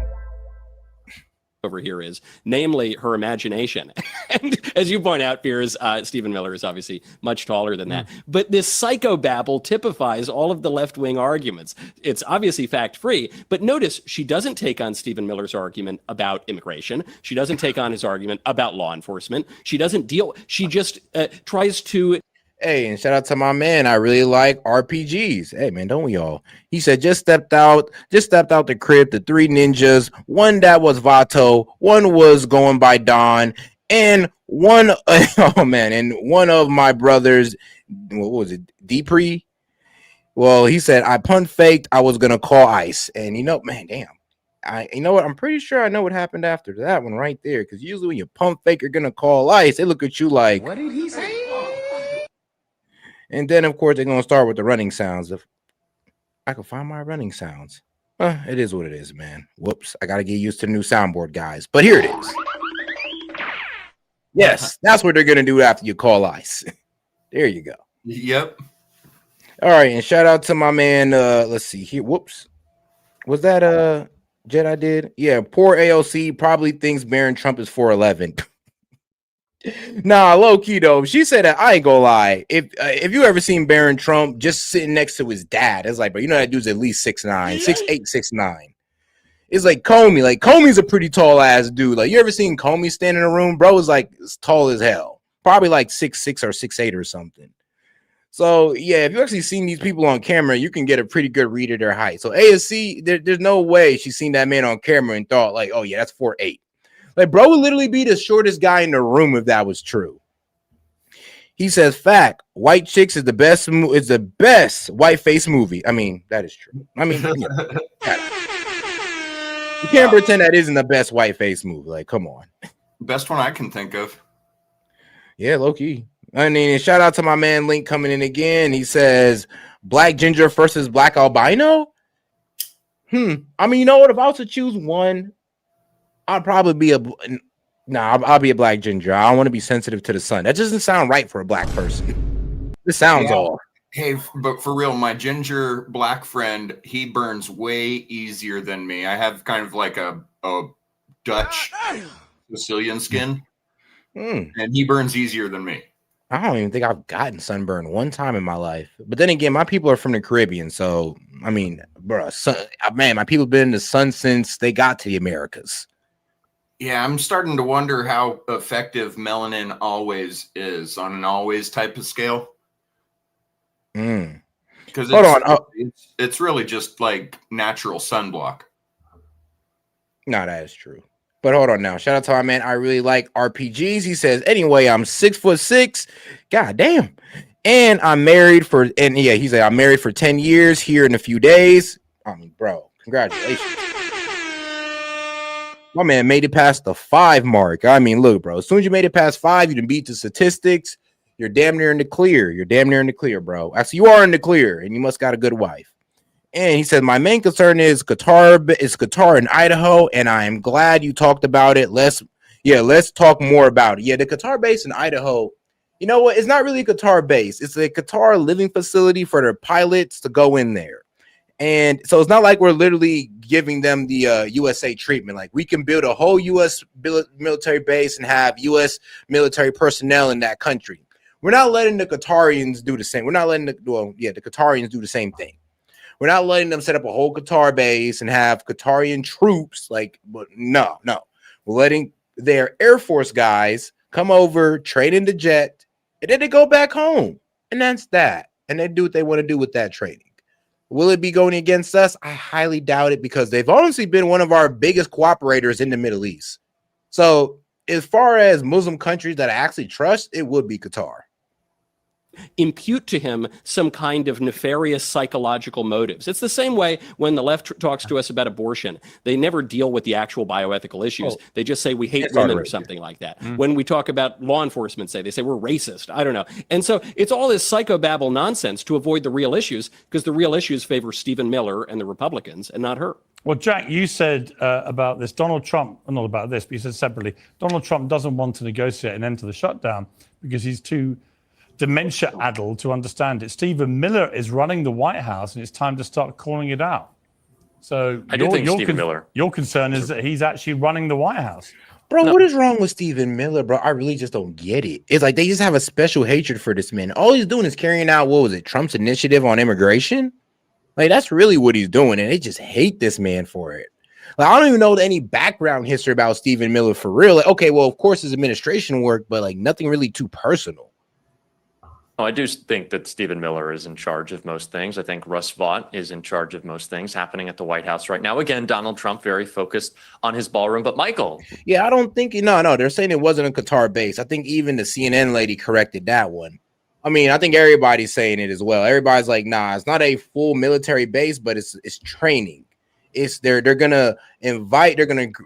Over here is, namely her imagination. And as you point out, Piers, Stephen Miller is obviously much taller than that. But this psychobabble typifies all of the left-wing arguments. It's obviously fact-free, but notice she doesn't take on Stephen Miller's argument about immigration. She doesn't take on his argument about law enforcement. She doesn't deal, she just tries to... Hey, and shout out to my man. I really like RPGs. Hey, man, don't we all? He said, just stepped out the crib, the 3 ninjas. One that was Vato, one was going by Don, and one, oh man, and one of my brothers, what was it, Dupree? Well, he said, I punt faked, I was going to call ICE. And man, damn. You know what? I'm pretty sure I know what happened after that one right there. Because usually when you pump fake, you're going to call ICE. They look at you like, what did he say? And then, of course, they're going to start with the running sounds. If I can find my running sounds. It is what it is, man. Whoops. I got to get used to the new soundboard, guys. But here it is. Yes, that's what they're going to do after you call ICE. There you go. Yep. All right. And shout out to my man. Let's see here. Whoops. Was that Jedi did? Yeah. Poor AOC probably thinks Barron Trump is 4'11". Nah, low key though. She said that, I ain't gonna lie. If you ever seen Barron Trump just sitting next to his dad, it's like, bro, that dude's at least 6'9", 6'8", 6'9". It's like Comey. Like Comey's a pretty tall ass dude. Like you ever seen Comey stand in a room? Bro is like as tall as hell. Probably like 6'6" or 6'8" or something. So yeah, if you actually seen these people on camera, you can get a pretty good read of their height. So ASC, there's no way she's seen that man on camera and thought like, oh yeah, that's 4'8". Like, bro would literally be the shortest guy in the room if that was true. He says, fact, White Chicks is the best white face movie. I mean, that is true. I mean, You can't pretend that isn't the best white face move. Like, come on. Best one I can think of. Yeah, low key. I mean, shout out to my man Link coming in again. He says black ginger versus black albino. I mean, you know what? If I was to choose one, I'd probably be I'll be a black ginger. I don't want to be sensitive to the sun. That doesn't sound right for a black person. This sounds off. Hey, but for real, my ginger black friend, he burns way easier than me. I have kind of like a Dutch Sicilian skin, and he burns easier than me. I don't even think I've gotten sunburn one time in my life. But then again, my people are from the Caribbean, so I mean, bro, man, my people have been in the sun since they got to the Americas. Yeah, I'm starting to wonder how effective melanin always is on an always type of scale. Because it's really just like natural sunblock. No, that is true. But hold on now. Shout out to my man. I really like RPGs. He says, anyway, I'm 6'6". God damn. And I'm married he said, I'm married for 10 years here in a few days. I mean, bro, congratulations. My man made it past the 5 mark. I mean, look, bro, as soon as you made it past 5, you done beat the statistics. You're damn near in the clear. You're damn near in the clear, bro. Actually, you are in the clear, and you must got a good wife. And he said, my main concern is Qatar and Idaho, and I am glad you talked about it. Let's talk more about it. Yeah, the Qatar base in Idaho, you know what? It's not really a Qatar base. It's a Qatar living facility for their pilots to go in there. And so it's not like we're literally giving them the USA treatment. Like we can build a whole U.S. military base and have U.S. military personnel in that country. We're not letting the Qatarians do the same. We're not letting the Qatarians do the same thing. We're not letting them set up a whole Qatar base and have Qatarian troops. No. We're letting their Air Force guys come over, trade in the jet, and then they go back home. And that's that. And they do what they want to do with that training. Will it be going against us? I highly doubt it because they've honestly been one of our biggest cooperators in the Middle East. So as far as Muslim countries that I actually trust, it would be Qatar. Impute to him some kind of nefarious psychological motives. It's the same way when the left talks to us about abortion. They never deal with the actual bioethical issues. They just say we hate women or something like that. When we talk about law enforcement, they say we're racist. I don't know. And so it's all this psychobabble nonsense to avoid the real issues because the real issues favor Stephen Miller and the Republicans and not her. Well, Jack, you said about this, Donald Trump, not about this, but you said separately, Donald Trump doesn't want to negotiate an end to the shutdown because he's too dementia-addled to understand it. Stephen Miller is running the White House, and it's time to start calling it out. So I do think Stephen Miller. Your concern is that he's actually running the White House. Bro, what is wrong with Stephen Miller, bro? I really just don't get it. It's like they just have a special hatred for this man. All he's doing is carrying out, Trump's initiative on immigration? Like, that's really what he's doing, and they just hate this man for it. Like, I don't even know any background history about Stephen Miller for real. Like, okay, well, of course his administration work, but like nothing really too personal. I do think that Stephen Miller is in charge of most things. I think Russ Vought is in charge of most things happening at the White House right now. Again, Donald Trump very focused on his ballroom. But Michael. Yeah, I don't think, no, they're saying it wasn't a Qatar base. I think even the CNN lady corrected that one. I mean, I think everybody's saying it as well. Everybody's like, nah, it's not a full military base, but it's training. They're gonna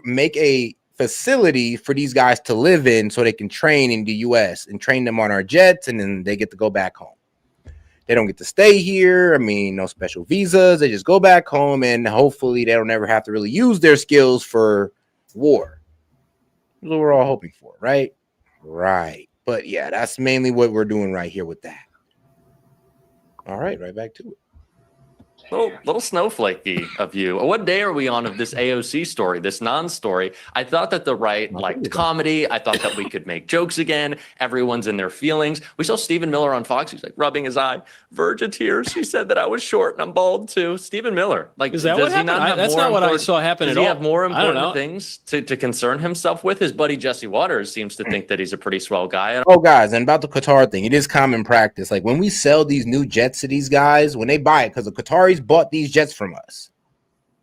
make a facility for these guys to live in so they can train in the US and train them on our jets, and then they get to go back home. They don't get to stay here. I mean, no special visas. They just go back home, and hopefully they don't ever have to really use their skills for war. That's what we're all hoping for, right? Right. But yeah, that's mainly what we're doing right here with that. All right, right back to it. Little snowflakey of you. What day are we on of this AOC story, this non-story? I thought that the right liked comedy. I thought that we could make jokes again. Everyone's in their feelings. We saw Stephen Miller on Fox. He's like rubbing his eye. Verge of tears. She said that I was short and I'm bald too. Stephen Miller. Like, is that what happened? That's not what I saw happen at all. Does he have more important things to concern himself with? His buddy Jesse Waters seems to think that he's a pretty swell guy. Oh, guys, and about the Qatar thing, it is common practice. Like when we sell these new jets to these guys, when they buy it, because the Qataris bought these jets from us.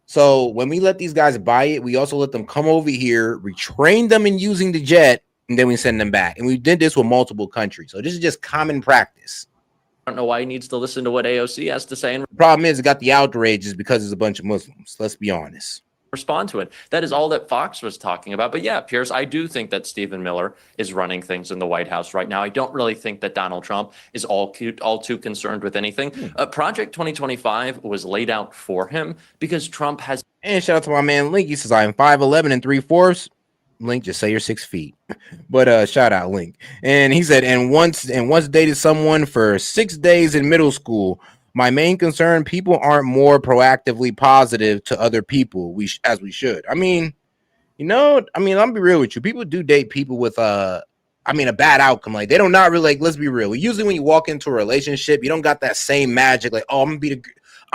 So when we let these guys buy it, we also let them come over here, retrain them in using the jet, and then we send them back. And we did this with multiple countries. So this is just common practice. I don't know why he needs to listen to what AOC has to say. The problem is it got the outrages because it's a bunch of Muslims. Let's be honest. respond to it. That is all that Fox was talking about. But yeah, Pierce, I do think that Stephen Miller is running things in the White House right now. I don't really think that Donald Trump is all too concerned with anything. Project 2025 was laid out for him because Trump has. And shout out to my man Link. He says, I'm 5'11 and 3/4. Link, just say you're 6 feet. But shout out Link. And he said, and once dated someone for 6 days in middle school. My main concern, people aren't more proactively positive to other people as we should. I mean, I'll be real with you. People do date people with a bad outcome. Like, they don't not really, like, let's be real. Usually when you walk into a relationship, you don't got that same magic. Like, oh, I'm going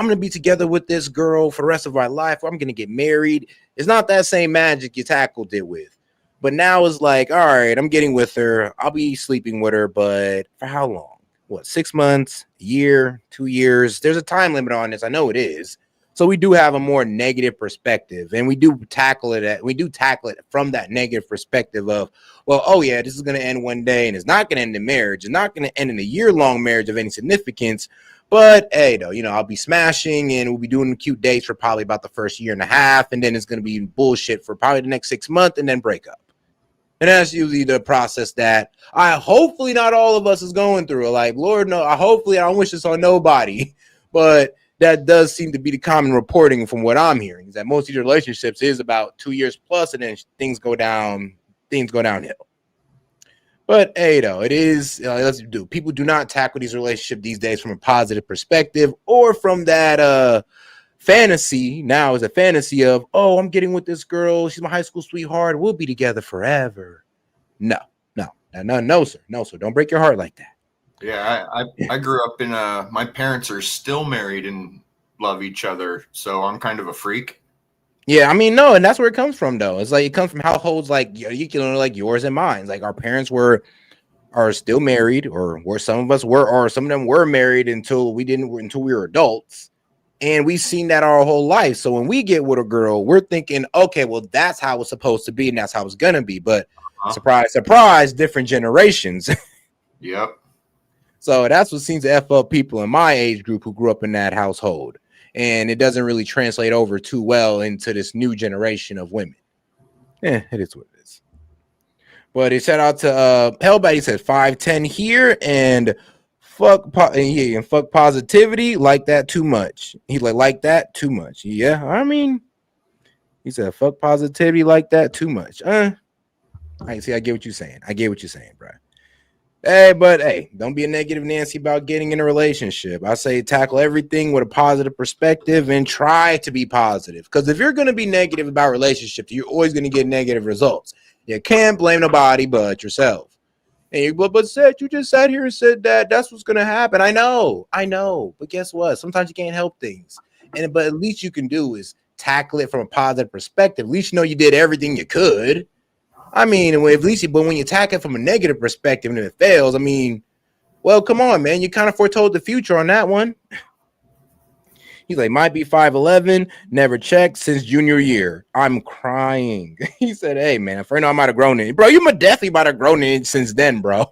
to be together with this girl for the rest of my life. Or I'm going to get married. It's not that same magic you tackled it with. But now it's like, all right, I'm getting with her. I'll be sleeping with her, but for how long? What, 6 months, a year, 2 years? There's a time limit on this. I know it is. So we do have a more negative perspective, and we do tackle it from that negative perspective of, well, oh yeah, this is going to end one day, and it's not going to end in marriage. It's not going to end in a year-long marriage of any significance. But hey, though, I'll be smashing, and we'll be doing cute dates for probably about the first year and a half, and then it's going to be bullshit for probably the next 6 months, and then break up. And that's usually the process that hopefully not all of us is going through. Like, Lord, no, I don't wish this on nobody, but that does seem to be the common reporting from what I'm hearing, is that most of your relationships is about 2 years plus, and then things go downhill. But hey, though, it is, people do not tackle these relationships these days from a positive perspective or from that fantasy. Now is a fantasy of, oh, I'm getting with this girl. She's my high school sweetheart. We'll be together forever. No, sir. Don't break your heart like that. Yeah, I grew up in my parents are still married and love each other, so I'm kind of a freak. Yeah, no, and that's where it comes from, though. It's like it comes from households like like yours and mine. Like, our parents are still married, or where some of us were, or some of them were married until we were adults. And we've seen that our whole life. So when we get with a girl, we're thinking, okay, well, that's how it's supposed to be, and that's how it's gonna be. But surprise, surprise, different generations. Yep. So that's what seems to F up people in my age group who grew up in that household. And it doesn't really translate over too well into this new generation of women. It is what it is. But he shout out to Hellbat. He said 5'10" here, and fuck positivity like that too much. He like that too much. Yeah, he said fuck positivity like that too much. I get what you're saying. Bro. Hey, don't be a negative Nancy about getting in a relationship. I say tackle everything with a positive perspective and try to be positive. Because if you're going to be negative about relationships, you're always going to get negative results. You can't blame nobody but yourself. And but Seth, you just sat here and said that's what's going to happen. I know. But guess what? Sometimes you can't help things. But at least you can do is tackle it from a positive perspective. At least you know you did everything you could. But when you attack it from a negative perspective and if it fails, well, come on, man. You kind of foretold the future on that one. He's like, might be 5'11", never checked since junior year. I'm crying. He said, hey, man, if I know I might have grown in it. Bro, you definitely might have grown in it since then, bro.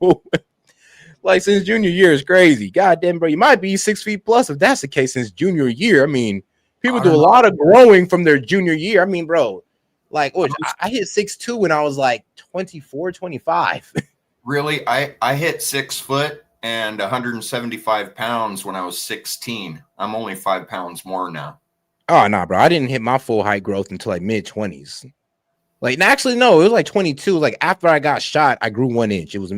Like, since junior year is crazy. God damn, bro, you might be 6 feet plus if that's the case since junior year. People do a lot of growing from their junior year. Bro. Like, I hit 6'2" when I was like 24, 25. Really? I hit 6 foot and 175 pounds when I was 16. I'm only 5 pounds more now. Oh, no, bro. I didn't hit my full height growth until like mid-20s. Like, actually, no, it was like 22. Like, after I got shot, I grew 1 inch. It was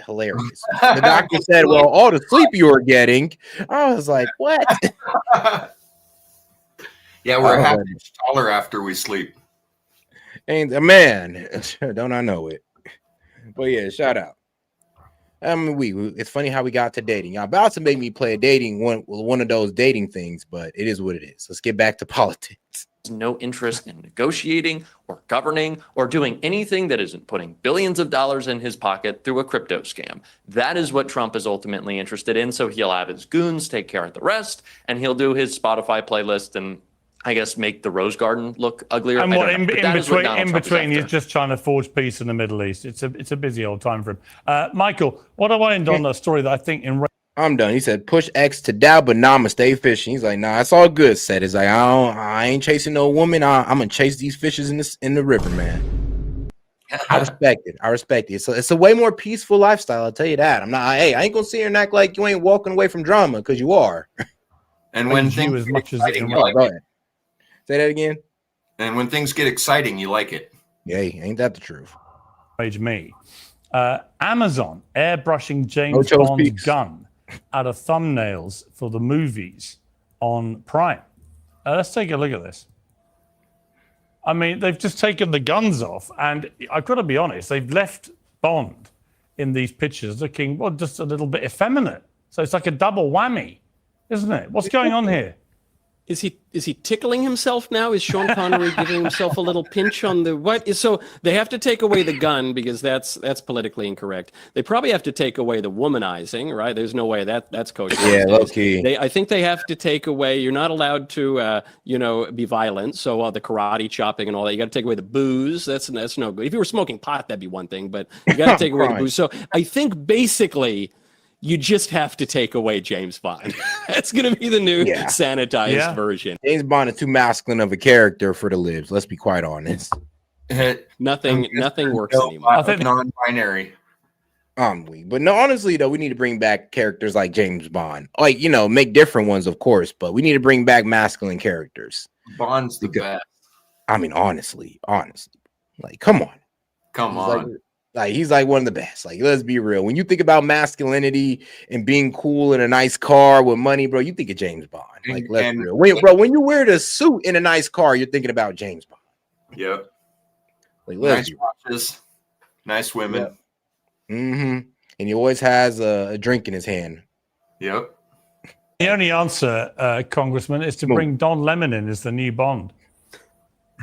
hilarious. The doctor said, well, all the sleep you were getting. I was like, what? Yeah, we're a half inch taller after we sleep. And man, don't I know it? But yeah, shout out. It's funny how we got to dating. Y'all about to make me play one of those dating things, but it is what it is. Let's get back to politics. No interest in negotiating or governing or doing anything that isn't putting billions of dollars in his pocket through a crypto scam. That is what Trump is ultimately interested in. So he'll have his goons take care of the rest, and he'll do his Spotify playlist and I guess make the Rose Garden look uglier. And what in between, he's just trying to forge peace in the Middle East. It's a busy old time for him. Michael, what do I end on a story that I think in I'm done. He said, push X to doubt, but nah, I'ma stay fishing. He's like, nah, it's all good. Said it's like, I ain't chasing no woman. I'm gonna chase these fishes in the river, man. I respect it. It's a way more peaceful lifestyle. I'll tell you that. I ain't gonna sit here and act like you ain't walking away from drama, because you are. And when things as much as exciting, you like go it. ahead. Say that again. And when things get exciting, you like it. Yeah, ain't that the truth? Page me. Amazon airbrushing James Bond's gun out of thumbnails for the movies on Prime. Let's take a look at this. I mean, they've just taken the guns off, and I've got to be honest, they've left Bond in these pictures looking, well, just a little bit effeminate. So it's like a double whammy, isn't it? What's going on here? Is he tickling himself now? Is Sean Connery giving himself a little pinch on the what? So they have to take away the gun because that's politically incorrect. They probably have to take away the womanizing, right? There's no way that's kosher. Yeah, low key. I think they have to take away. You're not allowed to, be violent. So the karate chopping and all that. You got to take away the booze. That's no good. If you were smoking pot, that'd be one thing, but you got to take away the booze. So I think basically, you just have to take away James Bond. That's going to be the new sanitized version. James Bond is too masculine of a character for the libs. Let's be quite honest. Nothing works anymore. I think non-binary. But no, honestly though, we need to bring back characters like James Bond. Like, make different ones, of course, but we need to bring back masculine characters. Bond's the best. I mean, honestly, like, come on. He's like one of the best. Like, let's be real. When you think about masculinity and being cool in a nice car with money, bro, you think of James Bond. Like, let's be real. When you wear the suit in a nice car, you're thinking about James Bond. Yep. Like, nice watches, nice women. Yep. And he always has a drink in his hand. Yep. The only answer, Congressman, is to bring Don Lemon in as the new Bond.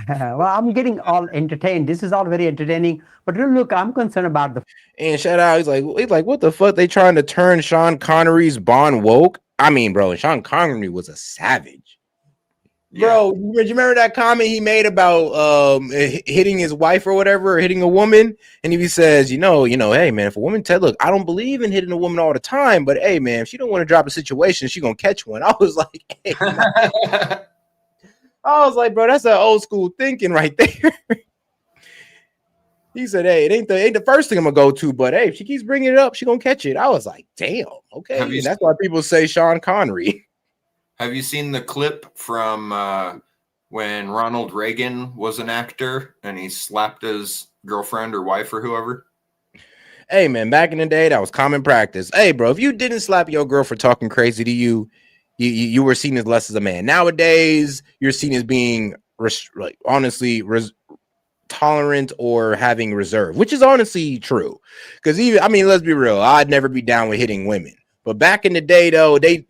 Well, I'm getting all entertained. This is all very entertaining. But look, I'm concerned about the. And shout out, he's like, what the fuck? They trying to turn Sean Connery's Bond woke? I mean, bro, Sean Connery was a savage. Yeah. Bro, do you remember that comment he made about hitting his wife or whatever, or hitting a woman? And he says, hey man, if a woman look, I don't believe in hitting a woman all the time, but hey man, if she don't want to drop a situation, she gonna catch one. I was like, hey, bro, that's an old school thinking right there. He said, hey, it ain't the first thing I'm gonna go to, but hey, if she keeps bringing it up, she gonna catch it. I was like, damn, okay. And that's why people say Sean Connery. Have you seen the clip from when Ronald Reagan was an actor and he slapped his girlfriend or wife or whoever? Hey man, back in the day, that was common practice. Hey bro, if you didn't slap your girl for talking crazy to you, you were seen as less as a man. Nowadays, you're seen as being tolerant or having reserve, which is honestly true. Because let's be real, I'd never be down with hitting women. But back in the day, though, they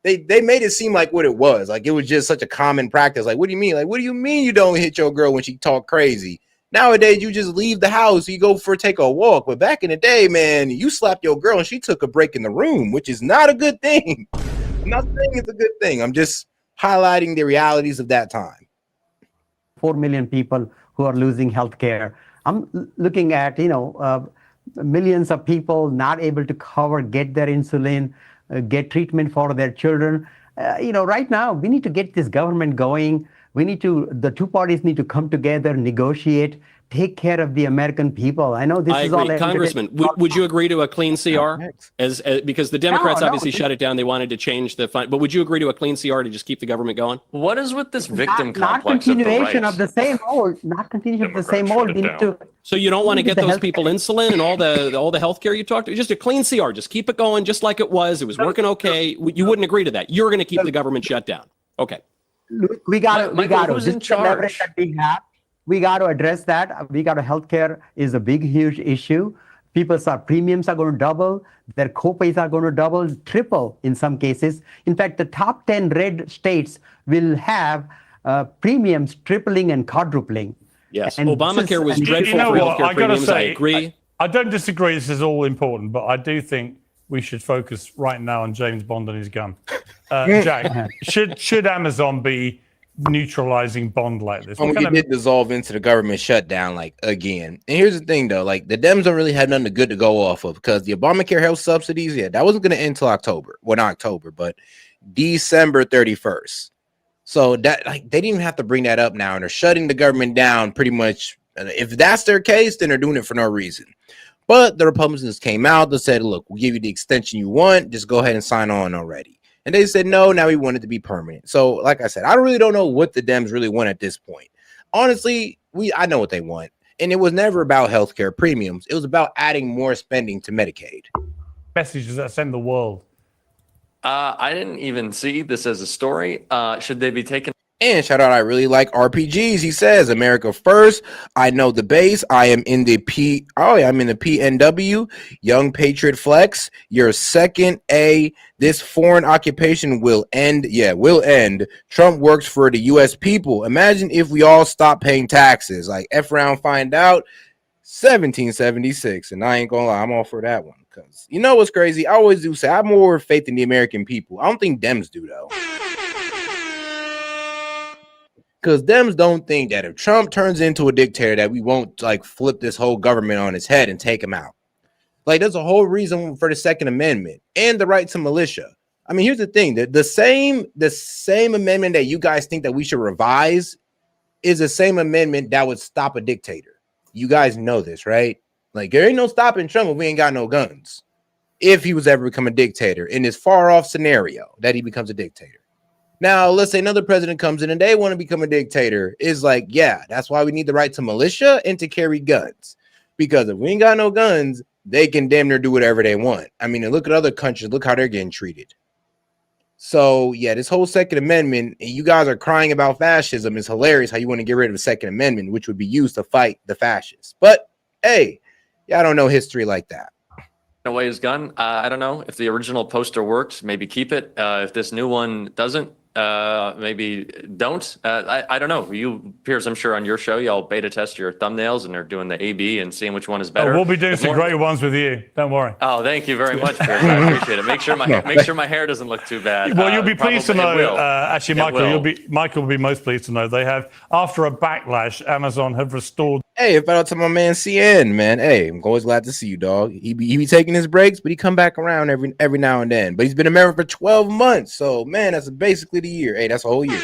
made it seem like what it was. Like, it was just such a common practice. Like, what do you mean? Like, what do you mean you don't hit your girl when she talk crazy? Nowadays, you just leave the house, you go take a walk. But back in the day, man, you slapped your girl and she took a break in the room, which is not a good thing. I'm not saying it's a good thing. I'm just highlighting the realities of that time. 4 million people who are losing health care. I'm looking at, millions of people not able to get their insulin, get treatment for their children. Right now, we need to get this government going. The two parties need to come together, negotiate, take care of the American people. I know this is all. Congressman, would you agree to a clean CR? Because the Democrats obviously shut it down. They wanted to change the fund. But would you agree to a clean CR to just keep the government going? What is with this victim complex? Not continuation of the same old. Not continuation of the same old. We need to. So you don't want to get those people insulin and all the health care you talked to? Just a clean CR. Just keep it going just like it was. It was working okay. You wouldn't agree to that. You're going to keep the government shut down. Okay. Look, we got to. Who's in charge? We got to address that. Healthcare is a big, huge issue. People's premiums are going to double. Their co-pays are going to double, triple in some cases. In fact, the top 10 red states will have premiums tripling and quadrupling. Yes, and Obamacare was dreadful for healthcare premiums. I agree. I don't disagree. This is all important, but I do think we should focus right now on James Bond and his gun. Jack, should Amazon be neutralizing bond like this? And we did dissolve into the government shutdown, like, again. And here's the thing, though, like, the Dems don't really have nothing good to go off of, because the Obamacare health subsidies, that wasn't going to end until October. Well, not October, but December 31st. So that, like, they didn't even have to bring that up now, and they're shutting the government down pretty much. If that's their case, then they're doing it for no reason. But the Republicans came out, they said, look, we'll give you the extension you want, just go ahead and sign on already. And they said, no, now we want it to be permanent. So, like I said, I really don't know what the Dems really want at this point. Honestly, I know what they want. And it was never about healthcare premiums. It was about adding more spending to Medicaid. Messages that send the world. I didn't even see this as a story. Should they be taken? And shout out, I really like RPGs. He says, America first. I know the base. I am in the I'm in the PNW. Young Patriot Flex. Your second A. This foreign occupation will end. Yeah, will end. Trump works for the U.S. people. Imagine if we all stop paying taxes. Like F round find out. 1776. And I ain't gonna lie, I'm all for that one. Because you know what's crazy? I always do say I have more faith in the American people. I don't think Dems do, though. Because Dems don't think that if Trump turns into a dictator that we won't like flip this whole government on its head and take him out. Like there's a whole reason for the Second Amendment and the right to militia. I mean, here's the thing, that the same amendment that you guys think that we should revise is the same amendment that would stop a dictator. You guys know this, right? Like there ain't no stopping Trump if we ain't got no guns. If he was ever become a dictator in this far off scenario that he becomes a dictator. Now, let's say another president comes in and they want to become a dictator. Is like, yeah, that's why we need the right to militia and to carry guns. Because if we ain't got no guns, they can damn near do whatever they want. I mean, and look at other countries. Look how they're getting treated. So, yeah, this whole Second Amendment, and you guys are crying about fascism. It's hilarious how you want to get rid of the Second Amendment, which would be used to fight the fascists. But, hey, y'all don't know history like that. Away his gun. I don't know if the original poster works. Maybe keep it. If this new one doesn't, maybe don't. I don't know. You, Piers, I'm sure on your show, y'all beta test your thumbnails and they're doing the A/B and seeing which one is better. Oh, we'll be doing some great ones with you. Don't worry. Oh, thank you very much, Piers. I appreciate it. Make sure my hair doesn't look too bad. Well, you'll be pleased to know. Actually, Michael will be most pleased to know they have, after a backlash, Amazon have restored. Hey, shout out to my man CN, man. Hey, I'm always glad to see you, dog. He be taking his breaks, but he come back around every now and then. But he's been in America for 12 months, so man, that's basically the year. Hey, that's a whole year.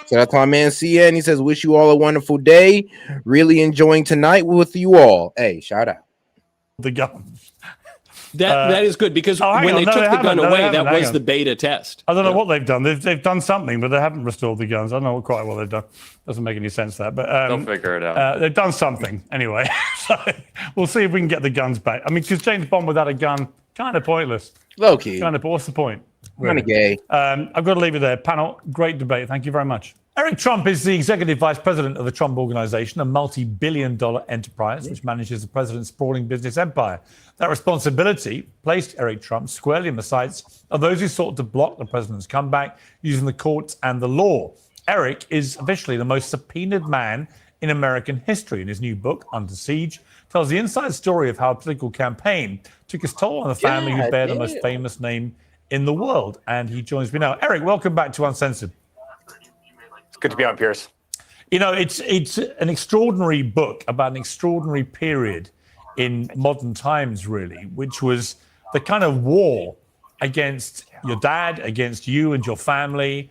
So that's my man CN. He says, "Wish you all a wonderful day. Really enjoying tonight with you all." Hey, shout out. The guns. That is good because when they took the gun away, that was the beta test. I don't know what they've done. They've done something, but they haven't restored the guns. I don't know quite what they've done. Doesn't make any sense that, but they'll figure it out. They've done something anyway. So we'll see if we can get the guns back. I mean, because James Bond without a gun, kind of pointless. Low key. Kind of. What's the point? Kind of gay. I've got to leave it there. Panel, great debate. Thank you very much. Eric Trump is the executive vice president of the Trump Organization, a multi-billion-dollar enterprise which manages the president's sprawling business empire. That responsibility placed Eric Trump squarely in the sights of those who sought to block the president's comeback using the courts and the law. Eric is officially the most subpoenaed man in American history. In his new book, Under Siege, tells the inside story of how a political campaign took its toll on the family who bear the most famous name in the world. And he joins me now. Eric, welcome back to Uncensored. Good to be on, Piers. You know, it's an extraordinary book about an extraordinary period in modern times, really, which was the kind of war against your dad, against you and your family,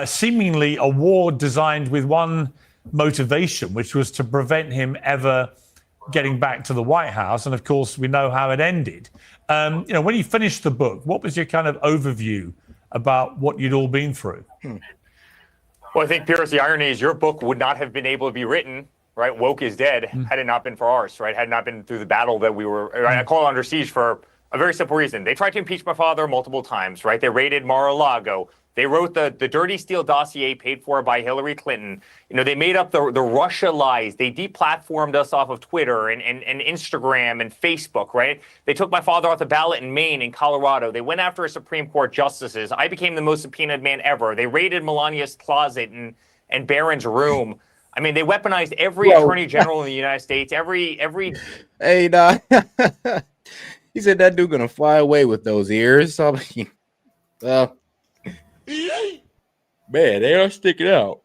seemingly a war designed with one motivation, which was to prevent him ever getting back to the White House. And of course, we know how it ended. You know, when you finished the book, what was your kind of overview about what you'd all been through? Well, I think, Piers, the irony is your book would not have been able to be written, right? Woke is dead, had it not been for ours, right? Had it not been through the battle that we were, right? I call it Under Siege for a very simple reason. They tried to impeach my father multiple times, right? They raided Mar-a-Lago. They wrote the Dirty Steele dossier paid for by Hillary Clinton. You know, they made up the Russia lies. They deplatformed us off of Twitter and Instagram and Facebook, right? They took my father off the ballot in Maine and Colorado. They went after Supreme Court justices. I became the most subpoenaed man ever. They raided Melania's closet and Barron's room. I mean, they weaponized every attorney general in the United States, every. Hey, nah. He said that dude gonna fly away with those ears. So, well, Man, they are sticking out.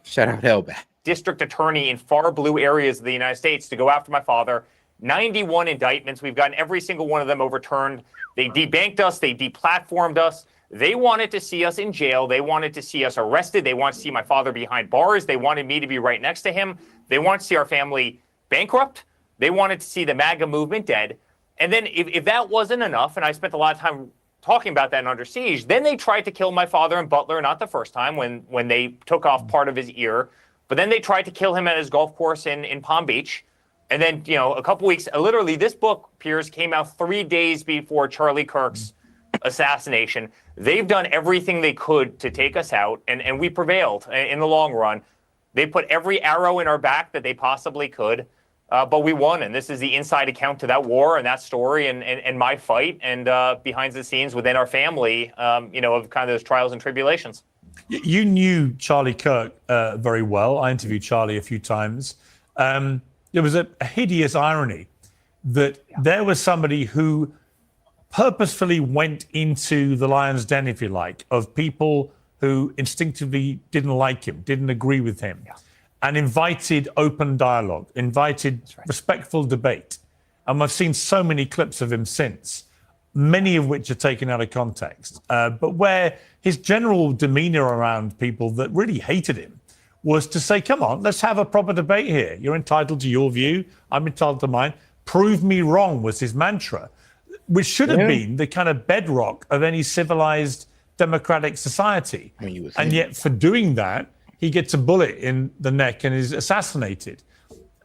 Shout out Hellbat. District attorney in far blue areas of the United States to go after my father. 91 indictments. We've gotten every single one of them overturned. They debanked us. They deplatformed us. They wanted to see us in jail. They wanted to see us arrested. They wanted to see my father behind bars. They wanted me to be right next to him. They wanted to see our family bankrupt. They wanted to see the MAGA movement dead. And then if that wasn't enough, and I spent a lot of time talking about that in Under Siege, then they tried to kill my father in Butler, not the first time when they took off part of his ear, but then they tried to kill him at his golf course in Palm Beach. And then, a couple weeks, literally this book, Piers, came out 3 days before Charlie Kirk's assassination. They've done everything they could to take us out, and we prevailed in the long run. They put every arrow in our back that they possibly could, but we won. And this is the inside account to that war and that story and my fight and behind the scenes within our family, of kind of those trials and tribulations. You knew Charlie Kirk very well. I interviewed Charlie a few times. There was a hideous irony that there was somebody who purposefully went into the lion's den, if you like, of people who instinctively didn't like him, didn't agree with him, and invited open dialogue, invited respectful debate. And I've seen so many clips of him since, many of which are taken out of context, but where his general demeanor around people that really hated him was to say, come on, let's have a proper debate here. You're entitled to your view. I'm entitled to mine. Prove me wrong was his mantra, which should have been the kind of bedrock of any civilized democratic society. And yet for doing that, he gets a bullet in the neck and is assassinated.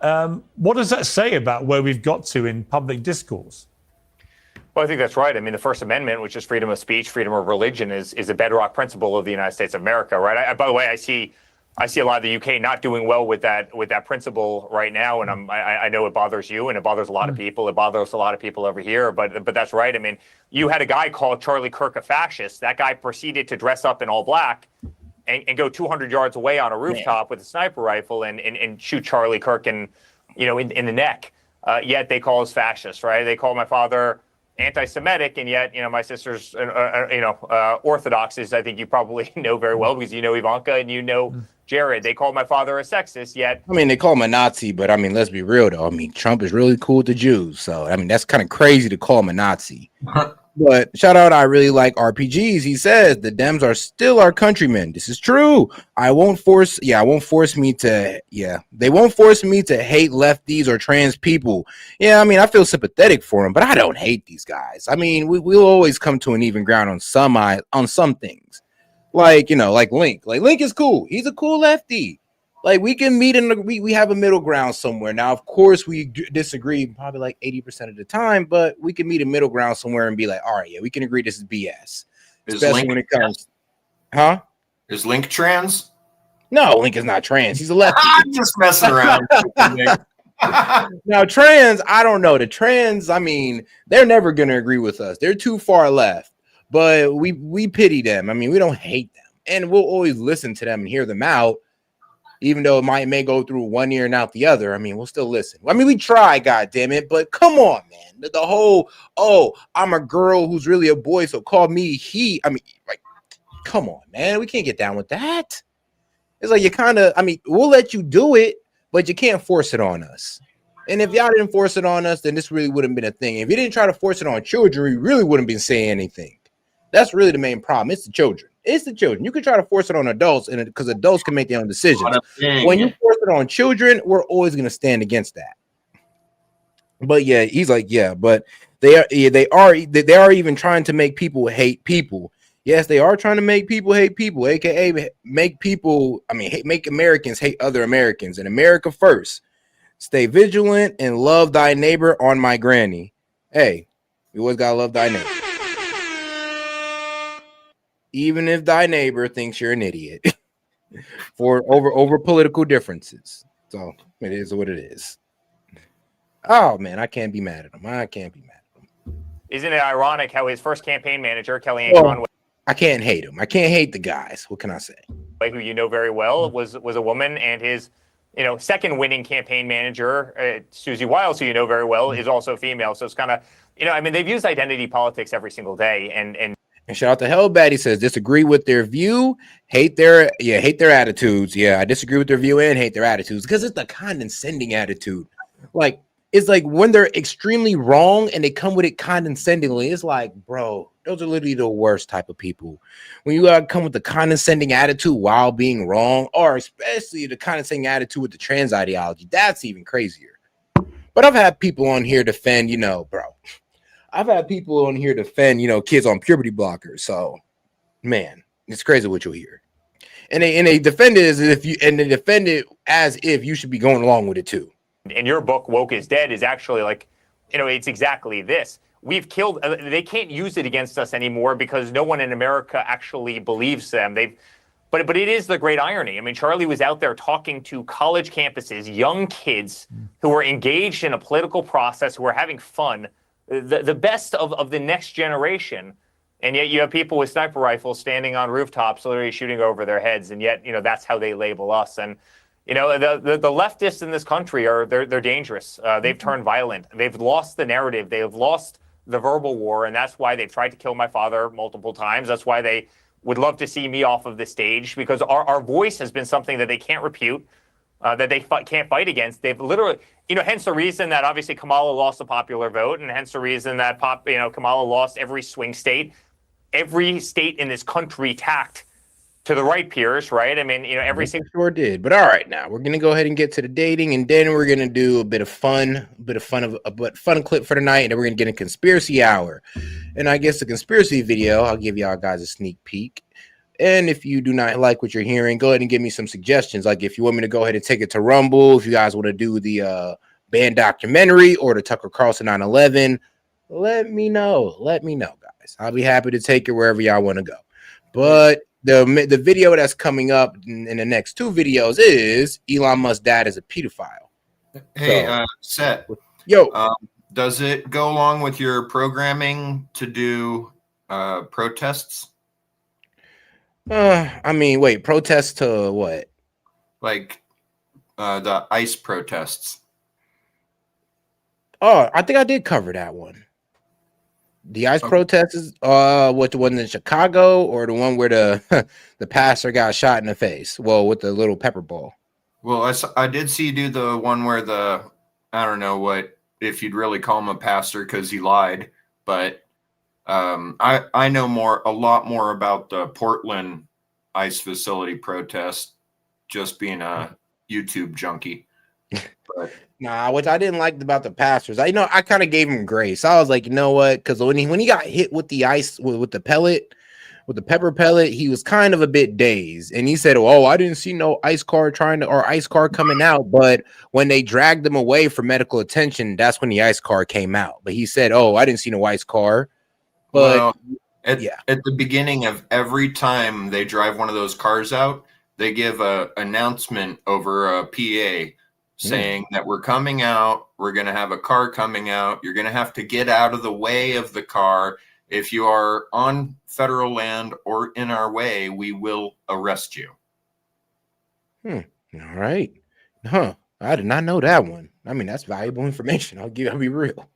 What does that say about where we've got to in public discourse? Well, I think that's right. I mean, the First Amendment, which is freedom of speech, freedom of religion, is a bedrock principle of the United States of America, right? By the way, I see a lot of the UK not doing well with that principle right now, and I know it bothers you, and it bothers a lot of people. It bothers a lot of people over here, but that's right. I mean, you had a guy called Charlie Kirk a fascist. That guy proceeded to dress up in all black and go 200 yards away on a rooftop with a sniper rifle and shoot Charlie Kirk in the neck. Yet they call us fascists, right? They call my father anti-Semitic, and yet my sister's Orthodox, as I think you probably know very well because you know Ivanka and you know Jared. They call my father a sexist, yet they call him a Nazi, but let's be real though. Trump is really cool with the Jews, so that's kind of crazy to call him a Nazi. But shout out, I really like RPGs. He says the Dems are still our countrymen. This is true. They won't force me to hate lefties or trans people. Yeah, I feel sympathetic for them, but I don't hate these guys. We'll always come to an even ground on some things. Like Link. Like Link is cool. He's a cool lefty. Like we can meet we have a middle ground somewhere. Now, of course, we disagree probably like 80% of the time, but we can meet a middle ground somewhere and be like, all right, yeah, we can agree this is BS. Especially when it comes, huh? Is Link trans? No, Link is not trans. He's a lefty. I'm just messing around. Now, trans, I don't know. The trans, they're never gonna agree with us. They're too far left, but we pity them. We don't hate them, and we'll always listen to them and hear them out. Even though it may go through one ear and out the other, we'll still listen. We try, goddammit, but come on, man. The whole, I'm a girl who's really a boy, so call me he. Come on, man. We can't get down with that. It's like you kind of, we'll let you do it, but you can't force it on us. And if y'all didn't force it on us, then this really wouldn't have been a thing. If you didn't try to force it on children, we really wouldn't have been saying anything. That's really the main problem. It's the children. It's the children. You can try to force it on adults, and because adults can make their own decisions. When you force it on children, we're always going to stand against that. But yeah, he's like, yeah, but they are even trying to make people hate people. Yes, they are trying to make people hate people, aka make Americans hate other Americans. And America first. Stay vigilant and love thy neighbor on my granny. Hey, you always gotta love thy neighbor. Even if thy neighbor thinks you're an idiot for over political differences. So it is what it is. Oh man, I can't be mad at him. Isn't it ironic how his first campaign manager, Kellyanne Conway, I can't hate him. I can't hate the guys. What can I say? Who you know very well was a woman, and his second winning campaign manager, Susie Wiles, who you know very well, is also female. So it's kind of they've used identity politics every single day, and And shout out to Hellbat. He says, disagree with their view, hate their attitudes. Yeah, I disagree with their view and hate their attitudes because it's the condescending attitude. Like, it's like when they're extremely wrong and they come with it condescendingly, it's like, bro, those are literally the worst type of people. When you come with the condescending attitude while being wrong, or especially the condescending attitude with the trans ideology, that's even crazier. But I've had people on here defend, I've had people on here defend, kids on puberty blockers. So, man, it's crazy what you'll hear. And they defend it as if you should be going along with it too. In your book, Woke is Dead, is actually like, it's exactly this. We've killed, they can't use it against us anymore because no one in America actually believes them. But it is the great irony. I mean, Charlie was out there talking to college campuses, young kids who were engaged in a political process, who were having fun, the best of the next generation. And yet you have people with sniper rifles standing on rooftops, literally shooting over their heads. And yet, that's how they label us. And, the leftists in this country they're dangerous. They've turned violent. They've lost the narrative. They have lost the verbal war. And that's why they've tried to kill my father multiple times. That's why they would love to see me off of the stage, because our voice has been something that they can't repute, that they can't fight against. They've literally, hence the reason that obviously Kamala lost the popular vote, and hence the reason that Kamala lost every swing state. Every state in this country tacked to the right, Piers, right? I mean, every single sure did. But all right, now we're gonna go ahead and get to the dating, and then we're gonna do a bit of fun clip for tonight, and then we're gonna get a conspiracy hour. And I guess the conspiracy video, I'll give y'all guys a sneak peek. And if you do not like what you're hearing, go ahead and give me some suggestions. Like if you want me to go ahead and take it to Rumble, if you guys want to do the band documentary or the Tucker Carlson 9/11, let me know. Let me know, guys. I'll be happy to take it wherever y'all want to go. But the video that's coming up in the next two videos is Elon Musk's dad is a pedophile. Hey, Set. Yo. Does it go along with your programming to do protests? I mean, wait, protests to what? Like the ICE protests. Oh, I think I did cover that one. The ICE protests is what, the one in Chicago or the one where the the pastor got shot in the face? Well, with the little pepper ball. Well, I did see you do the one where I don't know what if you'd really call him a pastor because he lied, but I know a lot more about the Portland ICE facility protest, just being a YouTube junkie. But nah, what I didn't like about the pastors, I kind of gave him grace. I was like, you know what? Because when he got hit with the ice with the pellet, with the pepper pellet, he was kind of a bit dazed, and he said, "Oh, I didn't see no ICE car coming out." But when they dragged him away for medical attention, that's when the ICE car came out. But he said, "Oh, I didn't see no ICE car." But at the beginning of every time they drive one of those cars out, they give a announcement over a PA saying that we're coming out. We're going to have a car coming out. You're going to have to get out of the way of the car. If you are on federal land or in our way, we will arrest you. All right. Huh. I did not know that one. I mean, that's valuable information. I'll be real.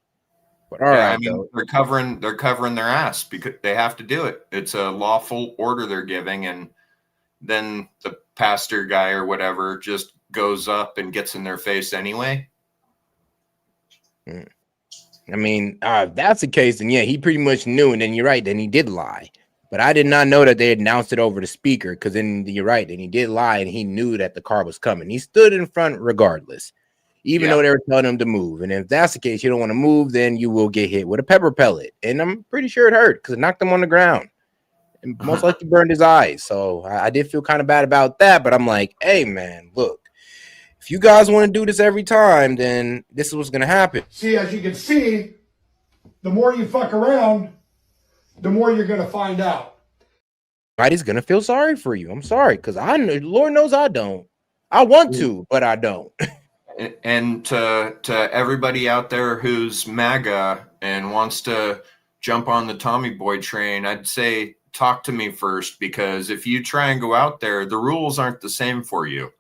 But all right. I mean, they're covering their ass because they have to do it. It's a lawful order they're giving, and then the pastor guy or whatever just goes up and gets in their face anyway. I mean, if that's the case, then yeah, he pretty much knew, and then you're right, then he did lie. But I did not know that they announced it over the speaker, because then you're right, then he did lie, and he knew that the car was coming. He stood in front regardless, even though they were telling him to move. And if that's the case, you don't want to move, then you will get hit with a pepper pellet. And I'm pretty sure it hurt, because it knocked him on the ground. And most likely burned his eyes. So I did feel kind of bad about that, but I'm like, hey, man, look. If you guys want to do this every time, then this is what's going to happen. See, as you can see, the more you fuck around, the more you're going to find out. Everybody's going to feel sorry for you. I'm sorry, because Lord knows I don't. I want to, but I don't. And to everybody out there who's MAGA and wants to jump on the Tommy Boy train, I'd say talk to me first, because if you try and go out there, the rules aren't the same for you.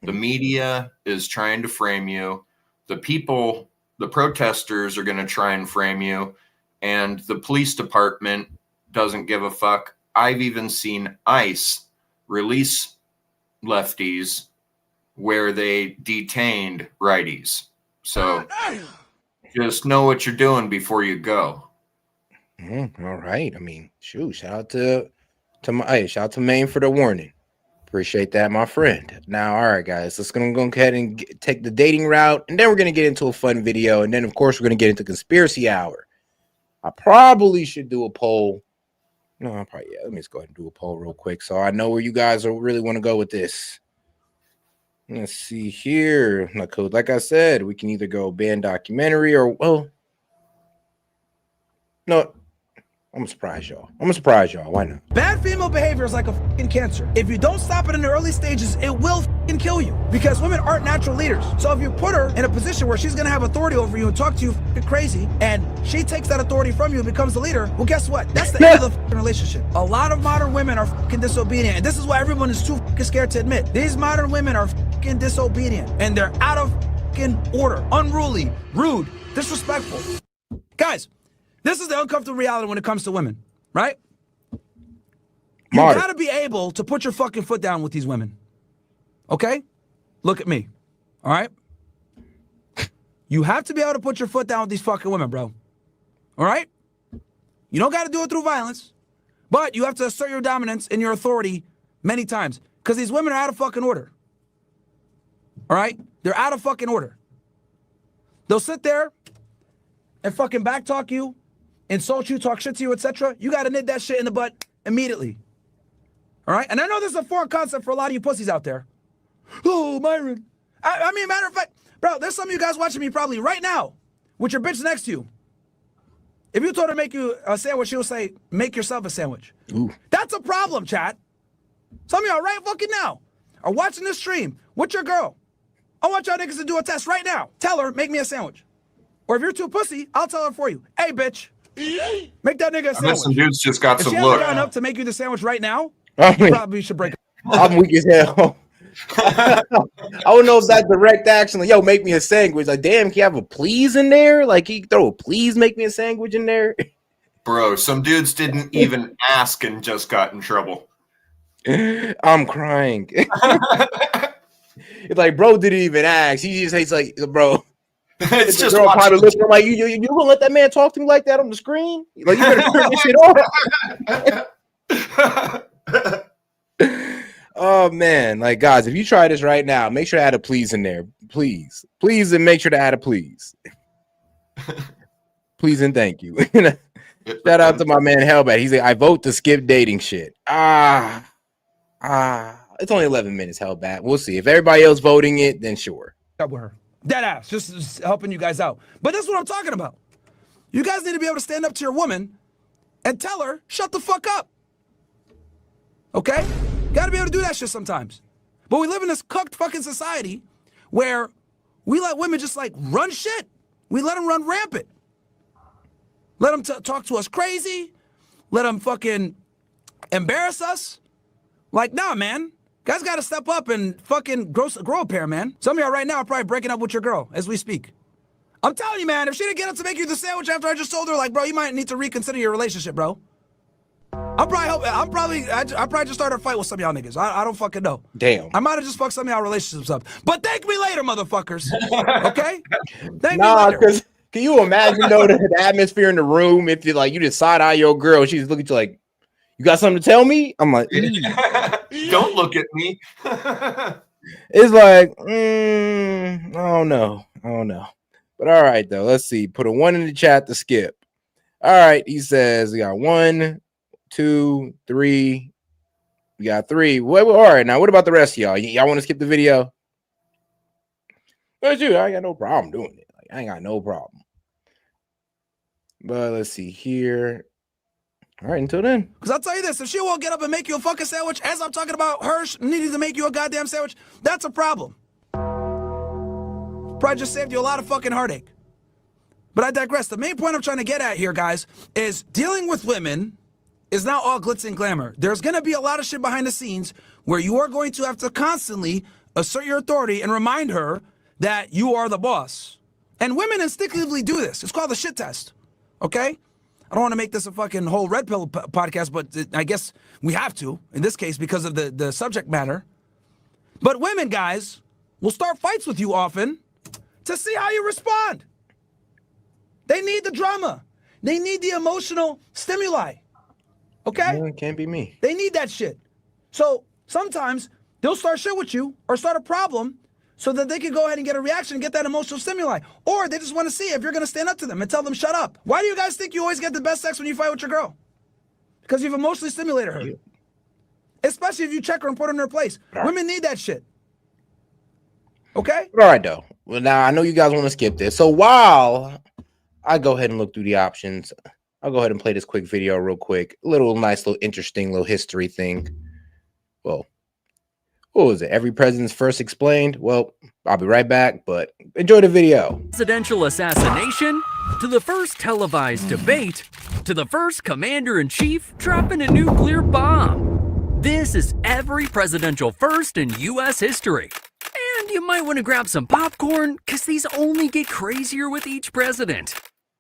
The media is trying to frame you. The people, the protesters are going to try and frame you. And the police department doesn't give a fuck. I've even seen ICE release lefties where they detained righties. So just know what you're doing before you go. All right. I mean, shoot, shout out to Maine for the warning. Appreciate that, my friend. Now, all right, guys, let's go ahead and take the dating route, and then we're gonna get into a fun video, and then of course we're gonna get into conspiracy hour. I probably should do a poll. No, I'll probably, yeah, let me just go ahead and do a poll real quick so I know where you guys really want to go with this. Let's see here. Like I said, we can either go band documentary or, well, no, I'm gonna surprise y'all. Why not? Bad female behavior is like a fucking cancer. If you don't stop it in the early stages, it will fucking kill you. Because women aren't natural leaders. So if you put her in a position where she's gonna have authority over you and talk to you fucking crazy, and she takes that authority from you and becomes the leader, well, guess what? That's the end of the fucking relationship. A lot of modern women are fucking disobedient, and this is why everyone is too fucking scared to admit. These modern women are fucking disobedient, and they're out of fucking order, unruly, rude, disrespectful. Guys, this is the uncomfortable reality when it comes to women, right? You gotta be able to put your fucking foot down with these women. Okay? Look at me. All right? You have to be able to put your foot down with these fucking women, bro. All right? You don't gotta do it through violence, but you have to assert your dominance and your authority many times. Because these women are out of fucking order. All right? They're out of fucking order. They'll sit there and fucking backtalk you, insult you, talk shit to you, etc. You got to nip that shit in the butt immediately. All right? And I know this is a foreign concept for a lot of you pussies out there. Oh, Myron. I mean, matter of fact, bro, there's some of you guys watching me probably right now with your bitch next to you. If you told her to make you a sandwich, she'll say, make yourself a sandwich. Ooh. That's a problem, chat. Some of y'all right fucking now are watching this stream with your girl. I want y'all niggas to do a test right now. Tell her, make me a sandwich. Or if you're too pussy, I'll tell her for you. Hey, bitch. Make that nigga a sandwich. Some dudes just got if some she look. hasn't gotten up to make you the sandwich right now, I mean, you probably should break up. I'm weak as hell. I don't know if that's direct action. Like, yo, make me a sandwich. Like, damn, can you have a please in there? Like, he throw a please, make me a sandwich in there. Bro, some dudes didn't even ask and just got in trouble. I'm crying. It's like, bro didn't even ask. He just hates like, bro. It's just girl probably looking like you gonna let that man talk to me like that on the screen? Like, you better turn this shit off. Oh man, like guys, if you try this right now, make sure to add a please in there, please, and make sure to add a please, please and thank you. Shout out to my man Hellbat. He's like, I vote to skip dating shit. It's only 11 minutes, Hellbat. We'll see if everybody else voting it, then sure. Up with her. Dead ass, just helping you guys out. But that's what I'm talking about. You guys need to be able to stand up to your woman and tell her, shut the fuck up. Okay? Gotta be able to do that shit sometimes. But we live in this cucked fucking society where we let women just like run shit. We let them run rampant. Let them talk to us crazy. Let them fucking embarrass us. Like, nah, man. Guys got to step up and fucking grow a pair, man. Some of y'all right now are probably breaking up with your girl as we speak. I'm telling you, man, if she didn't get up to make you the sandwich after I just told her, like, bro, you might need to reconsider your relationship, bro. I probably just started a fight with some of y'all niggas. I don't fucking know. Damn. I might have just fucked some of y'all relationships up. But thank me later, motherfuckers. Okay? Thank me Nah, later. because can you imagine though the atmosphere in the room if you like you just side eye your girl, she's looking at you like, you got something to tell me? I'm like, don't look at me. It's like, I don't know. But all right, though. Let's see. Put a 1 in the chat to skip. All right. He says we got 1, 2, 3. We got 3. All right. Now, what about the rest of y'all? Y'all want to skip the video? But dude, I ain't got no problem doing it. Like, I ain't got no problem. But let's see here. All right, until then. Because I'll tell you this, if she won't get up and make you a fucking sandwich as I'm talking about her needing to make you a goddamn sandwich, that's a problem. Probably just saved you a lot of fucking heartache. But I digress. The main point I'm trying to get at here, guys, is dealing with women is not all glitz and glamour. There's going to be a lot of shit behind the scenes where you are going to have to constantly assert your authority and remind her that you are the boss. And women instinctively do this. It's called the shit test. Okay? I don't want to make this a fucking whole red pill podcast, but I guess we have to in this case because of the subject matter. But women, guys, will start fights with you often to see how you respond. They need the drama. They need the emotional stimuli. Okay? No, it can't be me. They need that shit. So sometimes they'll start shit with you or start a problem so that they can go ahead and get a reaction and get that emotional stimuli. Or they just want to see if you're going to stand up to them and tell them, shut up. Why do you guys think you always get the best sex when you fight with your girl? Because you've emotionally stimulated her. Especially if you check her and put her in her place. Women need that shit. Okay? All right, though. Well, now I know you guys want to skip this. So while I go ahead and look through the options, I'll go ahead and play this quick video real quick. Nice little interesting little history thing. Well, what was it? Every president's first explained? Well, I'll be right back, but enjoy the video. Presidential assassination, to the first televised debate, to the first commander-in-chief dropping a nuclear bomb. This is every presidential first in U.S. history. And you might want to grab some popcorn, because these only get crazier with each president.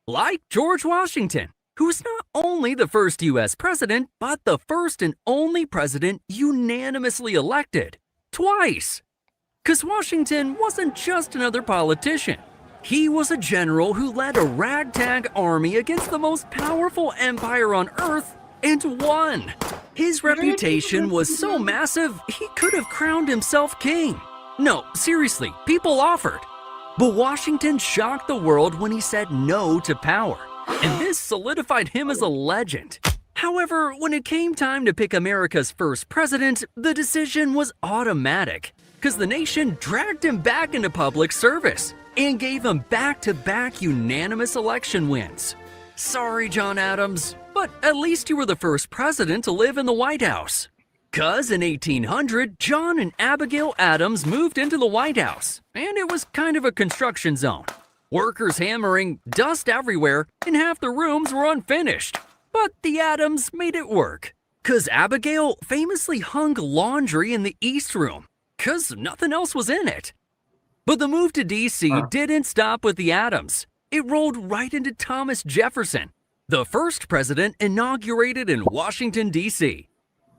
Like George Washington, who was not only the first U.S. president, but the first and only president unanimously elected. Twice. Because Washington wasn't just another politician. He was a general who led a ragtag army against the most powerful empire on earth and won. His reputation was so massive, he could have crowned himself king. No, seriously, people offered. But Washington shocked the world when he said no to power. And this solidified him as a legend. However, when it came time to pick America's first president, the decision was automatic, because the nation dragged him back into public service and gave him back-to-back unanimous election wins. Sorry, John Adams, but at least you were the first president to live in the White House. Because in 1800, John and Abigail Adams moved into the White House, and it was kind of a construction zone. Workers hammering, dust everywhere, and half the rooms were unfinished. But the Adams made it work. Because Abigail famously hung laundry in the East Room, because nothing else was in it. But the move to D.C. didn't stop with the Adams. It rolled right into Thomas Jefferson, the first president inaugurated in Washington, D.C.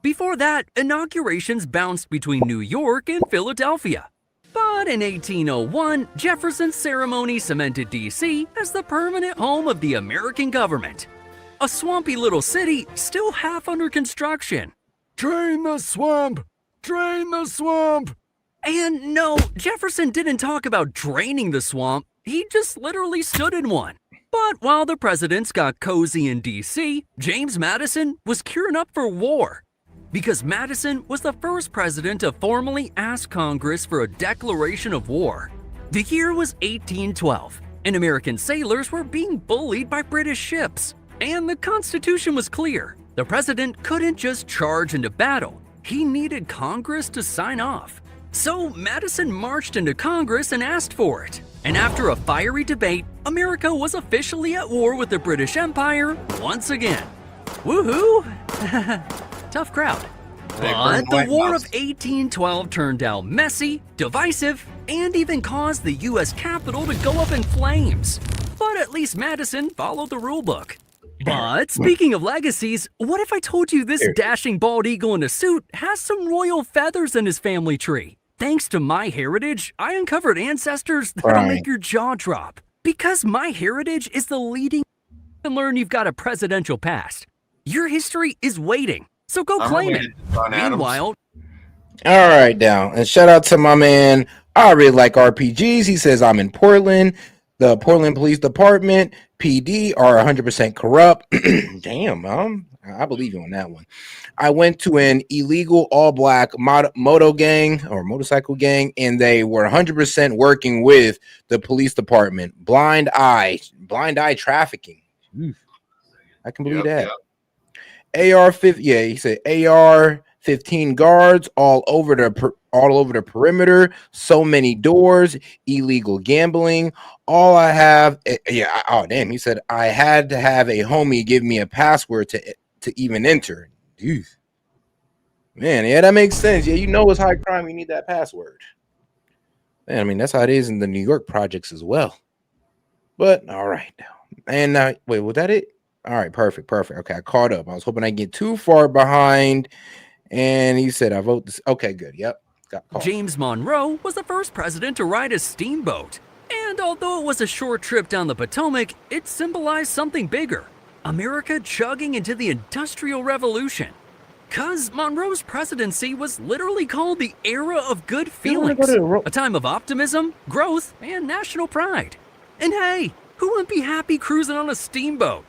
Before that, inaugurations bounced between New York and Philadelphia. But in 1801, Jefferson's ceremony cemented D.C. as the permanent home of the American government. A swampy little city still half under construction. Drain the swamp! Drain the swamp! And no, Jefferson didn't talk about draining the swamp. He just literally stood in one. But while the presidents got cozy in D.C., James Madison was gearing up for war. Because Madison was the first president to formally ask Congress for a declaration of war. The year was 1812, and American sailors were being bullied by British ships. And the Constitution was clear. The president couldn't just charge into battle. He needed Congress to sign off. So Madison marched into Congress and asked for it. And after a fiery debate, America was officially at war with the British Empire once again. Woohoo! Tough crowd. But the War of 1812 turned out messy, divisive, and even caused the U.S. Capitol to go up in flames. But at least Madison followed the rulebook. But speaking of legacies, what if I told you this dashing bald eagle in a suit has some royal feathers in his family tree? Thanks to MyHeritage, I uncovered ancestors that'll make your jaw drop. Because MyHeritage is the leading and learn you've got a presidential past. Your history is waiting, so go claim it. Meanwhile, all right, now, and shout out to my man. I really like RPGs. He says I'm in Portland. The Portland Police Department, PD, are 100% corrupt. Damn, I believe you on that one. I went to an illegal all-black moto gang or motorcycle gang, and they were 100% working with the police department. Blind eye trafficking. I can believe that. AR-15, yeah, he said AR-15 guards all over the perimeter. So many doors. Illegal gambling. All I have, oh damn, he said I had to have a homie give me a password to even enter. Dude. Man, yeah, that makes sense. Yeah, you know it's high crime. You need that password. Man, I mean, that's how it is in the New York projects as well. But all right. And wait, was that it? All right, perfect. Okay, I caught up. I was hoping I get too far behind, and he said I vote this. Okay, good. Yep. James Monroe was the first president to ride a steamboat. And although it was a short trip down the Potomac, it symbolized something bigger. America chugging into the Industrial Revolution. Cause Monroe's presidency was literally called the era of good feelings. A time of optimism, growth, and national pride. And hey, who wouldn't be happy cruising on a steamboat?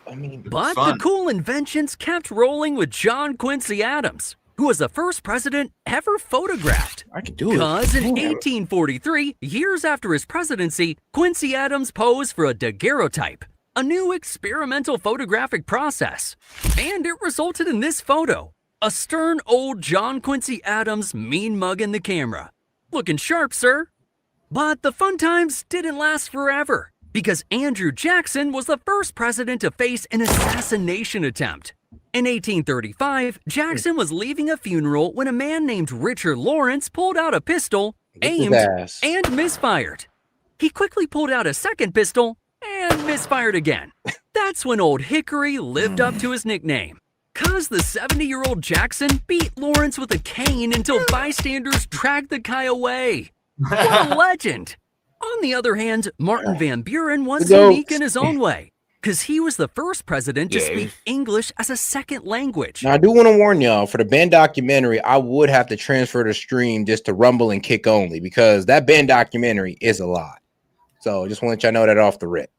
But the cool inventions kept rolling with John Quincy Adams, who was the first president ever photographed. I can do it. Because in 1843, years after his presidency, Quincy Adams posed for a daguerreotype, a new experimental photographic process. And it resulted in this photo, a stern old John Quincy Adams mean mug in the camera. Looking sharp, sir. But the fun times didn't last forever, because Andrew Jackson was the first president to face an assassination attempt. In 1835, Jackson was leaving a funeral when a man named Richard Lawrence pulled out a pistol, aimed, and misfired. He quickly pulled out a second pistol and misfired again. That's when Old Hickory lived up to his nickname. Cause the 70-year-old Jackson beat Lawrence with a cane until bystanders dragged the guy away. What a legend! On the other hand, Martin Van Buren was unique in his own way, because he was the first president to speak English as a second language. Now, I do want to warn y'all, for the Ben documentary, I would have to transfer the stream just to Rumble and Kick only, because that Ben documentary is a lot. So just want to let y'all know that off the rip.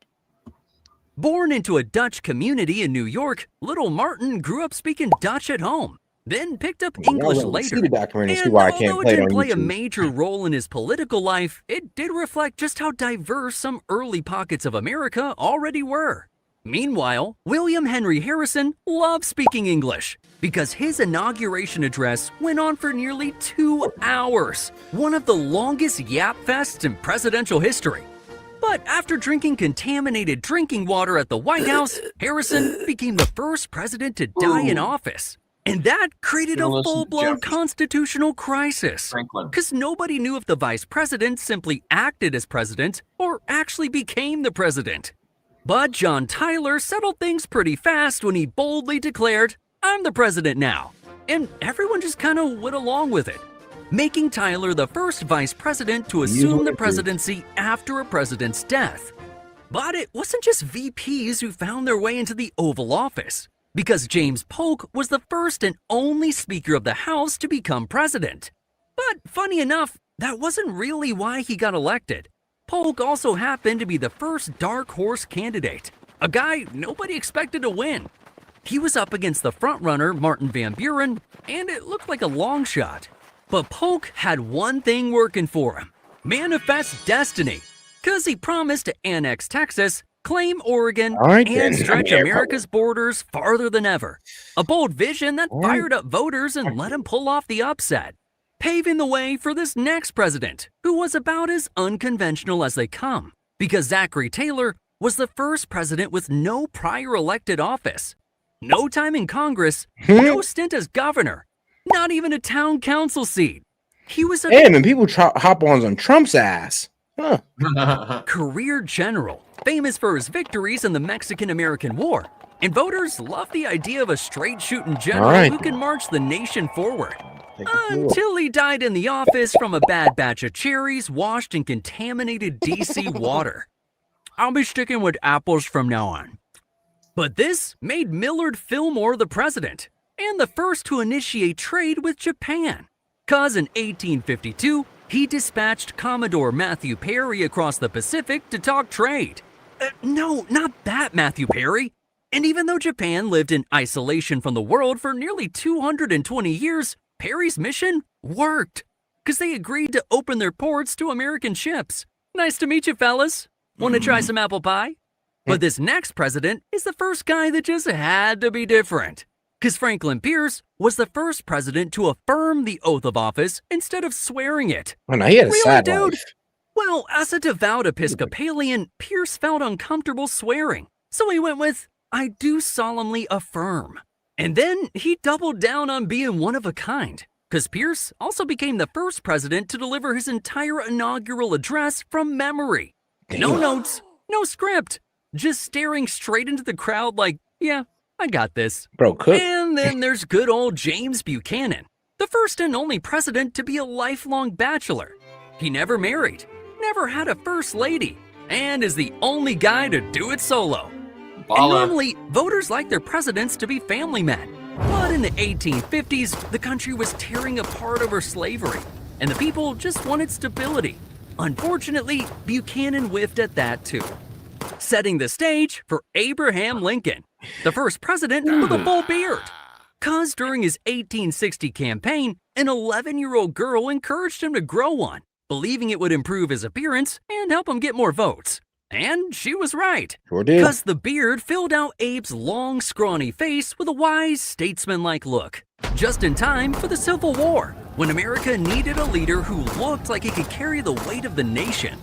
Born into a Dutch community in New York, little Martin grew up speaking Dutch at home, then picked up English later. See the documentary, see And why I can't although it play it didn't on play a YouTube. major role in his political life, it did reflect just how diverse some early pockets of America already were. Meanwhile, William Henry Harrison loved speaking English because his inauguration address went on for nearly 2 hours, one of the longest yap fests in presidential history. But after drinking contaminated drinking water at the White House, Harrison became the first president to die in office. And that created a full-blown constitutional crisis. Because nobody knew if the vice president simply acted as president or actually became the president. But John Tyler settled things pretty fast when he boldly declared, "I'm the president now." And everyone just kind of went along with it, making Tyler the first vice president to assume the presidency after a president's death. But it wasn't just VPs who found their way into the Oval Office, because James Polk was the first and only Speaker of the House to become president. But funny enough, that wasn't really why he got elected. Polk also happened to be the first dark horse candidate, a guy nobody expected to win. He was up against the frontrunner Martin Van Buren, and it looked like a long shot. But Polk had one thing working for him: manifest destiny, because he promised to annex Texas, claim Oregon, and stretch America's borders farther than ever. A bold vision that fired up voters and let him pull off the upset, paving the way for this next president, who was about as unconventional as they come, because Zachary Taylor was the first president with no prior elected office, no time in Congress, no stint as governor, not even a town council seat. He was a and people hop on Trump's ass. Career general, famous for his victories in the Mexican-American War. And voters love the idea of a straight-shooting general who can march the nation forward. Until he died in the office from a bad batch of cherries washed in contaminated DC water. I'll be sticking with apples from now on. But this made Millard Fillmore the president, and the first to initiate trade with Japan. Cause in 1852, he dispatched Commodore Matthew Perry across the Pacific to talk trade. No, not that Matthew Perry. And even though Japan lived in isolation from the world for nearly 220 years, Perry's mission worked, because they agreed to open their ports to American ships. Nice to meet you, fellas. Want to try some apple pie? But this next president is the first guy that just had to be different, because Franklin Pierce was the first president to affirm the oath of office instead of swearing it. Oh, no, he had a sad dude? life. Well, as a devout Episcopalian, Pierce felt uncomfortable swearing, so he went with, "I do solemnly affirm." And then he doubled down on being one of a kind, because Pierce also became the first president to deliver his entire inaugural address from memory. No notes, no script, just staring straight into the crowd like, yeah, I got this. Bro, cook. And then there's good old James Buchanan, the first and only president to be a lifelong bachelor. He never married, never had a first lady, and is the only guy to do it solo. And normally, voters like their presidents to be family men. But in the 1850s, the country was tearing apart over slavery, and the people just wanted stability. Unfortunately, Buchanan whiffed at that too, setting the stage for Abraham Lincoln, the first president with a full beard. Cause during his 1860 campaign, an 11-year-old girl encouraged him to grow one, believing it would improve his appearance and help him get more votes. And she was right. Sure did. Because the beard filled out Abe's long, scrawny face with a wise, statesman-like look. Just in time for the Civil War, when America needed a leader who looked like he could carry the weight of the nation.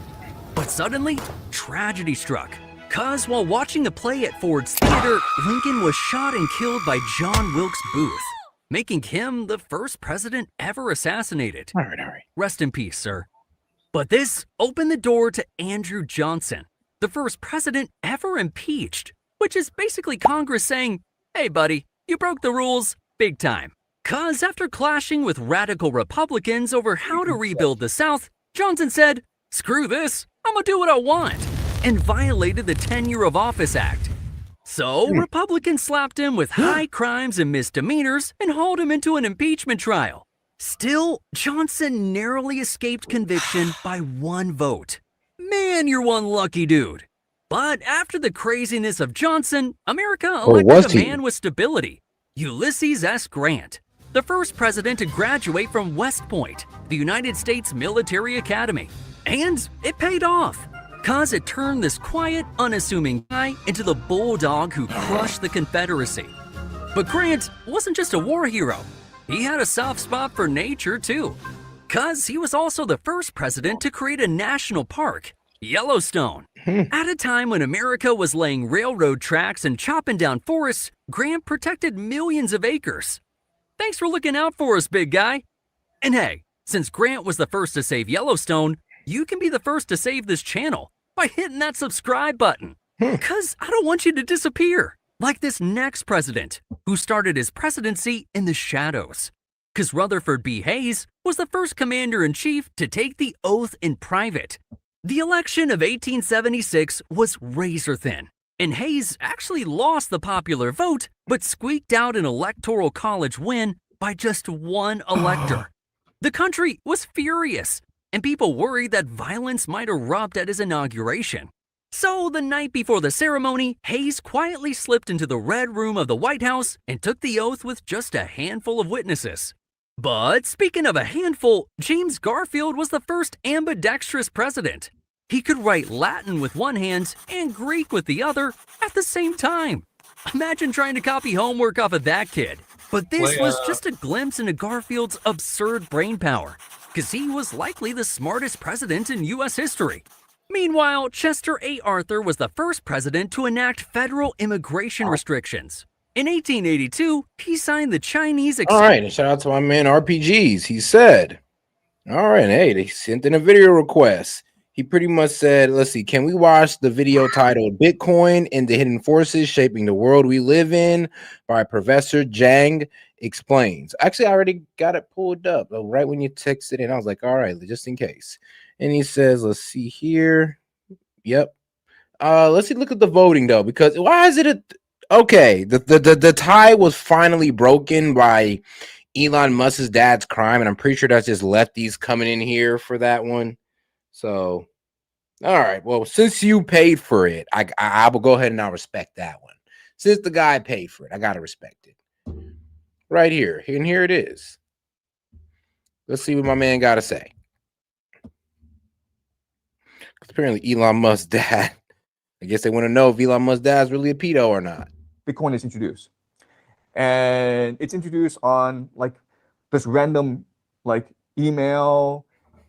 But suddenly, tragedy struck. Cause while watching a play at Ford's Theater, Lincoln was shot and killed by John Wilkes Booth, making him the first president ever assassinated. All right. Rest in peace, sir. But this opened the door to Andrew Johnson, the first president ever impeached, which is basically Congress saying, hey buddy, you broke the rules big time. Cause after clashing with radical Republicans over how to rebuild the South, Johnson said, screw this, I'm gonna do what I want, and violated the Tenure of Office Act. So Republicans slapped him with high crimes and misdemeanors and hauled him into an impeachment trial. Still, Johnson narrowly escaped conviction by 1 vote. Man, you're one lucky dude. But after the craziness of Johnson, America elected a man with stability, Ulysses S. Grant, the first president to graduate from West Point, the United States Military Academy. And it paid off, cause it turned this quiet, unassuming guy into the bulldog who crushed the Confederacy. But Grant wasn't just a war hero. He had a soft spot for nature too, cause he was also the first president to create a national park, Yellowstone. At a time when America was laying railroad tracks and chopping down forests, Grant protected millions of acres. Thanks for looking out for us, big guy. And hey, since Grant was the first to save Yellowstone, you can be the first to save this channel by hitting that subscribe button. Cause I don't want you to disappear, like this next president, who started his presidency in the shadows. Cause Rutherford B. Hayes was the first commander-in-chief to take the oath in private. The election of 1876 was razor thin, and Hayes actually lost the popular vote, but squeaked out an electoral college win by just 1 elector. The country was furious, and people worried that violence might erupt at his inauguration. So the night before the ceremony, Hayes quietly slipped into the Red Room of the White House and took the oath with just a handful of witnesses. But speaking of a handful, James Garfield was the first ambidextrous president. He could write Latin with one hand and Greek with the other at the same time. Imagine trying to copy homework off of that kid. But this was just a glimpse into Garfield's absurd brain power, because he was likely the smartest president in U.S. history. Meanwhile, Chester A. Arthur was the first president to enact federal immigration restrictions. In 1882, he signed the Chinese... All right, and shout out to my man RPGs. He said, all right, hey, they sent in a video request. He pretty much said, let's see, can we watch the video titled Bitcoin and the Hidden Forces Shaping the World We Live In by Professor Zhang Explains. Actually, I already got it pulled up right when you texted in. I was like, all right, just in case. And he says, let's see here. Yep. Let's see, look at the voting though, because why is it okay? The tie was finally broken by Elon Musk's dad's crime, and I'm pretty sure that's just lefties coming in here for that one. So, all right. Well, since you paid for it, I will go ahead and I'll respect that one. Since the guy paid for it, I gotta respect it. Right here, and here it is. Let's see what my man got to say. Apparently, Elon Musk's dad. I guess they want to know if Elon Musk's dad is really a pedo or not. Bitcoin is introduced, and it's introduced on like this random like email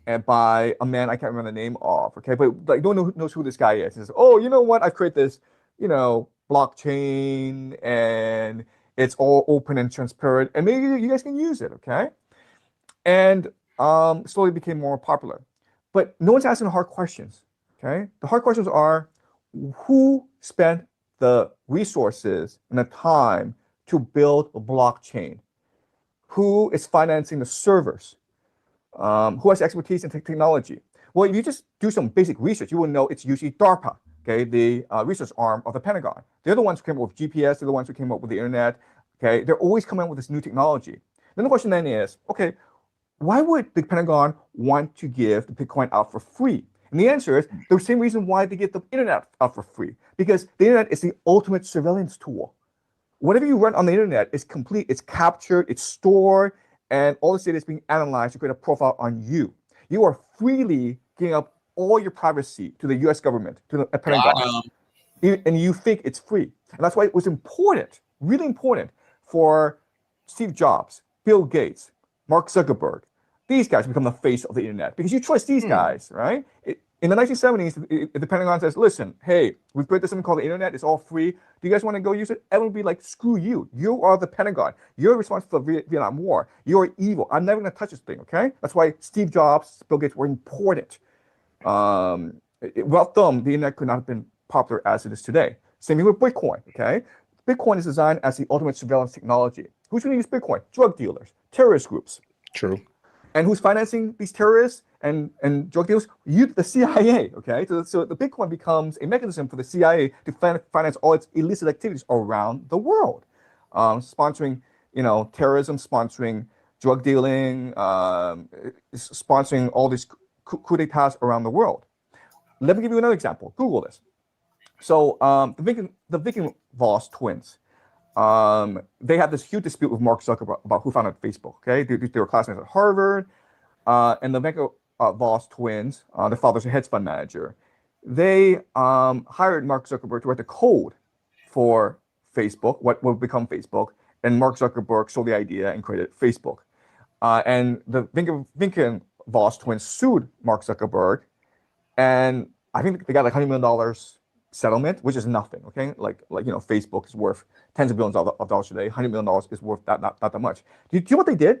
and by a man I can't remember the name of. Okay, but like no one knows who this guy is. He says, "Oh, you know what? I create this, blockchain, and it's all open and transparent, and maybe you guys can use it." Okay, and slowly became more popular, but no one's asking the hard questions. Okay, the hard questions are, who spent the resources and the time to build a blockchain? Who is financing the servers? Who has expertise in technology? Well, if you just do some basic research, you will know it's usually DARPA, okay, the research arm of the Pentagon. They're the ones who came up with GPS. They're the ones who came up with the internet. Okay, they're always coming up with this new technology. Then the question then is, okay, why would the Pentagon want to give the Bitcoin out for free? And the answer is the same reason why they give the internet out for free, because the internet is the ultimate surveillance tool. Whatever you run on the internet is complete, it's captured, it's stored, and all this data is being analyzed to create a profile on you. You are freely giving up all your privacy to the US government, to the Pentagon, and you think it's free. And that's why it was important, really important, for Steve Jobs, Bill Gates, Mark Zuckerberg, these guys become the face of the internet, because you trust these guys, right? In the 1970s, the Pentagon says, listen, hey, we've created something called the internet. It's all free. Do you guys want to go use it? Everyone would be like, screw you. You are the Pentagon. You're responsible for the Vietnam War. You're evil. I'm never going to touch this thing, okay? That's why Steve Jobs, Bill Gates were important. Without them, the internet could not have been popular as it is today. Same thing with Bitcoin, okay? Bitcoin is designed as the ultimate surveillance technology. Who's going to use Bitcoin? Drug dealers, terrorist groups. True. And who's financing these terrorists and drug dealers? The CIA, okay? So the Bitcoin becomes a mechanism for the CIA to finance all its illicit activities around the world, sponsoring, terrorism, sponsoring drug dealing, sponsoring all these coup d'etats around the world. Let me give you another example. Google this. So the Winklevoss twins, they had this huge dispute with Mark Zuckerberg about who founded Facebook. Okay, they were classmates at Harvard, and the Winklevoss twins, the father's a hedge fund manager. They hired Mark Zuckerberg to write the code for Facebook, what will become Facebook, and Mark Zuckerberg sold the idea and created Facebook. And the Winklevoss twins sued Mark Zuckerberg, and I think they got like $100 million settlement, which is nothing. Okay, like Facebook is worth tens of billions of dollars today. $100 million is worth not that much. Do you know what they did?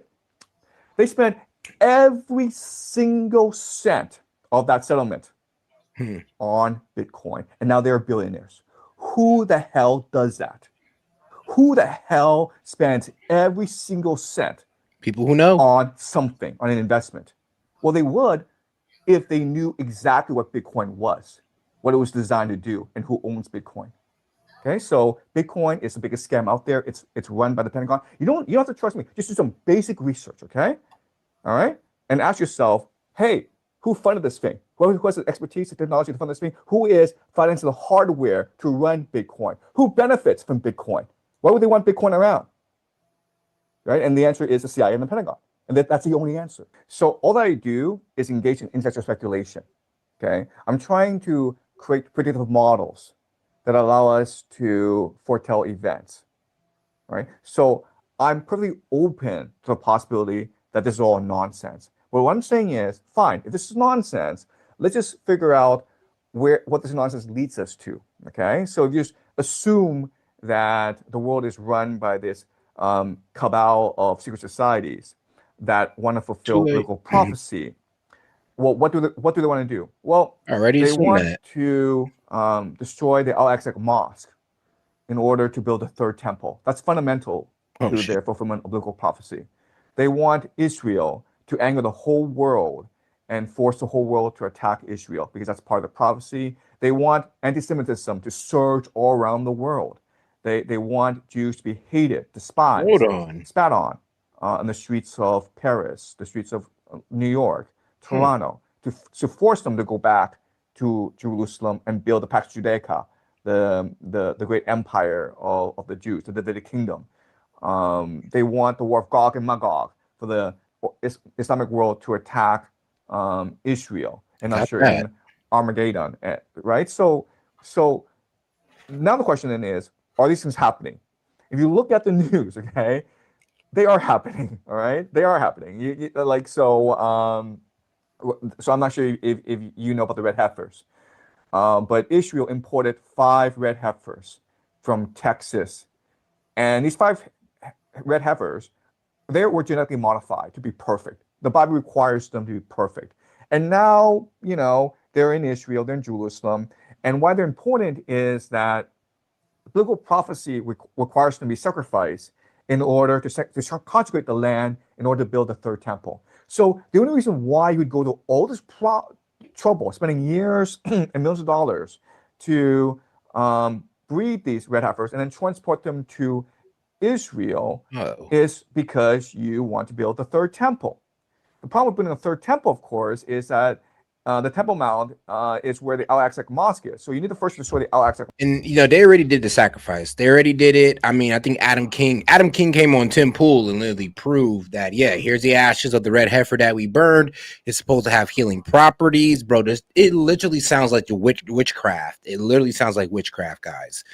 They spent every single cent of that settlement on Bitcoin, and now they're billionaires. Who the hell does that? Who the hell spends every single cent? People who know. On something, on an investment. Well, they would if they knew exactly what Bitcoin was, what it was designed to do, and who owns Bitcoin. Okay, so Bitcoin is the biggest scam out there. It's run by the Pentagon. You don't have to trust me. Just do some basic research, okay? All right? And ask yourself, hey, who funded this thing? Who has the expertise, the technology to fund this thing? Who is financing the hardware to run Bitcoin? Who benefits from Bitcoin? Why would they want Bitcoin around? Right? And the answer is the CIA and the Pentagon. And that's the only answer. So all that I do is engage in intellectual speculation. Okay? I'm trying to create predictive models that allow us to foretell events. Right? So I'm perfectly open to the possibility that this is all nonsense. But what I'm saying is, fine, if this is nonsense, let's just figure out what this nonsense leads us to. Okay? So if you just assume that the world is run by this cabal of secret societies that want to fulfill biblical prophecy. Well, what do they want to do? Well, they want to destroy the Al-Aqsa Mosque in order to build a third temple. That's fundamental to their fulfillment of biblical prophecy. They want Israel to anger the whole world and force the whole world to attack Israel because that's part of the prophecy. They want anti-Semitism to surge all around the world. They want Jews to be hated, despised, spat on the streets of Paris, the streets of New York, Toronto, to force them to go back to Jerusalem and build the Pax Judaica, the great empire of the Jews, the Davidic kingdom. They want the war of Gog and Magog for the Islamic world to attack Israel and usher in Armageddon, right? So now the question then is, are these things happening? If you look at the news, okay, they are happening. All right, they are happening. So I'm not sure if you know about the red heifers, but Israel imported 5 red heifers from Texas, and these 5 red heifers, they were genetically modified to be perfect. The Bible requires them to be perfect, and now they're in Israel, they're in Jerusalem, And why they're important is that biblical prophecy requires them to be sacrificed in order to consecrate the land in order to build the third temple. So the only reason why you would go to all this trouble, spending years and millions of dollars to breed these red heifers and then transport them to Israel is because you want to build the third temple. The problem with building a third temple, of course, is that the Temple Mount is where the Al-Aqsa Mosque is. So you need to first destroy the Al-Aqsa. And they already did the sacrifice. They already did it. I mean, I think Adam King came on Tim Pool and literally proved that, yeah, here's the ashes of the red heifer that we burned. It's supposed to have healing properties, bro. It literally sounds like witchcraft. It literally sounds like witchcraft, guys.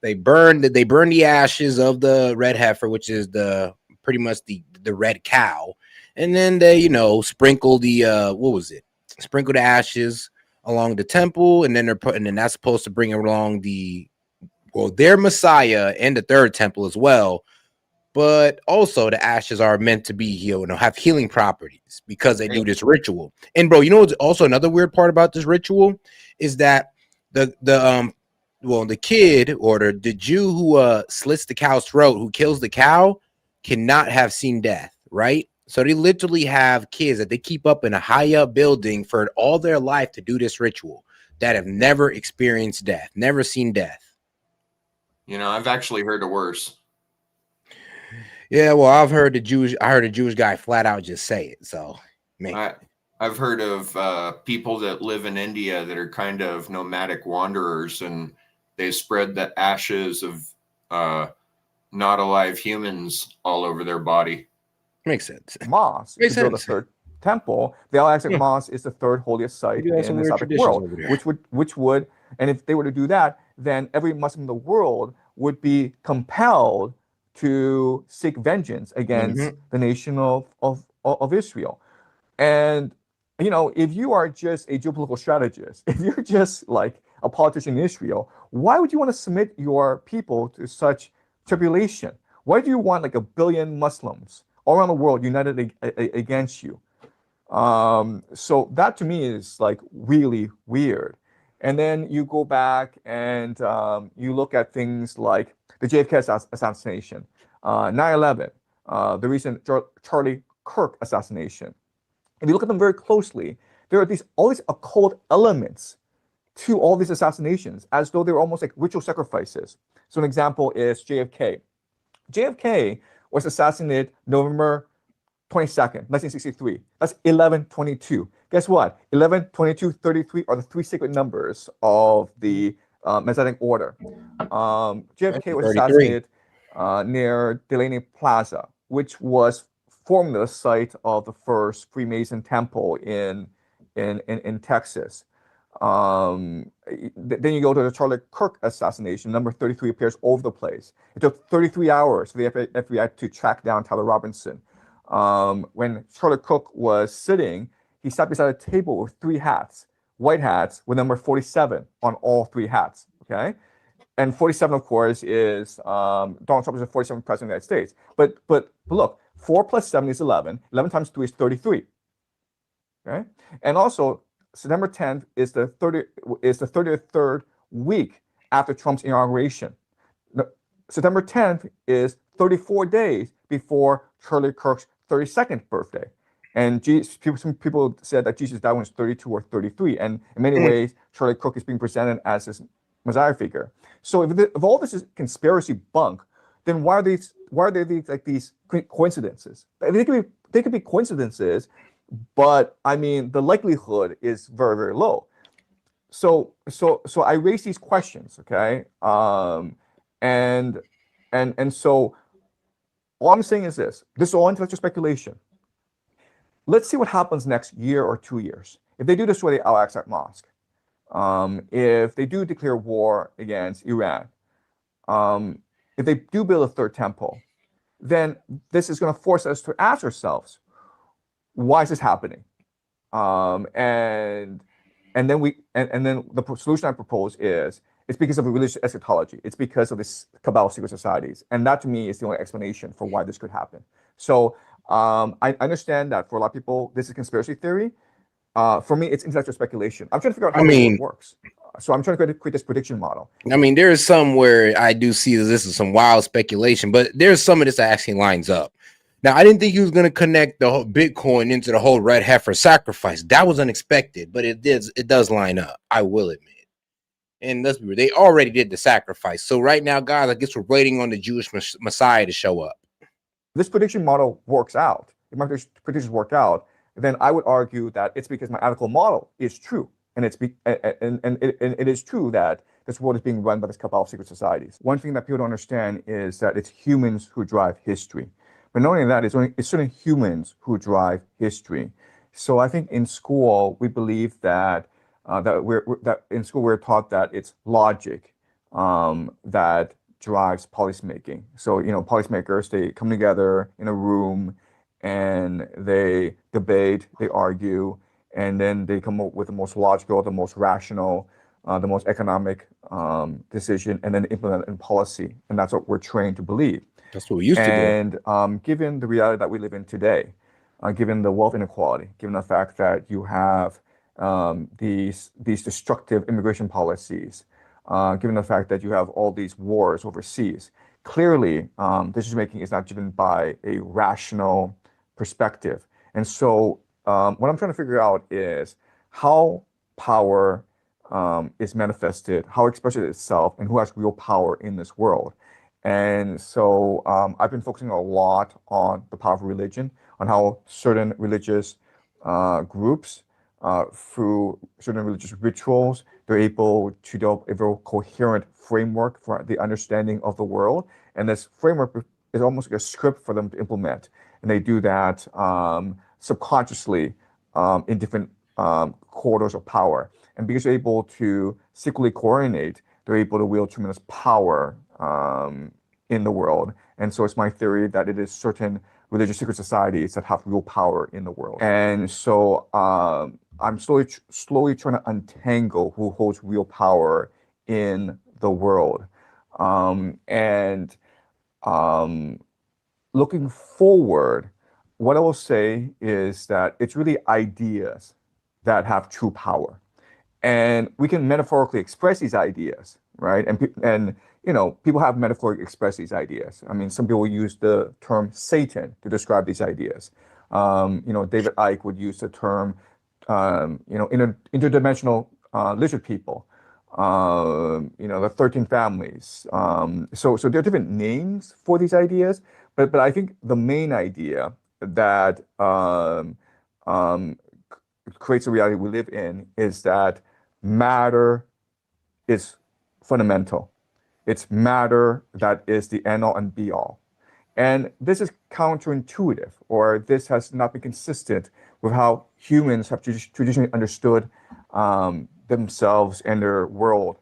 They burned the ashes of the red heifer, which is pretty much the red cow, and then they sprinkle sprinkle the ashes along the temple, and then that's supposed to bring along their Messiah and the third temple as well. But also the ashes are meant to be have healing properties because they do this ritual. And bro, what's also another weird part about this ritual is that the kid or the Jew who slits the cow's throat, who kills the cow, cannot have seen death, right? So they literally have kids that they keep up in a high up building for all their life to do this ritual that have never experienced death, never seen death. I've actually heard of worse. Yeah, well, I heard a Jewish guy flat out just say it. So I've heard of people that live in India that are kind of nomadic wanderers, and they spread the ashes of not alive humans all over their body. Makes sense. Mosque to build the third temple. The Al-Aqsa Mosque is the third holiest site in the Islamic world, which would, and if they were to do that, then every Muslim in the world would be compelled to seek vengeance against the nation of Israel. And if you are just a geopolitical strategist, if you're just like a politician in Israel, why would you want to submit your people to such tribulation? Why do you want like 1 billion Muslims all around the world united against you? So that to me is like really weird. And then you go back and you look at things like the JFK assassination, 9/11, the recent Charlie Kirk assassination. If you look at them very closely, there are all these occult elements to all these assassinations, as though they were almost like ritual sacrifices. So an example is JFK. JFK was assassinated November 22nd, 1963. That's 11/22. Guess what? 11/22, 33 are the three sacred numbers of the Masonic order. JFK was assassinated near Delaney Plaza, which was formerly the site of the first Freemason temple in Texas. Then you go to the Charlie Kirk assassination. Number 33 appears all over the place. It took 33 hours for the FBI to track down Tyler Robinson. When Charlie Kirk was sitting, he sat beside a table with 3 hats, white hats with number 47 on all 3 hats. Okay, and 47, of course, is Donald Trump is the 47th president of the United States. But look, 4 plus 7 is 11. 11 times 3 is 33. Okay, and also September 10th is the 33rd week after Trump's inauguration. September 10th is 34 days before Charlie Kirk's 32nd birthday. And some people said that Jesus died when he was 32 or 33. And in many ways, Charlie Kirk is being presented as this Messiah figure. So if all this is conspiracy bunk, then why are there these coincidences? They could be coincidences, but I mean the likelihood is very, very low. So I raise these questions, okay? And so all I'm saying is this is all intellectual speculation. Let's see what happens next year or 2 years. If they do destroy the Al-Aqsa Mosque, if they do declare war against Iran, if they do build a third temple, then this is going to force us to ask ourselves, why is this happening? And then the solution I propose is it's because of a religious eschatology. It's because of this cabal of secret societies. And that to me is the only explanation for why this could happen. So I understand that for a lot of people, this is conspiracy theory. For me, it's intellectual speculation. I'm trying to figure out how the world works. So I'm trying to create this prediction model. I mean, there's some where I do see that this is some wild speculation, but there's some of this that actually lines up. Now, I didn't think he was going to connect the whole Bitcoin into the whole red heifer sacrifice. That was unexpected, but it does line up. I will admit. And let's be real, they already did the sacrifice. So right now, guys, I guess we're waiting on the Jewish Messiah to show up. This prediction model works out. If my predictions work out, then I would argue that it's because my analytical model is true, and it is true that this world is being run by this cabal of secret societies. One thing that people don't understand is that it's humans who drive history, but not only that, it's certain humans who drive history. So I think in school we believe that in school we're taught that it's logic that drives policymaking. So policymakers, they come together in a room and they debate, they argue, and then they come up with the most logical, the most rational, the most economic decision, and then implement it in policy. And that's what we're trained to believe. That's what we used to do. And given the reality that we live in today, given the wealth inequality, given the fact that you have these destructive immigration policies, given the fact that you have all these wars overseas, clearly decision making is not driven by a rational perspective. And so what I'm trying to figure out is how power is manifested, how it expresses itself, and who has real power in this world. And so I've been focusing a lot on the power of religion, on how certain religious groups, through certain religious rituals, they're able to develop a very coherent framework for the understanding of the world. And this framework is almost like a script for them to implement. And they do that subconsciously in different corridors of power. And because they're able to secretly coordinate, they're able to wield tremendous power in the world. And so it's my theory that it is certain religious secret societies that have real power in the world. And so I'm slowly trying to untangle who holds real power in the world. Looking forward, what I will say is that it's really ideas that have true power. And we can metaphorically express these ideas, right? And people have metaphorically expressed these ideas. I mean, some people use the term Satan to describe these ideas. David Icke would use the term, interdimensional lizard people. The 13 families. So there are different names for these ideas, but I think the main idea that creates the reality we live in is that matter is fundamental. It's matter that is the end all and be all. And this is counterintuitive, or this has not been consistent with how humans have traditionally understood themselves and their world.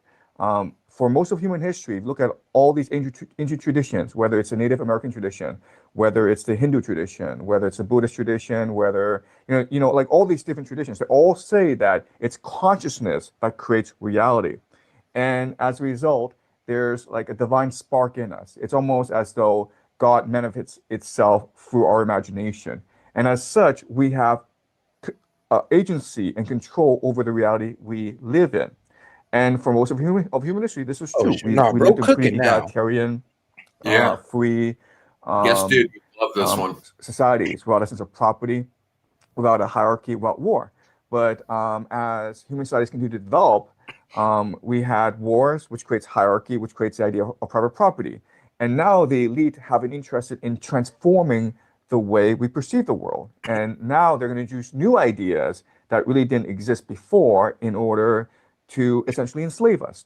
For most of human history, look at all these ancient traditions, whether it's a Native American tradition, whether it's the Hindu tradition, whether it's a Buddhist tradition, whether, like all these different traditions, they all say that it's consciousness that creates reality. And as a result, there's like a divine spark in us. It's almost as though God manifests itself through our imagination. And as such, we have agency and control over the reality we live in. And for most of human history, this is true. We live in pretty egalitarian, free, yes, dude, love this one. Societies without a sense of property, without a hierarchy, without war. But as human societies continue to develop, we had wars, which creates hierarchy, which creates the idea of private property. And now the elite have an interest in transforming the way we perceive the world. And now they're going to use new ideas that really didn't exist before in order to essentially enslave us,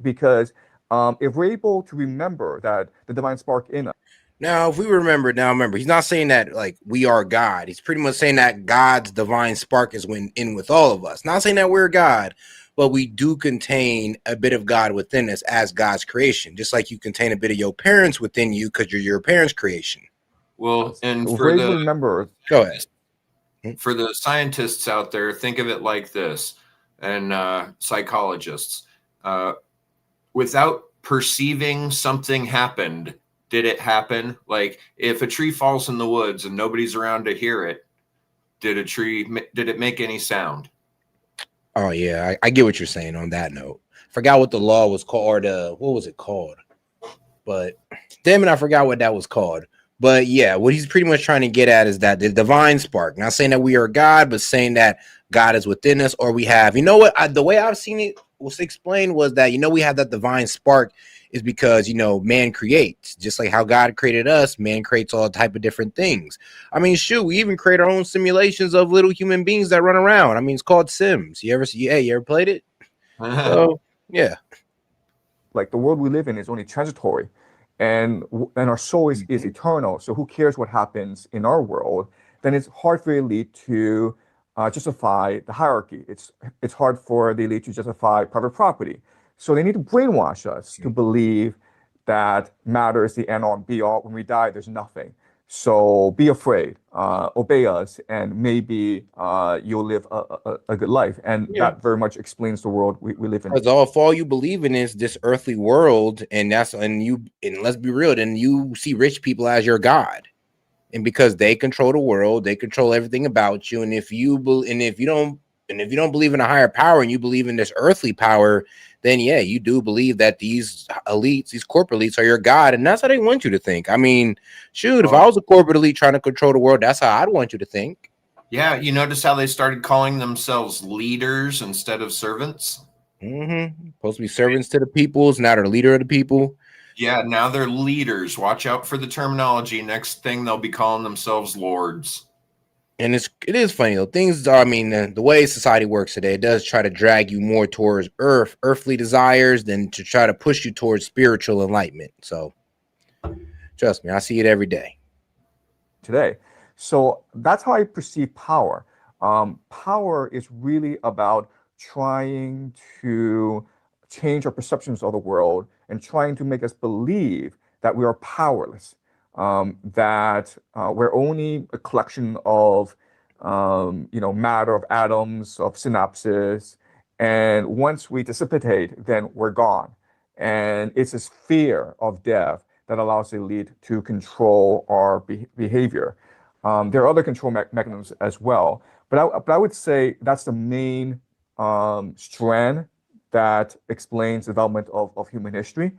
because if we're able to remember that the divine spark in us. Now, if we remember, he's not saying that like we are God. He's pretty much saying that God's divine spark is in with all of us. Not saying that we're God, but we do contain a bit of God within us as God's creation, just like you contain a bit of your parents within you because you're your parents' creation. Well, and go ahead. For the scientists out there, think of it like this, and psychologists, without perceiving something happened, did it happen? Like if a tree falls in the woods and nobody's around to hear it, Did it make any sound? Oh yeah, I get what you're saying on that note. Forgot what the law was called. What was it called? But damn it, I forgot what that was called. But yeah, what he's pretty much trying to get at is that the divine spark, not saying that we are God, but saying that God is within us, or we have, you know what, the way I've seen it was explained was that, you know, we have that divine spark is because, you know, man creates, just like how God created us, man creates all type of different things. I mean, shoot, we even create our own simulations of little human beings that run around. I mean, it's called Sims. You ever played it? So yeah. Like the world we live in is only transitory, and our soul is eternal. So who cares what happens in our world? Then it's hard for the elite to justify the hierarchy. It's hard for the elite to justify private property. So they need to brainwash us to believe that matter is the end all and be all. When we die, there's nothing. So be afraid, obey us, and maybe you'll live a good life. And that very much explains the world we live in. Because if all you believe in is this earthly world, and let's be real, then you see rich people as your God, and because they control the world, they control everything about you. And if you don't believe in a higher power and you believe in this earthly power, then yeah, you do believe that these elites, these corporate elites, are your God, and that's how they want you to think. I mean, shoot, if I was a corporate elite trying to control the world, that's how I'd want you to think. Yeah, you notice how they started calling themselves leaders instead of servants? Supposed to be servants to the peoples, now they're the leader of the people. Yeah, now they're leaders. Watch out for the terminology. Next thing, they'll be calling themselves lords. And it is funny though. Things are, I mean, the way society works today, it does try to drag you more towards earthly desires than to try to push you towards spiritual enlightenment. So trust me, I see it every day. Today. So that's how I perceive power. Power is really about trying to change our perceptions of the world and trying to make us believe that we are powerless, that we're only a collection of matter, of atoms, of synapses, and once we dissipate, then we're gone. And it's this fear of death that allows the elite to control our behavior. There are other control mechanisms as well, but I would say that's the main strand that explains the development of human history.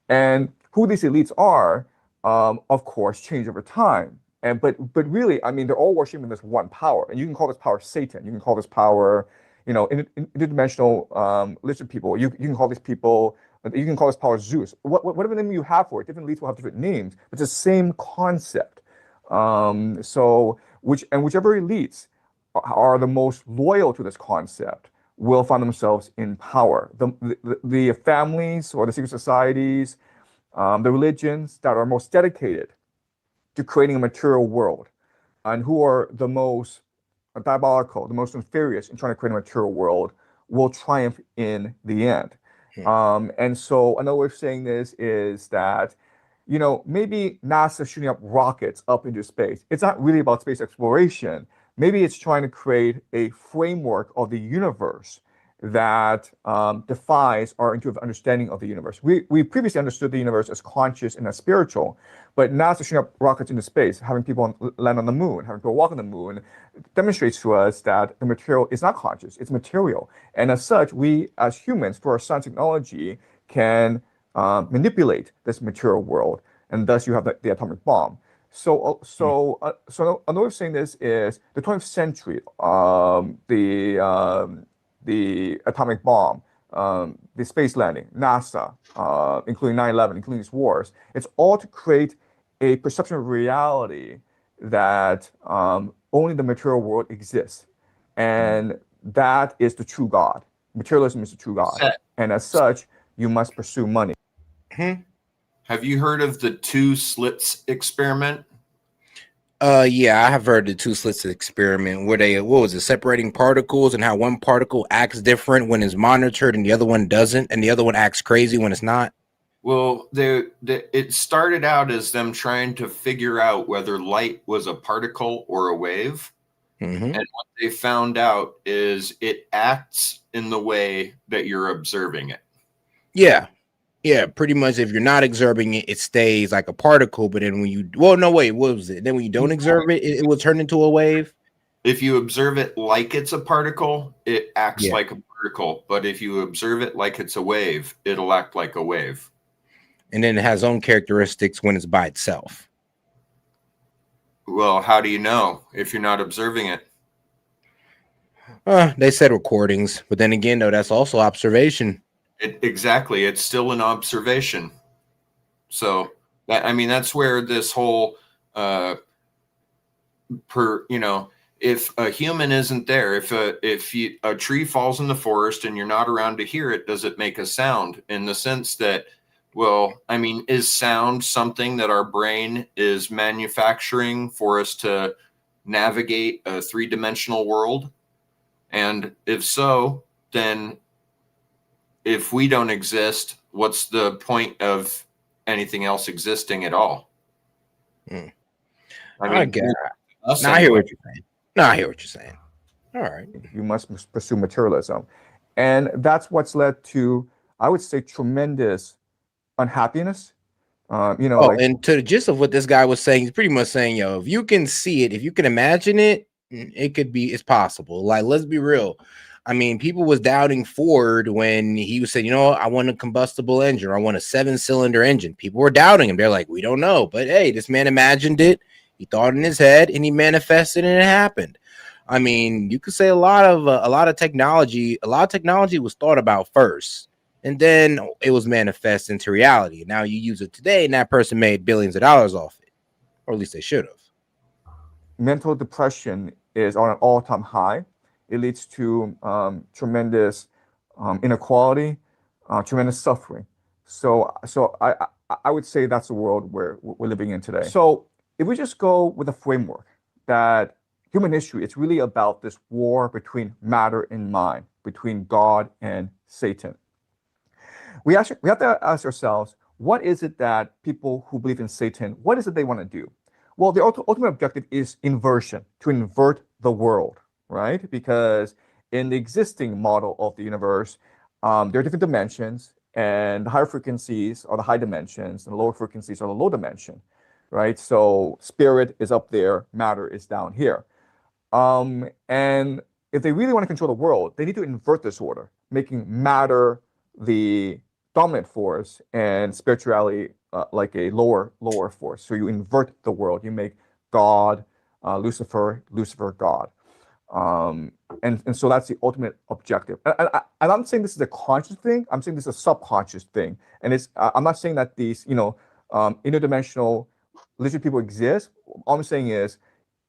And who these elites are, of course, change over time. But really, I mean, they're all worshiping this one power, and you can call this power Satan. You can call this power, interdimensional lizard people. You can call these people. You can call this power Zeus. Whatever name you have for it, different elites will have different names, but it's the same concept. Whichever elites are the most loyal to this concept will find themselves in power. The families or the secret societies, the religions that are most dedicated to creating a material world and who are the most diabolical, the most nefarious in trying to create a material world will triumph in the end. And so another way of saying this is that, maybe NASA shooting up rockets up into space. It's not really about space exploration. Maybe it's trying to create a framework of the universe that defies our intuitive understanding of the universe. We previously understood the universe as conscious and as spiritual, but NASA shooting up rockets into space, having people land on the moon, having people walk on the moon, demonstrates to us that the material is not conscious, it's material. And as such, we as humans, through our science technology, can manipulate this material world, and thus you have the atomic bomb. So another way of saying this is the 20th century, the atomic bomb, the space landing, NASA, including 9/11, including these wars. It's all to create a perception of reality that only the material world exists, and that is the true God. Materialism is the true God, and as such, you must pursue money. Have you heard of the two slits experiment? Yeah, I have heard the two slits experiment where they, separating particles and how one particle acts different when it's monitored and the other one doesn't, and the other one acts crazy when it's not. Well, it started out as them trying to figure out whether light was a particle or a wave. And what they found out is it acts in the way that you're observing it. Yeah, pretty much. If you're not observing it, it stays like a particle. But then when you, what was it? Then when you don't observe it, it will turn into a wave. if you observe it like it's a particle, it acts Yeah. like a particle. But if you observe it like it's a wave, it'll act like a wave. And then it has own characteristics when it's by itself. Well, how do you know if you're not observing it? They said recordings, but then again, though, that's also observation. Exactly. It's still an observation. So that, I mean, that's where this whole, if a human isn't there, if a tree falls in the forest and you're not around to hear it, does it make a sound? In the sense that, well, I mean, is sound something that our brain is manufacturing for us to navigate a three-dimensional world? And if so, then if we don't exist, what's the point of anything else existing at all? I get it. I hear what you're saying. No, I hear what you're saying. All right. You must pursue materialism. And that's what's led to, I would say, tremendous unhappiness. And to the gist of what this guy was saying, he's pretty much saying, yo, if you can see it, if you can imagine it, it's possible. Like, let's be real. I mean, people was doubting Ford when he was saying, I want a combustible engine, or I want a 7-cylinder engine. People were doubting him. They're like, we don't know. But hey, this man imagined it. He thought in his head and he manifested and it happened. I mean, you could say a lot of technology was thought about first, and then it was manifest into reality. Now you use it today, and that person made billions of dollars off it, or at least they should have. Mental depression is on an all-time high. It leads to tremendous inequality, tremendous suffering. So I would say that's the world where we're living in today. So if we just go with a framework that human history, it's really about this war between matter and mind, between God and Satan. We have to ask ourselves, what is it that people who believe in Satan, what is it they want to do? Well, the ultimate objective is inversion, to invert the world, right? Because in the existing model of the universe, there are different dimensions, and the higher frequencies are the high dimensions, and the lower frequencies are the low dimension, right? So spirit is up there, matter is down here. And if they really want to control the world, they need to invert this order, making matter the dominant force and spirituality like a lower force. So you invert the world. You make God, Lucifer, God. And so that's the ultimate objective. And I'm saying this is a conscious thing. I'm saying this is a subconscious thing. And I'm not saying that these, interdimensional lizard people exist. All I'm saying is,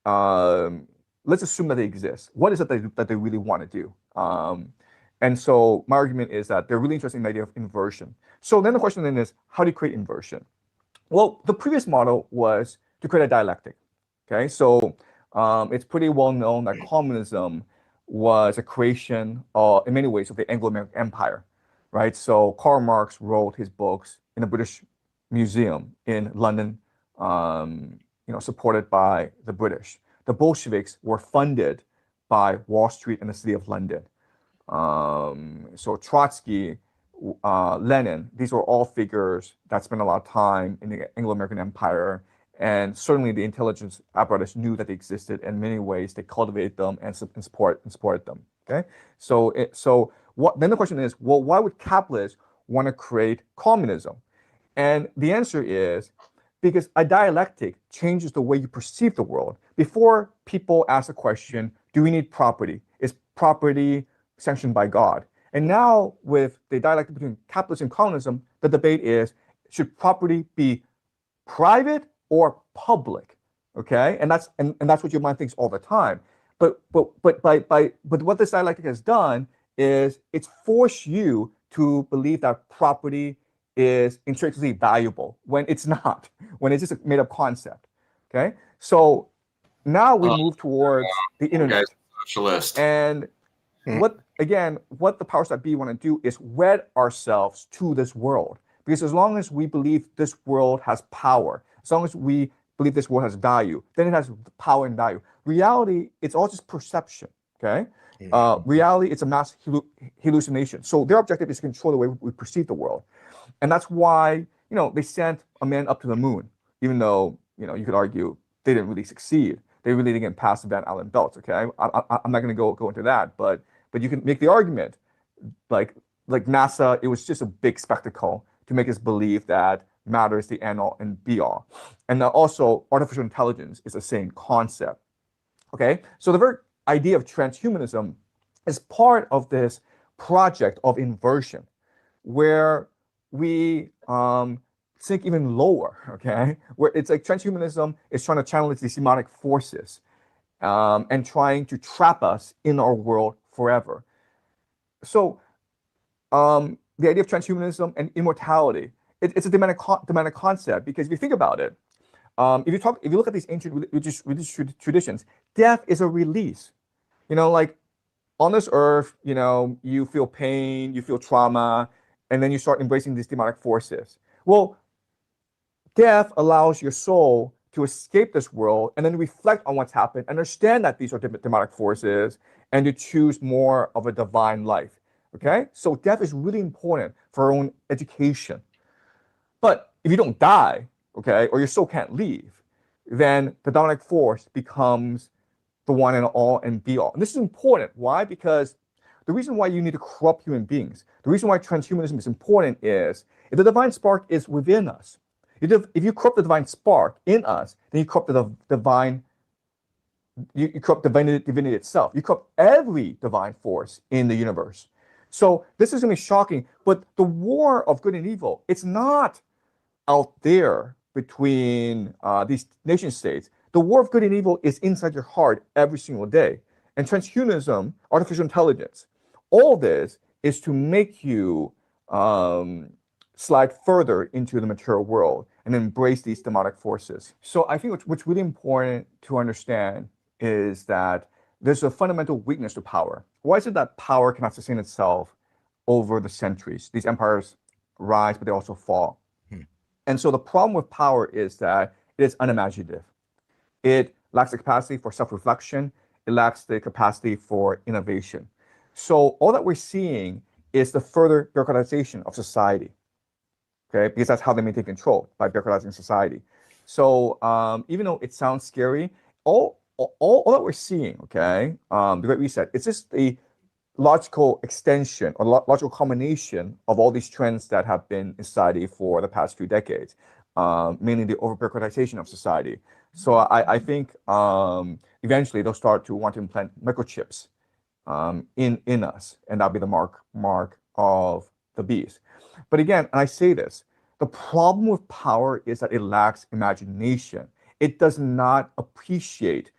let's assume that they exist. What is it that they really want to do? And so my argument is that they're really interested in the idea of inversion. So then the question then is, how do you create inversion? Well, the previous model was to create a dialectic. Okay, so it's pretty well known that communism was a creation, in many ways, of the Anglo-American Empire, right? So Karl Marx wrote his books in the British Museum in London, supported by the British. The Bolsheviks were funded by Wall Street and the city of London. So Trotsky, Lenin, these were all figures that spent a lot of time in the Anglo-American Empire, and certainly the intelligence apparatus knew that they existed. In many ways, they cultivated them and supported them. Okay, then the question is, well, why would capitalists want to create communism? And the answer is because a dialectic changes the way you perceive the world. Before, people ask the question, do we need property? Is property sanctioned by God? And now with the dialectic between capitalism and communism, the debate is, should property be private or public? Okay, and that's what your mind thinks all the time. But what this dialectic has done is it's forced you to believe that property is intrinsically valuable when it's not, when it's just a made up concept. Okay, so now we move towards the internet. Socialist. And what the powers that be want to do is wed ourselves to this world. Because as long as we believe this world has power, as long as we believe this world has value, then it has power and value. Reality, it's all just perception. Okay, reality, it's a mass hallucination. So their objective is to control the way we perceive the world. And that's why, they sent a man up to the moon, even though, you could argue they didn't really succeed. they really didn't get past the Van Allen belt. Okay, I'm not going to go into that, but you can make the argument, like NASA, it was just a big spectacle to make us believe that matter is the end all and be all, and also artificial intelligence is the same concept. Okay, so the very idea of transhumanism is part of this project of inversion, where we sink even lower, okay? Where it's like transhumanism is trying to channel these demonic forces and trying to trap us in our world forever. So the idea of transhumanism and immortality, it's a demonic concept, because if you think about it, if you look at these ancient religious traditions, death is a release. You know, like on this earth, you know, you feel pain, you feel trauma, and then you start embracing these demonic forces. Well, death allows your soul to escape this world and then reflect on what's happened, understand that these are demonic forces, and to choose more of a divine life. Okay? So death is really important for our own education. But if you don't die, okay, or your soul can't leave, then the demonic force becomes the one and all and be all. And this is important. Why? Because the reason why you need to corrupt human beings, the reason why transhumanism is important is if the divine spark is within us, if you corrupt the divine spark in us, then you corrupt the divine, you corrupt divinity itself. You corrupt every divine force in the universe. So this is going to be shocking, but the war of good and evil, it's not out there between these nation states. The war of good and evil is inside your heart every single day. And transhumanism, artificial intelligence, all this is to make you slide further into the material world and embrace these demonic forces. So I think what's really important to understand is that there's a fundamental weakness to power. Why is it that power cannot sustain itself over the centuries? These empires rise, but they also fall. And so the problem with power is that it is unimaginative. It lacks the capacity for self-reflection. It lacks the capacity for innovation. So all that we're seeing is the further bureaucratization of society, okay? Because that's how they maintain control, by bureaucratizing society. So even though it sounds scary, all that we're seeing, okay, the Great Reset, it's just the logical extension or logical combination of all these trends that have been in society for the past few decades, mainly the over-bureaucratization of society. So I think eventually they'll start to want to implant microchips in us, and that'll be the mark of the beast. But again, and I say this, the problem with power is that it lacks imagination. It does not appreciate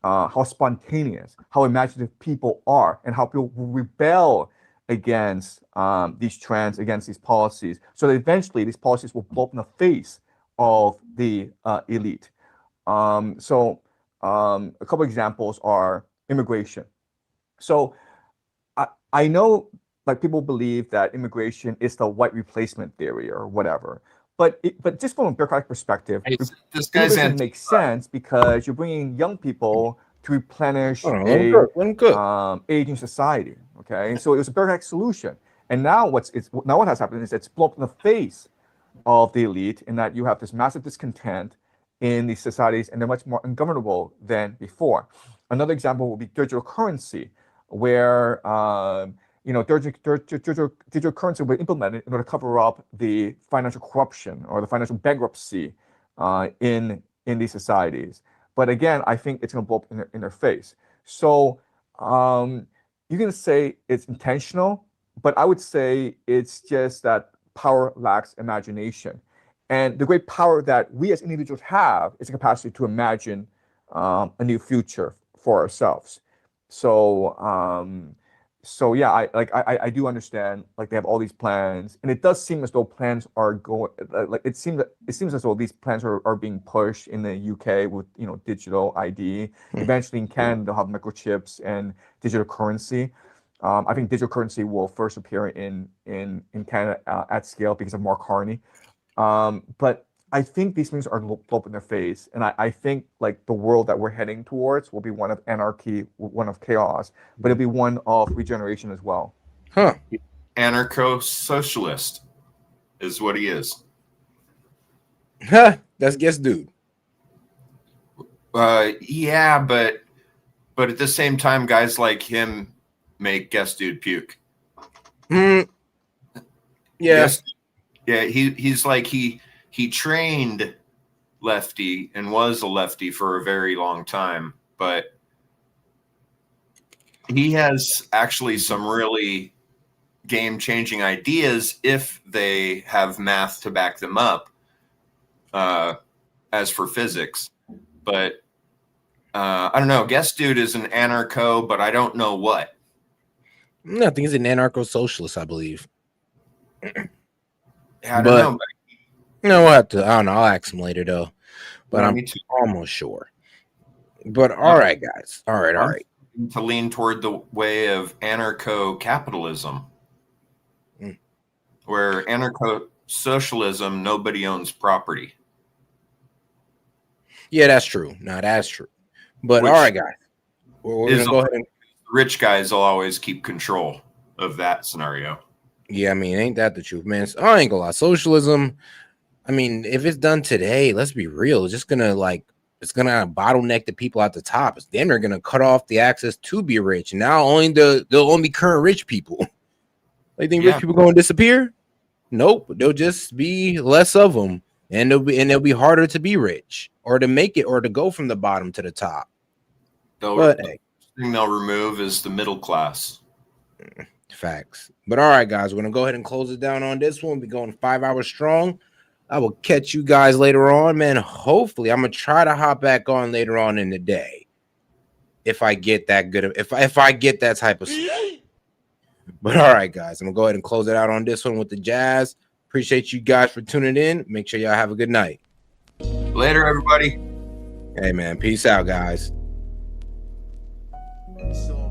how spontaneous, how imaginative people are, and how people will rebel against these trends, against these policies, so that eventually these policies will blow up in the face of the elite. So a couple examples are immigration. So I know, like, people believe that immigration is the white replacement theory or whatever. But just from a bureaucratic perspective, this guy's doesn't make sense, because you're bringing young people to replenish aging society. Okay, so it was a bureaucratic solution, and now what has happened is it's blown up in the face of the elite, in that you have this massive discontent in these societies, and they're much more ungovernable than before. Another example would be digital currency, where digital currency will be implemented in order to cover up the financial corruption or the financial bankruptcy in these societies. But again, I think it's going to blow up in their face. So you can say it's intentional, but I would say it's just that power lacks imagination. And the great power that we as individuals have is the capacity to imagine a new future for ourselves. So yeah, I do understand, like, they have all these plans, and it does seem as though plans are going, like, it seems as though these plans are being pushed in the UK with, digital ID. Eventually in Canada they'll have microchips and digital currency. I think digital currency will first appear in Canada at scale because of Mark Carney. But I think these things are blow up in their face, and I think, like, the world that we're heading towards will be one of anarchy, one of chaos, but it'll be one of regeneration as well. Anarcho-socialist is what he is. That's guess, dude. Yeah, but at the same time, guys like him make guest dude puke. Yeah. He's like he trained lefty and was a lefty for a very long time, but he has actually some really game-changing ideas if they have math to back them up. As for physics, but I don't know. Guest dude is an anarcho, but I don't know what. I think he's an anarcho-socialist, I believe. I don't know. We'll have to. I don't know. I'll ask him later though. But No, I'm me too. almost sure. But all right, guys. All right. To lean toward the way of anarcho-capitalism, where anarcho-socialism, nobody owns property. Yeah, that's true. No, that's true. But all right, guys. We're gonna go ahead and rich guys will always keep control of that scenario. Yeah, I mean, ain't that the truth, man? I ain't gonna lie. Socialism, I mean, if it's done today, let's be real, it's just gonna it's gonna bottleneck the people at the top. Then they're gonna cut off the access to be rich. Now they'll only be current rich people. They think rich people gonna disappear? Nope, they'll just be less of them, and they'll be harder to be rich or to make it or to go from the bottom to the top. The thing they'll remove is the middle class. Facts. But all right, guys, we're gonna go ahead and close it down on this one. We're going 5 hours strong. I will catch you guys later on, man. Hopefully, I'm gonna try to hop back on later on in the day if I get that good. If I get that type of stuff. But all right, guys, I'm gonna go ahead and close it out on this one with the jazz. Appreciate you guys for tuning in. Make sure y'all have a good night. Later, everybody. Hey, man. Peace out, guys. So